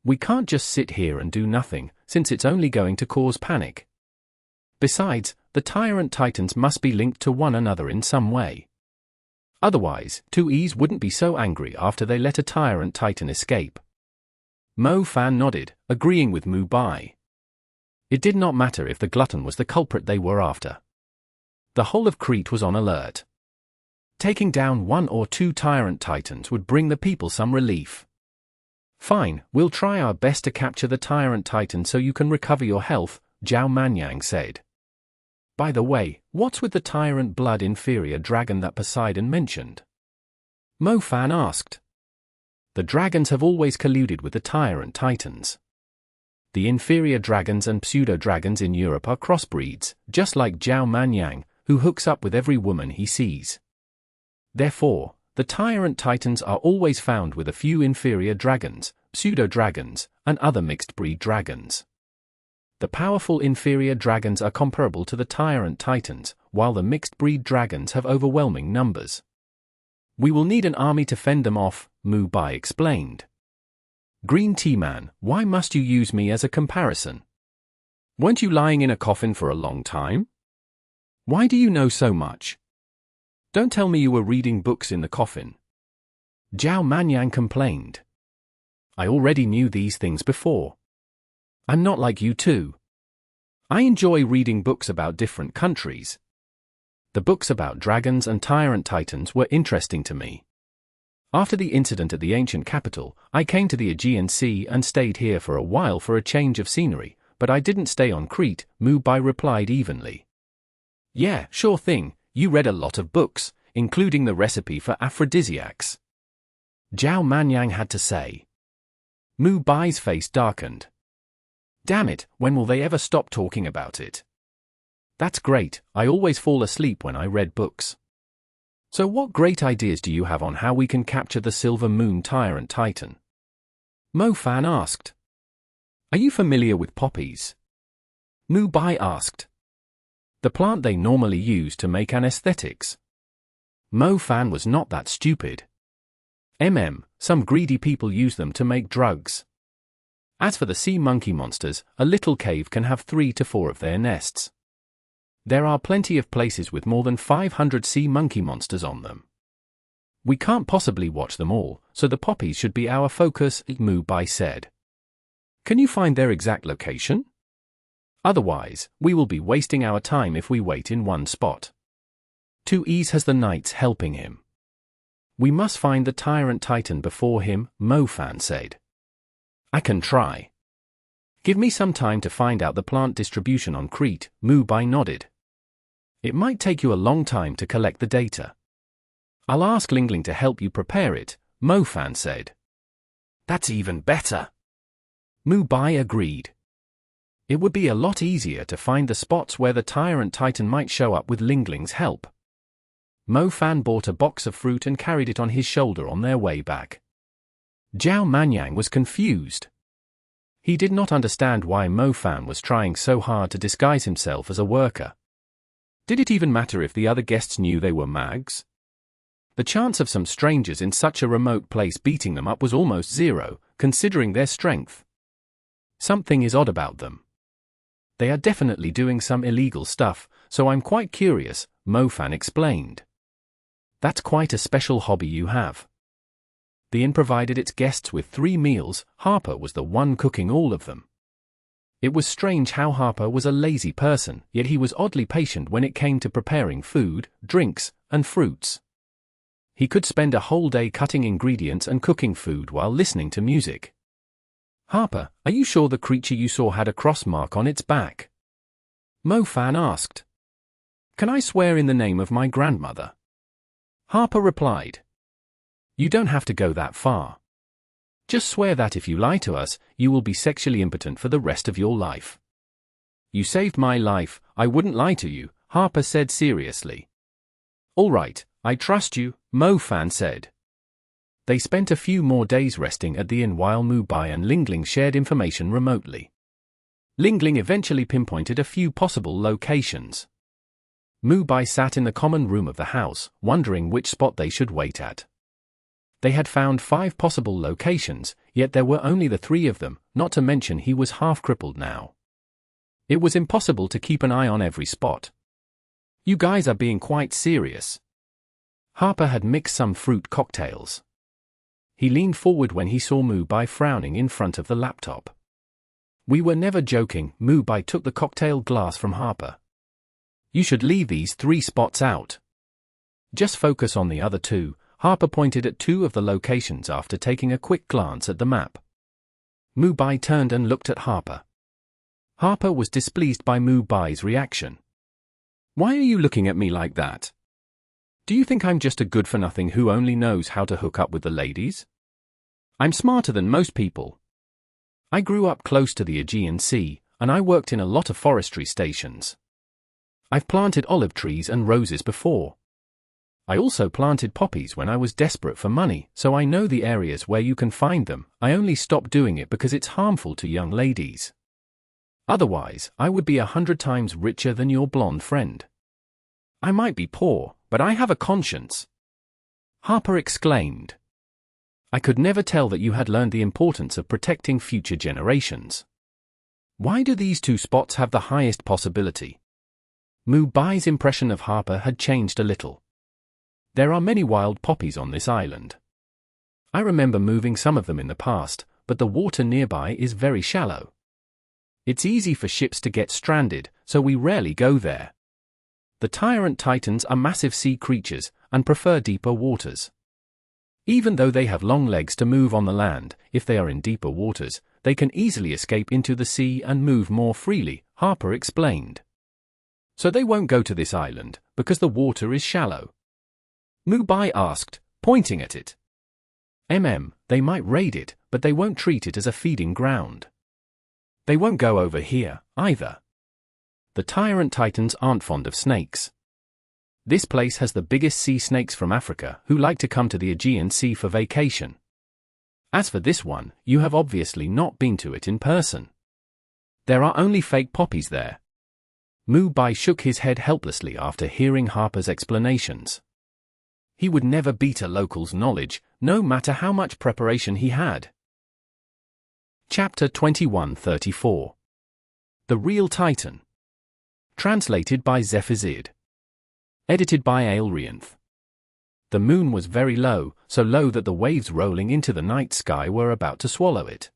Speaker 1: We can't just sit here and do nothing, since it's only going to cause panic. Besides, the Tyrant Titans must be linked to one another in some way. Otherwise, 2Es wouldn't be so angry after they let a Tyrant Titan escape. Mo-Fan nodded, agreeing with Mu-Bai. It did not matter if the glutton was the culprit they were after. The whole of Crete was on alert. Taking down 1 or 2 Tyrant Titans would bring the people some relief. Fine, we'll try our best to capture the Tyrant Titan so you can recover your health, Zhao Manyang said. By the way, what's with the Tyrant blood inferior dragon that Poseidon mentioned? Mo-Fan asked. The dragons have always colluded with the Tyrant Titans. The inferior dragons and pseudo-dragons in Europe are crossbreeds, just like Zhao Manyang, who hooks up with every woman he sees. Therefore, the Tyrant Titans are always found with a few inferior dragons, pseudo-dragons, and other mixed-breed dragons. The powerful inferior dragons are comparable to the Tyrant Titans, while the mixed-breed dragons have overwhelming numbers. We will need an army to fend them off, Mu-Bai explained. Green Tea Man, why must you use me as a comparison? Weren't you lying in a coffin for a long time? Why do you know so much? Don't tell me you were reading books in the coffin. Zhao Manyang complained. I already knew these things before. I'm not like you two. I enjoy reading books about different countries. The books about dragons and Tyrant Titans were interesting to me. After the incident at the ancient capital, I came to the Aegean Sea and stayed here for a while for a change of scenery, but I didn't stay on Crete, Mubai replied evenly. Yeah, sure thing, you read a lot of books, including the recipe for aphrodisiacs. Zhao Manyang had to say. Mubai's face darkened. Damn it, when will they ever stop talking about it? That's great, I always fall asleep when I read books. So what great ideas do you have on how we can capture the Silver Moon Tyrant Titan? Mo Fan asked. Are you familiar with poppies? Mubai asked. The plant they normally use to make anesthetics. Mo Fan was not that stupid. Some greedy people use them to make drugs. As for the sea monkey monsters, a little cave can have 3 to 4 of their nests. There are plenty of places with more than 500 sea monkey monsters on them. We can't possibly watch them all, so the poppies should be our focus, Mubai said. Can you find their exact location? Otherwise, we will be wasting our time if we wait in one spot. 2E has the knights helping him. We must find the Tyrant Titan before him, Mo Fan said. I can try. Give me some time to find out the plant distribution on Crete, Mubai nodded. It might take you a long time to collect the data. I'll ask Lingling to help you prepare it, Mo Fan said. That's even better. Mubai agreed. It would be a lot easier to find the spots where the Tyrant Titan might show up with Lingling's help. Mo Fan bought a box of fruit and carried it on his shoulder on their way back. Zhao Manyang was confused. He did not understand why Mo Fan was trying so hard to disguise himself as a worker. Did it even matter if the other guests knew they were mags? The chance of some strangers in such a remote place beating them up was almost zero, considering their strength. Something is odd about them. They are definitely doing some illegal stuff, so I'm quite curious, Mo Fan explained. That's quite a special hobby you have. The inn provided its guests with 3 meals, Harper was the one cooking all of them. It was strange how Harper was a lazy person, yet he was oddly patient when it came to preparing food, drinks, and fruits. He could spend a whole day cutting ingredients and cooking food while listening to music. Harper, are you sure the creature you saw had a cross mark on its back? Mo Fan asked. Can I swear in the name of my grandmother? Harper replied. You don't have to go that far. Just swear that if you lie to us, you will be sexually impotent for the rest of your life. You saved my life, I wouldn't lie to you, Harper said seriously. All right, I trust you, Mo Fan said. They spent a few more days resting at the inn while Mubai and Lingling shared information remotely. Lingling eventually pinpointed a few possible locations. Mubai sat in the common room of the house, wondering which spot they should wait at. They had found 5 possible locations, yet there were only the 3 of them, not to mention he was half crippled now. It was impossible to keep an eye on every spot. You guys are being quite serious. Harper had mixed some fruit cocktails. He leaned forward when he saw Mubai frowning in front of the laptop. We were never joking, Mubai took the cocktail glass from Harper. You should leave these 3 spots out. Just focus on the other 2. Harper pointed at 2 of the locations after taking a quick glance at the map. Mubai turned and looked at Harper. Harper was displeased by Mubai's reaction. Why are you looking at me like that? Do you think I'm just a good-for-nothing who only knows how to hook up with the ladies? I'm smarter than most people. I grew up close to the Aegean Sea, and I worked in a lot of forestry stations. I've planted olive trees and roses before. I also planted poppies when I was desperate for money, so I know the areas where you can find them. I only stopped doing it because it's harmful to young ladies. Otherwise, I would be 100 times richer than your blonde friend. I might be poor, but I have a conscience. Harper exclaimed. I could never tell that you had learned the importance of protecting future generations. Why do these 2 spots have the highest possibility? Mubai's impression of Harper had changed a little. There are many wild poppies on this island. I remember moving some of them in the past, but the water nearby is very shallow. It's easy for ships to get stranded, so we rarely go there. The Tyrant Titans are massive sea creatures, and prefer deeper waters. Even though they have long legs to move on the land, if they are in deeper waters, they can easily escape into the sea and move more freely, Harper explained. So they won't go to this island, because the water is shallow? Mubai asked, pointing at it. They might raid it, but they won't treat it as a feeding ground. They won't go over here, either. The Tyrant Titans aren't fond of snakes. This place has the biggest sea snakes from Africa who like to come to the Aegean Sea for vacation. As for this one, you have obviously not been to it in person. There are only fake poppies there. Mubai shook his head helplessly after hearing Harper's explanations. He would never beat a local's knowledge, no matter how much preparation he had. Chapter 2134. The Real Titan. Translated by Zephazid. Edited by Aelrianth. The moon was very low, so low that the waves rolling into the night sky were about to swallow it.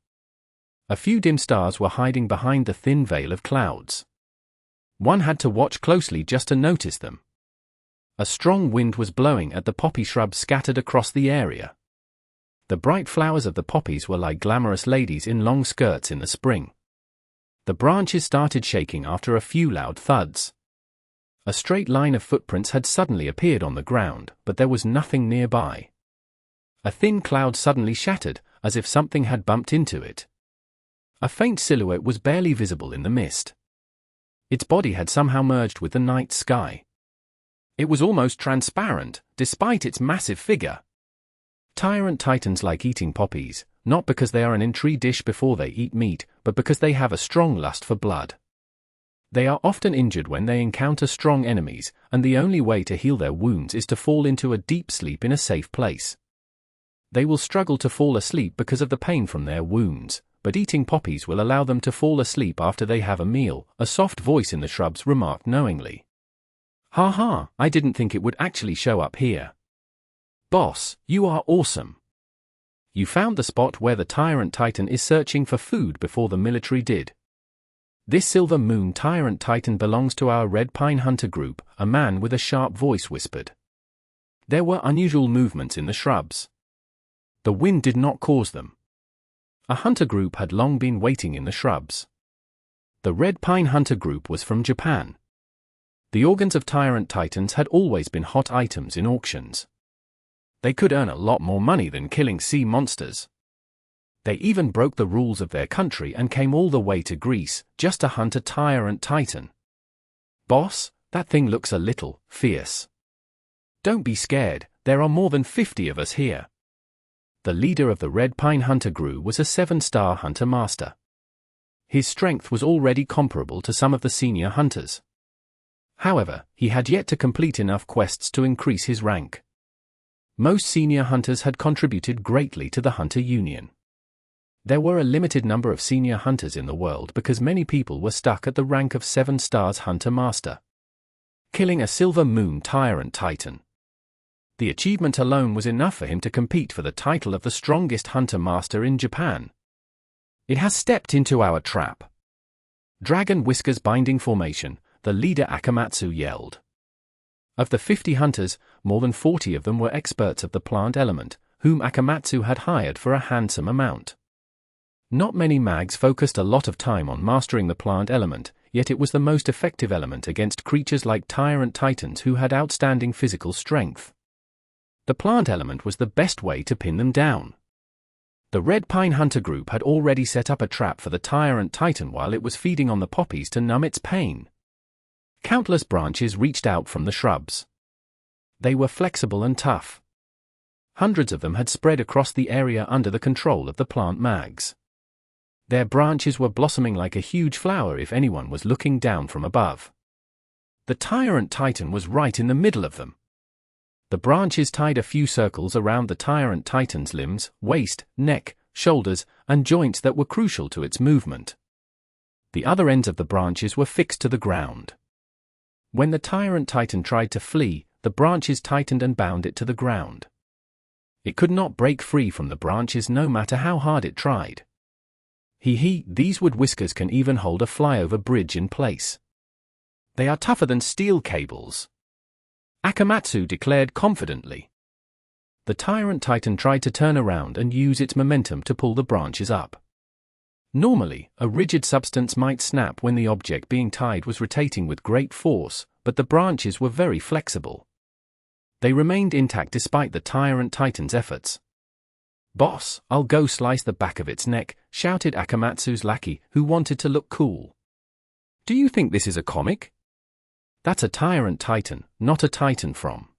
Speaker 1: A few dim stars were hiding behind the thin veil of clouds. One had to watch closely just to notice them. A strong wind was blowing at the poppy shrubs scattered across the area. The bright flowers of the poppies were like glamorous ladies in long skirts in the spring. The branches started shaking after a few loud thuds. A straight line of footprints had suddenly appeared on the ground, but there was nothing nearby. A thin cloud suddenly shattered, as if something had bumped into it. A faint silhouette was barely visible in the mist. Its body had somehow merged with the night sky. It was almost transparent, despite its massive figure. Tyrant Titans like eating poppies, not because they are an entry dish before they eat meat, but because they have a strong lust for blood. They are often injured when they encounter strong enemies, and the only way to heal their wounds is to fall into a deep sleep in a safe place. They will struggle to fall asleep because of the pain from their wounds, but eating poppies will allow them to fall asleep after they have a meal, a soft voice in the shrubs remarked knowingly. Ha ha, I didn't think it would actually show up here. Boss, you are awesome. You found the spot where the Tyrant Titan is searching for food before the military did. This Silver Moon Tyrant Titan belongs to our Red Pine Hunter group, a man with a sharp voice whispered. There were unusual movements in the shrubs. The wind did not cause them. A hunter group had long been waiting in the shrubs. The Red Pine Hunter group was from Japan. The organs of Tyrant Titans had always been hot items in auctions. They could earn a lot more money than killing sea monsters. They even broke the rules of their country and came all the way to Greece, just to hunt a Tyrant Titan. Boss, that thing looks a little fierce. Don't be scared, there are more than 50 of us here. The leader of the Red Pine Hunter Group was a 7-star hunter master. His strength was already comparable to some of the senior hunters. However, he had yet to complete enough quests to increase his rank. Most senior hunters had contributed greatly to the Hunter Union. There were a limited number of senior hunters in the world because many people were stuck at the rank of 7 stars Hunter Master. Killing a Silver Moon Tyrant Titan. The achievement alone was enough for him to compete for the title of the strongest Hunter Master in Japan. It has stepped into our trap. Dragon Whiskers Binding Formation, the leader Akamatsu yelled. Of the 50 hunters, more than 40 of them were experts of the plant element, whom Akamatsu had hired for a handsome amount. Not many mags focused a lot of time on mastering the plant element, yet it was the most effective element against creatures like Tyrant Titans who had outstanding physical strength. The plant element was the best way to pin them down. The Red Pine Hunter Group had already set up a trap for the Tyrant Titan while it was feeding on the poppies to numb its pain. Countless branches reached out from the shrubs. They were flexible and tough. Hundreds of them had spread across the area under the control of the plant mags. Their branches were blossoming like a huge flower if anyone was looking down from above. The Tyrant Titan was right in the middle of them. The branches tied a few circles around the Tyrant Titan's limbs, waist, neck, shoulders, and joints that were crucial to its movement. The other ends of the branches were fixed to the ground. When the Tyrant Titan tried to flee, the branches tightened and bound it to the ground. It could not break free from the branches no matter how hard it tried. These wood whiskers can even hold a flyover bridge in place. They are tougher than steel cables. Akamatsu declared confidently. The Tyrant Titan tried to turn around and use its momentum to pull the branches up. Normally, a rigid substance might snap when the object being tied was rotating with great force, but the branches were very flexible. They remained intact despite the Tyrant Titan's efforts. "Boss, I'll go slice the back of its neck," shouted Akamatsu's lackey, who wanted to look cool. "Do you think this is a comic? That's a Tyrant Titan, not a Titan from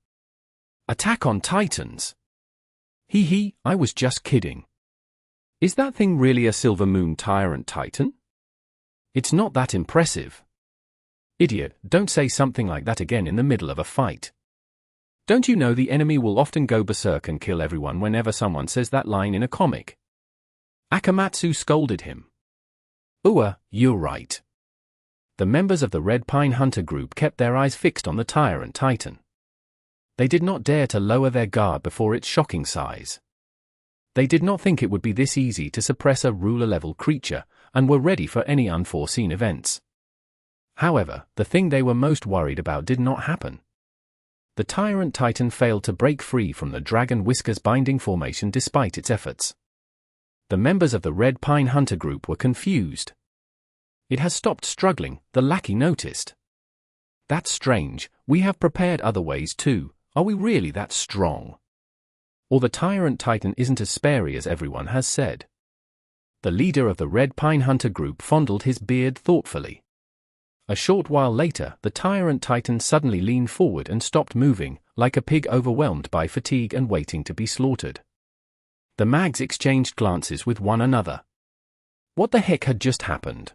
Speaker 1: Attack on Titans." "Hee, I was just kidding. Is that thing really a Silver Moon Tyrant Titan? It's not that impressive." "Idiot, don't say something like that again in the middle of a fight. Don't you know the enemy will often go berserk and kill everyone whenever someone says that line in a comic?" Akamatsu scolded him. You're right." The members of the Red Pine Hunter group kept their eyes fixed on the Tyrant Titan. They did not dare to lower their guard before its shocking size. They did not think it would be this easy to suppress a ruler-level creature, and were ready for any unforeseen events. However, the thing they were most worried about did not happen. The Tyrant Titan failed to break free from the Dragon Whiskers binding formation despite its efforts. The members of the Red Pine Hunter group were confused. "It has stopped struggling," the lackey noticed. "That's strange, we have prepared other ways too. Are we really that strong? Or the Tyrant Titan isn't as sparey as everyone has said." The leader of the Red Pine Hunter group fondled his beard thoughtfully. A short while later, the Tyrant Titan suddenly leaned forward and stopped moving, like a pig overwhelmed by fatigue and waiting to be slaughtered. The mags exchanged glances with one another. What the heck had just happened?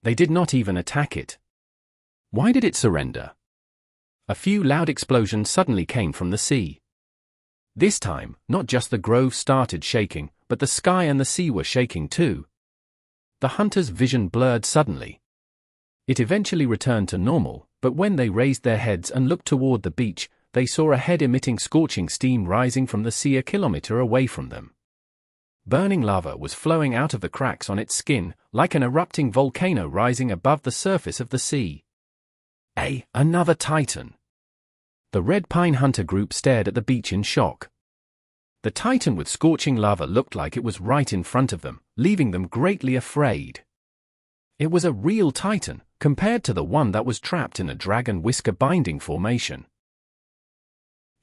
Speaker 1: They did not even attack it. Why did it surrender? A few loud explosions suddenly came from the sea. This time, not just the grove started shaking, but the sky and the sea were shaking too. The hunter's vision blurred suddenly. It eventually returned to normal, but when they raised their heads and looked toward the beach, they saw a head emitting scorching steam rising from the sea a kilometer away from them. Burning lava was flowing out of the cracks on its skin, like an erupting volcano rising above the surface of the sea. Another Titan. The Red Pine Hunter group stared at the beach in shock. The Titan with scorching lava looked like it was right in front of them, leaving them greatly afraid. It was a real Titan, compared to the one that was trapped in a Dragon Whisker binding formation.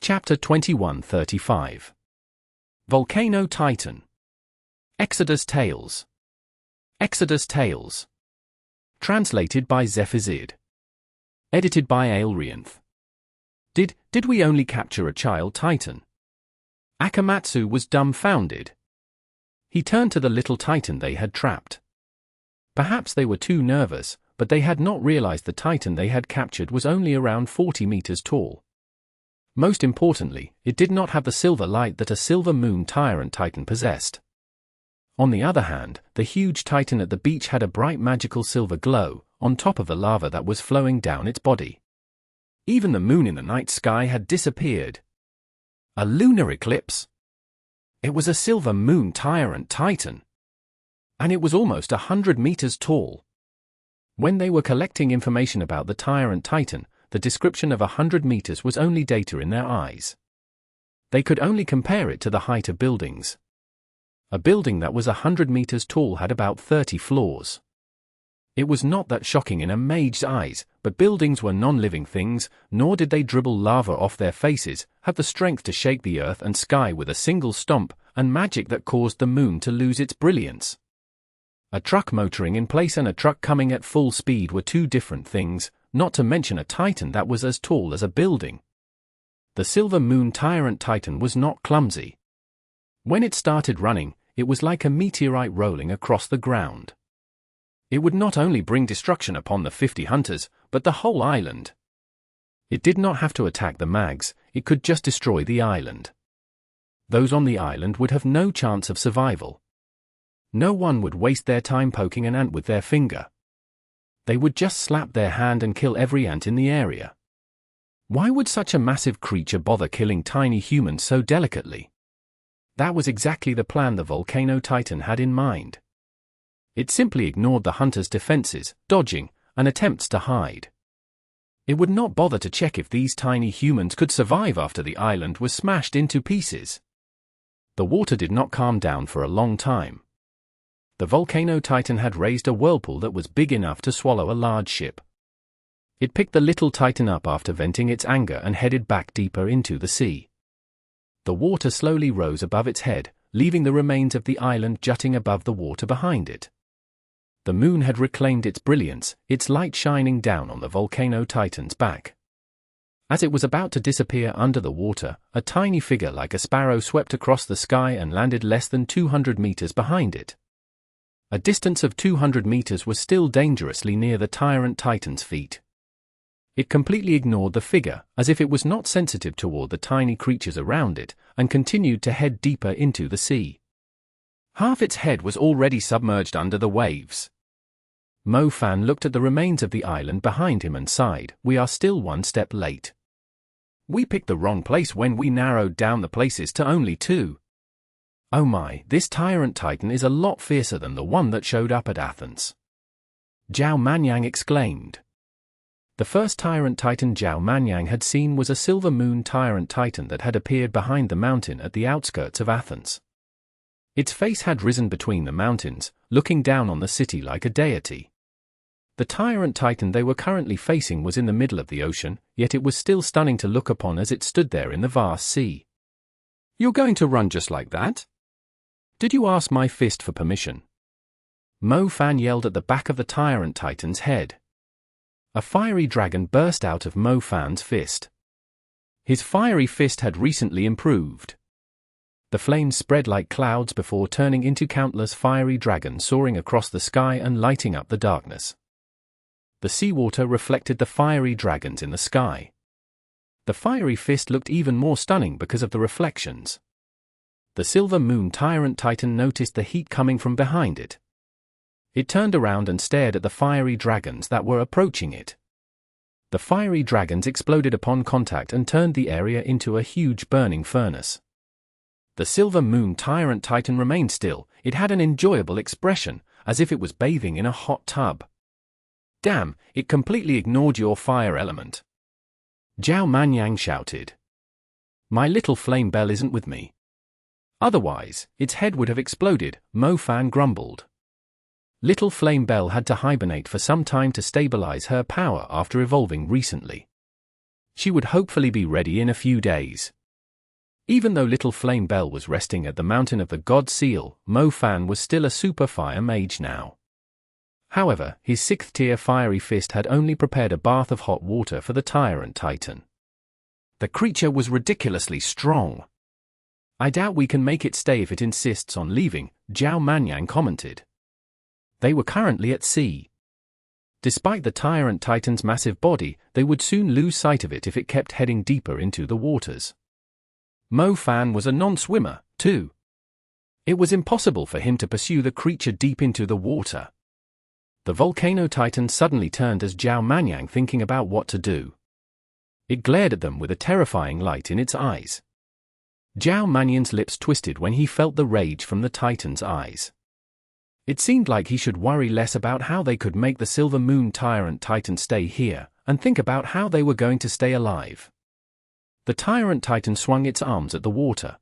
Speaker 1: Chapter 2135. Volcano Titan. Exodus Tales. Exodus Tales. Translated by Zephizid. Edited by Aelrianth. Did we only capture a child Titan? Akamatsu was dumbfounded. He turned to the little Titan they had trapped. Perhaps they were too nervous, but they had not realized the Titan they had captured was only around 40 meters tall. Most importantly, it did not have the silver light that a Silver Moon Tyrant Titan possessed. On the other hand, the huge Titan at the beach had a bright magical silver glow, on top of the lava that was flowing down its body. Even the moon in the night sky had disappeared. A lunar eclipse? It was a Silver Moon Tyrant Titan. And it was almost 100 meters tall. When they were collecting information about the Tyrant Titan, the description of 100 meters was only data in their eyes. They could only compare it to the height of buildings. A building that was 100 meters tall had about 30 floors. It was not that shocking in a mage's eyes, but buildings were non-living things, nor did they dribble lava off their faces, have the strength to shake the earth and sky with a single stomp, and magic that caused the moon to lose its brilliance. A truck motoring in place and a truck coming at full speed were two different things, not to mention a Titan that was as tall as a building. The Silver Moon Tyrant Titan was not clumsy. When it started running, it was like a meteorite rolling across the ground. It would not only bring destruction upon the 50 hunters, but the whole island. It did not have to attack the mags, it could just destroy the island. Those on the island would have no chance of survival. No one would waste their time poking an ant with their finger. They would just slap their hand and kill every ant in the area. Why would such a massive creature bother killing tiny humans so delicately? That was exactly the plan the Volcano Titan had in mind. It simply ignored the hunters' defenses, dodging, and attempts to hide. It would not bother to check if these tiny humans could survive after the island was smashed into pieces. The water did not calm down for a long time. The Volcano Titan had raised a whirlpool that was big enough to swallow a large ship. It picked the little Titan up after venting its anger and headed back deeper into the sea. The water slowly rose above its head, leaving the remains of the island jutting above the water behind it. The moon had reclaimed its brilliance, its light shining down on the Volcano Titan's back. As it was about to disappear under the water, a tiny figure like a sparrow swept across the sky and landed less than 200 meters behind it. A distance of 200 meters was still dangerously near the Tyrant Titan's feet. It completely ignored the figure, as if it was not sensitive toward the tiny creatures around it, and continued to head deeper into the sea. Half its head was already submerged under the waves. Mo Fan looked at the remains of the island behind him and sighed, "We are still one step late. We picked the wrong place when we narrowed down the places to only 2. Oh my, this Tyrant Titan is a lot fiercer than the one that showed up at Athens." Zhao Manyang exclaimed. The first Tyrant Titan Zhao Manyang had seen was a silver moon Tyrant Titan that had appeared behind the mountain at the outskirts of Athens. Its face had risen between the mountains, looking down on the city like a deity. The Tyrant Titan they were currently facing was in the middle of the ocean, yet it was still stunning to look upon as it stood there in the vast sea. "You're going to run just like that? Did you ask my fist for permission?" Mo Fan yelled at the back of the Tyrant Titan's head. A fiery dragon burst out of Mo Fan's fist. His fiery fist had recently improved. The flames spread like clouds before turning into countless fiery dragons soaring across the sky and lighting up the darkness. The seawater reflected the fiery dragons in the sky. The fiery fist looked even more stunning because of the reflections. The silver moon Tyrant Titan noticed the heat coming from behind it. It turned around and stared at the fiery dragons that were approaching it. The fiery dragons exploded upon contact and turned the area into a huge burning furnace. The silver moon Tyrant Titan remained still. It had an enjoyable expression, as if it was bathing in a hot tub. "Damn, it completely ignored your fire element," Zhao Manyang shouted. "My little flame bell isn't with me. Otherwise, its head would have exploded," Mo Fan grumbled. Little Flame Bell had to hibernate for some time to stabilize her power after evolving recently. She would hopefully be ready in a few days. Even though Little Flame Bell was resting at the Mountain of the God Seal, Mo Fan was still a super fire mage now. However, his 6th tier fiery fist had only prepared a bath of hot water for the Tyrant Titan. The creature was ridiculously strong. "I doubt we can make it stay if it insists on leaving," Zhao Manyang commented. They were currently at sea. Despite the Tyrant Titan's massive body, they would soon lose sight of it if it kept heading deeper into the waters. Mo Fan was a non-swimmer, too. It was impossible for him to pursue the creature deep into the water. The Volcano Titan suddenly turned as Zhao Manyang thinking about what to do. It glared at them with a terrifying light in its eyes. Zhao Manyang's lips twisted when he felt the rage from the Titan's eyes. It seemed like he should worry less about how they could make the Silver Moon Tyrant Titan stay here, and think about how they were going to stay alive. The Tyrant Titan swung its arms at the water.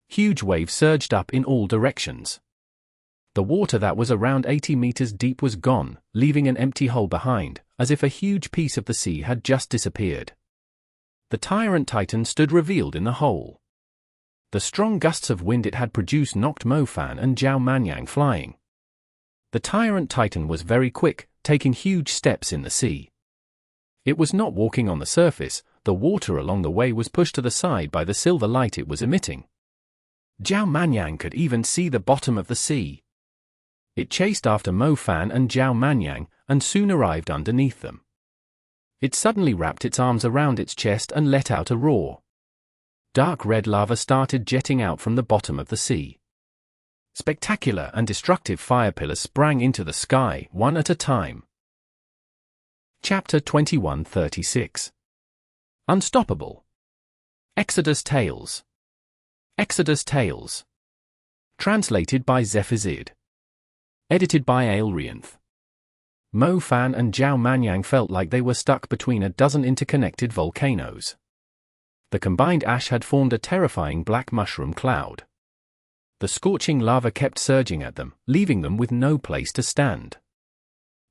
Speaker 1: Huge waves surged up in all directions. The water that was around 80 meters deep was gone, leaving an empty hole behind, as if a huge piece of the sea had just disappeared. The Tyrant Titan stood revealed in the hole. The strong gusts of wind it had produced knocked Mo Fan and Zhao Manyang flying. The Tyrant Titan was very quick, taking huge steps in the sea. It was not walking on the surface. The water along the way was pushed to the side by the silver light it was emitting. Zhao Manyang could even see the bottom of the sea. It chased after Mo Fan and Zhao Manyang, and soon arrived underneath them. It suddenly wrapped its arms around its chest and let out a roar. Dark red lava started jetting out from the bottom of the sea. Spectacular and destructive fire pillars sprang into the sky, one at a time. Chapter 2136. Unstoppable. Exodus Tales. Exodus Tales. Translated by Zephazid. Edited by Aelrianth. Mo Fan and Zhao Manyang felt like they were stuck between a dozen interconnected volcanoes. The combined ash had formed a terrifying black mushroom cloud. The scorching lava kept surging at them, leaving them with no place to stand.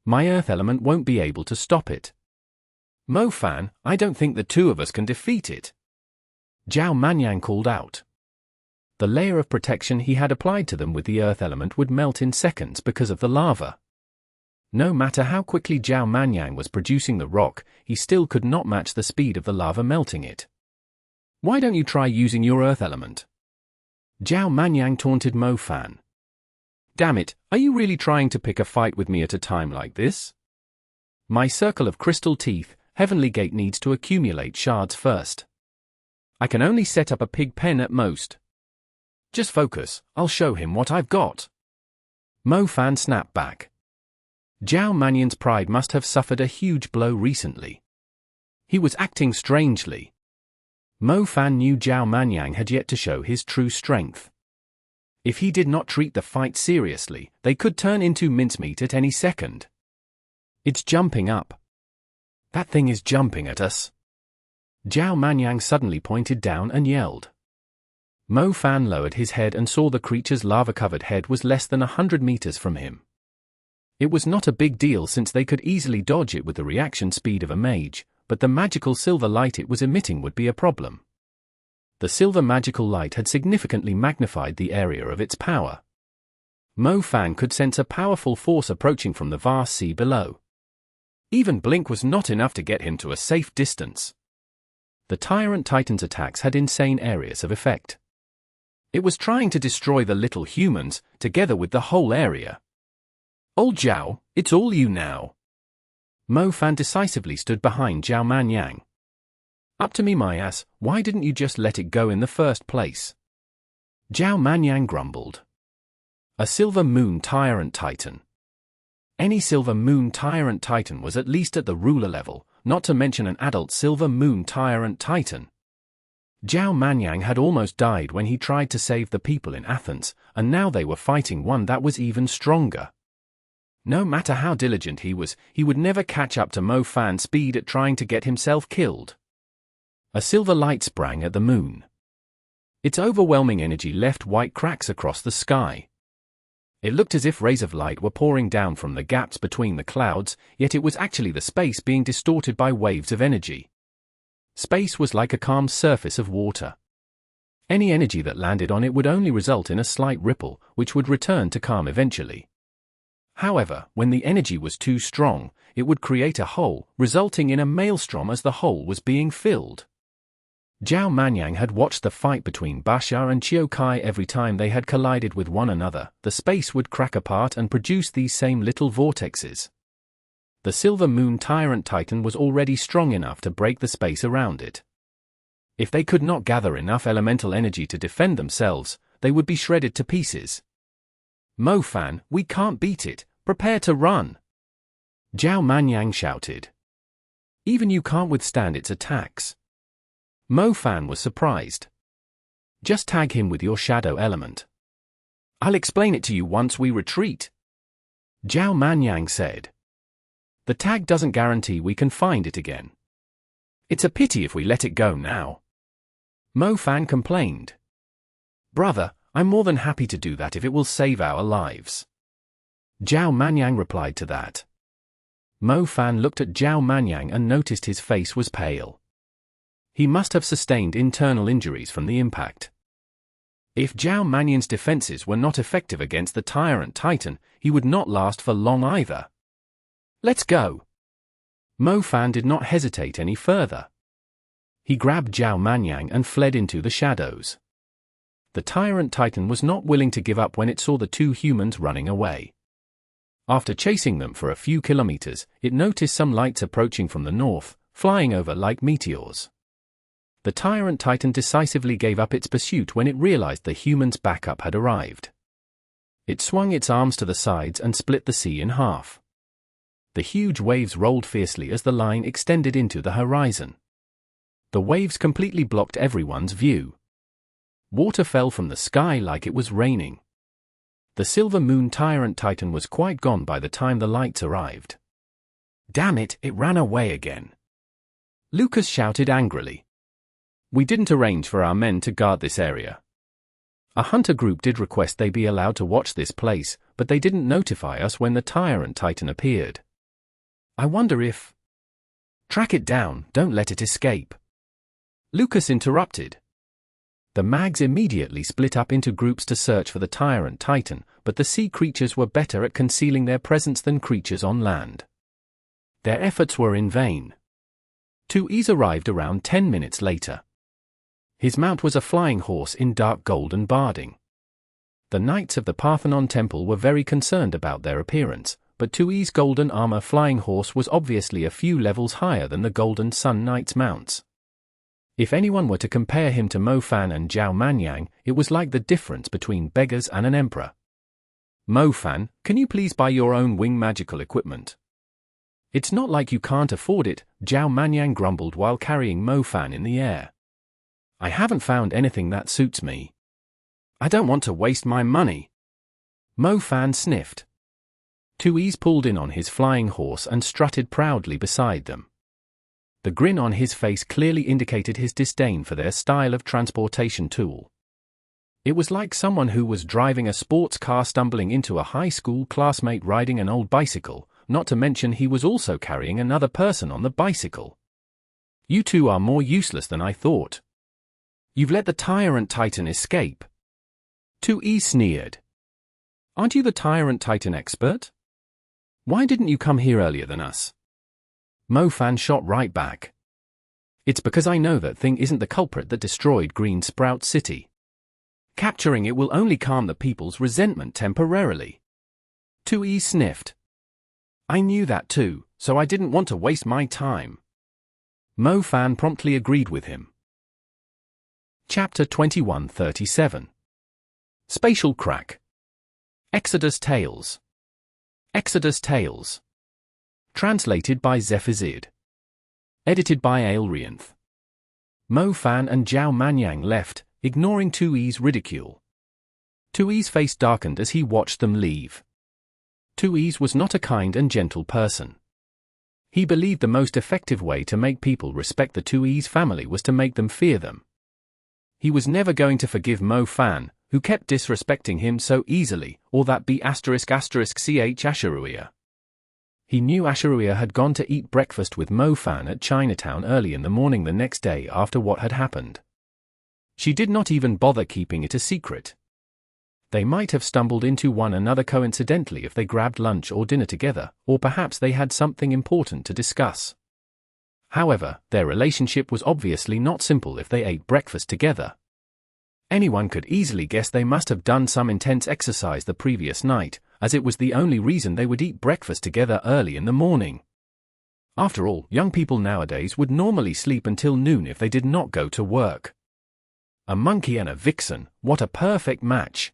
Speaker 1: My earth element won't be able to stop it. Mo Fan, I don't think the two of us can defeat it. Zhao Manyang called out. The layer of protection he had applied to them with the earth element would melt in seconds because of the lava. No matter how quickly Zhao Manyang was producing the rock, he still could not match the speed of the lava melting it. Why don't you try using your earth element? Zhao Manyang taunted Mo Fan. Damn it, are you really trying to pick a fight with me at a time like this? My circle of crystal teeth, Heavenly Gate needs to accumulate shards first. I can only set up a pig pen at most. Just focus, I'll show him what I've got. Mo Fan snapped back. Zhao Manyang's pride must have suffered a huge blow recently. He was acting strangely. Mo Fan knew Zhao Manyang had yet to show his true strength. If he did not treat the fight seriously, they could turn into mincemeat at any second. It's jumping up. That thing is jumping at us. Zhao Manyang suddenly pointed down and yelled. Mo Fan lowered his head and saw the creature's lava-covered head was less than 100 meters from him. It was not a big deal since they could easily dodge it with the reaction speed of a mage, but the magical silver light it was emitting would be a problem. The silver magical light had significantly magnified the area of its power. Mo Fan could sense a powerful force approaching from the vast sea below. Even blink was not enough to get him to a safe distance. The Tyrant Titan's attacks had insane areas of effect. It was trying to destroy the little humans, together with the whole area. Old Zhao, it's all you now. Mo Fan decisively stood behind Zhao Manyang. Up to me my ass, why didn't you just let it go in the first place? Zhao Manyang grumbled. A Silver Moon Tyrant Titan. Any Silver Moon Tyrant Titan was at least at the ruler level, not to mention an adult Silver Moon Tyrant Titan. Zhao Manyang had almost died when he tried to save the people in Athens, and now they were fighting one that was even stronger. No matter how diligent he was, he would never catch up to Mo Fan's speed at trying to get himself killed. A silver light sprang at the moon. Its overwhelming energy left white cracks across the sky. It looked as if rays of light were pouring down from the gaps between the clouds, yet it was actually the space being distorted by waves of energy. Space was like a calm surface of water. Any energy that landed on it would only result in a slight ripple, which would return to calm eventually. However, when the energy was too strong, it would create a hole, resulting in a maelstrom as the hole was being filled. Zhao Manyang had watched the fight between Basha and Qiukai. Every time they had collided with one another, the space would crack apart and produce these same little vortexes. The Silver Moon Tyrant Titan was already strong enough to break the space around it. If they could not gather enough elemental energy to defend themselves, they would be shredded to pieces. Mo Fan, we can't beat it, prepare to run! Zhao Manyang shouted. Even you can't withstand its attacks. Mo Fan was surprised. Just tag him with your shadow element. I'll explain it to you once we retreat. Zhao Manyang said. The tag doesn't guarantee we can find it again. It's a pity if we let it go now. Mo Fan complained. Brother, I'm more than happy to do that if it will save our lives. Zhao Manyang replied to that. Mo Fan looked at Zhao Manyang and noticed his face was pale. He must have sustained internal injuries from the impact. If Zhao Manyang's defenses were not effective against the Tyrant Titan, he would not last for long either. Let's go. Mo Fan did not hesitate any further. He grabbed Zhao Manyang and fled into the shadows. The Tyrant Titan was not willing to give up when it saw the two humans running away. After chasing them for a few kilometers, it noticed some lights approaching from the north, flying over like meteors. The Tyrant Titan decisively gave up its pursuit when it realized the humans' backup had arrived. It swung its arms to the sides and split the sea in half. The huge waves rolled fiercely as the line extended into the horizon. The waves completely blocked everyone's view. Water fell from the sky like it was raining. The Silver Moon Tyrant Titan was quite gone by the time the lights arrived. Damn it, it ran away again. Lucas shouted angrily. We didn't arrange for our men to guard this area. A hunter group did request they be allowed to watch this place, but they didn't notify us when the Tyrant Titan appeared. I wonder if... Track it down, don't let it escape. Lucas interrupted. The mags immediately split up into groups to search for the Tyrant Titan, but the sea creatures were better at concealing their presence than creatures on land. Their efforts were in vain. 2Es arrived around 10 minutes later. His mount was a flying horse in dark gold and barding. The knights of the Parthenon Temple were very concerned about their appearance, but 2E's golden armor flying horse was obviously a few levels higher than the Golden Sun Knights' mounts. If anyone were to compare him to Mo Fan and Zhao Manyang, it was like the difference between beggars and an emperor. Mo Fan, can you please buy your own wing magical equipment? It's not like you can't afford it, Zhao Manyang grumbled while carrying Mo Fan in the air. I haven't found anything that suits me. I don't want to waste my money. Mo Fan sniffed. 2Es pulled in on his flying horse and strutted proudly beside them. The grin on his face clearly indicated his disdain for their style of transportation tool. It was like someone who was driving a sports car stumbling into a high school classmate riding an old bicycle, not to mention he was also carrying another person on the bicycle. You two are more useless than I thought. You've let the Tyrant Titan escape. 2E sneered. Aren't you the Tyrant Titan expert? Why didn't you come here earlier than us? Mo Fan shot right back. It's because I know that thing isn't the culprit that destroyed Green Sprout City. Capturing it will only calm the people's resentment temporarily. 2E sniffed. I knew that too, so I didn't want to waste my time. Mo Fan promptly agreed with him. Chapter 2137. Spatial Crack. Exodus Tales. Exodus Tales. Translated by Zephizid. Edited by Aelrianth. Mo Fan and Zhao Manyang left, ignoring 2E's ridicule. 2E's face darkened as he watched them leave. 2Es was not a kind and gentle person. He believed the most effective way to make people respect the 2Es family was to make them fear them. He was never going to forgive Mo Fan, who kept disrespecting him so easily, or that ******* Asheruia. He knew Asheruia had gone to eat breakfast with Mo Fan at Chinatown early in the morning the next day after what had happened. She did not even bother keeping it a secret. They might have stumbled into one another coincidentally if they grabbed lunch or dinner together, or perhaps they had something important to discuss. However, their relationship was obviously not simple if they ate breakfast together. Anyone could easily guess they must have done some intense exercise the previous night, as it was the only reason they would eat breakfast together early in the morning. After all, young people nowadays would normally sleep until noon if they did not go to work. A monkey and a vixen, what a perfect match.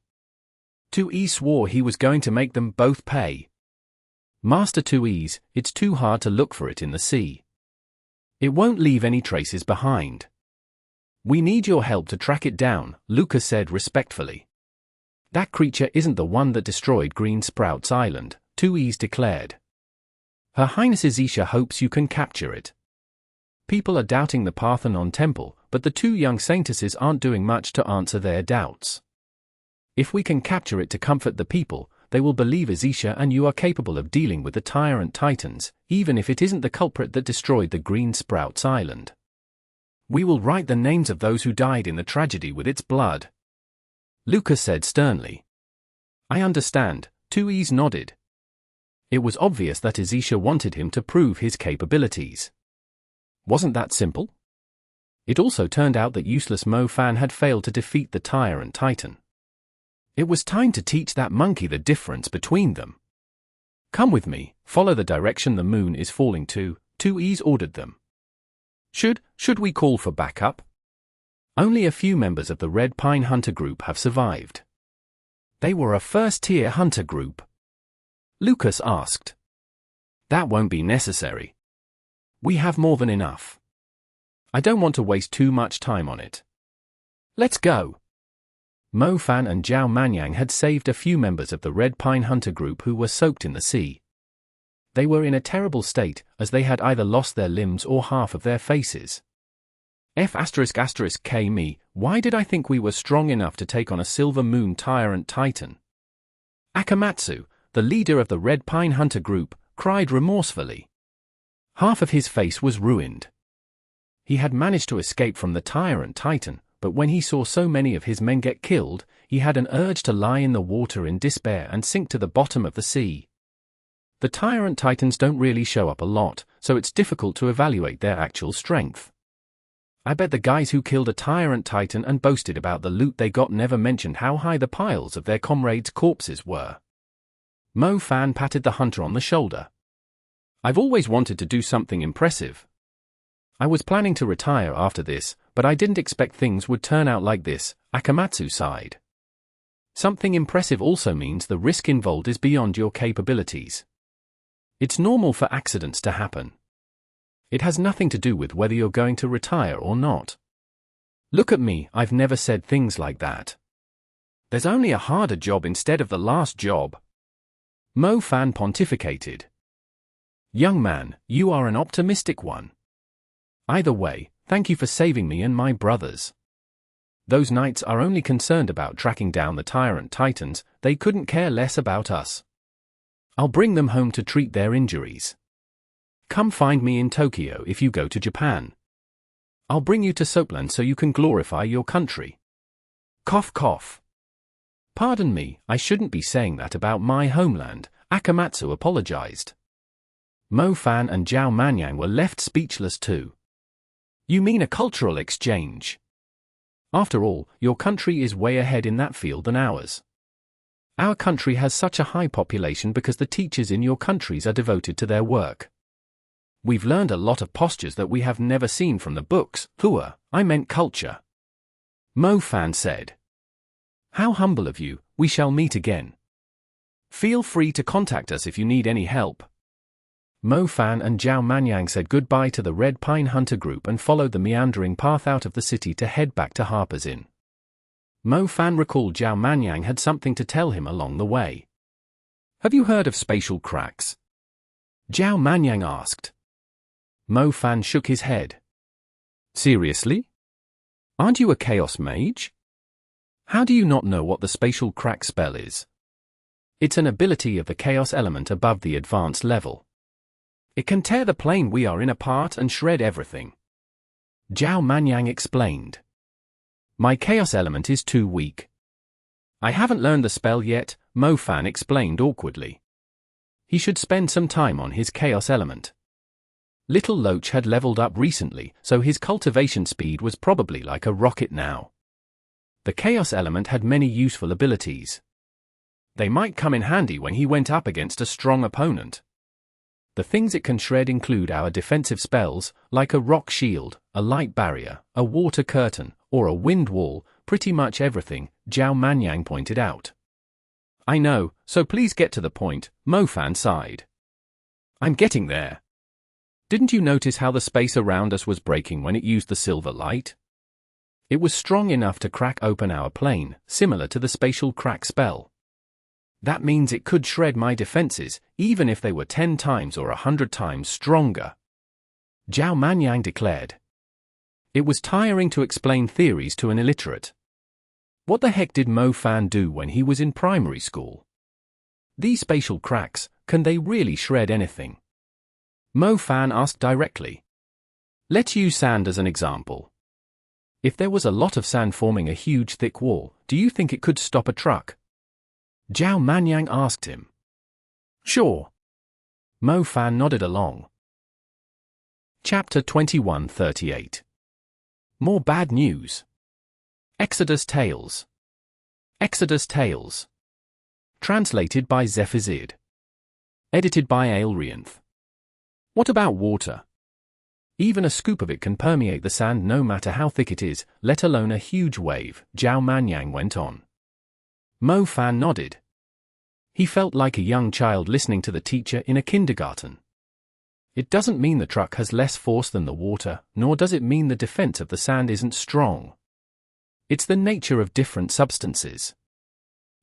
Speaker 1: 2E swore he was going to make them both pay. Master 2Es, it's too hard to look for it in the sea. It won't leave any traces behind. We need your help to track it down, Lucas said respectfully. That creature isn't the one that destroyed Green Sprouts Island, 2Es declared. Her Highness Xisha hopes you can capture it. People are doubting the Parthenon Temple, but the two young saintesses aren't doing much to answer their doubts. If we can capture it to comfort the people, they will believe Xisha and you are capable of dealing with the Tyrant Titans, even if it isn't the culprit that destroyed the Green Sprouts Island. We will write the names of those who died in the tragedy with its blood. Lucas said sternly. I understand, 2Es nodded. It was obvious that Xisha wanted him to prove his capabilities. Wasn't that simple? It also turned out that useless Mo Fan had failed to defeat the Tyrant Titan. It was time to teach that monkey the difference between them. Come with me, follow the direction the moon is falling to, 2Es ordered them. Should we call for backup? Only a few members of the Red Pine Hunter group have survived. They were a first-tier hunter group. Lucas asked. That won't be necessary. We have more than enough. I don't want to waste too much time on it. Let's go. Mo Fan and Zhao Manyang had saved a few members of the Red Pine Hunter group who were soaked in the sea. They were in a terrible state, as they had either lost their limbs or half of their faces. F***K me, why did I think we were strong enough to take on a Silver Moon Tyrant Titan? Akamatsu, the leader of the Red Pine Hunter group, cried remorsefully. Half of his face was ruined. He had managed to escape from the Tyrant Titan, but when he saw so many of his men get killed, he had an urge to lie in the water in despair and sink to the bottom of the sea. The Tyrant Titans don't really show up a lot, so it's difficult to evaluate their actual strength. I bet the guys who killed a Tyrant Titan and boasted about the loot they got never mentioned how high the piles of their comrades' corpses were. Mo Fan patted the hunter on the shoulder. I've always wanted to do something impressive. I was planning to retire after this, but I didn't expect things would turn out like this, Akamatsu sighed. Something impressive also means the risk involved is beyond your capabilities. It's normal for accidents to happen. It has nothing to do with whether you're going to retire or not. Look at me, I've never said things like that. There's only a harder job instead of the last job. Mo Fan pontificated. Young man, you are an optimistic one. Either way, thank you for saving me and my brothers. Those knights are only concerned about tracking down the Tyrant Titans, they couldn't care less about us. I'll bring them home to treat their injuries. Come find me in Tokyo if you go to Japan. I'll bring you to Soapland so you can glorify your country. Cough cough. Pardon me, I shouldn't be saying that about my homeland, Akamatsu apologized. Mo Fan and Zhao Manyang were left speechless too. You mean a cultural exchange? After all, your country is way ahead in that field than ours. Our country has such a high population because the teachers in your countries are devoted to their work. We've learned a lot of postures that we have never seen from the books. I meant culture. Mo Fan said. How humble of you, we shall meet again. Feel free to contact us if you need any help. Mo Fan and Zhao Manyang said goodbye to the Red Pine Hunter group and followed the meandering path out of the city to head back to Harper's Inn. Mo Fan recalled Zhao Manyang had something to tell him along the way. Have you heard of spatial cracks? Zhao Manyang asked. Mo Fan shook his head. Seriously? Aren't you a Chaos Mage? How do you not know what the spatial crack spell is? It's an ability of the Chaos element above the advanced level. It can tear the plane we are in apart and shred everything. Zhao Manyang explained. My Chaos element is too weak. I haven't learned the spell yet, Mo Fan explained awkwardly. He should spend some time on his Chaos element. Little Loach had leveled up recently, so his cultivation speed was probably like a rocket now. The Chaos element had many useful abilities. They might come in handy when he went up against a strong opponent. The things it can shred include our defensive spells, like a rock shield, a light barrier, a water curtain, or a wind wall, pretty much everything, Zhao Manyang pointed out. I know, so please get to the point, Mo Fan sighed. I'm getting there. Didn't you notice how the space around us was breaking when it used the silver light? It was strong enough to crack open our plane, similar to the spatial crack spell. That means it could shred my defenses, even if they were 10 times or 100 times stronger. Zhao Manyang declared. It was tiring to explain theories to an illiterate. What the heck did Mo Fan do when he was in primary school? These spatial cracks, can they really shred anything? Mo Fan asked directly. Let's use sand as an example. If there was a lot of sand forming a huge thick wall, do you think it could stop a truck? Zhao Manyang asked him. Sure. Mo Fan nodded along. Chapter 2138. More bad news. Exodus Tales. Exodus Tales. Translated by Zephazid. Edited by Aelrianth. What about water? Even a scoop of it can permeate the sand no matter how thick it is, let alone a huge wave, Zhao Manyang went on. Mo Fan nodded. He felt like a young child listening to the teacher in a kindergarten. It doesn't mean the truck has less force than the water, nor does it mean the defense of the sand isn't strong. It's the nature of different substances.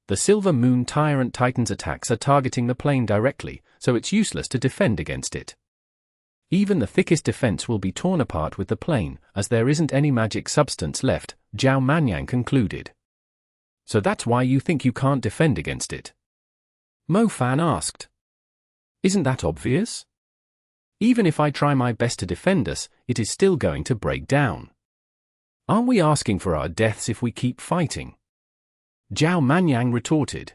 Speaker 1: The Silver Moon Tyrant Titan's attacks are targeting the plane directly, so it's useless to defend against it. Even the thickest defense will be torn apart with the plane, as there isn't any magic substance left, Zhao Manyang concluded. So that's why you think you can't defend against it? Mo Fan asked. Isn't that obvious? Even if I try my best to defend us, it is still going to break down. Aren't we asking for our deaths if we keep fighting? Zhao Manyang retorted.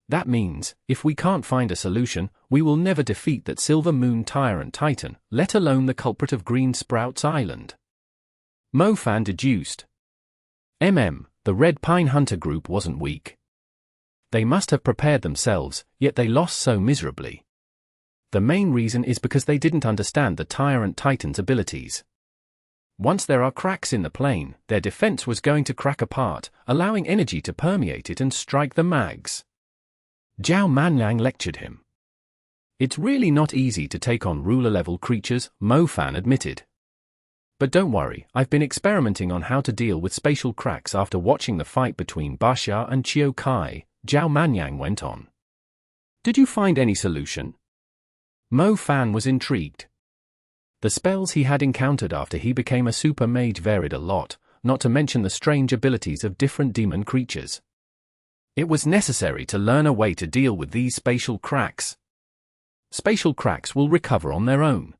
Speaker 1: That means, if we can't find a solution, we will never defeat that Silver Moon Tyrant Titan, let alone the culprit of Green Sprouts Island. Mo Fan deduced. The Red Pine Hunter group wasn't weak. They must have prepared themselves, yet they lost so miserably. The main reason is because they didn't understand the Tyrant Titan's abilities. Once there are cracks in the plane, their defense was going to crack apart, allowing energy to permeate it and strike the mags. Zhao Manyang lectured him. It's really not easy to take on ruler-level creatures, Mo Fan admitted. But don't worry, I've been experimenting on how to deal with spatial cracks after watching the fight between Basha and Chiao Kai, Zhao Manyang went on. Did you find any solution? Mo Fan was intrigued. The spells he had encountered after he became a super mage varied a lot, not to mention the strange abilities of different demon creatures. It was necessary to learn a way to deal with these spatial cracks. Spatial cracks will recover on their own.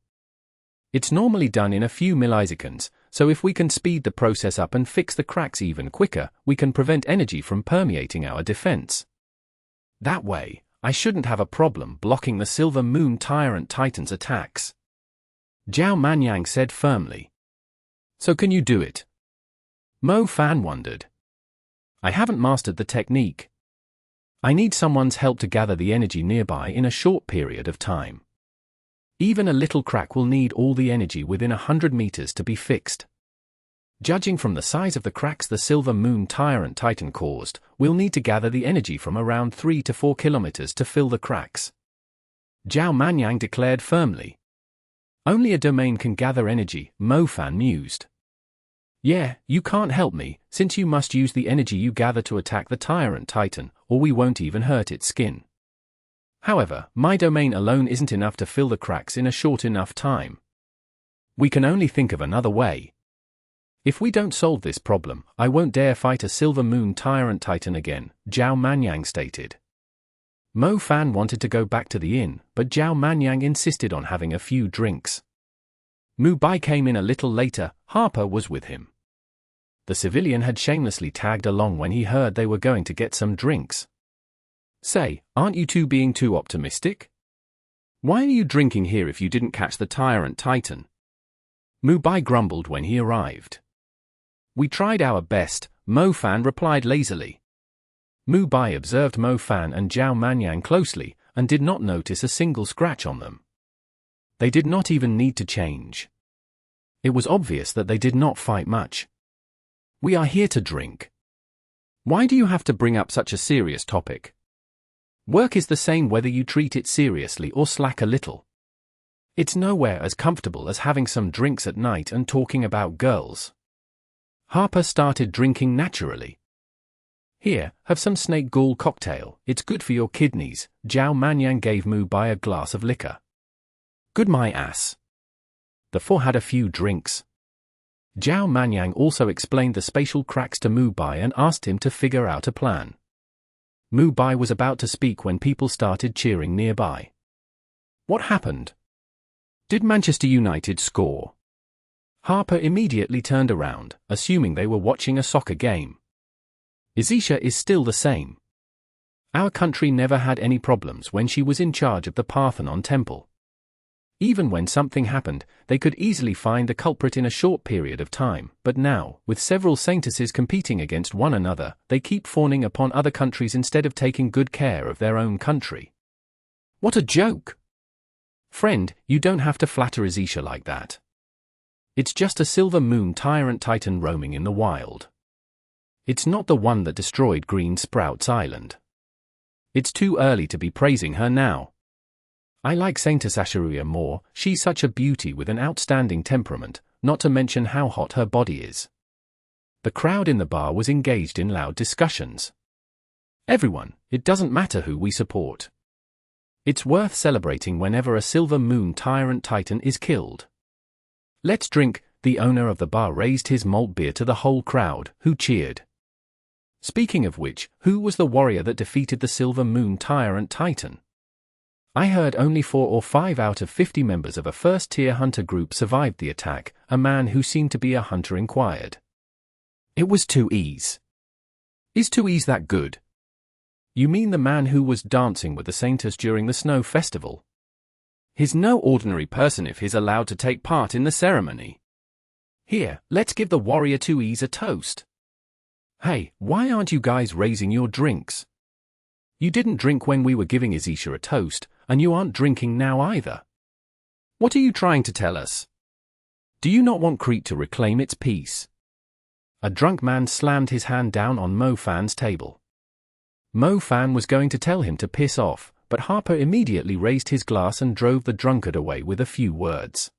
Speaker 1: It's normally done in a few milliseconds, so if we can speed the process up and fix the cracks even quicker, we can prevent energy from permeating our defense. That way, I shouldn't have a problem blocking the Silver Moon Tyrant Titan's attacks. Zhao Manyang said firmly. So can you do it? Mo Fan wondered. I haven't mastered the technique. I need someone's help to gather the energy nearby in a short period of time. Even a little crack will need all the energy within 100 meters to be fixed. Judging from the size of the cracks the Silver Moon Tyrant Titan caused, we'll need to gather the energy from around 3 to 4 kilometers to fill the cracks. Zhao Manyang declared firmly. Only a domain can gather energy, Mo Fan mused. Yeah, you can't help me, since you must use the energy you gather to attack the Tyrant Titan, or we won't even hurt its skin. However, my domain alone isn't enough to fill the cracks in a short enough time. We can only think of another way. If we don't solve this problem, I won't dare fight a Silver Moon Tyrant Titan again, Zhao Manyang stated. Mo Fan wanted to go back to the inn, but Zhao Manyang insisted on having a few drinks. Mu Bai came in a little later. Harper was with him. The civilian had shamelessly tagged along when he heard they were going to get some drinks. Say, aren't you two being too optimistic? Why are you drinking here if you didn't catch the Tyrant Titan? Mu Bai grumbled when he arrived. We tried our best, Mo Fan replied lazily. Mu Bai observed Mo Fan and Zhao Manyang closely, and did not notice a single scratch on them. They did not even need to change. It was obvious that they did not fight much. We are here to drink. Why do you have to bring up such a serious topic? Work is the same whether you treat it seriously or slack a little. It's nowhere as comfortable as having some drinks at night and talking about girls. Harper started drinking naturally. Here, have some snake ghoul cocktail, it's good for your kidneys. Zhao Manyang gave Mu Bai a glass of liquor. Good my ass. The four had a few drinks. Zhao Manyang also explained the spatial cracks to Mu Bai and asked him to figure out a plan. Mu Bai was about to speak when people started cheering nearby. What happened? Did Manchester United score? Harper immediately turned around, assuming they were watching a soccer game. Izisha is still the same. Our country never had any problems when she was in charge of the Parthenon Temple. Even when something happened, they could easily find the culprit in a short period of time, but now, with several saintesses competing against one another, they keep fawning upon other countries instead of taking good care of their own country. What a joke! Friend, you don't have to flatter Izisha like that. It's just a Silver Moon Tyrant Titan roaming in the wild. It's not the one that destroyed Green Sprouts Island. It's too early to be praising her now. I like Saintess Asheruya more, she's such a beauty with an outstanding temperament, not to mention how hot her body is. The crowd in the bar was engaged in loud discussions. Everyone, it doesn't matter who we support. It's worth celebrating whenever a Silver Moon Tyrant Titan is killed. Let's drink. The owner of the bar raised his malt beer to the whole crowd, who cheered. Speaking of which, who was the warrior that defeated the Silver Moon Tyrant Titan? I heard only 4 or 5 out of 50 members of a first-tier hunter group survived the attack, a man who seemed to be a hunter inquired. It was 2Es. Is 2Es that good? You mean the man who was dancing with the Saints during the snow festival? He's no ordinary person if he's allowed to take part in the ceremony. Here, let's give the warrior 2Es a toast. Hey, why aren't you guys raising your drinks? You didn't drink when we were giving Xiangtian a toast, and you aren't drinking now either. What are you trying to tell us? Do you not want Crete to reclaim its peace? A drunk man slammed his hand down on Mo Fan's table. Mo Fan was going to tell him to piss off, but Harper immediately raised his glass and drove the drunkard away with a few words.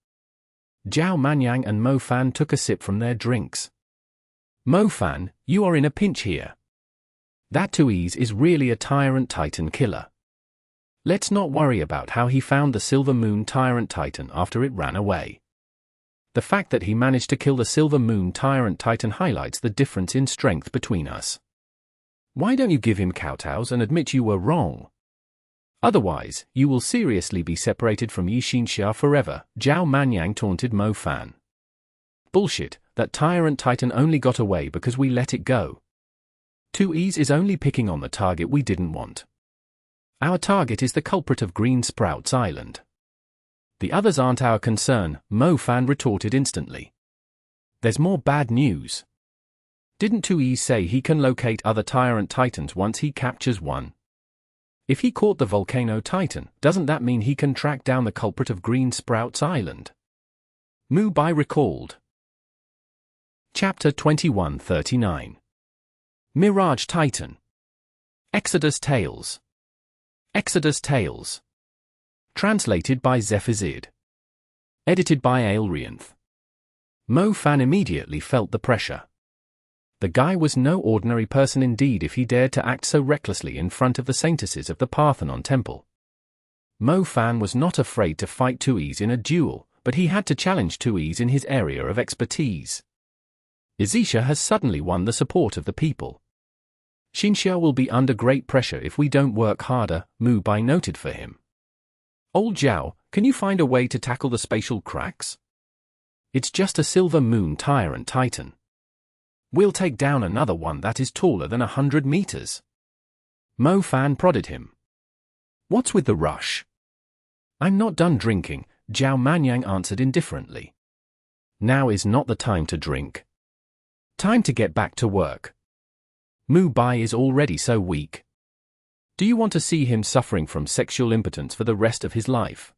Speaker 1: Zhao Manyang and Mo Fan took a sip from their drinks. Mo Fan, you are in a pinch here. That 2Es is really a Tyrant Titan killer. Let's not worry about how he found the Silver Moon Tyrant Titan after it ran away. The fact that he managed to kill the Silver Moon Tyrant Titan highlights the difference in strength between us. Why don't you give him kowtows and admit you were wrong? Otherwise, you will seriously be separated from Xiangtian forever, Zhao Manyang taunted Mo Fan. Bullshit, that Tyrant Titan only got away because we let it go. 2Es is only picking on the target we didn't want. Our target is the culprit of Green Sprouts Island. The others aren't our concern, Mo Fan retorted instantly. There's more bad news. Didn't 2Es say he can locate other Tyrant Titans once he captures one? If he caught the Volcano Titan, doesn't that mean he can track down the culprit of Green Sprouts Island? Mu Bai recalled. Chapter 2139. Mirage Titan. Exodus Tales. Exodus Tales. Translated by Zephyr. Edited by Aelrianth. Mo Fan immediately felt the pressure. The guy was no ordinary person indeed if he dared to act so recklessly in front of the saintesses of the Parthenon Temple. Mo Fan was not afraid to fight 2Es in a duel, but he had to challenge 2Es in his area of expertise. Xiangtian has suddenly won the support of the people. Xiangtian will be under great pressure if we don't work harder, Mu Bai noted for him. Old Zhao, can you find a way to tackle the spatial cracks? It's just a Silver Moon Tyrant Titan. We'll take down another one that is taller than 100 meters. Mo Fan prodded him. What's with the rush? I'm not done drinking, Zhao Manyang answered indifferently. Now is not the time to drink. Time to get back to work. Mu Bai is already so weak. Do you want to see him suffering from sexual impotence for the rest of his life?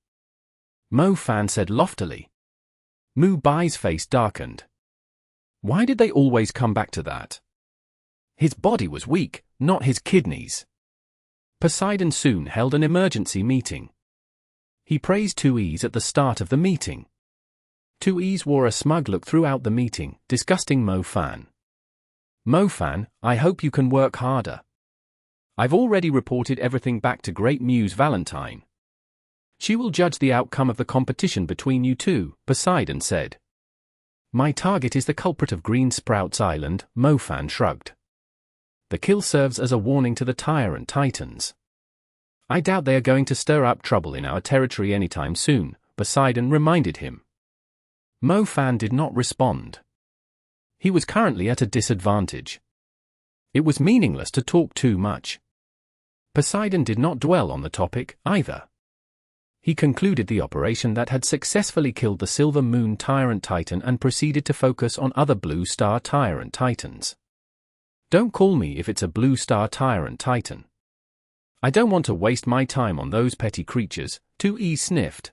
Speaker 1: Mo Fan said loftily. Mu Bai's face darkened. Why did they always come back to that? His body was weak, not his kidneys. Poseidon soon held an emergency meeting. He praised 2Es at the start of the meeting. 2Es wore a smug look throughout the meeting, disgusting Mo Fan. Mo Fan, I hope you can work harder. I've already reported everything back to Great Muse Valentine. She will judge the outcome of the competition between you two, Poseidon said. My target is the culprit of Green Sprouts Island, Mo Fan shrugged. The kill serves as a warning to the Tyrant Titans. I doubt they are going to stir up trouble in our territory anytime soon, Poseidon reminded him. Mo Fan did not respond. He was currently at a disadvantage. It was meaningless to talk too much. Poseidon did not dwell on the topic, either. He concluded the operation that had successfully killed the Silver Moon Tyrant Titan and proceeded to focus on other Blue Star Tyrant Titans. Don't call me if it's a Blue Star Tyrant Titan. I don't want to waste my time on those petty creatures, 2Es sniffed.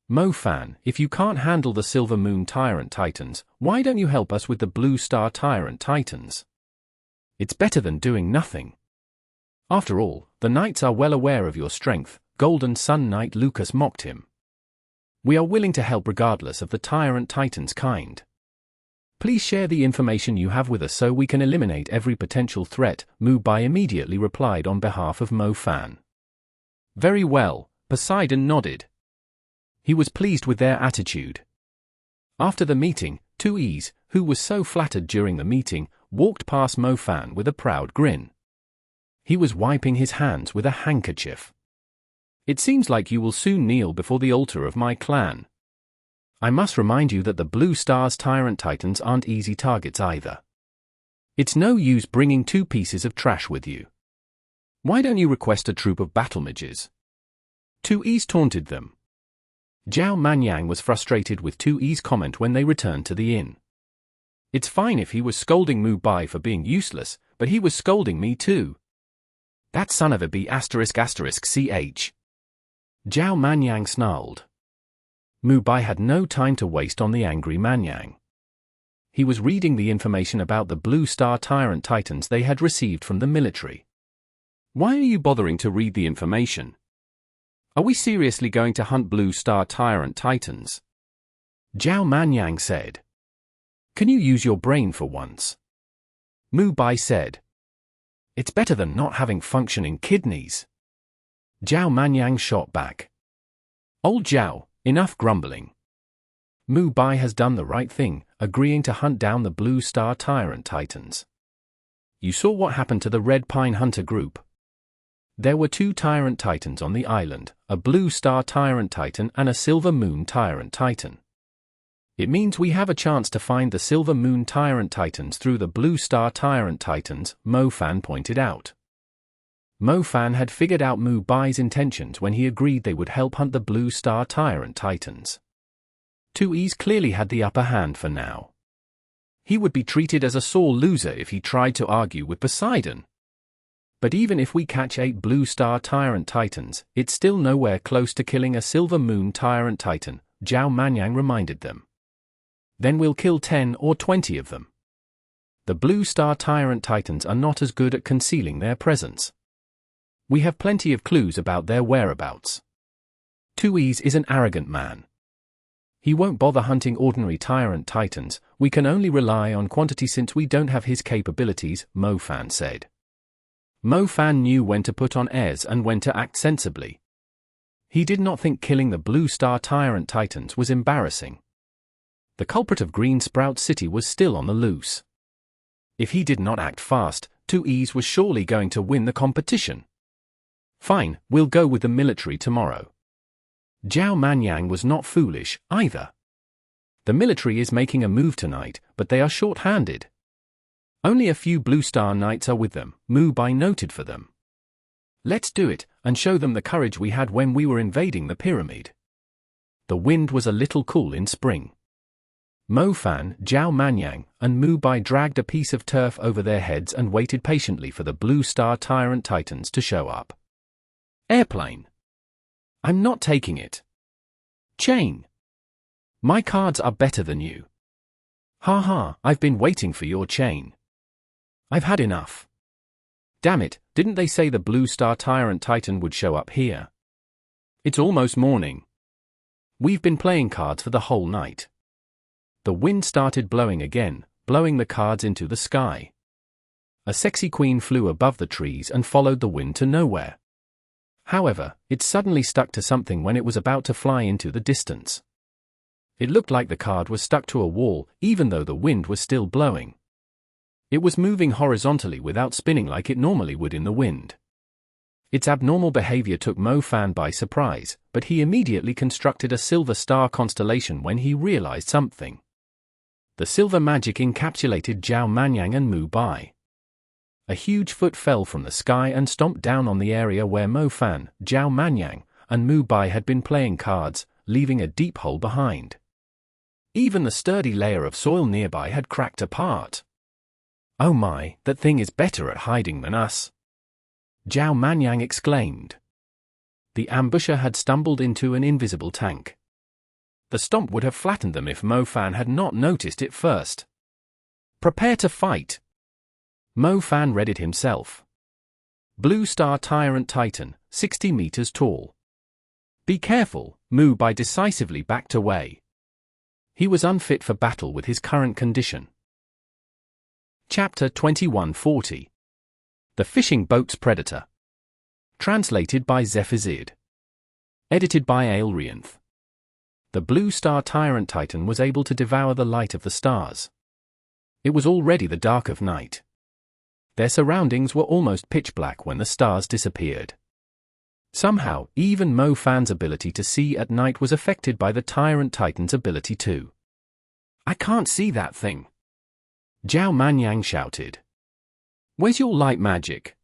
Speaker 1: Mo Fan, if you can't handle the Silver Moon Tyrant Titans, why don't you help us with the Blue Star Tyrant Titans? It's better than doing nothing. After all, the knights are well aware of your strength, Golden Sun Knight Lucas mocked him. We are willing to help regardless of the Tyrant Titan's kind. Please share the information you have with us so we can eliminate every potential threat, Mu Bai immediately replied on behalf of Mo Fan. Very well, Poseidon nodded. He was pleased with their attitude. After the meeting, 2Es, who was so flattered during the meeting, walked past Mofan with a proud grin. He was wiping his hands with a handkerchief. It seems like you will soon kneel before the altar of my clan. I must remind you that the Blue Star's Tyrant Titans aren't easy targets either. It's no use bringing 2 pieces of trash with you. Why don't you request a troop of battle mages? 2Es taunted them. Zhao Manyang was frustrated with 2Es' comment when they returned to the inn. It's fine if he was scolding Mu Bai for being useless, but he was scolding me too. That son of a b*****ch. Zhao Manyang snarled. Mu Bai had no time to waste on the angry Manyang. He was reading the information about the Blue Star Tyrant Titans they had received from the military. Why are you bothering to read the information? Are we seriously going to hunt Blue Star Tyrant Titans? Zhao Manyang said. Can you use your brain for once? Mu Bai said. It's better than not having functioning kidneys. Zhao Manyang shot back. Old Zhao, enough grumbling. Mu Bai has done the right thing, agreeing to hunt down the Blue Star Tyrant Titans. You saw what happened to the Red Pine Hunter group. There were 2 Tyrant Titans on the island, a Blue Star Tyrant Titan and a Silver Moon Tyrant Titan. It means we have a chance to find the Silver Moon Tyrant Titans through the Blue Star Tyrant Titans, Mofan pointed out. Mofan had figured out Mu Bai's intentions when he agreed they would help hunt the Blue Star Tyrant Titans. 2Es clearly had the upper hand for now. He would be treated as a sore loser if he tried to argue with Poseidon. But even if we catch 8 Blue Star Tyrant Titans, it's still nowhere close to killing a Silver Moon Tyrant Titan, Zhao Manyang reminded them. Then we'll kill 10 or 20 of them. The Blue Star Tyrant Titans are not as good at concealing their presence. We have plenty of clues about their whereabouts. 2Es is an arrogant man. He won't bother hunting ordinary Tyrant Titans, we can only rely on quantity since we don't have his capabilities, Mofan said. Mofan knew when to put on airs and when to act sensibly. He did not think killing the Blue Star Tyrant Titans was embarrassing. The culprit of Green Sprout City was still on the loose. If he did not act fast, 2Es was surely going to win the competition. Fine, we'll go with the military tomorrow. Zhao Manyang was not foolish, either. The military is making a move tonight, but they are short-handed. Only a few Blue Star Knights are with them, Mu Bai noted for them. Let's do it, and show them the courage we had when we were invading the pyramid. The wind was a little cool in spring. Mofan, Zhao Manyang, and Mu Bai dragged a piece of turf over their heads and waited patiently for the Blue Star Tyrant Titans to show up. Airplane. I'm not taking it. Chain. My cards are better than you. Ha ha, I've been waiting for your chain. I've had enough. Damn it, didn't they say the Blue Star Tyrant Titan would show up here? It's almost morning. We've been playing cards for the whole night. The wind started blowing again, blowing the cards into the sky. A sexy queen flew above the trees and followed the wind to nowhere. However, it suddenly stuck to something when it was about to fly into the distance. It looked like the card was stuck to a wall, even though the wind was still blowing. It was moving horizontally without spinning like it normally would in the wind. Its abnormal behavior took Mofan by surprise, but he immediately constructed a silver star constellation when he realized something. The silver magic encapsulated Zhao Manyang and Mu Bai. A huge foot fell from the sky and stomped down on the area where Mofan, Zhao Manyang, and Mu Bai had been playing cards, leaving a deep hole behind. Even the sturdy layer of soil nearby had cracked apart. Oh my, that thing is better at hiding than us. Zhao Manyang exclaimed. The ambusher had stumbled into an invisible tank. The stomp would have flattened them if Mofan had not noticed it first. Prepare to fight. Mofan readied himself. Blue Star Tyrant Titan, 60 meters tall. Be careful, Mu Bai decisively backed away. He was unfit for battle with his current condition. Chapter 2140. The Fishing Boat's Predator. Translated by Zephizid. Edited by Aelrianth. The blue star Tyrant Titan was able to devour the light of the stars. It was already the dark of night. Their surroundings were almost pitch black when the stars disappeared. Somehow, even Mo Fan's ability to see at night was affected by the Tyrant Titan's ability too. "I can't see that thing," Zhao Manyang shouted. "Where's your light magic?"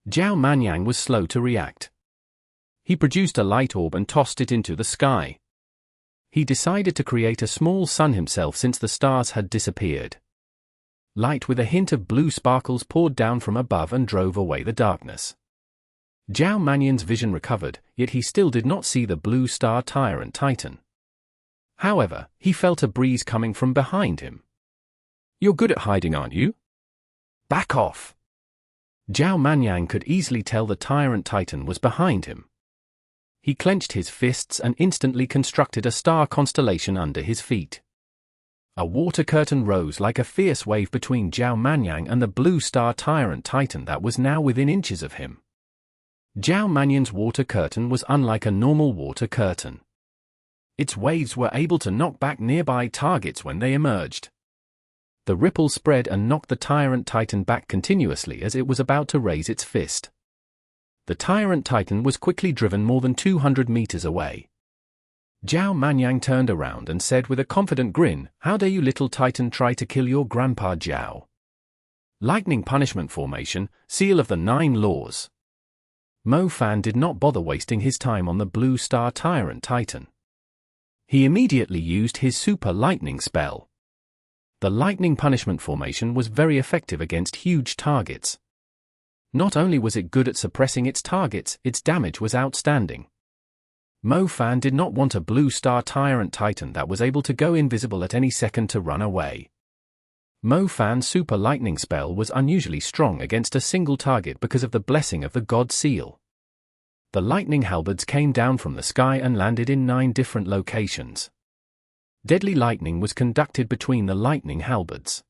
Speaker 1: Zhao Manyang was slow to react. He produced a light orb and tossed it into the sky. He decided to create a small sun himself since the stars had disappeared. Light with a hint of blue sparkles poured down from above and drove away the darkness. Zhao Manyang's vision recovered, yet he still did not see the blue star Tyrant Titan. However, he felt a breeze coming from behind him. "You're good at hiding, aren't you? Back off." Zhao Manyang could easily tell the Tyrant Titan was behind him. He clenched his fists and instantly constructed a star constellation under his feet. A water curtain rose like a fierce wave between Zhao Manyang and the blue star Tyrant Titan that was now within inches of him. Zhao Manyang's water curtain was unlike a normal water curtain. Its waves were able to knock back nearby targets when they emerged. The ripple spread and knocked the Tyrant Titan back continuously as it was about to raise its fist. The Tyrant Titan was quickly driven more than 200 meters away. Zhao Manyang turned around and said with a confident grin, "How dare you little Titan try to kill your grandpa Zhao." Lightning Punishment Formation, Seal of the 9 Laws. Mo Fan did not bother wasting his time on the blue star Tyrant Titan. He immediately used his super lightning spell. The Lightning Punishment Formation was very effective against huge targets. Not only was it good at suppressing its targets, its damage was outstanding. Mo Fan did not want a blue star Tyrant Titan that was able to go invisible at any second to run away. Mo Fan's super lightning spell was unusually strong against a single target because of the blessing of the God Seal. The lightning halberds came down from the sky and landed in 9 different locations. Deadly lightning was conducted between the lightning halberds.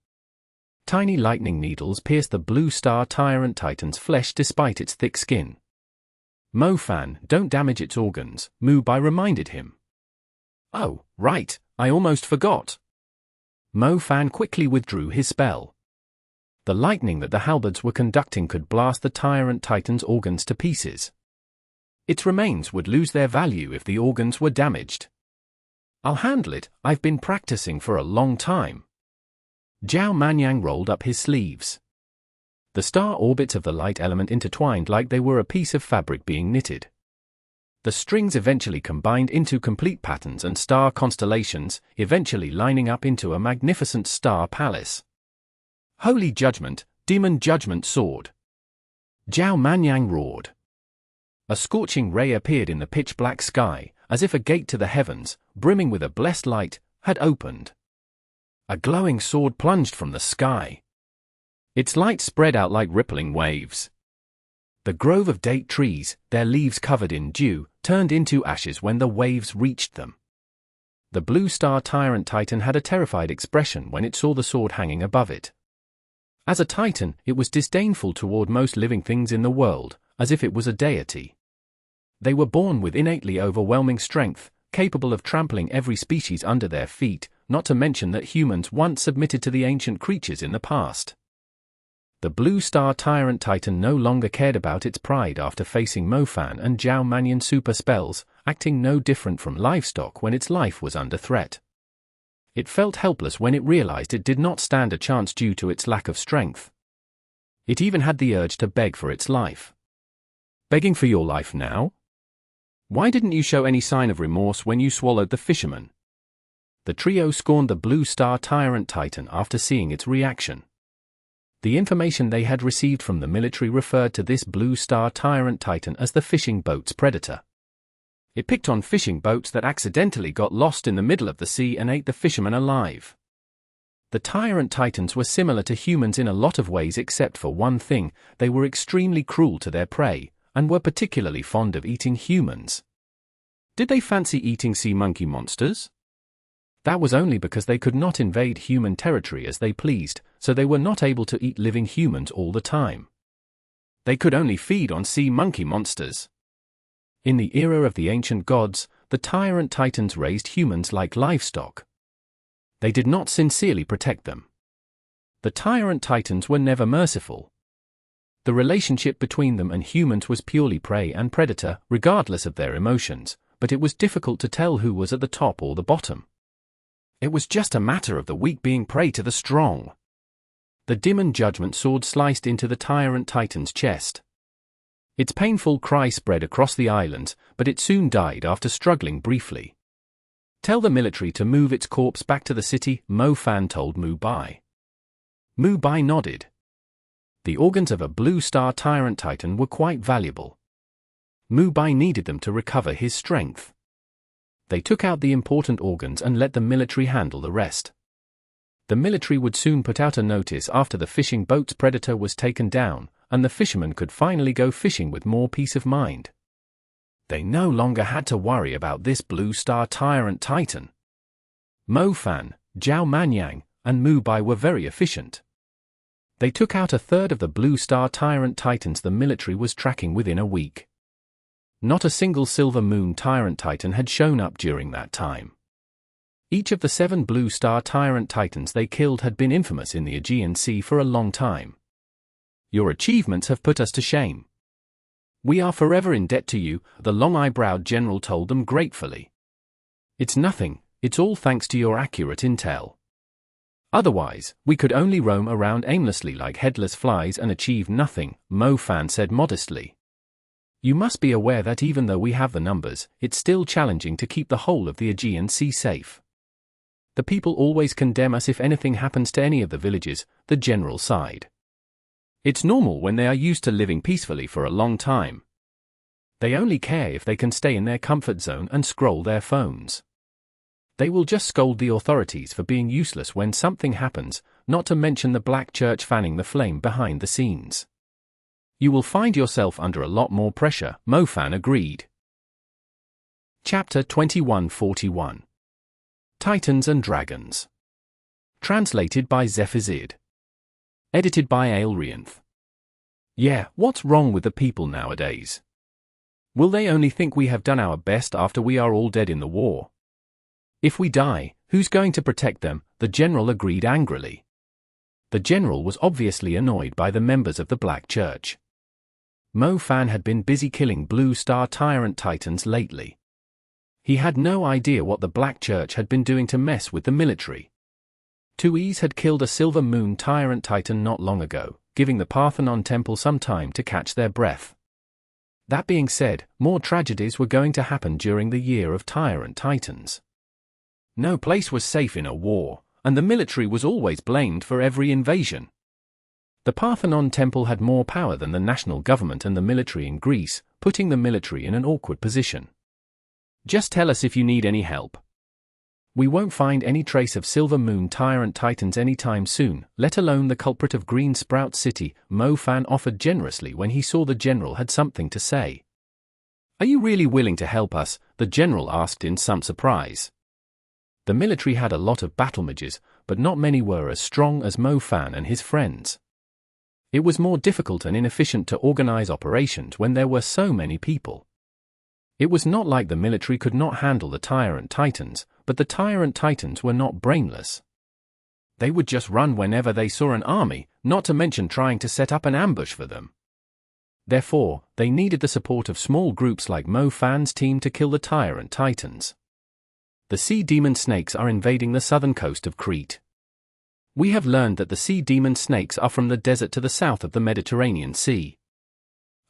Speaker 1: Tiny lightning needles pierced the blue star Tyrant Titan's flesh despite its thick skin. Mo Fan, "Don't damage its organs," Mu Bai reminded him. "Oh, right, I almost forgot." Mo Fan quickly withdrew his spell. The lightning that the halberds were conducting could blast the Tyrant Titan's organs to pieces. Its remains would lose their value if the organs were damaged. "I'll handle it, I've been practicing for a long time." Zhao Manyang rolled up his sleeves. The star orbits of the light element intertwined like they were a piece of fabric being knitted. The strings eventually combined into complete patterns and star constellations, eventually lining up into a magnificent star palace. "Holy Judgment, Demon Judgment Sword!" Zhao Manyang roared. A scorching ray appeared in the pitch-black sky, as if a gate to the heavens, brimming with a blessed light, had opened. A glowing sword plunged from the sky. Its light spread out like rippling waves. The grove of date trees, their leaves covered in dew, turned into ashes when the waves reached them. The blue star Tyrant Titan had a terrified expression when it saw the sword hanging above it. As a Titan, it was disdainful toward most living things in the world, as if it was a deity. They were born with innately overwhelming strength, capable of trampling every species under their feet, not to mention that humans once submitted to the ancient creatures in the past. The blue star Tyrant Titan no longer cared about its pride after facing Mo Fan and Zhao Manyang's super spells, acting no different from livestock when its life was under threat. It felt helpless when it realized it did not stand a chance due to its lack of strength. It even had the urge to beg for its life. "Begging for your life now? Why didn't you show any sign of remorse when you swallowed the fisherman?" The trio scorned the blue star Tyrant Titan after seeing its reaction. The information they had received from the military referred to this blue star Tyrant Titan as the fishing boat's predator. It picked on fishing boats that accidentally got lost in the middle of the sea and ate the fishermen alive. The Tyrant Titans were similar to humans in a lot of ways except for one thing: they were extremely cruel to their prey, and were particularly fond of eating humans. Did they fancy eating sea monkey monsters? That was only because they could not invade human territory as they pleased, so they were not able to eat living humans all the time. They could only feed on sea monkey monsters. In the era of the ancient gods, the Tyrant Titans raised humans like livestock. They did not sincerely protect them. The Tyrant Titans were never merciful. The relationship between them and humans was purely prey and predator, regardless of their emotions, but it was difficult to tell who was at the top or the bottom. It was just a matter of the weak being prey to the strong. The Demon Judgment sword sliced into the Tyrant Titan's chest. Its painful cry spread across the islands, but it soon died after struggling briefly. "Tell the military to move its corpse back to the city," Mo Fan told Mu Bai. Mu Bai nodded. The organs of a Blue Star Tyrant Titan were quite valuable. Mu Bai needed them to recover his strength. They took out the important organs and let the military handle the rest. The military would soon put out a notice after the fishing boat's predator was taken down, and the fishermen could finally go fishing with more peace of mind. They no longer had to worry about this Blue Star Tyrant Titan. Mo Fan, Zhao Manyang, and Mu Bai were very efficient. They took out a third of the Blue Star Tyrant Titans the military was tracking within a week. Not a single Silver Moon Tyrant Titan had shown up during that time. Each of the 7 Blue Star Tyrant Titans they killed had been infamous in the Aegean Sea for a long time. "Your achievements have put us to shame. We are forever in debt to you," the long-eyebrows general told them gratefully. "It's nothing, it's all thanks to your accurate intel. Otherwise, we could only roam around aimlessly like headless flies and achieve nothing," Mo Fan said modestly. "You must be aware that even though we have the numbers, it's still challenging to keep the whole of the Aegean Sea safe. The people always condemn us if anything happens to any of the villages," the general sighed. "It's normal when they are used to living peacefully for a long time. They only care if they can stay in their comfort zone and scroll their phones. They will just scold the authorities for being useless when something happens, not to mention the Black Church fanning the flame behind the scenes. You will find yourself under a lot more pressure," Mo Fan agreed. Chapter 2141. Titans and Dragons. Translated by Zephazid. Edited by Aelrianth. Yeah, what's wrong with the people nowadays? Will they only think we have done our best after we are all dead in the war? If we die, who's going to protect them? The general agreed angrily. The general was obviously annoyed by the members of the Black Church. Mo Fan had been busy killing Blue Star Tyrant Titans lately. He had no idea what the Black Church had been doing to mess with the military. Tui's had killed a Silver Moon Tyrant Titan not long ago, giving the Parthenon Temple some time to catch their breath. That being said, more tragedies were going to happen during the year of Tyrant Titans. No place was safe in a war, and the military was always blamed for every invasion. The Parthenon Temple had more power than the national government and the military in Greece, putting the military in an awkward position. "Just tell us if you need any help. We won't find any trace of Silver Moon Tyrant Titans anytime soon, let alone the culprit of Green Sprout City," Mo Fan offered generously when he saw the general had something to say. "Are you really willing to help us?" the general asked in some surprise. The military had a lot of battle mages, but not many were as strong as Mo Fan and his friends. It was more difficult and inefficient to organize operations when there were so many people. It was not like the military could not handle the Tyrant Titans, but the Tyrant Titans were not brainless. They would just run whenever they saw an army, not to mention trying to set up an ambush for them. Therefore, they needed the support of small groups like Mo Fan's team to kill the Tyrant Titans. The sea demon snakes are invading the southern coast of Crete. We have learned that the sea demon snakes are from the desert to the south of the Mediterranean Sea.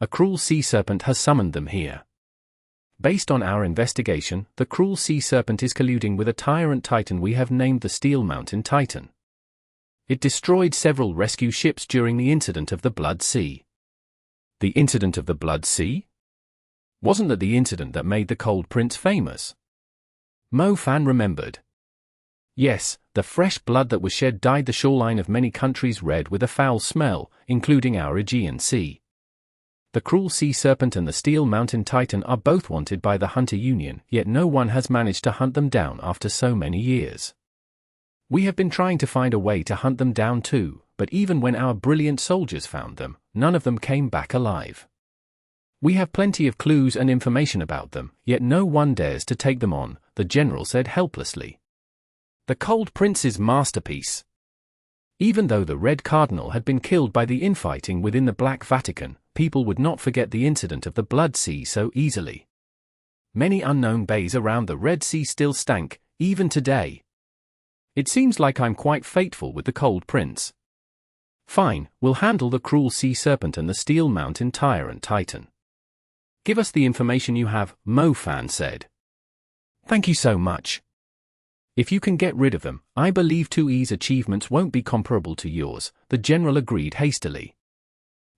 Speaker 1: A cruel sea serpent has summoned them here. Based on our investigation, the cruel sea serpent is colluding with a Tyrant Titan we have named the Steel Mountain Titan. It destroyed several rescue ships during the incident of the Blood Sea. The incident of the Blood Sea? Wasn't that the incident that made the Cold Prince famous? Mo Fan remembered. Yes, the fresh blood that was shed dyed the shoreline of many countries red with a foul smell, including our Aegean Sea. The cruel sea serpent and the Steel Mountain Titan are both wanted by the Hunter Union, yet no one has managed to hunt them down after so many years. We have been trying to find a way to hunt them down too, but even when our brilliant soldiers found them, none of them came back alive. We have plenty of clues and information about them, yet no one dares to take them on, the general said helplessly. The Cold Prince's masterpiece. Even though the Red Cardinal had been killed by the infighting within the Black Vatican, people would not forget the incident of the Blood Sea so easily. Many unknown bays around the Red Sea still stank, even today. It seems like I'm quite faithful with the Cold Prince. Fine, we'll handle the Cruel Sea Serpent and the Steel Mountain Tyrant Titan. Give us the information you have, Mo Fan said. Thank you so much. If you can get rid of them, I believe 2E's achievements won't be comparable to yours, the general agreed hastily.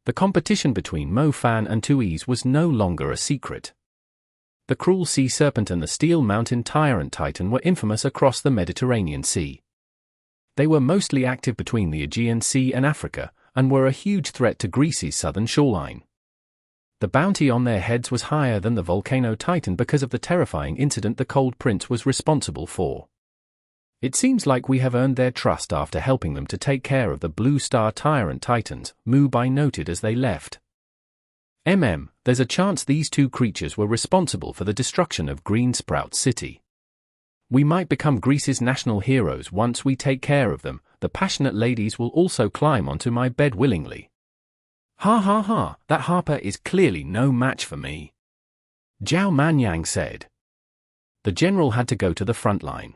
Speaker 1: The competition between Mo Fan and 2E's was no longer a secret. The Cruel Sea Serpent and the Steel Mountain Tyrant Titan were infamous across the Mediterranean Sea. They were mostly active between the Aegean Sea and Africa, and were a huge threat to Greece's southern shoreline. The bounty on their heads was higher than the Volcano Titan because of the terrifying incident the Cold Prince was responsible for. It seems like we have earned their trust after helping them to take care of the Blue Star Tyrant Titans, Mu Bai noted as they left. There's a chance these two creatures were responsible for the destruction of Green Sprout City. We might become Greece's national heroes once we take care of them. The passionate ladies will also climb onto my bed willingly. Ha ha ha, that Harper is clearly no match for me, Zhao Manyang said. The general had to go to the front line.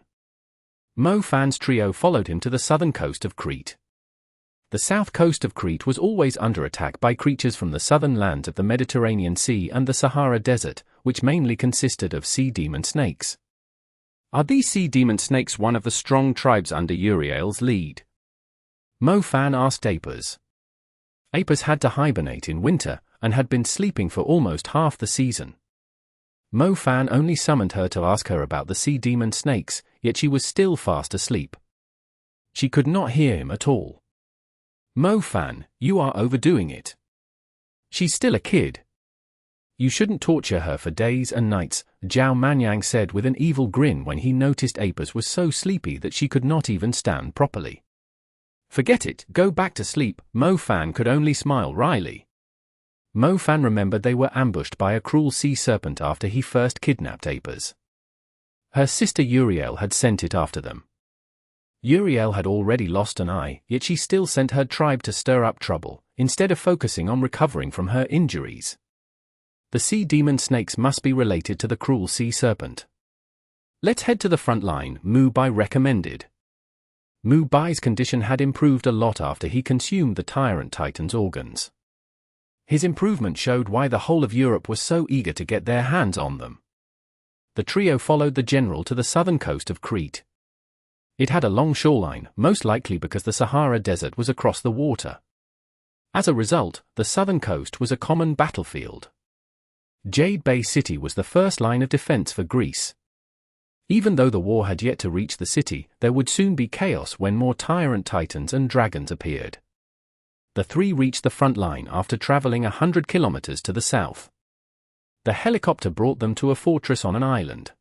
Speaker 1: Mo Fan's trio followed him to the southern coast of Crete. The south coast of Crete was always under attack by creatures from the southern lands of the Mediterranean Sea and the Sahara Desert, which mainly consisted of sea demon snakes. Are these sea demon snakes one of the strong tribes under Uriel's lead? Mo Fan asked Apers. Apers had to hibernate in winter, and had been sleeping for almost half the season. Mo Fan only summoned her to ask her about the sea demon snakes, yet she was still fast asleep. She could not hear him at all. Mo Fan, you are overdoing it. She's still a kid. You shouldn't torture her for days and nights, Zhao Manyang said with an evil grin when he noticed Apers was so sleepy that she could not even stand properly. Forget it, go back to sleep, Mo Fan could only smile wryly. Mo Fan remembered they were ambushed by a cruel sea serpent after he first kidnapped Apers. Her sister Uriel had sent it after them. Uriel had already lost an eye, yet she still sent her tribe to stir up trouble, instead of focusing on recovering from her injuries. The sea demon snakes must be related to the cruel sea serpent. Let's head to the front line, Mu Bai recommended. Mu Bai's condition had improved a lot after he consumed the Tyrant Titan's organs. His improvement showed why the whole of Europe was so eager to get their hands on them. The trio followed the general to the southern coast of Crete. It had a long shoreline, most likely because the Sahara Desert was across the water. As a result, the southern coast was a common battlefield. Jade Bay City was the first line of defense for Greece. Even though the war had yet to reach the city, there would soon be chaos when more Tyrant Titans and dragons appeared. The three reached the front line after traveling 100 kilometers to the south. The helicopter brought them to a fortress on an island.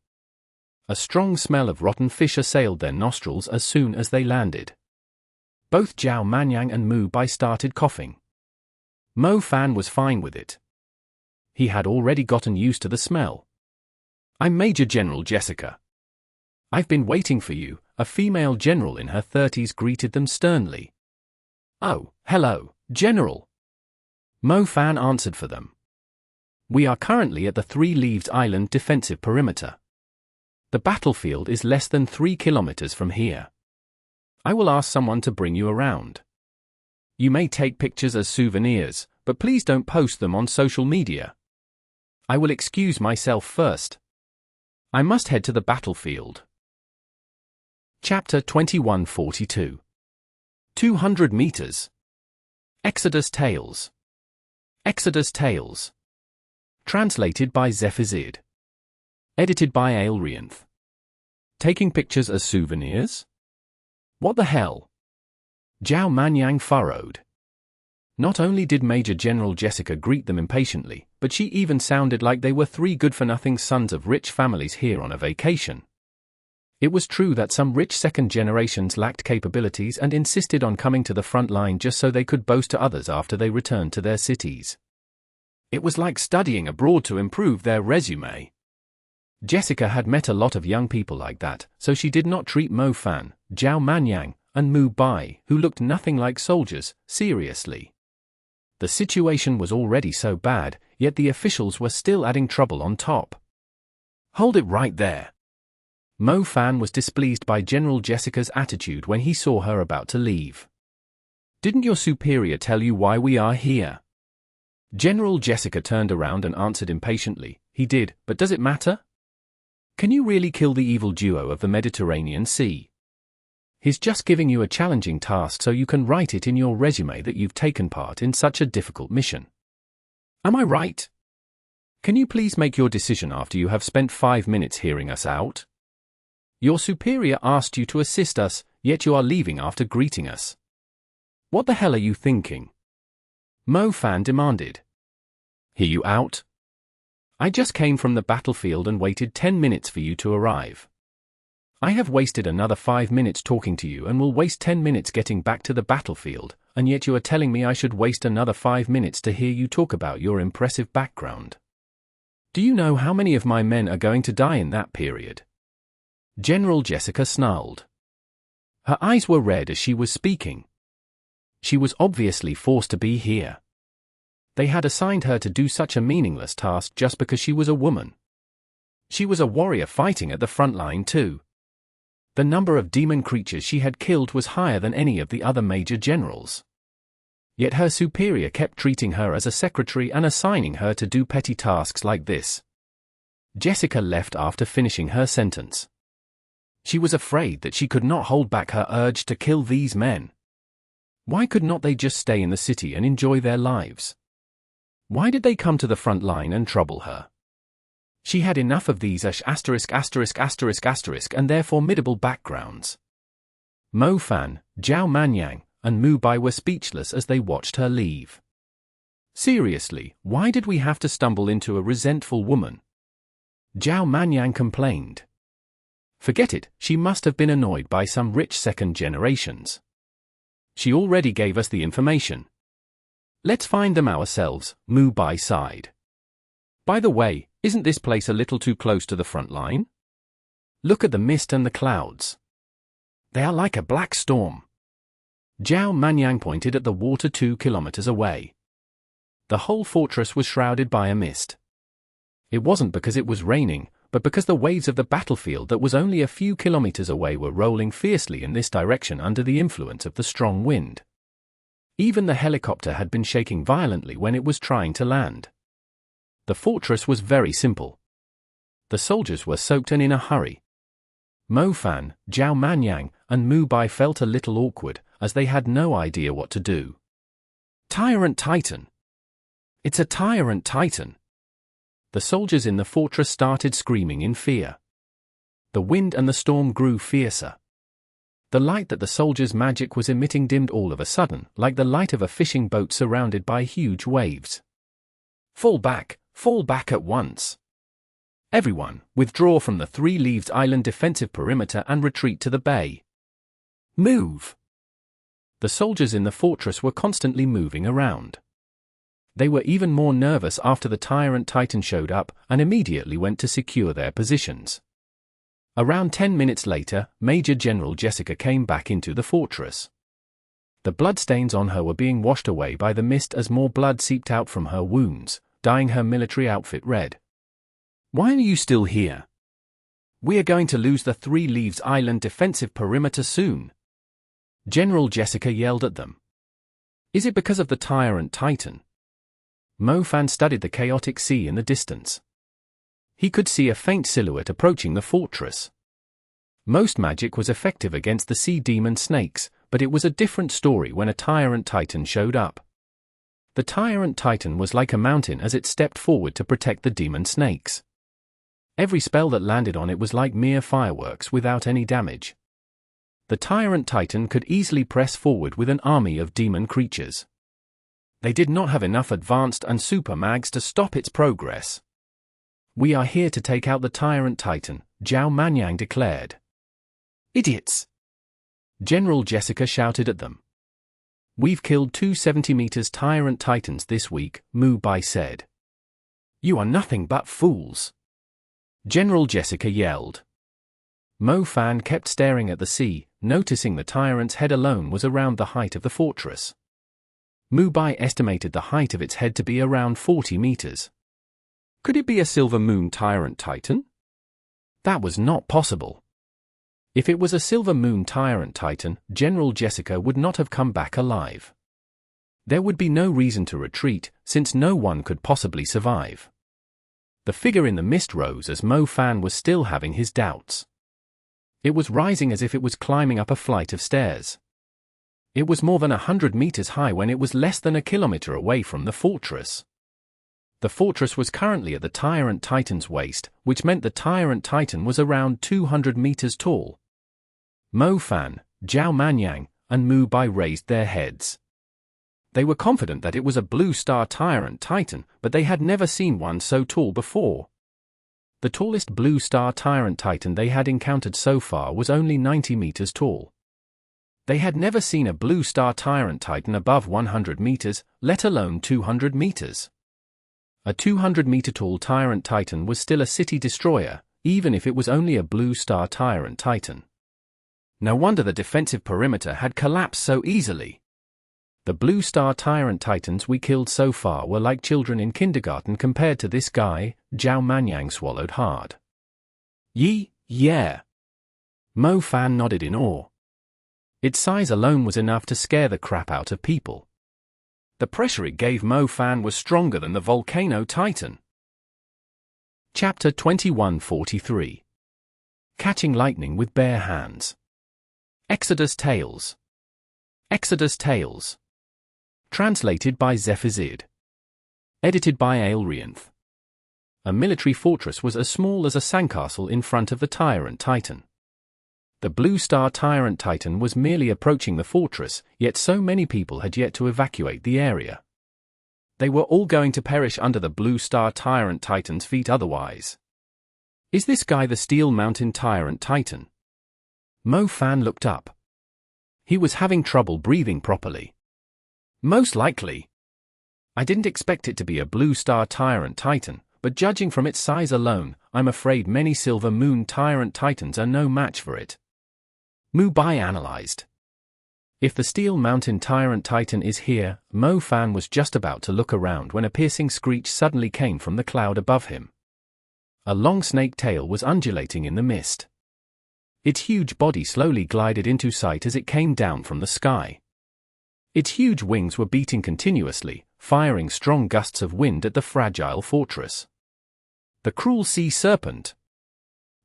Speaker 1: A strong smell of rotten fish assailed their nostrils as soon as they landed. Both Zhao Manyang and Mu Bai started coughing. Mo Fan was fine with it. He had already gotten used to the smell. I'm Major General Jessica. I've been waiting for you, a female general in her 30s greeted them sternly. Oh, hello, General. Mo Fan answered for them. We are currently at the Three Leaves Island defensive perimeter. The battlefield is less than 3 kilometers from here. I will ask someone to bring you around. You may take pictures as souvenirs, but please don't post them on social media. I will excuse myself first. I must head to the battlefield. Chapter 2142. 200 meters. Exodus Tales. Exodus Tales. Translated by Zephizid. Edited by Aelrianth. Taking pictures as souvenirs? What the hell? Zhao Manyang furrowed. Not only did Major General Jessica greet them impatiently, but she even sounded like they were three good-for-nothing sons of rich families here on a vacation. It was true that some rich second generations lacked capabilities and insisted on coming to the front line just so they could boast to others after they returned to their cities. It was like studying abroad to improve their resume. Jessica had met a lot of young people like that, so she did not treat Mo Fan, Zhao Manyang, and Mu Bai, who looked nothing like soldiers, seriously. The situation was already so bad, yet the officials were still adding trouble on top. "Hold it right there." Mo Fan was displeased by General Jessica's attitude when he saw her about to leave. "Didn't your superior tell you why we are here?" General Jessica turned around and answered impatiently, "He did, but does it matter? Can you really kill the evil duo of the Mediterranean Sea? He's just giving you a challenging task so you can write it in your resume that you've taken part in such a difficult mission. Am I right? Can you please make your decision after you have spent 5 minutes hearing us out? Your superior asked you to assist us, yet you are leaving after greeting us. What the hell are you thinking?" Mo Fan demanded. "Hear you out? I just came from the battlefield and waited 10 minutes for you to arrive. I have wasted another 5 minutes talking to you and will waste 10 minutes getting back to the battlefield, and yet you are telling me I should waste another 5 minutes to hear you talk about your impressive background. Do you know how many of my men are going to die in that period?" General Jessica snarled. Her eyes were red as she was speaking. She was obviously forced to be here. They had assigned her to do such a meaningless task just because she was a woman. She was a warrior fighting at the front line too. The number of demon creatures she had killed was higher than any of the other major generals. Yet her superior kept treating her as a secretary and assigning her to do petty tasks like this. Jessica left after finishing her sentence. She was afraid that she could not hold back her urge to kill these men. Why could not they just stay in the city and enjoy their lives? Why did they come to the front line and trouble her? She had enough of these and their formidable backgrounds. Mo Fan, Zhao Manyang, and Mu Bai were speechless as they watched her leave. Seriously, why did we have to stumble into a resentful woman? Zhao Manyang complained. Forget it, she must have been annoyed by some rich second generations. She already gave us the information. Let's find them ourselves, Mu Bai sighed. By the way, isn't this place a little too close to the front line? Look at the mist and the clouds. They are like a black storm. Zhao Manyang pointed at the water 2 kilometers away. The whole fortress was shrouded by a mist. It wasn't because it was raining, but because the waves of the battlefield that was only a few kilometers away were rolling fiercely in this direction under the influence of the strong wind. Even the helicopter had been shaking violently when it was trying to land. The fortress was very simple. The soldiers were soaked and in a hurry. Mo Fan, Zhao Manyang, and Mu Bai felt a little awkward, as they had no idea what to do. Tyrant Titan! It's a Tyrant Titan! The soldiers in the fortress started screaming in fear. The wind and the storm grew fiercer. The light that the soldiers' magic was emitting dimmed all of a sudden, like the light of a fishing boat surrounded by huge waves. Fall back at once. Everyone, withdraw from the Three-Leaved Island defensive perimeter and retreat to the bay. Move! The soldiers in the fortress were constantly moving around. They were even more nervous after the Tyrant Titan showed up and immediately went to secure their positions. Around 10 minutes later, Major General Jessica came back into the fortress. The bloodstains on her were being washed away by the mist as more blood seeped out from her wounds, dyeing her military outfit red. Why are you still here? We are going to lose the Three-Leaved Island defensive perimeter soon. General Jessica yelled at them. Is it because of the Tyrant Titan? Mo Fan studied the chaotic sea in the distance. He could see a faint silhouette approaching the fortress. Most magic was effective against the sea demon snakes, but it was a different story when a Tyrant Titan showed up. The Tyrant Titan was like a mountain as it stepped forward to protect the demon snakes. Every spell that landed on it was like mere fireworks without any damage. The Tyrant Titan could easily press forward with an army of demon creatures. They did not have enough advanced and super mags to stop its progress. We are here to take out the Tyrant Titan, Zhao Manyang declared. Idiots! General Jessica shouted at them. We've killed 2 70-meters Tyrant Titans this week, Mu Bai said. You are nothing but fools. General Jessica yelled. Mo Fan kept staring at the sea, noticing the Tyrant's head alone was around the height of the fortress. Mu Bai estimated the height of its head to be around 40 meters. Could it be a Silver Moon Tyrant Titan? That was not possible. If it was a Silver Moon Tyrant Titan, General Jessica would not have come back alive. There would be no reason to retreat, since no one could possibly survive. The figure in the mist rose as Mo Fan was still having his doubts. It was rising as if it was climbing up a flight of stairs. It was more than 100 meters high when it was less than a kilometer away from the fortress. The fortress was currently at the Tyrant Titan's waist, which meant the Tyrant Titan was around 200 meters tall. Mo Fan, Zhao Manyang, and Mu Bai raised their heads. They were confident that it was a Blue Star Tyrant Titan, but they had never seen one so tall before. The tallest Blue Star Tyrant Titan they had encountered so far was only 90 meters tall. They had never seen a Blue Star Tyrant Titan above 100 meters, let alone 200 meters. A 200-meter tall Tyrant Titan was still a city destroyer, even if it was only a Blue Star Tyrant Titan. No wonder the defensive perimeter had collapsed so easily. The Blue Star Tyrant Titans we killed so far were like children in kindergarten compared to this guy. Zhao Manyang swallowed hard. Yeah. Mo Fan nodded in awe. Its size alone was enough to scare the crap out of people. The pressure it gave Mo Fan was stronger than the Volcano Titan. Chapter 2143. Catching Lightning with Bare Hands. Exodus Tales. Exodus Tales. Translated by Zephazid. Edited by Aelrianth. A military fortress was as small as a sandcastle in front of the Tyrant Titan. The Blue Star Tyrant Titan was merely approaching the fortress, yet so many people had yet to evacuate the area. They were all going to perish under the Blue Star Tyrant Titan's feet otherwise. Is this guy the Steel Mountain Tyrant Titan? Mo Fan looked up. He was having trouble breathing properly. Most likely. I didn't expect it to be a Blue Star Tyrant Titan, but judging from its size alone, I'm afraid many Silver Moon Tyrant Titans are no match for it. Mu Bai analyzed. If the Steel Mountain Tyrant Titan is here, Mo Fan was just about to look around when a piercing screech suddenly came from the cloud above him. A long snake tail was undulating in the mist. Its huge body slowly glided into sight as it came down from the sky. Its huge wings were beating continuously, firing strong gusts of wind at the fragile fortress. The cruel sea serpent.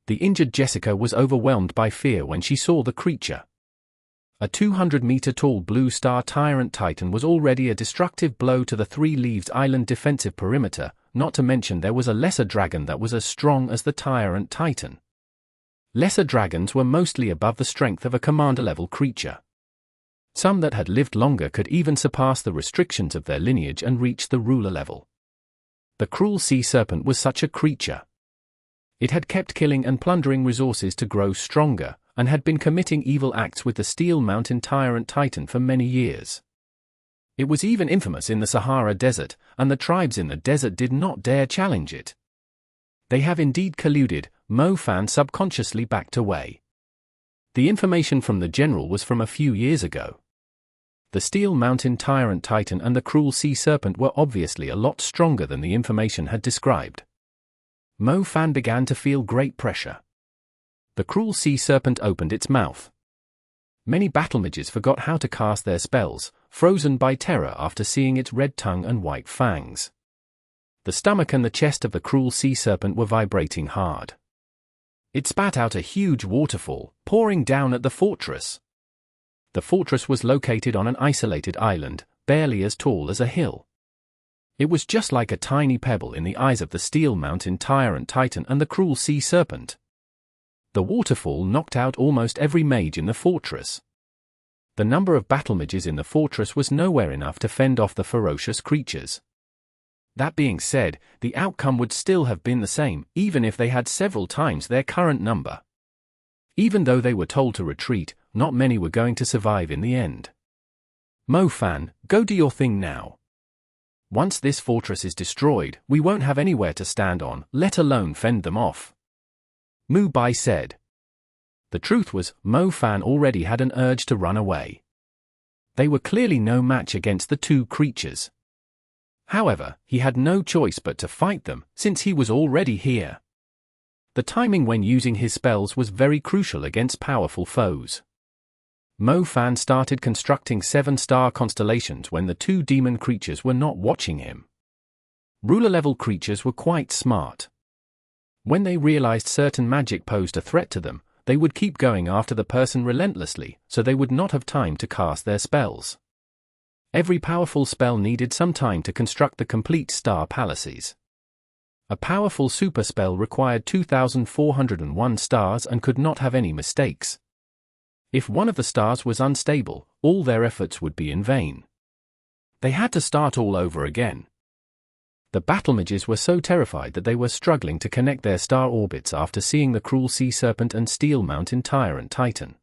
Speaker 1: The injured Jessica was overwhelmed by fear when she saw the creature. A 200-meter-tall Blue Star Tyrant Titan was already a destructive blow to the Three-Leaved Island defensive perimeter, not to mention there was a lesser dragon that was as strong as the Tyrant Titan. Lesser dragons were mostly above the strength of a commander-level creature. Some that had lived longer could even surpass the restrictions of their lineage and reach the ruler level. The cruel sea serpent was such a creature. It had kept killing and plundering resources to grow stronger, and had been committing evil acts with the Steel Mountain Tyrant Titan for many years. It was even infamous in the Sahara Desert, and the tribes in the desert did not dare challenge it. They have indeed colluded. Mo Fan subconsciously backed away. The information from the general was from a few years ago. The Steel Mountain Tyrant Titan and the cruel sea serpent were obviously a lot stronger than the information had described. Mo Fan began to feel great pressure. The cruel sea serpent opened its mouth. Many battle mages forgot how to cast their spells, frozen by terror after seeing its red tongue and white fangs. The stomach and the chest of the cruel sea serpent were vibrating hard. It spat out a huge waterfall, pouring down at the fortress. The fortress was located on an isolated island, barely as tall as a hill. It was just like a tiny pebble in the eyes of the Steel Mountain Tyrant Titan and the cruel sea serpent. The waterfall knocked out almost every mage in the fortress. The number of battle mages in the fortress was nowhere enough to fend off the ferocious creatures. That being said, the outcome would still have been the same, even if they had several times their current number. Even though they were told to retreat, not many were going to survive in the end. Mo Fan, go do your thing now. Once this fortress is destroyed, we won't have anywhere to stand on, let alone fend them off. Mu Bai said. The truth was, Mo Fan already had an urge to run away. They were clearly no match against the two creatures. However, he had no choice but to fight them, since he was already here. The timing when using his spells was very crucial against powerful foes. Mo Fan started constructing 7-star constellations when the two demon creatures were not watching him. Ruler-level creatures were quite smart. When they realized certain magic posed a threat to them, they would keep going after the person relentlessly, so they would not have time to cast their spells. Every powerful spell needed some time to construct the complete star palaces. A powerful super spell required 2,401 stars and could not have any mistakes. If one of the stars was unstable, all their efforts would be in vain. They had to start all over again. The battle mages were so terrified that they were struggling to connect their star orbits after seeing the cruel sea serpent and steel mountain tyrant titan.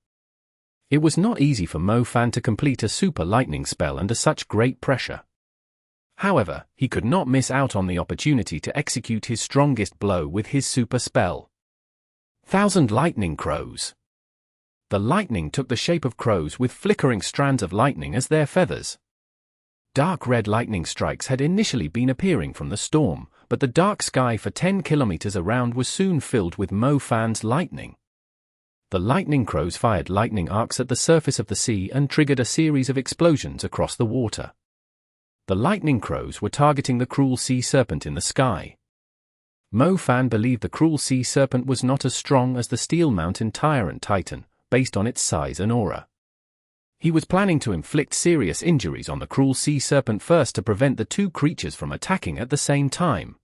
Speaker 1: It was not easy for Mo Fan to complete a super lightning spell under such great pressure. However, he could not miss out on the opportunity to execute his strongest blow with his super spell. 1,000 lightning crows. The lightning took the shape of crows with flickering strands of lightning as their feathers. Dark red lightning strikes had initially been appearing from the storm, but the dark sky for 10 kilometers around was soon filled with Mo Fan's lightning. The lightning crows fired lightning arcs at the surface of the sea and triggered a series of explosions across the water. The lightning crows were targeting the cruel sea serpent in the sky. Mo Fan believed the cruel sea serpent was not as strong as the steel mountain tyrant titan, based on its size and aura. He was planning to inflict serious injuries on the cruel sea serpent first to prevent the two creatures from attacking at the same time.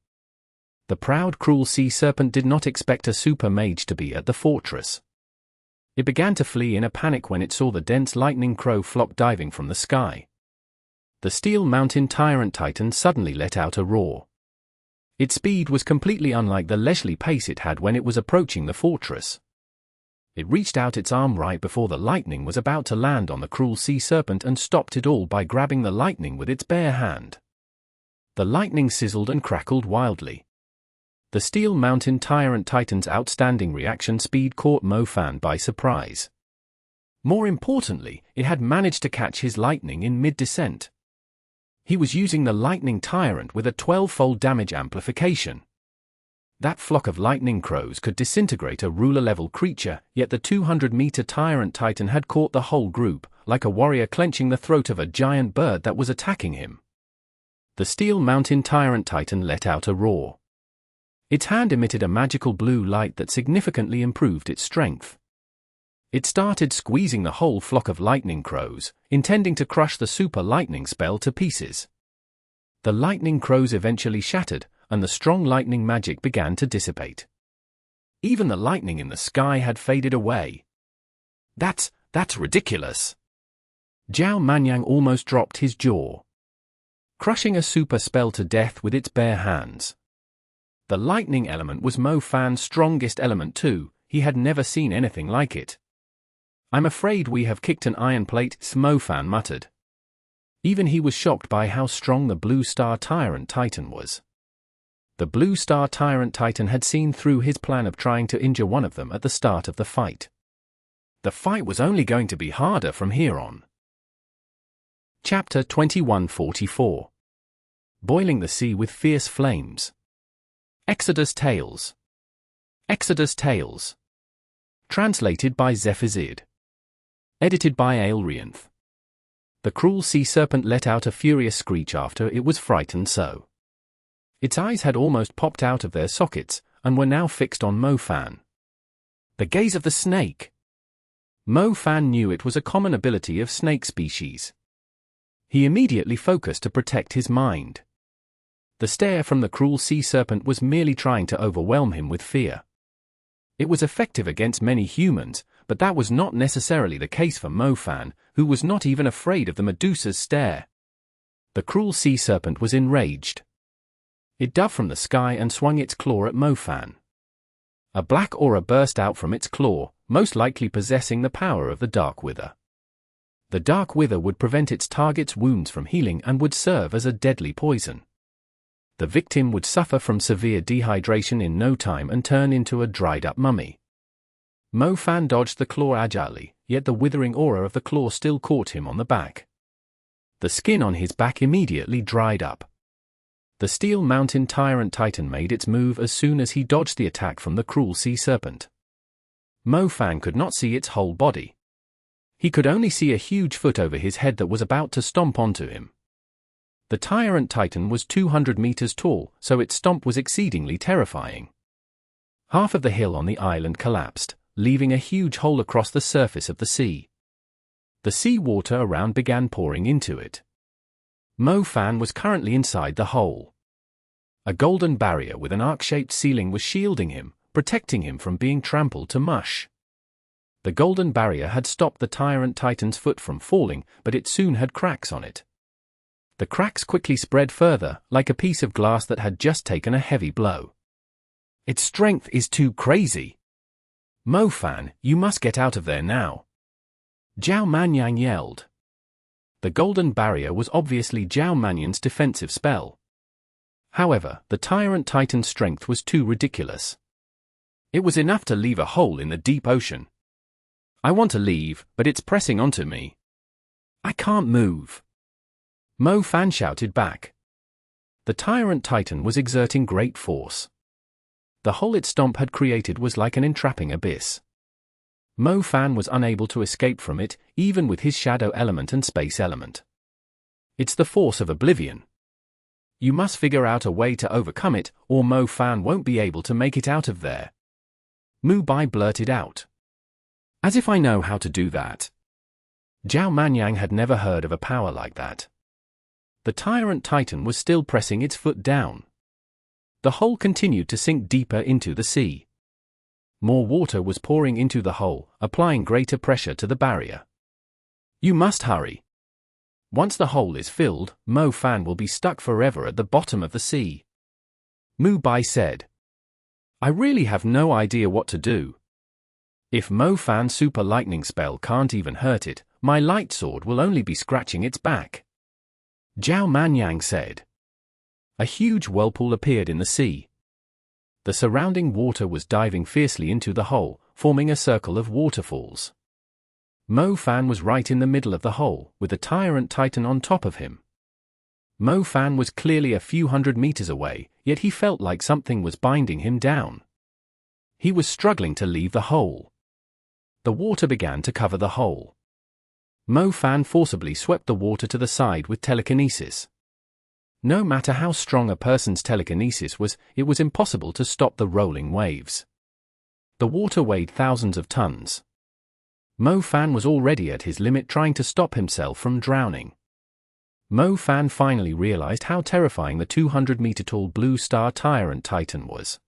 Speaker 1: The proud cruel sea serpent did not expect a super mage to be at the fortress. It began to flee in a panic when it saw the dense lightning crow flock diving from the sky. The steel mountain tyrant titan suddenly let out a roar. Its speed was completely unlike the leisurely pace it had when it was approaching the fortress. It reached out its arm right before the lightning was about to land on the cruel sea serpent and stopped it all by grabbing the lightning with its bare hand. The lightning sizzled and crackled wildly. The steel mountain tyrant titan's outstanding reaction speed caught Mo Fan by surprise. More importantly, it had managed to catch his lightning in mid-descent. He was using the lightning tyrant with a 12-fold damage amplification. That flock of lightning crows could disintegrate a ruler-level creature, yet the 200-meter tyrant titan had caught the whole group, like a warrior clenching the throat of a giant bird that was attacking him. The steel mountain tyrant titan let out a roar. Its hand emitted a magical blue light that significantly improved its strength. It started squeezing the whole flock of lightning crows, intending to crush the super lightning spell to pieces. The lightning crows eventually shattered, and the strong lightning magic began to dissipate. Even the lightning in the sky had faded away. That's ridiculous. Zhao Manyang almost dropped his jaw. Crushing a super spell to death with its bare hands. The lightning element was Mo Fan's strongest element too, he had never seen anything like it. I'm afraid we have kicked an iron plate, Mo Fan muttered. Even he was shocked by how strong the Blue Star Tyrant Titan was. The Blue Star Tyrant Titan had seen through his plan of trying to injure one of them at the start of the fight. The fight was only going to be harder from here on. Chapter 2144. Boiling the Sea with Fierce Flames. Exodus Tales. Exodus Tales. Translated by Zephazid. Edited by Aelrianth. The cruel sea serpent let out a furious screech after it was frightened so. Its eyes had almost popped out of their sockets, and were now fixed on Mo Fan. The gaze of the snake. Mo Fan knew it was a common ability of snake species. He immediately focused to protect his mind. The stare from the cruel sea serpent was merely trying to overwhelm him with fear. It was effective against many humans, but that was not necessarily the case for Mo Fan, who was not even afraid of the Medusa's stare. The cruel sea serpent was enraged. It dove from the sky and swung its claw at Mo Fan. A black aura burst out from its claw, most likely possessing the power of the Dark Wither. The Dark Wither would prevent its target's wounds from healing and would serve as a deadly poison. The victim would suffer from severe dehydration in no time and turn into a dried-up mummy. Mo Fan dodged the claw agilely, yet the withering aura of the claw still caught him on the back. The skin on his back immediately dried up. The Steel Mountain Tyrant Titan made its move as soon as he dodged the attack from the cruel sea serpent. Mo Fan could not see its whole body. He could only see a huge foot over his head that was about to stomp onto him. The Tyrant Titan was 200 meters tall, so its stomp was exceedingly terrifying. Half of the hill on the island collapsed, leaving a huge hole across the surface of the sea. The sea water around began pouring into it. Mo Fan was currently inside the hole. A golden barrier with an arc-shaped ceiling was shielding him, protecting him from being trampled to mush. The golden barrier had stopped the Tyrant Titan's foot from falling, but it soon had cracks on it. The cracks quickly spread further, like a piece of glass that had just taken a heavy blow. Its strength is too crazy. Mo Fan, you must get out of there now. Zhao Manyang yelled. The golden barrier was obviously Zhao Manyang's defensive spell. However, the Tyrant Titan's strength was too ridiculous. It was enough to leave a hole in the deep ocean. I want to leave, but it's pressing onto me. I can't move. Mo Fan shouted back. The Tyrant Titan was exerting great force. The hole its stomp had created was like an entrapping abyss. Mo Fan was unable to escape from it, even with his shadow element and space element. It's the force of oblivion. You must figure out a way to overcome it, or Mo Fan won't be able to make it out of there. Mu Bai blurted out. As if I know how to do that. Zhao Manyang had never heard of a power like that. The Tyrant Titan was still pressing its foot down. The hole continued to sink deeper into the sea. More water was pouring into the hole, applying greater pressure to the barrier. You must hurry. Once the hole is filled, Mo Fan will be stuck forever at the bottom of the sea. Mu Bai said. I really have no idea what to do. If Mo Fan's super lightning spell can't even hurt it, my light sword will only be scratching its back. Zhao Manyang said. A huge whirlpool appeared in the sea. The surrounding water was diving fiercely into the hole, forming a circle of waterfalls. Mo Fan was right in the middle of the hole, with the Tyrant Titan on top of him. Mo Fan was clearly a few hundred meters away, yet he felt like something was binding him down. He was struggling to leave the hole. The water began to cover the hole. Mo Fan forcibly swept the water to the side with telekinesis. No matter how strong a person's telekinesis was, it was impossible to stop the rolling waves. The water weighed thousands of tons. Mo Fan was already at his limit trying to stop himself from drowning. Mo Fan finally realized how terrifying the 200-meter-tall blue star Tyrant Titan was.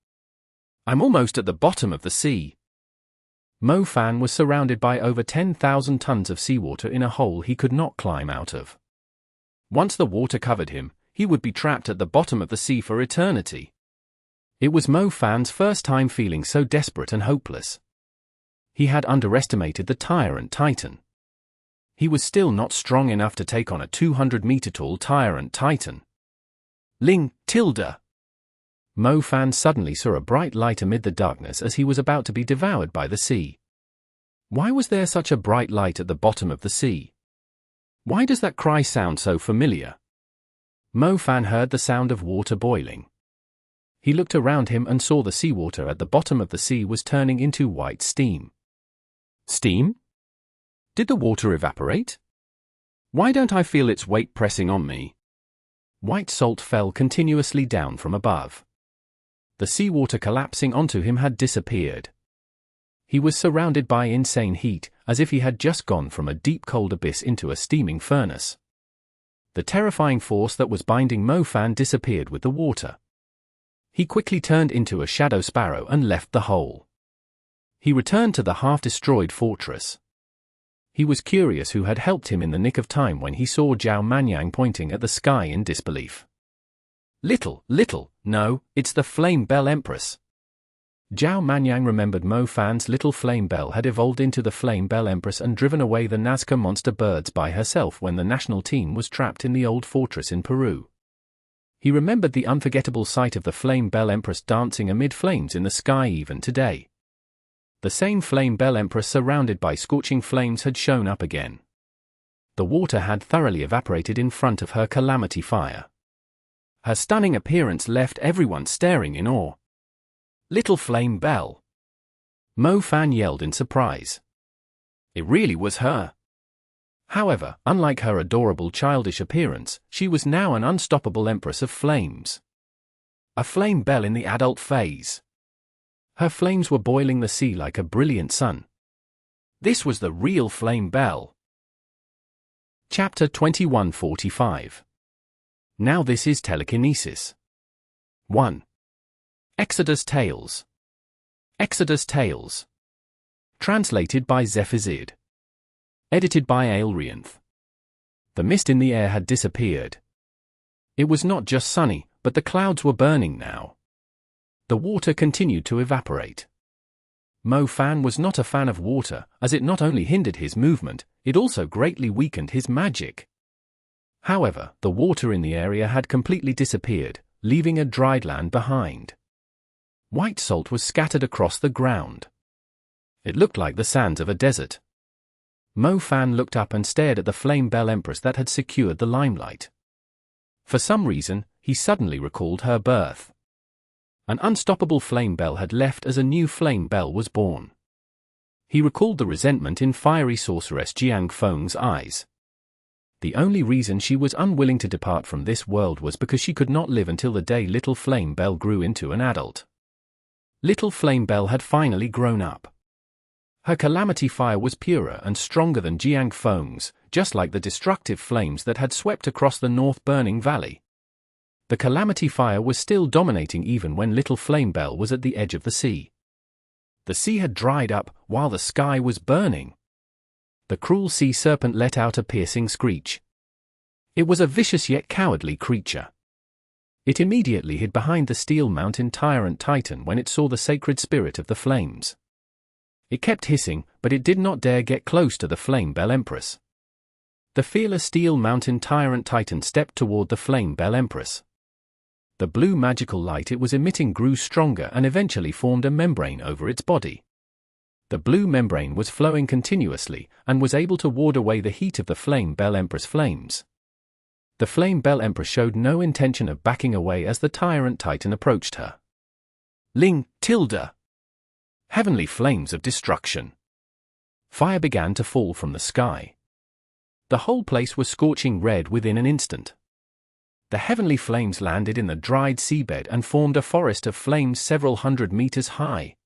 Speaker 1: I'm almost at the bottom of the sea. Mo Fan was surrounded by over 10,000 tons of seawater in a hole he could not climb out of. Once the water covered him, he would be trapped at the bottom of the sea for eternity. It was Mo Fan's first time feeling so desperate and hopeless. He had underestimated the Tyrant Titan. He was still not strong enough to take on a 200-meter-tall Tyrant Titan. Ling, Tilda! Mo Fan suddenly saw a bright light amid the darkness as he was about to be devoured by the sea. Why was there such a bright light at the bottom of the sea? Why does that cry sound so familiar? Mo Fan heard the sound of water boiling. He looked around him and saw the seawater at the bottom of the sea was turning into white steam. Steam? Did the water evaporate? Why don't I feel its weight pressing on me? White salt fell continuously down from above. The seawater collapsing onto him had disappeared. He was surrounded by insane heat, as if he had just gone from a deep cold abyss into a steaming furnace. The terrifying force that was binding Mo Fan disappeared with the water. He quickly turned into a shadow sparrow and left the hole. He returned to the half-destroyed fortress. He was curious who had helped him in the nick of time when he saw Zhao Manyang pointing at the sky in disbelief. Little, no, it's the Flame Bell Empress. Zhao Manyang remembered Mo Fan's little flame bell had evolved into the Flame Bell Empress and driven away the Nazca monster birds by herself when the national team was trapped in the old fortress in Peru. He remembered the unforgettable sight of the Flame Bell Empress dancing amid flames in the sky even today. The same Flame Bell Empress surrounded by scorching flames had shown up again. The water had thoroughly evaporated in front of her calamity fire. Her stunning appearance left everyone staring in awe. "Little Flame Bell!" Mo Fan yelled in surprise. It really was her. However, unlike her adorable childish appearance, she was now an unstoppable empress of flames. A flame bell in the adult phase. Her flames were boiling the sea like a brilliant sun. This was the real Flame Bell. Chapter 2145. Now this is Telekinesis. 1. Exodus Tales. Exodus Tales. Translated by Zephazid. Edited by Aelrianth. The mist in the air had disappeared. It was not just sunny, but the clouds were burning now. The water continued to evaporate. Mo Fan was not a fan of water, as it not only hindered his movement, it also greatly weakened his magic. However, the water in the area had completely disappeared, leaving a dried land behind. White salt was scattered across the ground. It looked like the sands of a desert. Mo Fan looked up and stared at the Flame Bell Empress that had secured the limelight. For some reason, he suddenly recalled her birth. An unstoppable flame bell had left as a new flame bell was born. He recalled the resentment in fiery sorceress Jiang Feng's eyes. The only reason she was unwilling to depart from this world was because she could not live until the day Little Flame Bell grew into an adult. Little Flame Bell had finally grown up. Her calamity fire was purer and stronger than Jiang Feng's, just like the destructive flames that had swept across the North Burning Valley. The calamity fire was still dominating even when Little Flame Bell was at the edge of the sea. The sea had dried up, while the sky was burning. The cruel sea serpent let out a piercing screech. It was a vicious yet cowardly creature. It immediately hid behind the Steel Mountain Tyrant Titan when it saw the sacred spirit of the flames. It kept hissing, but it did not dare get close to the Flame Bell Empress. The fearless Steel Mountain Tyrant Titan stepped toward the Flame Bell Empress. The blue magical light it was emitting grew stronger and eventually formed a membrane over its body. The blue membrane was flowing continuously and was able to ward away the heat of the Flame Bell Empress flames. The Flame Bell Empress showed no intention of backing away as the Tyrant Titan approached her. Ling, Tilda. Heavenly flames of destruction. Fire began to fall from the sky. The whole place was scorching red within an instant. The heavenly flames landed in the dried seabed and formed a forest of flames several hundred meters high.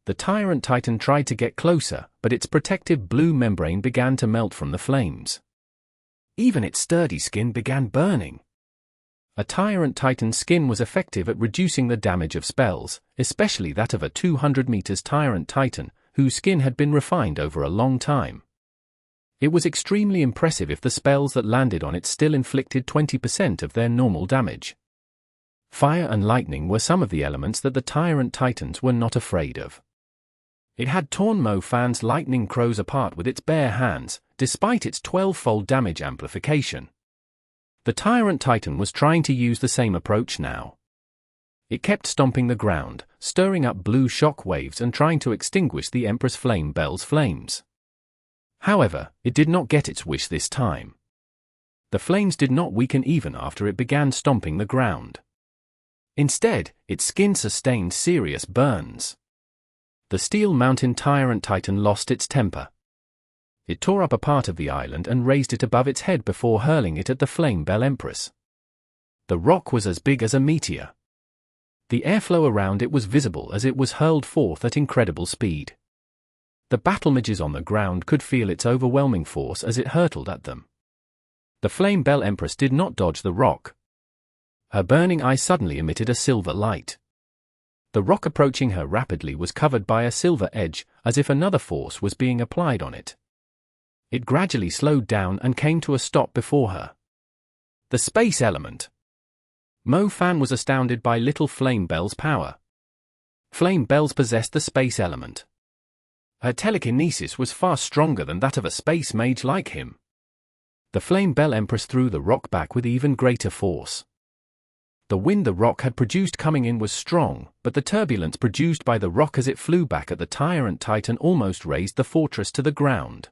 Speaker 1: The Tyrant Titan tried to get closer, but its protective blue membrane began to melt from the flames. Even its sturdy skin began burning. A Tyrant Titan's skin was effective at reducing the damage of spells, especially that of a 200 meters Tyrant Titan, whose skin had been refined over a long time. It was extremely impressive if the spells that landed on it still inflicted 20% of their normal damage. Fire and lightning were some of the elements that the Tyrant Titans were not afraid of. It had torn Mo Fan's lightning crows apart with its bare hands, despite its 12-fold damage amplification. The Tyrant Titan was trying to use the same approach now. It kept stomping the ground, stirring up blue shock waves and trying to extinguish the Empress Flame Bell's flames. However, it did not get its wish this time. The flames did not weaken even after it began stomping the ground. Instead, its skin sustained serious burns. The Steel Mountain Tyrant Titan lost its temper. It tore up a part of the island and raised it above its head before hurling it at the Flame Bell Empress. The rock was as big as a meteor. The airflow around it was visible as it was hurled forth at incredible speed. The battle mages on the ground could feel its overwhelming force as it hurtled at them. The Flame Bell Empress did not dodge the rock. Her burning eye suddenly emitted a silver light. The rock approaching her rapidly was covered by a silver edge, as if another force was being applied on it. It gradually slowed down and came to a stop before her. The space element. Mo Fan was astounded by Little Flame Bell's power. Flame bells possessed the space element. Her telekinesis was far stronger than that of a space mage like him. The Flame Bell Empress threw the rock back with even greater force. The wind the rock had produced coming in was strong, but the turbulence produced by the rock as it flew back at the Tyrant Titan almost razed the fortress to the ground.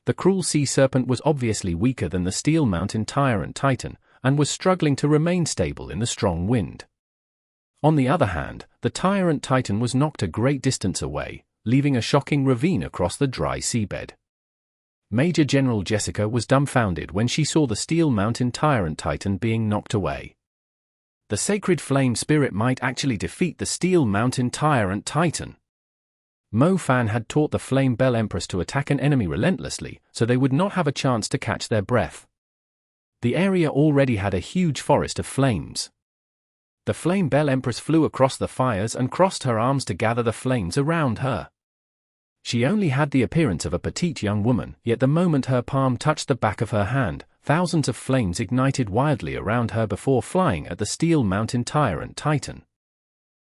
Speaker 1: The cruel sea serpent was obviously weaker than the Steel Mountain Tyrant Titan, and was struggling to remain stable in the strong wind. On the other hand, the Tyrant Titan was knocked a great distance away, leaving a shocking ravine across the dry seabed. Major General Jessica was dumbfounded when she saw the Steel Mountain Tyrant Titan being knocked away. The sacred flame spirit might actually defeat the Steel Mountain Tyrant Titan. Mo Fan had taught the Flame Bell Empress to attack an enemy relentlessly, so they would not have a chance to catch their breath. The area already had a huge forest of flames. The Flame Bell Empress flew across the fires and crossed her arms to gather the flames around her. She only had the appearance of a petite young woman, yet the moment her palm touched the back of her hand, thousands of flames ignited wildly around her before flying at the Steel Mountain Tyrant Titan.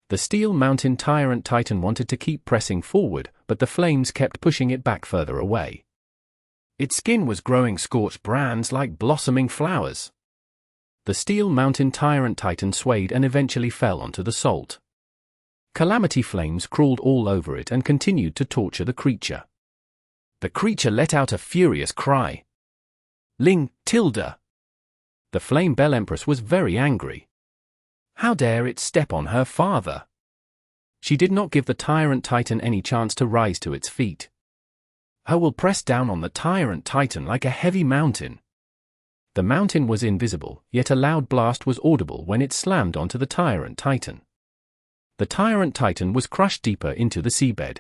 Speaker 1: The Steel Mountain Tyrant Titan wanted to keep pressing forward, but the flames kept pushing it back further away. Its skin was growing scorched brands like blossoming flowers. The Steel Mountain Tyrant Titan swayed and eventually fell onto the salt. Calamity flames crawled all over it and continued to torture the creature. The creature let out a furious cry. Ling, Tilda! The Flame Bell Empress was very angry. How dare it step on her father? She did not give the Tyrant Titan any chance to rise to its feet. Her will pressed down on the Tyrant Titan like a heavy mountain. The mountain was invisible, yet a loud blast was audible when it slammed onto the Tyrant Titan. The Tyrant Titan was crushed deeper into the seabed.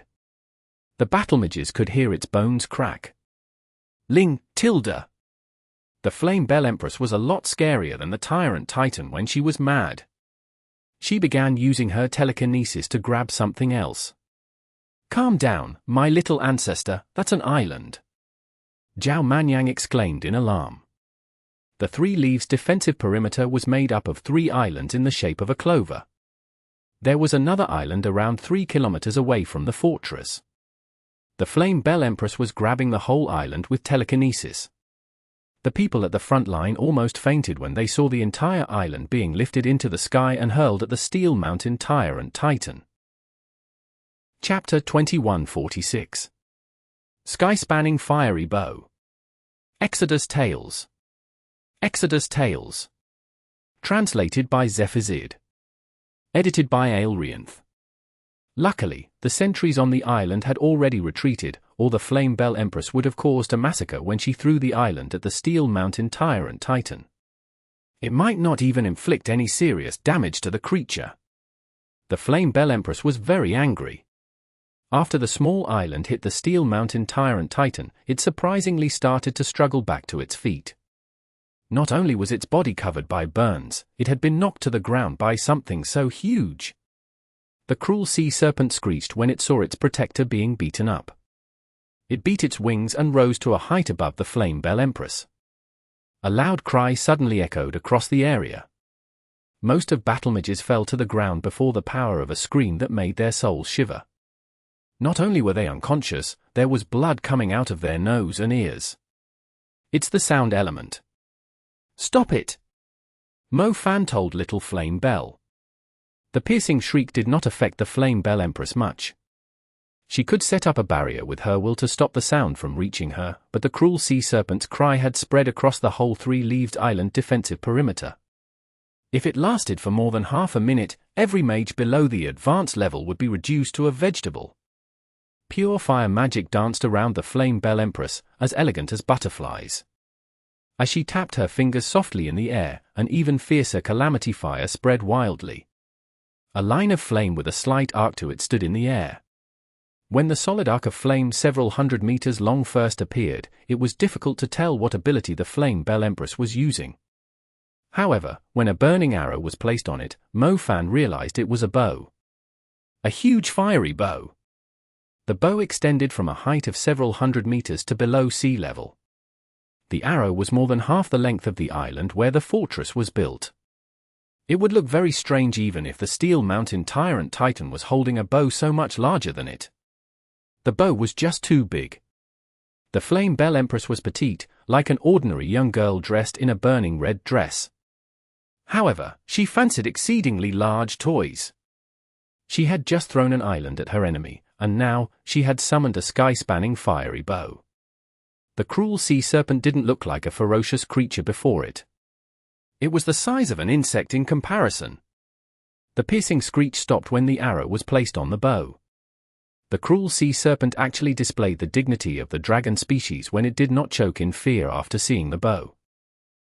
Speaker 1: The battle mages could hear its bones crack. Ling, Tilda! The Flame Bell Empress was a lot scarier than the Tyrant Titan when she was mad. She began using her telekinesis to grab something else. Calm down, my little ancestor, that's an island. Zhao Manyang exclaimed in alarm. The Three Leaves defensive perimeter was made up of 3 islands in the shape of a clover. There was another island around 3 kilometers away from the fortress. The Flame Bell Empress was grabbing the whole island with telekinesis. The people at the front line almost fainted when they saw the entire island being lifted into the sky and hurled at the Steel Mountain Tyrant Titan. Chapter 2146. Sky-Spanning Fiery Bow. Exodus Tales. Exodus Tales. Translated by Zephazid. Edited by Aelrianth. Luckily, the sentries on the island had already retreated, or the Flame Bell Empress would have caused a massacre when she threw the island at the Steel Mountain Tyrant Titan. It might not even inflict any serious damage to the creature. The Flame Bell Empress was very angry. After the small island hit the Steel Mountain Tyrant Titan, it surprisingly started to struggle back to its feet. Not only was its body covered by burns, it had been knocked to the ground by something so huge. The cruel sea serpent screeched when it saw its protector being beaten up. It beat its wings and rose to a height above the Flame Bell Empress. A loud cry suddenly echoed across the area. Most of battle mages fell to the ground before the power of a scream that made their souls shiver. Not only were they unconscious, there was blood coming out of their nose and ears. It's the sound element. Stop it! Mo Fan told Little Flame Bell. The piercing shriek did not affect the Flame Bell Empress much. She could set up a barrier with her will to stop the sound from reaching her, but the cruel sea serpent's cry had spread across the whole 3-leaved island defensive perimeter. If it lasted for more than half a minute, every mage below the advanced level would be reduced to a vegetable. Pure fire magic danced around the Flame Bell Empress, as elegant as butterflies. As she tapped her fingers softly in the air, an even fiercer calamity fire spread wildly. A line of flame with a slight arc to it stood in the air. When the solid arc of flame several hundred meters long first appeared, it was difficult to tell what ability the Flame Bell Empress was using. However, when a burning arrow was placed on it, Mo Fan realized it was a bow. A huge fiery bow. The bow extended from a height of several hundred meters to below sea level. The arrow was more than half the length of the island where the fortress was built. It would look very strange even if the Steel Mountain Tyrant Titan was holding a bow so much larger than it. The bow was just too big. The Flame Bell Empress was petite, like an ordinary young girl dressed in a burning red dress. However, she fancied exceedingly large toys. She had just thrown an island at her enemy, and now, she had summoned a sky-spanning fiery bow. The cruel sea serpent didn't look like a ferocious creature before it. It was the size of an insect in comparison. The piercing screech stopped when the arrow was placed on the bow. The cruel sea serpent actually displayed the dignity of the dragon species when it did not choke in fear after seeing the bow.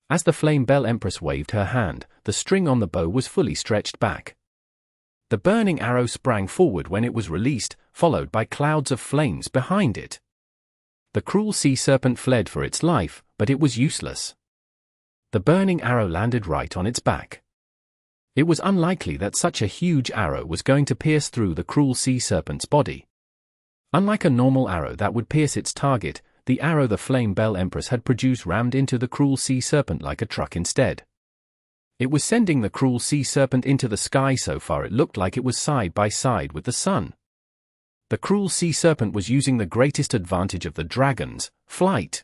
Speaker 1: As the Flame Bell Empress waved her hand, the string on the bow was fully stretched back. The burning arrow sprang forward when it was released, followed by clouds of flames behind it. The cruel sea serpent fled for its life, but it was useless. The burning arrow landed right on its back. It was unlikely that such a huge arrow was going to pierce through the cruel sea serpent's body. Unlike a normal arrow that would pierce its target, the arrow the Flame Bell Empress had produced rammed into the cruel sea serpent like a truck instead. It was sending the cruel sea serpent into the sky so far it looked like it was side by side with the sun. The cruel sea serpent was using the greatest advantage of the dragons, flight.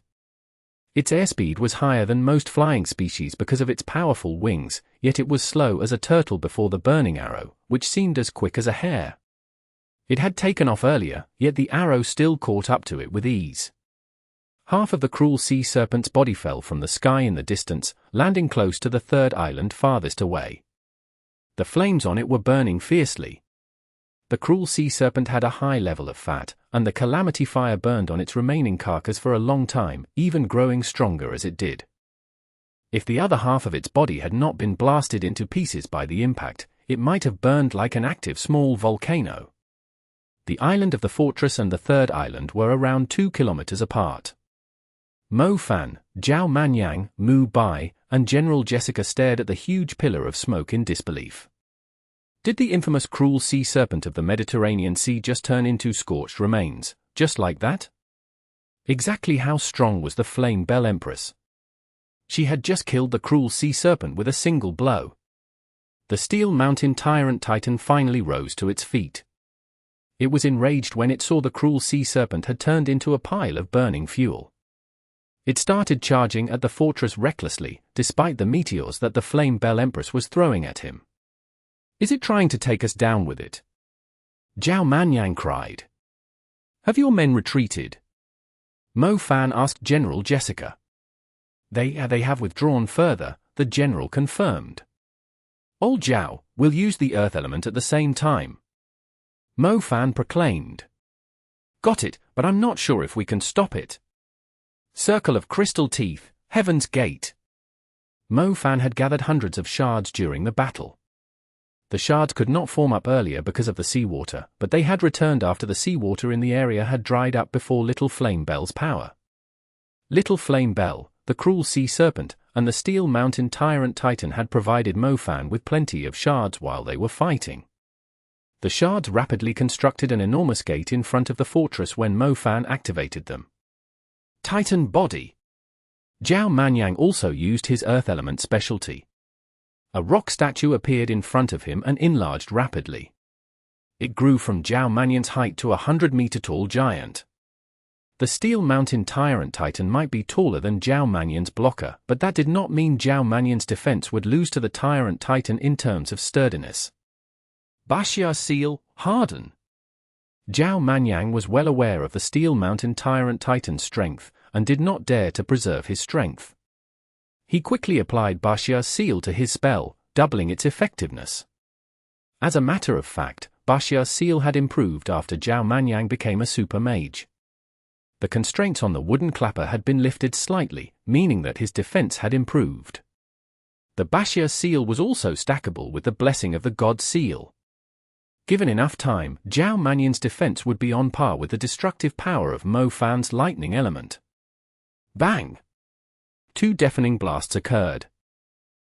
Speaker 1: Its airspeed was higher than most flying species because of its powerful wings, yet it was slow as a turtle before the burning arrow, which seemed as quick as a hare. It had taken off earlier, yet the arrow still caught up to it with ease. Half of the cruel sea serpent's body fell from the sky in the distance, landing close to the third island farthest away. The flames on it were burning fiercely. The cruel sea serpent had a high level of fat, and the calamity fire burned on its remaining carcass for a long time, even growing stronger as it did. If the other half of its body had not been blasted into pieces by the impact, it might have burned like an active small volcano. The island of the fortress and the third island were around 2 kilometers apart. Mo Fan, Zhao Manyang, Mu Bai, and General Jessica stared at the huge pillar of smoke in disbelief. Did the infamous cruel sea serpent of the Mediterranean Sea just turn into scorched remains, just like that? Exactly how strong was the Flame Bell Empress? She had just killed the cruel sea serpent with a single blow. The Steel Mountain Tyrant Titan finally rose to its feet. It was enraged when it saw the cruel sea serpent had turned into a pile of burning fuel. It started charging at the fortress recklessly, despite the meteors that the Flame Bell Empress was throwing at him. Is it trying to take us down with it? Zhao Manyang cried. Have your men retreated? Mo Fan asked General Jessica. They have withdrawn further, the general confirmed. Old Zhao, we'll use the earth element at the same time. Mo Fan proclaimed. Got it, but I'm not sure if we can stop it. Circle of Crystal Teeth, Heaven's Gate. Mo Fan had gathered hundreds of shards during the battle. The shards could not form up earlier because of the seawater, but they had returned after the seawater in the area had dried up before Little Flame Bell's power. Little Flame Bell, the cruel sea serpent, and the Steel Mountain Tyrant Titan had provided Mo Fan with plenty of shards while they were fighting. The shards rapidly constructed an enormous gate in front of the fortress when Mo Fan activated them. Titan Body. Zhao Manyang also used his earth element specialty. A rock statue appeared in front of him and enlarged rapidly. It grew from Zhao Manyang's height to a 100-meter-tall giant. The Steel Mountain Tyrant Titan might be taller than Zhao Manyang's blocker, but that did not mean Zhao Manyang's defense would lose to the Tyrant Titan in terms of sturdiness. Bashia Seal, harden. Zhao Manyang was well aware of the Steel Mountain Tyrant Titan's strength, and did not dare to preserve his strength. He quickly applied Bashia's seal to his spell, doubling its effectiveness. As a matter of fact, Bashia's seal had improved after Zhao Manyang became a super mage. The constraints on the wooden clapper had been lifted slightly, meaning that his defense had improved. The Bashia seal was also stackable with the blessing of the god seal. Given enough time, Zhao Manyang's defense would be on par with the destructive power of Mo Fan's lightning element. Bang! 2 deafening blasts occurred.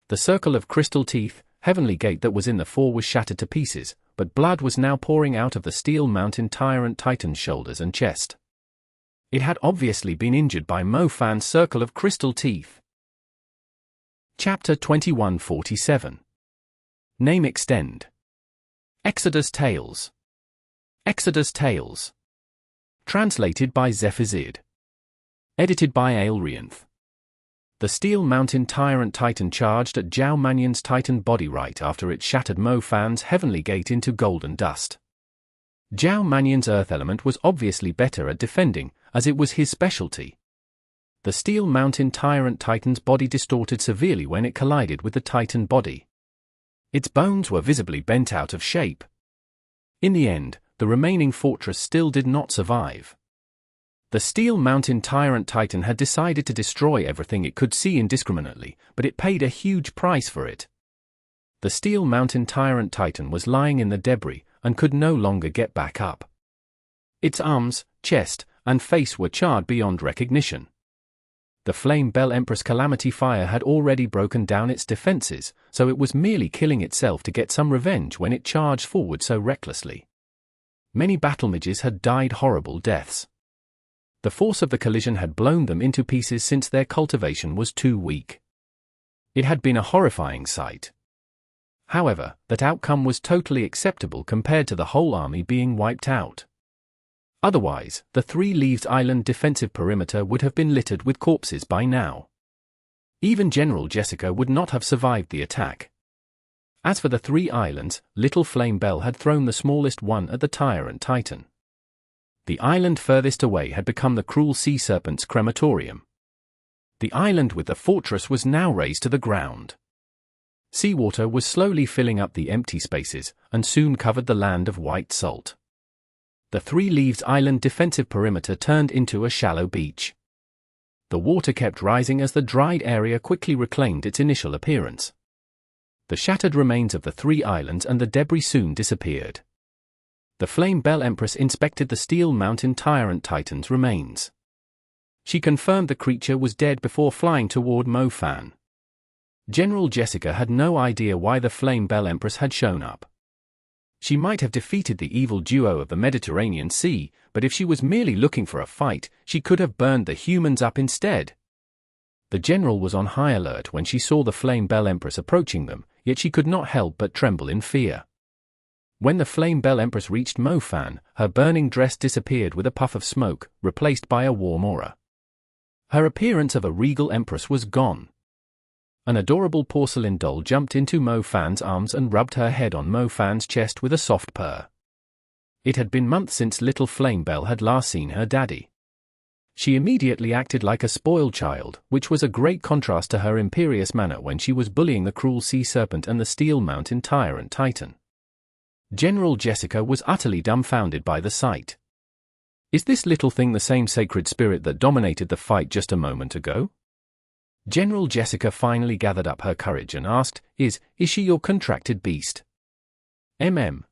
Speaker 1: The circle of crystal teeth, heavenly gate that was in the fore was shattered to pieces, but blood was now pouring out of the Steel Mountain Tyrant Titan's shoulders and chest. It had obviously been injured by Mo Fan's circle of crystal teeth. Chapter 2147. Name extend. Exodus Tales. Exodus Tales. Translated by Zephizid. Edited by Aelrianth. The Steel Mountain Tyrant Titan charged at Zhao Manyan's Titan body right after it shattered Mo Fan's heavenly gate into golden dust. Zhao Manyan's earth element was obviously better at defending, as it was his specialty. The Steel Mountain Tyrant Titan's body distorted severely when it collided with the Titan body. Its bones were visibly bent out of shape. In the end, the remaining fortress still did not survive. The Steel Mountain Tyrant Titan had decided to destroy everything it could see indiscriminately, but it paid a huge price for it. The Steel Mountain Tyrant Titan was lying in the debris, and could no longer get back up. Its arms, chest, and face were charred beyond recognition. The Flame Bell Empress Calamity Fire had already broken down its defenses, so it was merely killing itself to get some revenge when it charged forward so recklessly. Many battle mages had died horrible deaths. The force of the collision had blown them into pieces since their cultivation was too weak. It had been a horrifying sight. However, that outcome was totally acceptable compared to the whole army being wiped out. Otherwise, the Three Leaves Island defensive perimeter would have been littered with corpses by now. Even General Jessica would not have survived the attack. As for the three islands, Little Flame Bell had thrown the smallest one at the Tyrant Titan. The island furthest away had become the cruel sea serpent's crematorium. The island with the fortress was now razed to the ground. Seawater was slowly filling up the empty spaces, and soon covered the land of white salt. The Three Leaves Island defensive perimeter turned into a shallow beach. The water kept rising as the dried area quickly reclaimed its initial appearance. The shattered remains of the three islands and the debris soon disappeared. The Flame Bell Empress inspected the Steel Mountain Tyrant Titan's remains. She confirmed the creature was dead before flying toward Mo Fan. General Jessica had no idea why the Flame Bell Empress had shown up. She might have defeated the evil duo of the Mediterranean Sea, but if she was merely looking for a fight, she could have burned the humans up instead. The general was on high alert when she saw the Flame Bell Empress approaching them, yet she could not help but tremble in fear. When the Flame Bell Empress reached Mo Fan, her burning dress disappeared with a puff of smoke, replaced by a warm aura. Her appearance of a regal empress was gone. An adorable porcelain doll jumped into Mo Fan's arms and rubbed her head on Mo Fan's chest with a soft purr. It had been months since Little Flame Bell had last seen her daddy. She immediately acted like a spoiled child, which was a great contrast to her imperious manner when she was bullying the cruel sea serpent and the Steel Mountain Tyrant Titan. General Jessica was utterly dumbfounded by the sight. Is this little thing the same sacred spirit that dominated the fight just a moment ago? General Jessica finally gathered up her courage and asked, Is she your contracted beast?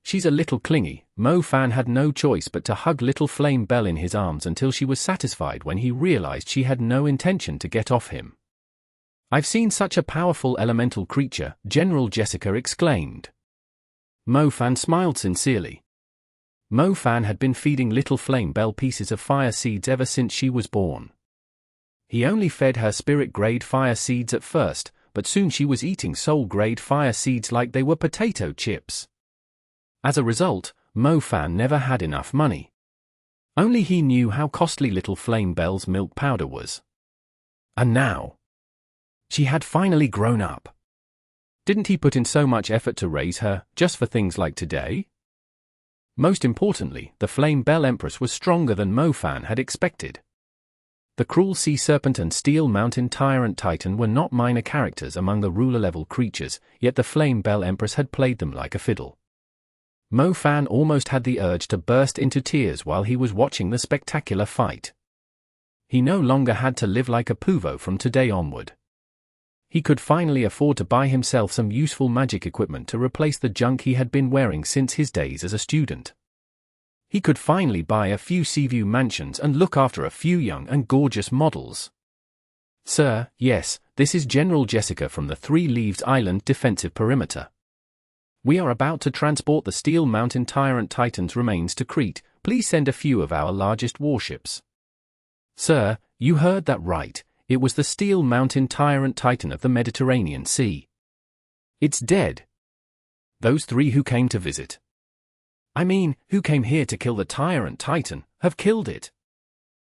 Speaker 1: She's a little clingy. Mo Fan had no choice but to hug Little Flame Bell in his arms until she was satisfied when he realized she had no intention to get off him. I've seen such a powerful elemental creature, General Jessica exclaimed. Mo Fan smiled sincerely. Mo Fan had been feeding Little Flame Bell pieces of fire seeds ever since she was born. He only fed her spirit-grade fire seeds at first, but soon she was eating soul-grade fire seeds like they were potato chips. As a result, Mo Fan never had enough money. Only he knew how costly Little Flame Bell's milk powder was. And now, she had finally grown up. Didn't he put in so much effort to raise her, just for things like today? Most importantly, the Flame Bell Empress was stronger than Mo Fan had expected. The cruel sea serpent and Steel Mountain Tyrant Titan were not minor characters among the ruler-level creatures, yet the Flame Bell Empress had played them like a fiddle. Mo Fan almost had the urge to burst into tears while he was watching the spectacular fight. He no longer had to live like a Puvo from today onward. He could finally afford to buy himself some useful magic equipment to replace the junk he had been wearing since his days as a student. He could finally buy a few Seaview mansions and look after a few young and gorgeous models. Sir, yes, this is General Jessica from the Three Leaves Island defensive perimeter. We are about to transport the Steel Mountain Tyrant Titan's remains to Crete. Please send a few of our largest warships. Sir, you heard that right. It was the Steel Mountain Tyrant Titan of the Mediterranean Sea. It's dead. Those three who came to visit. I mean, who came here to kill the Tyrant Titan, have killed it.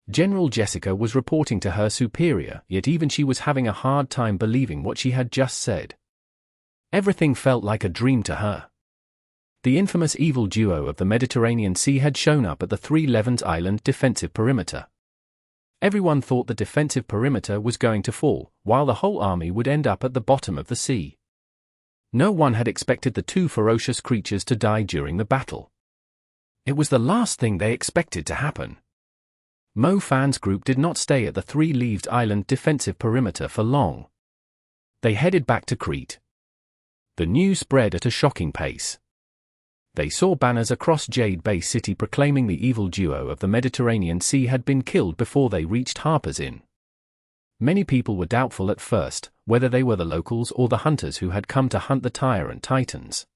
Speaker 1: General Jessica was reporting to her superior, yet even she was having a hard time believing what she had just said. Everything felt like a dream to her. The infamous evil duo of the Mediterranean Sea had shown up at the Three Levens Island defensive perimeter. Everyone thought the defensive perimeter was going to fall, while the whole army would end up at the bottom of the sea. No one had expected the two ferocious creatures to die during the battle. It was the last thing they expected to happen. Mo Fan's group did not stay at the Three-Leaved Island defensive perimeter for long. They headed back to Crete. The news spread at a shocking pace. They saw banners across Jade Bay City proclaiming the evil duo of the Mediterranean Sea had been killed before they reached Harper's Inn. Many people were doubtful at first, whether they were the locals or the hunters who had come to hunt the Tyrant Titans.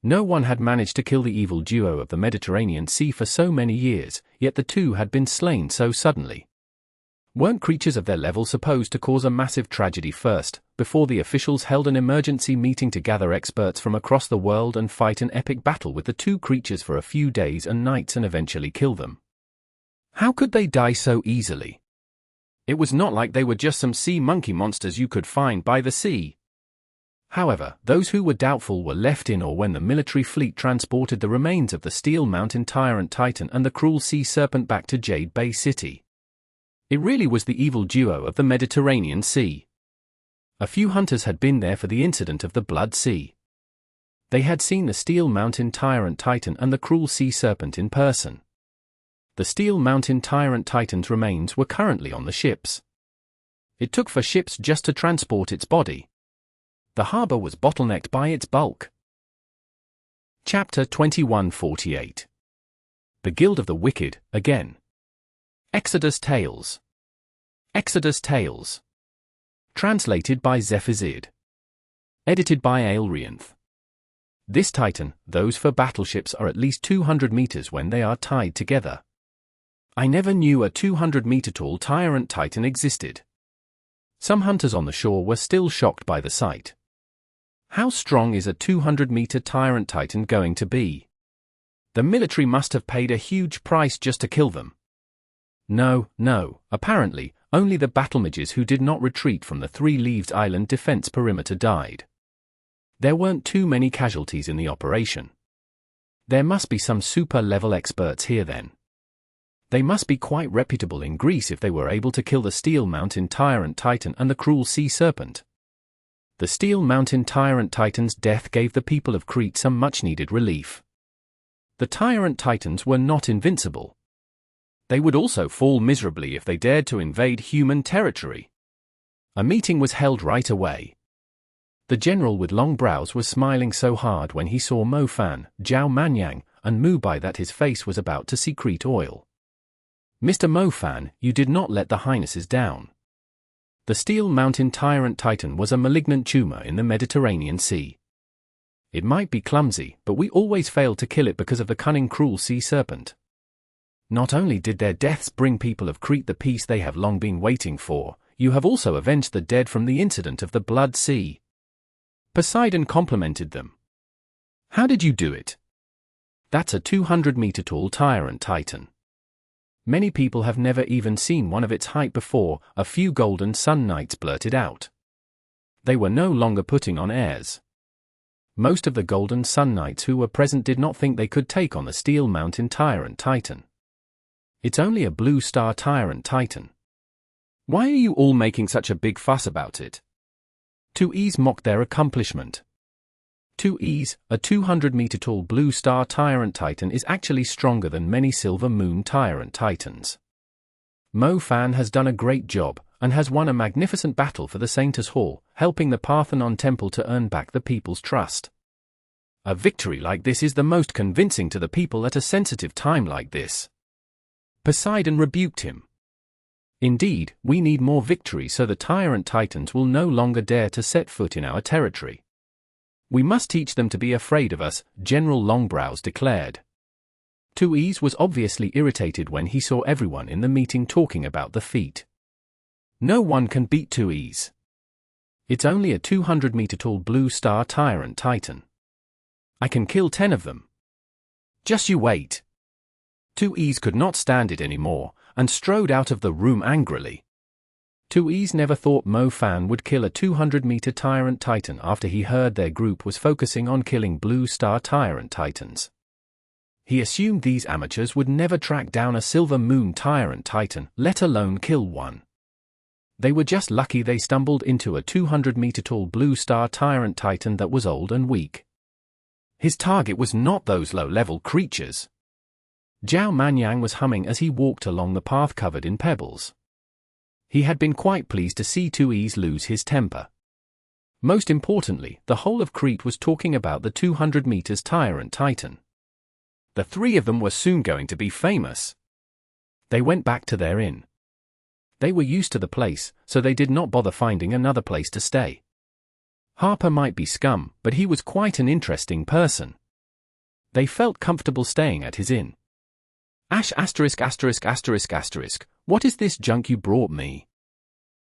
Speaker 1: No one had managed to kill the evil duo of the Mediterranean Sea for so many years, yet the two had been slain so suddenly. Weren't creatures of their level supposed to cause a massive tragedy first, before the officials held an emergency meeting to gather experts from across the world and fight an epic battle with the two creatures for a few days and nights and eventually kill them? How could they die so easily? It was not like they were just some sea monkey monsters you could find by the sea. However, those who were doubtful were left in awe when the military fleet transported the remains of the Steel Mountain Tyrant Titan and the Cruel Sea Serpent back to Jade Bay City. It really was the evil duo of the Mediterranean Sea. A few hunters had been there for the incident of the Blood Sea. They had seen the Steel Mountain Tyrant Titan and the Cruel Sea Serpent in person. The Steel Mountain Tyrant Titan's remains were currently on the ships. It took for ships just to transport its body. The harbor was bottlenecked by its bulk. Chapter 2148. The Guild of the Wicked, again. Exodus Tales. Exodus Tales. Translated by Zephazid. Edited by Aelrianth. This Titan, those for battleships, are at least 200 meters when they are tied together. I never knew a 200-meter-tall Tyrant Titan existed. Some hunters on the shore were still shocked by the sight. How strong is a 200-meter Tyrant Titan going to be? The military must have paid a huge price just to kill them. No, apparently, only the battlemages who did not retreat from the Three-Leaved Island defense perimeter died. There weren't too many casualties in the operation. There must be some super-level experts here then. They must be quite reputable in Greece if they were able to kill the Steel Mountain Tyrant Titan and the Cruel Sea Serpent. The Steel Mountain Tyrant Titan's death gave the people of Crete some much-needed relief. The Tyrant Titans were not invincible. They would also fall miserably if they dared to invade human territory. A meeting was held right away. The general with long brows was smiling so hard when he saw Mo Fan, Zhao Manyang, and Mu Bai that his face was about to secrete oil. Mr. Mo Fan, you did not let the highnesses down. The Steel Mountain Tyrant Titan was a malignant tumor in the Mediterranean Sea. It might be clumsy, but we always failed to kill it because of the cunning Cruel Sea Serpent. Not only did their deaths bring people of Crete the peace they have long been waiting for, you have also avenged the dead from the incident of the Blood Sea. Poseidon complimented them. How did you do it? That's a 200-meter-tall Tyrant Titan. Many people have never even seen one of its height before, a few Golden Sun Knights blurted out. They were no longer putting on airs. Most of the Golden Sun Knights who were present did not think they could take on the Steel Mountain Tyrant Titan. It's only a Blue Star Tyrant Titan. Why are you all making such a big fuss about it? 2Es mocked their accomplishment. 2Es, a 200-meter-tall Blue Star Tyrant Titan, is actually stronger than many Silver Moon Tyrant Titans. Mo Fan has done a great job, and has won a magnificent battle for the Saintors Hall, helping the Parthenon Temple to earn back the people's trust. A victory like this is the most convincing to the people at a sensitive time like this. Poseidon rebuked him. Indeed, we need more victory so the Tyrant Titans will no longer dare to set foot in our territory. We must teach them to be afraid of us, General Longbrows declared. 2Es was obviously irritated when he saw everyone in the meeting talking about the feat. No one can beat 2Es. It's only a 200-meter-tall Blue Star Tyrant Titan. I can kill 10 of them. Just you wait. 2Es could not stand it anymore, and strode out of the room angrily. 2Es never thought Mo Fan would kill a 200-meter Tyrant Titan after he heard their group was focusing on killing Blue Star Tyrant Titans. He assumed these amateurs would never track down a Silver Moon Tyrant Titan, let alone kill one. They were just lucky they stumbled into a 200-meter-tall Blue Star Tyrant Titan that was old and weak. His target was not those low-level creatures. Zhao Manyang was humming as he walked along the path covered in pebbles. He had been quite pleased to see 2Es lose his temper. Most importantly, the whole of Crete was talking about the 200 meters Tyrant Titan. The 3 of them were soon going to be famous. They went back to their inn. They were used to the place, so they did not bother finding another place to stay. Harper might be scum, but he was quite an interesting person. They felt comfortable staying at his inn. Ash *******, what is this junk you brought me?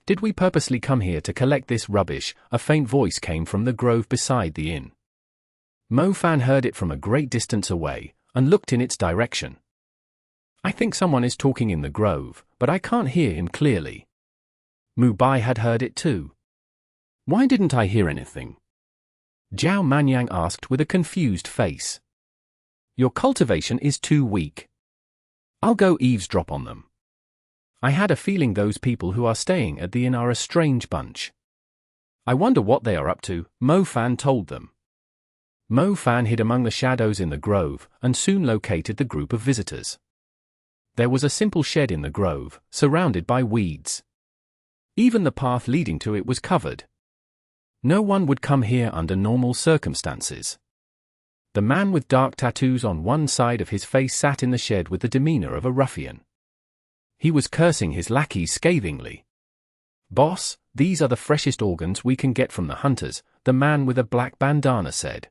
Speaker 1: Did we purposely come here to collect this rubbish? A faint voice came from the grove beside the inn. Mo Fan heard it from a great distance away, and looked in its direction. I think someone is talking in the grove, but I can't hear him clearly. Mu Bai had heard it too. Why didn't I hear anything? Zhao Manyang asked with a confused face. Your cultivation is too weak. I'll go eavesdrop on them. I had a feeling those people who are staying at the inn are a strange bunch. I wonder what they are up to, Mo Fan told them. Mo Fan hid among the shadows in the grove, and soon located the group of visitors. There was a simple shed in the grove, surrounded by weeds. Even the path leading to it was covered. No one would come here under normal circumstances. The man with dark tattoos on one side of his face sat in the shed with the demeanor of a ruffian. He was cursing his lackeys scathingly. Boss, these are the freshest organs we can get from the hunters, the man with a black bandana said.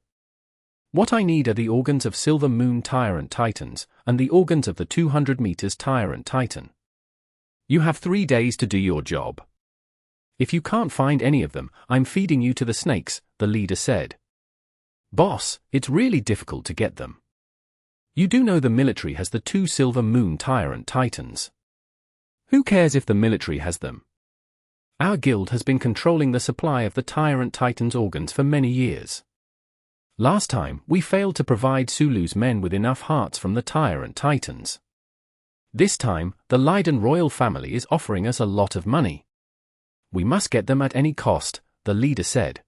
Speaker 1: What I need are the organs of Silver Moon Tyrant Titans, and the organs of the 200 meters Tyrant Titan. You have 3 days to do your job. If you can't find any of them, I'm feeding you to the snakes, the leader said. Boss, it's really difficult to get them. You do know the military has the 2 Silver Moon Tyrant Titans. Who cares if the military has them? Our guild has been controlling the supply of the Tyrant Titans' organs for many years. Last time, we failed to provide Sulu's men with enough hearts from the Tyrant Titans. This time, the Leiden royal family is offering us a lot of money. We must get them at any cost, the leader said.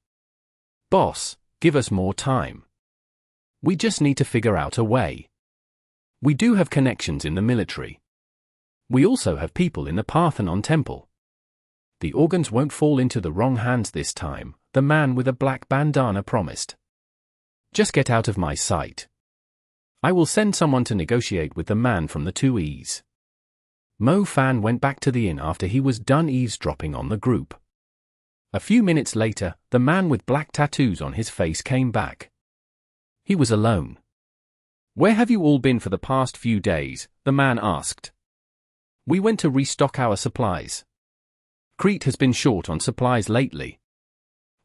Speaker 1: Boss, give us more time. We just need to figure out a way. We do have connections in the military. We also have people in the Parthenon temple. The organs won't fall into the wrong hands this time, the man with a black bandana promised. Just get out of my sight. I will send someone to negotiate with the man from the 2Es. Mo Fan went back to the inn after he was done eavesdropping on the group. A few minutes later, the man with black tattoos on his face came back. He was alone. Where have you all been for the past few days? The man asked. We went to restock our supplies. Crete has been short on supplies lately.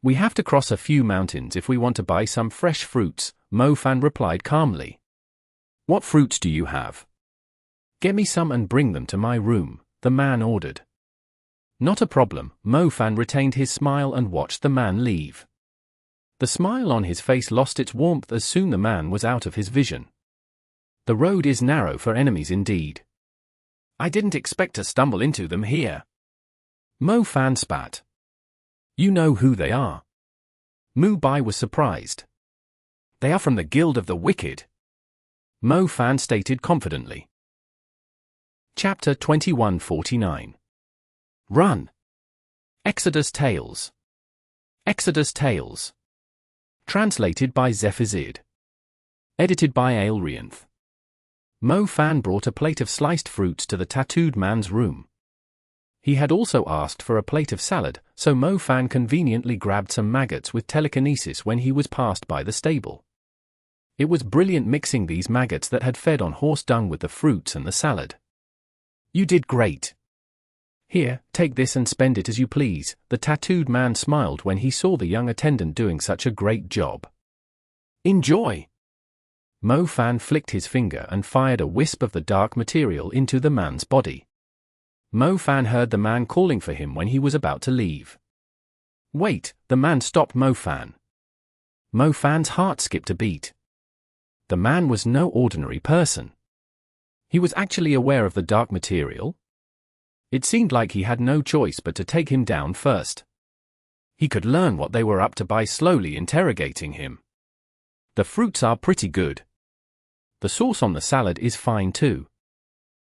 Speaker 1: We have to cross a few mountains if we want to buy some fresh fruits, Mo Fan replied calmly. What fruits do you have? Get me some and bring them to my room, the man ordered. Not a problem, Mo Fan retained his smile and watched the man leave. The smile on his face lost its warmth as soon the man was out of his vision. The road is narrow for enemies indeed. I didn't expect to stumble into them here. Mo Fan spat. You know who they are. Mu Bai was surprised. They are from the Guild of the Wicked. Mo Fan stated confidently. Chapter 2149. Run. Exodus Tales. Exodus Tales. Translated by Zephazid. Edited by Aelrianth. Mo Fan brought a plate of sliced fruits to the tattooed man's room. He had also asked for a plate of salad, so Mo Fan conveniently grabbed some maggots with telekinesis when he was passed by the stable. It was brilliant mixing these maggots that had fed on horse dung with the fruits and the salad. You did great. Here, take this and spend it as you please, the tattooed man smiled when he saw the young attendant doing such a great job. Enjoy! Mo Fan flicked his finger and fired a wisp of the dark material into the man's body. Mo Fan heard the man calling for him when he was about to leave. Wait, the man stopped Mo Fan. Mo Fan's heart skipped a beat. The man was no ordinary person. He was actually aware of the dark material. It seemed like he had no choice but to take him down first. He could learn what they were up to by slowly interrogating him. The fruits are pretty good. The sauce on the salad is fine too.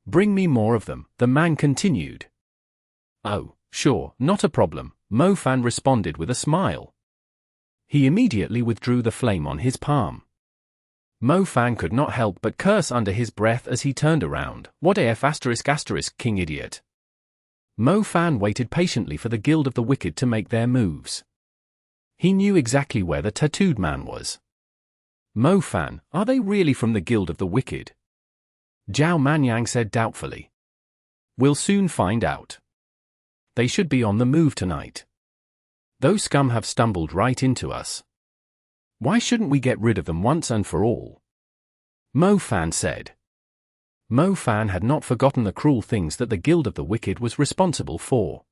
Speaker 1: Bring me more of them, the man continued. Oh, sure, not a problem, Mo Fan responded with a smile. He immediately withdrew the flame on his palm. Mo Fan could not help but curse under his breath as he turned around. What AF ***, king idiot. Mo Fan waited patiently for the Guild of the Wicked to make their moves. He knew exactly where the tattooed man was. Mo Fan, are they really from the Guild of the Wicked? Zhao Manyang said doubtfully. We'll soon find out. They should be on the move tonight. Those scum have stumbled right into us. Why shouldn't we get rid of them once and for all? Mo Fan said. Mo Fan had not forgotten the cruel things that the Guild of the Wicked was responsible for.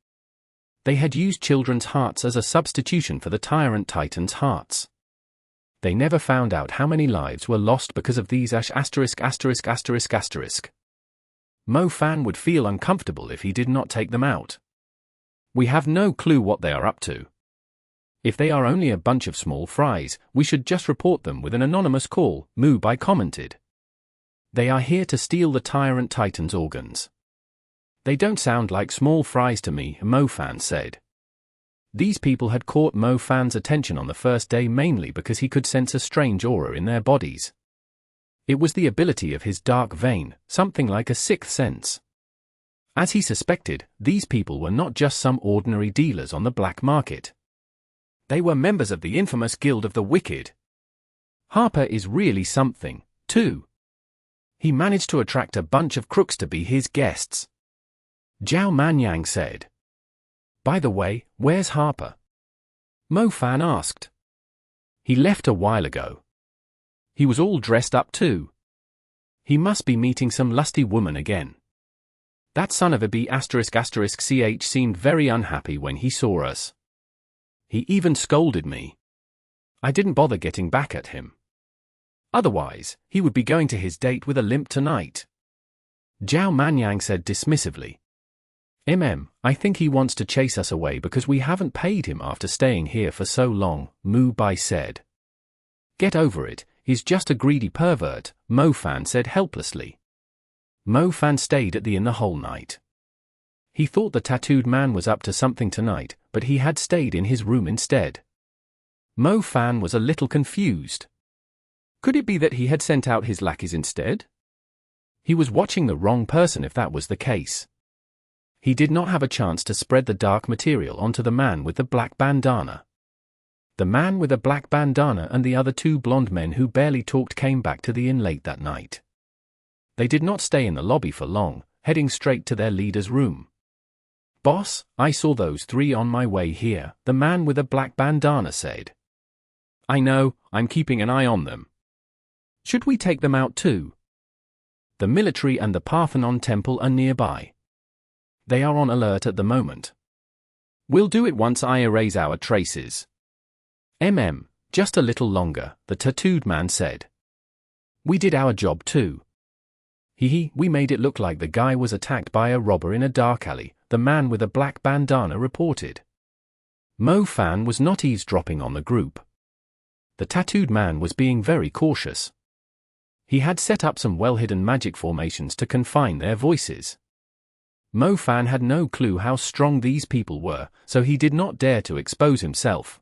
Speaker 1: They had used children's hearts as a substitution for the Tyrant Titan's hearts. They never found out how many lives were lost because of these *********. Mo Fan would feel uncomfortable if he did not take them out. We have no clue what they are up to. If they are only a bunch of small fries, we should just report them with an anonymous call, Mu Bai commented. They are here to steal the Tyrant Titan's organs. They don't sound like small fries to me, Mo Fan said. These people had caught Mo Fan's attention on the first day mainly because he could sense a strange aura in their bodies. It was the ability of his dark vein, something like a sixth sense. As he suspected, these people were not just some ordinary dealers on the black market. They were members of the infamous Guild of the Wicked. Harper is really something, too. He managed to attract a bunch of crooks to be his guests. Zhao Manyang said. By the way, where's Harper? Mo Fan asked. He left a while ago. He was all dressed up too. He must be meeting some lusty woman again. That son of a b***** ch seemed very unhappy when he saw us. He even scolded me. I didn't bother getting back at him. Otherwise, he would be going to his date with a limp tonight. Zhao Manyang said dismissively. I think he wants to chase us away because we haven't paid him after staying here for so long, Mu Bai said. Get over it, he's just a greedy pervert, Mo Fan said helplessly. Mo Fan stayed at the inn the whole night. He thought the tattooed man was up to something tonight, but he had stayed in his room instead. Mo Fan was a little confused. Could it be that he had sent out his lackeys instead? He was watching the wrong person if that was the case. He did not have a chance to spread the dark material onto the man with the black bandana. The man with the black bandana and the other two blonde men who barely talked came back to the inn late that night. They did not stay in the lobby for long, heading straight to their leader's room. Boss, I saw those three on my way here, the man with the black bandana said. I know, I'm keeping an eye on them. Should we take them out too? The military and the Parthenon temple are nearby. They are on alert at the moment. We'll do it once I erase our traces. Just a little longer, the tattooed man said. We did our job too. We made it look like the guy was attacked by a robber in a dark alley, the man with a black bandana reported. Mo Fan was not eavesdropping on the group. The tattooed man was being very cautious. He had set up some well-hidden magic formations to confine their voices. Mo Fan had no clue how strong these people were, so he did not dare to expose himself.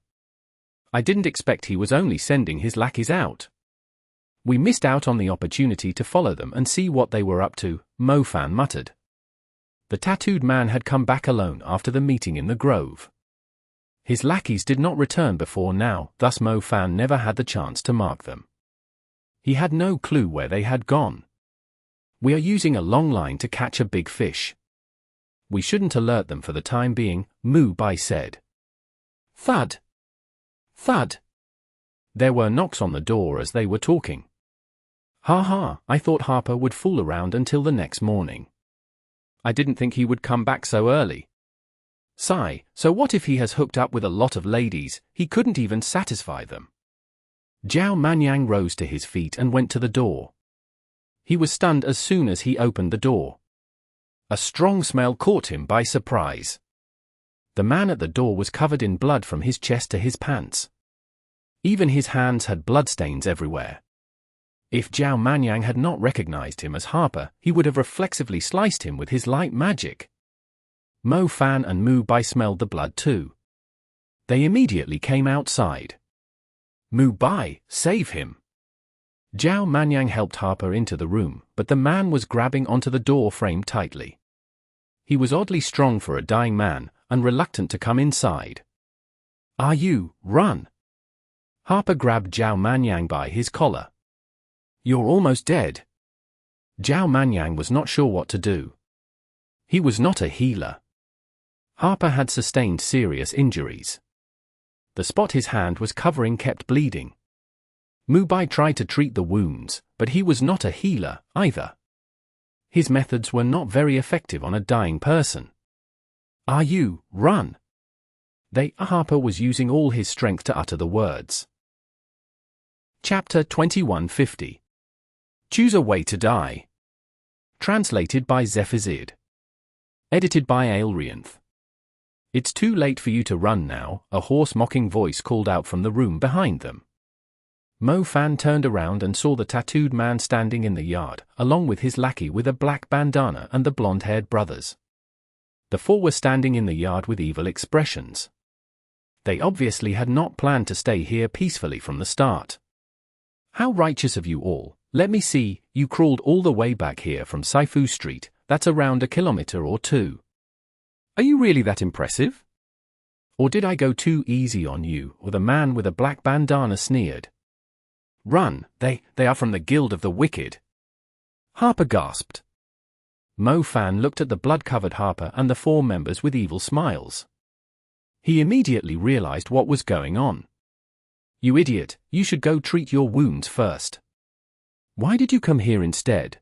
Speaker 1: I didn't expect he was only sending his lackeys out. We missed out on the opportunity to follow them and see what they were up to, Mo Fan muttered. The tattooed man had come back alone after the meeting in the grove. His lackeys did not return before now, thus Mo Fan never had the chance to mark them. He had no clue where they had gone. We are using a long line to catch a big fish. We shouldn't alert them for the time being, Mu Bai said. Thud. Thud. There were knocks on the door as they were talking. Ha ha, I thought Harper would fool around until the next morning. I didn't think he would come back so early. Sigh, so what if he has hooked up with a lot of ladies, he couldn't even satisfy them? Zhao Manyang rose to his feet and went to the door. He was stunned as soon as he opened the door. A strong smell caught him by surprise. The man at the door was covered in blood from his chest to his pants. Even his hands had bloodstains everywhere. If Zhao Manyang had not recognized him as Harper, he would have reflexively sliced him with his light magic. Mo Fan and Mu Bai smelled the blood too. They immediately came outside. Mu Bai, save him! Zhao Manyang helped Harper into the room, but the man was grabbing onto the door frame tightly. He was oddly strong for a dying man, and reluctant to come inside. Are you, run! Harper grabbed Zhao Manyang by his collar. You're almost dead. Zhao Manyang was not sure what to do. He was not a healer. Harper had sustained serious injuries. The spot his hand was covering kept bleeding. Mu Bai tried to treat the wounds, but he was not a healer, either. His methods were not very effective on a dying person. Are you, run! Harper was using all his strength to utter the words. Chapter 2150. Choose a Way to Die. Translated by Zephazid. Edited by Aelrianth. It's too late for you to run now, a hoarse mocking voice called out from the room behind them. Mo Fan turned around and saw the tattooed man standing in the yard, along with his lackey with a black bandana and the blonde-haired brothers. The four were standing in the yard with evil expressions. They obviously had not planned to stay here peacefully from the start. How righteous of you all, let me see, you crawled all the way back here from Saifu Street, that's around 1 kilometer or 2. Are you really that impressive? Or did I go too easy on you? Or the man with a black bandana sneered. Run, they are from the Guild of the Wicked. Harper gasped. Mo Fan looked at the blood-covered Harper and the four members with evil smiles. He immediately realized what was going on. You idiot, you should go treat your wounds first. Why did you come here instead?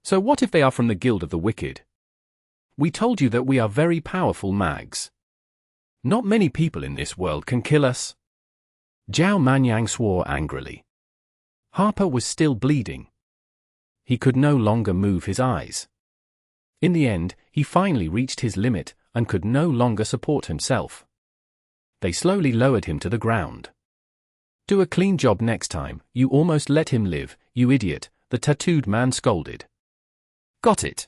Speaker 1: So what if they are from the Guild of the Wicked? We told you that we are very powerful mags. Not many people in this world can kill us. Zhao Manyang swore angrily. Harper was still bleeding. He could no longer move his eyes. In the end, he finally reached his limit and could no longer support himself. They slowly lowered him to the ground. Do a clean job next time, you almost let him live, you idiot, the tattooed man scolded. Got it.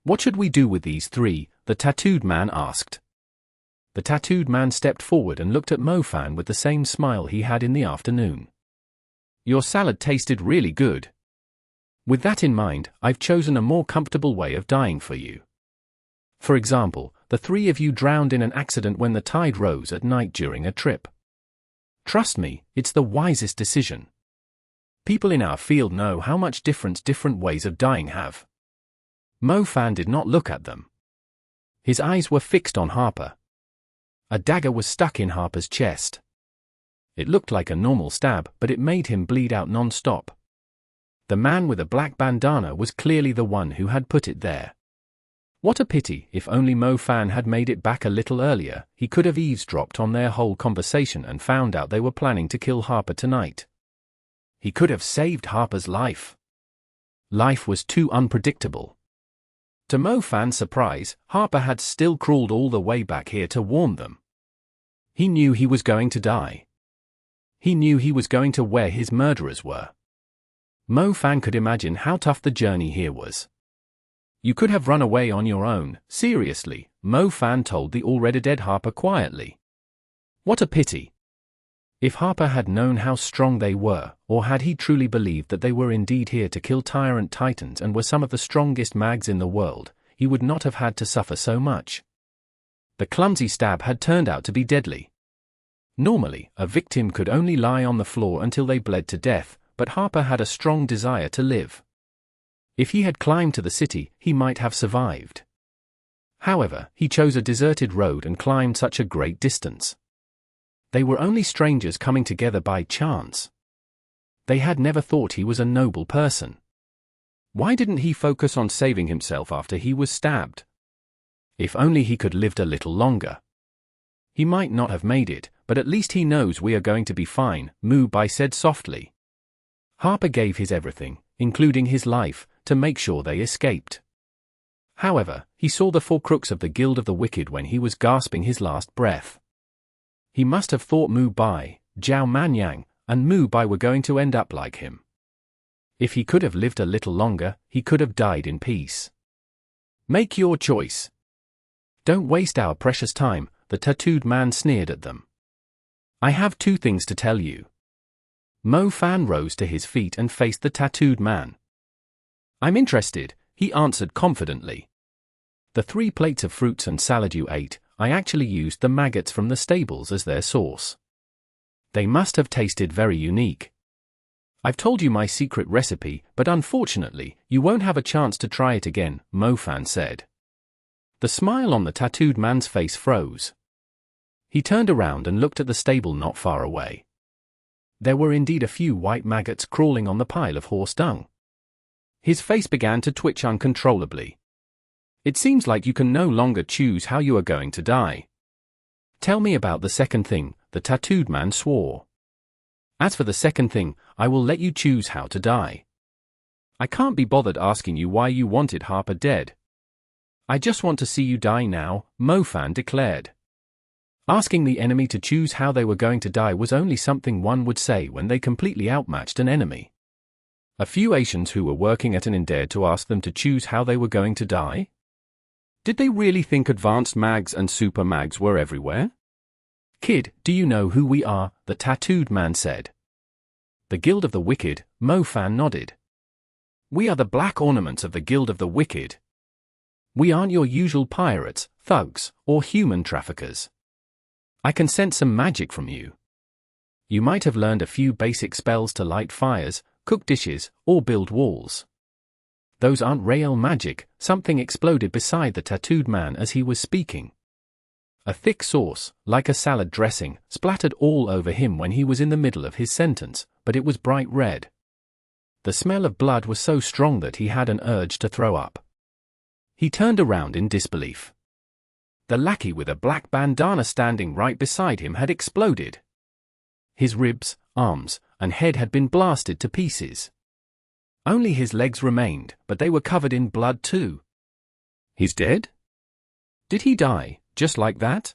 Speaker 1: What should we do with these three? The tattooed man asked. The tattooed man stepped forward and looked at Mo Fan with the same smile he had in the afternoon. Your salad tasted really good. With that in mind, I've chosen a more comfortable way of dying for you. For example, the three of you drowned in an accident when the tide rose at night during a trip. Trust me, it's the wisest decision. People in our field know how much difference different ways of dying have. Mo Fan did not look at them. His eyes were fixed on Harper. A dagger was stuck in Harper's chest. It looked like a normal stab, but it made him bleed out non-stop. The man with a black bandana was clearly the one who had put it there. What a pity, if only Mo Fan had made it back a little earlier, he could have eavesdropped on their whole conversation and found out they were planning to kill Harper tonight. He could have saved Harper's life. Life was too unpredictable. To Mo Fan's surprise, Harper had still crawled all the way back here to warn them. He knew he was going to die. He knew he was going to where his murderers were. Mo Fan could imagine how tough the journey here was. You could have run away on your own, seriously, Mo Fan told the already dead Harper quietly. What a pity. If Harper had known how strong they were, or had he truly believed that they were indeed here to kill Tyrant Titans and were some of the strongest mags in the world, he would not have had to suffer so much. The clumsy stab had turned out to be deadly. Normally, a victim could only lie on the floor until they bled to death, but Harper had a strong desire to live. If he had climbed to the city, he might have survived. However, he chose a deserted road and climbed such a great distance. They were only strangers coming together by chance. They had never thought he was a noble person. Why didn't he focus on saving himself after he was stabbed? If only he could lived a little longer. He might not have made it, but at least he knows we are going to be fine, Mu Bai said softly. Harper gave his everything, including his life, to make sure they escaped. However, he saw the four crooks of the Guild of the Wicked when he was gasping his last breath. He must have thought Mu Bai, Zhao Manyang, and Mu Bai were going to end up like him. If he could have lived a little longer, he could have died in peace. Make your choice. Don't waste our precious time, the tattooed man sneered at them. I have two things to tell you. Mo Fan rose to his feet and faced the tattooed man. I'm interested, he answered confidently. The 3 plates of fruits and salad you ate, I actually used the maggots from the stables as their source. They must have tasted very unique. I've told you my secret recipe, but unfortunately, you won't have a chance to try it again, Mo Fan said. The smile on the tattooed man's face froze. He turned around and looked at the stable not far away. There were indeed a few white maggots crawling on the pile of horse dung. His face began to twitch uncontrollably. It seems like you can no longer choose how you are going to die. Tell me about the second thing, the tattooed man swore. As for the second thing, I will let you choose how to die. I can't be bothered asking you why you wanted Harper dead. I just want to see you die now, Mo Fan declared. Asking the enemy to choose how they were going to die was only something one would say when they completely outmatched an enemy. A few Asians who were working at an inn dared to ask them to choose how they were going to die? Did they really think advanced mags and super mags were everywhere? Kid, do you know who we are? The tattooed man said. The Guild of the Wicked, Mo Fan nodded. We are the black ornaments of the Guild of the Wicked. We aren't your usual pirates, thugs, or human traffickers. I can sense some magic from you. You might have learned a few basic spells to light fires, cook dishes, or build walls. Those aren't real magic. Something exploded beside the tattooed man as he was speaking. A thick sauce, like a salad dressing, splattered all over him when he was in the middle of his sentence, but it was bright red. The smell of blood was so strong that he had an urge to throw up. He turned around in disbelief. The lackey with a black bandana standing right beside him had exploded. His ribs, arms, and head had been blasted to pieces. Only his legs remained, but they were covered in blood too. He's dead? Did he die, just like that?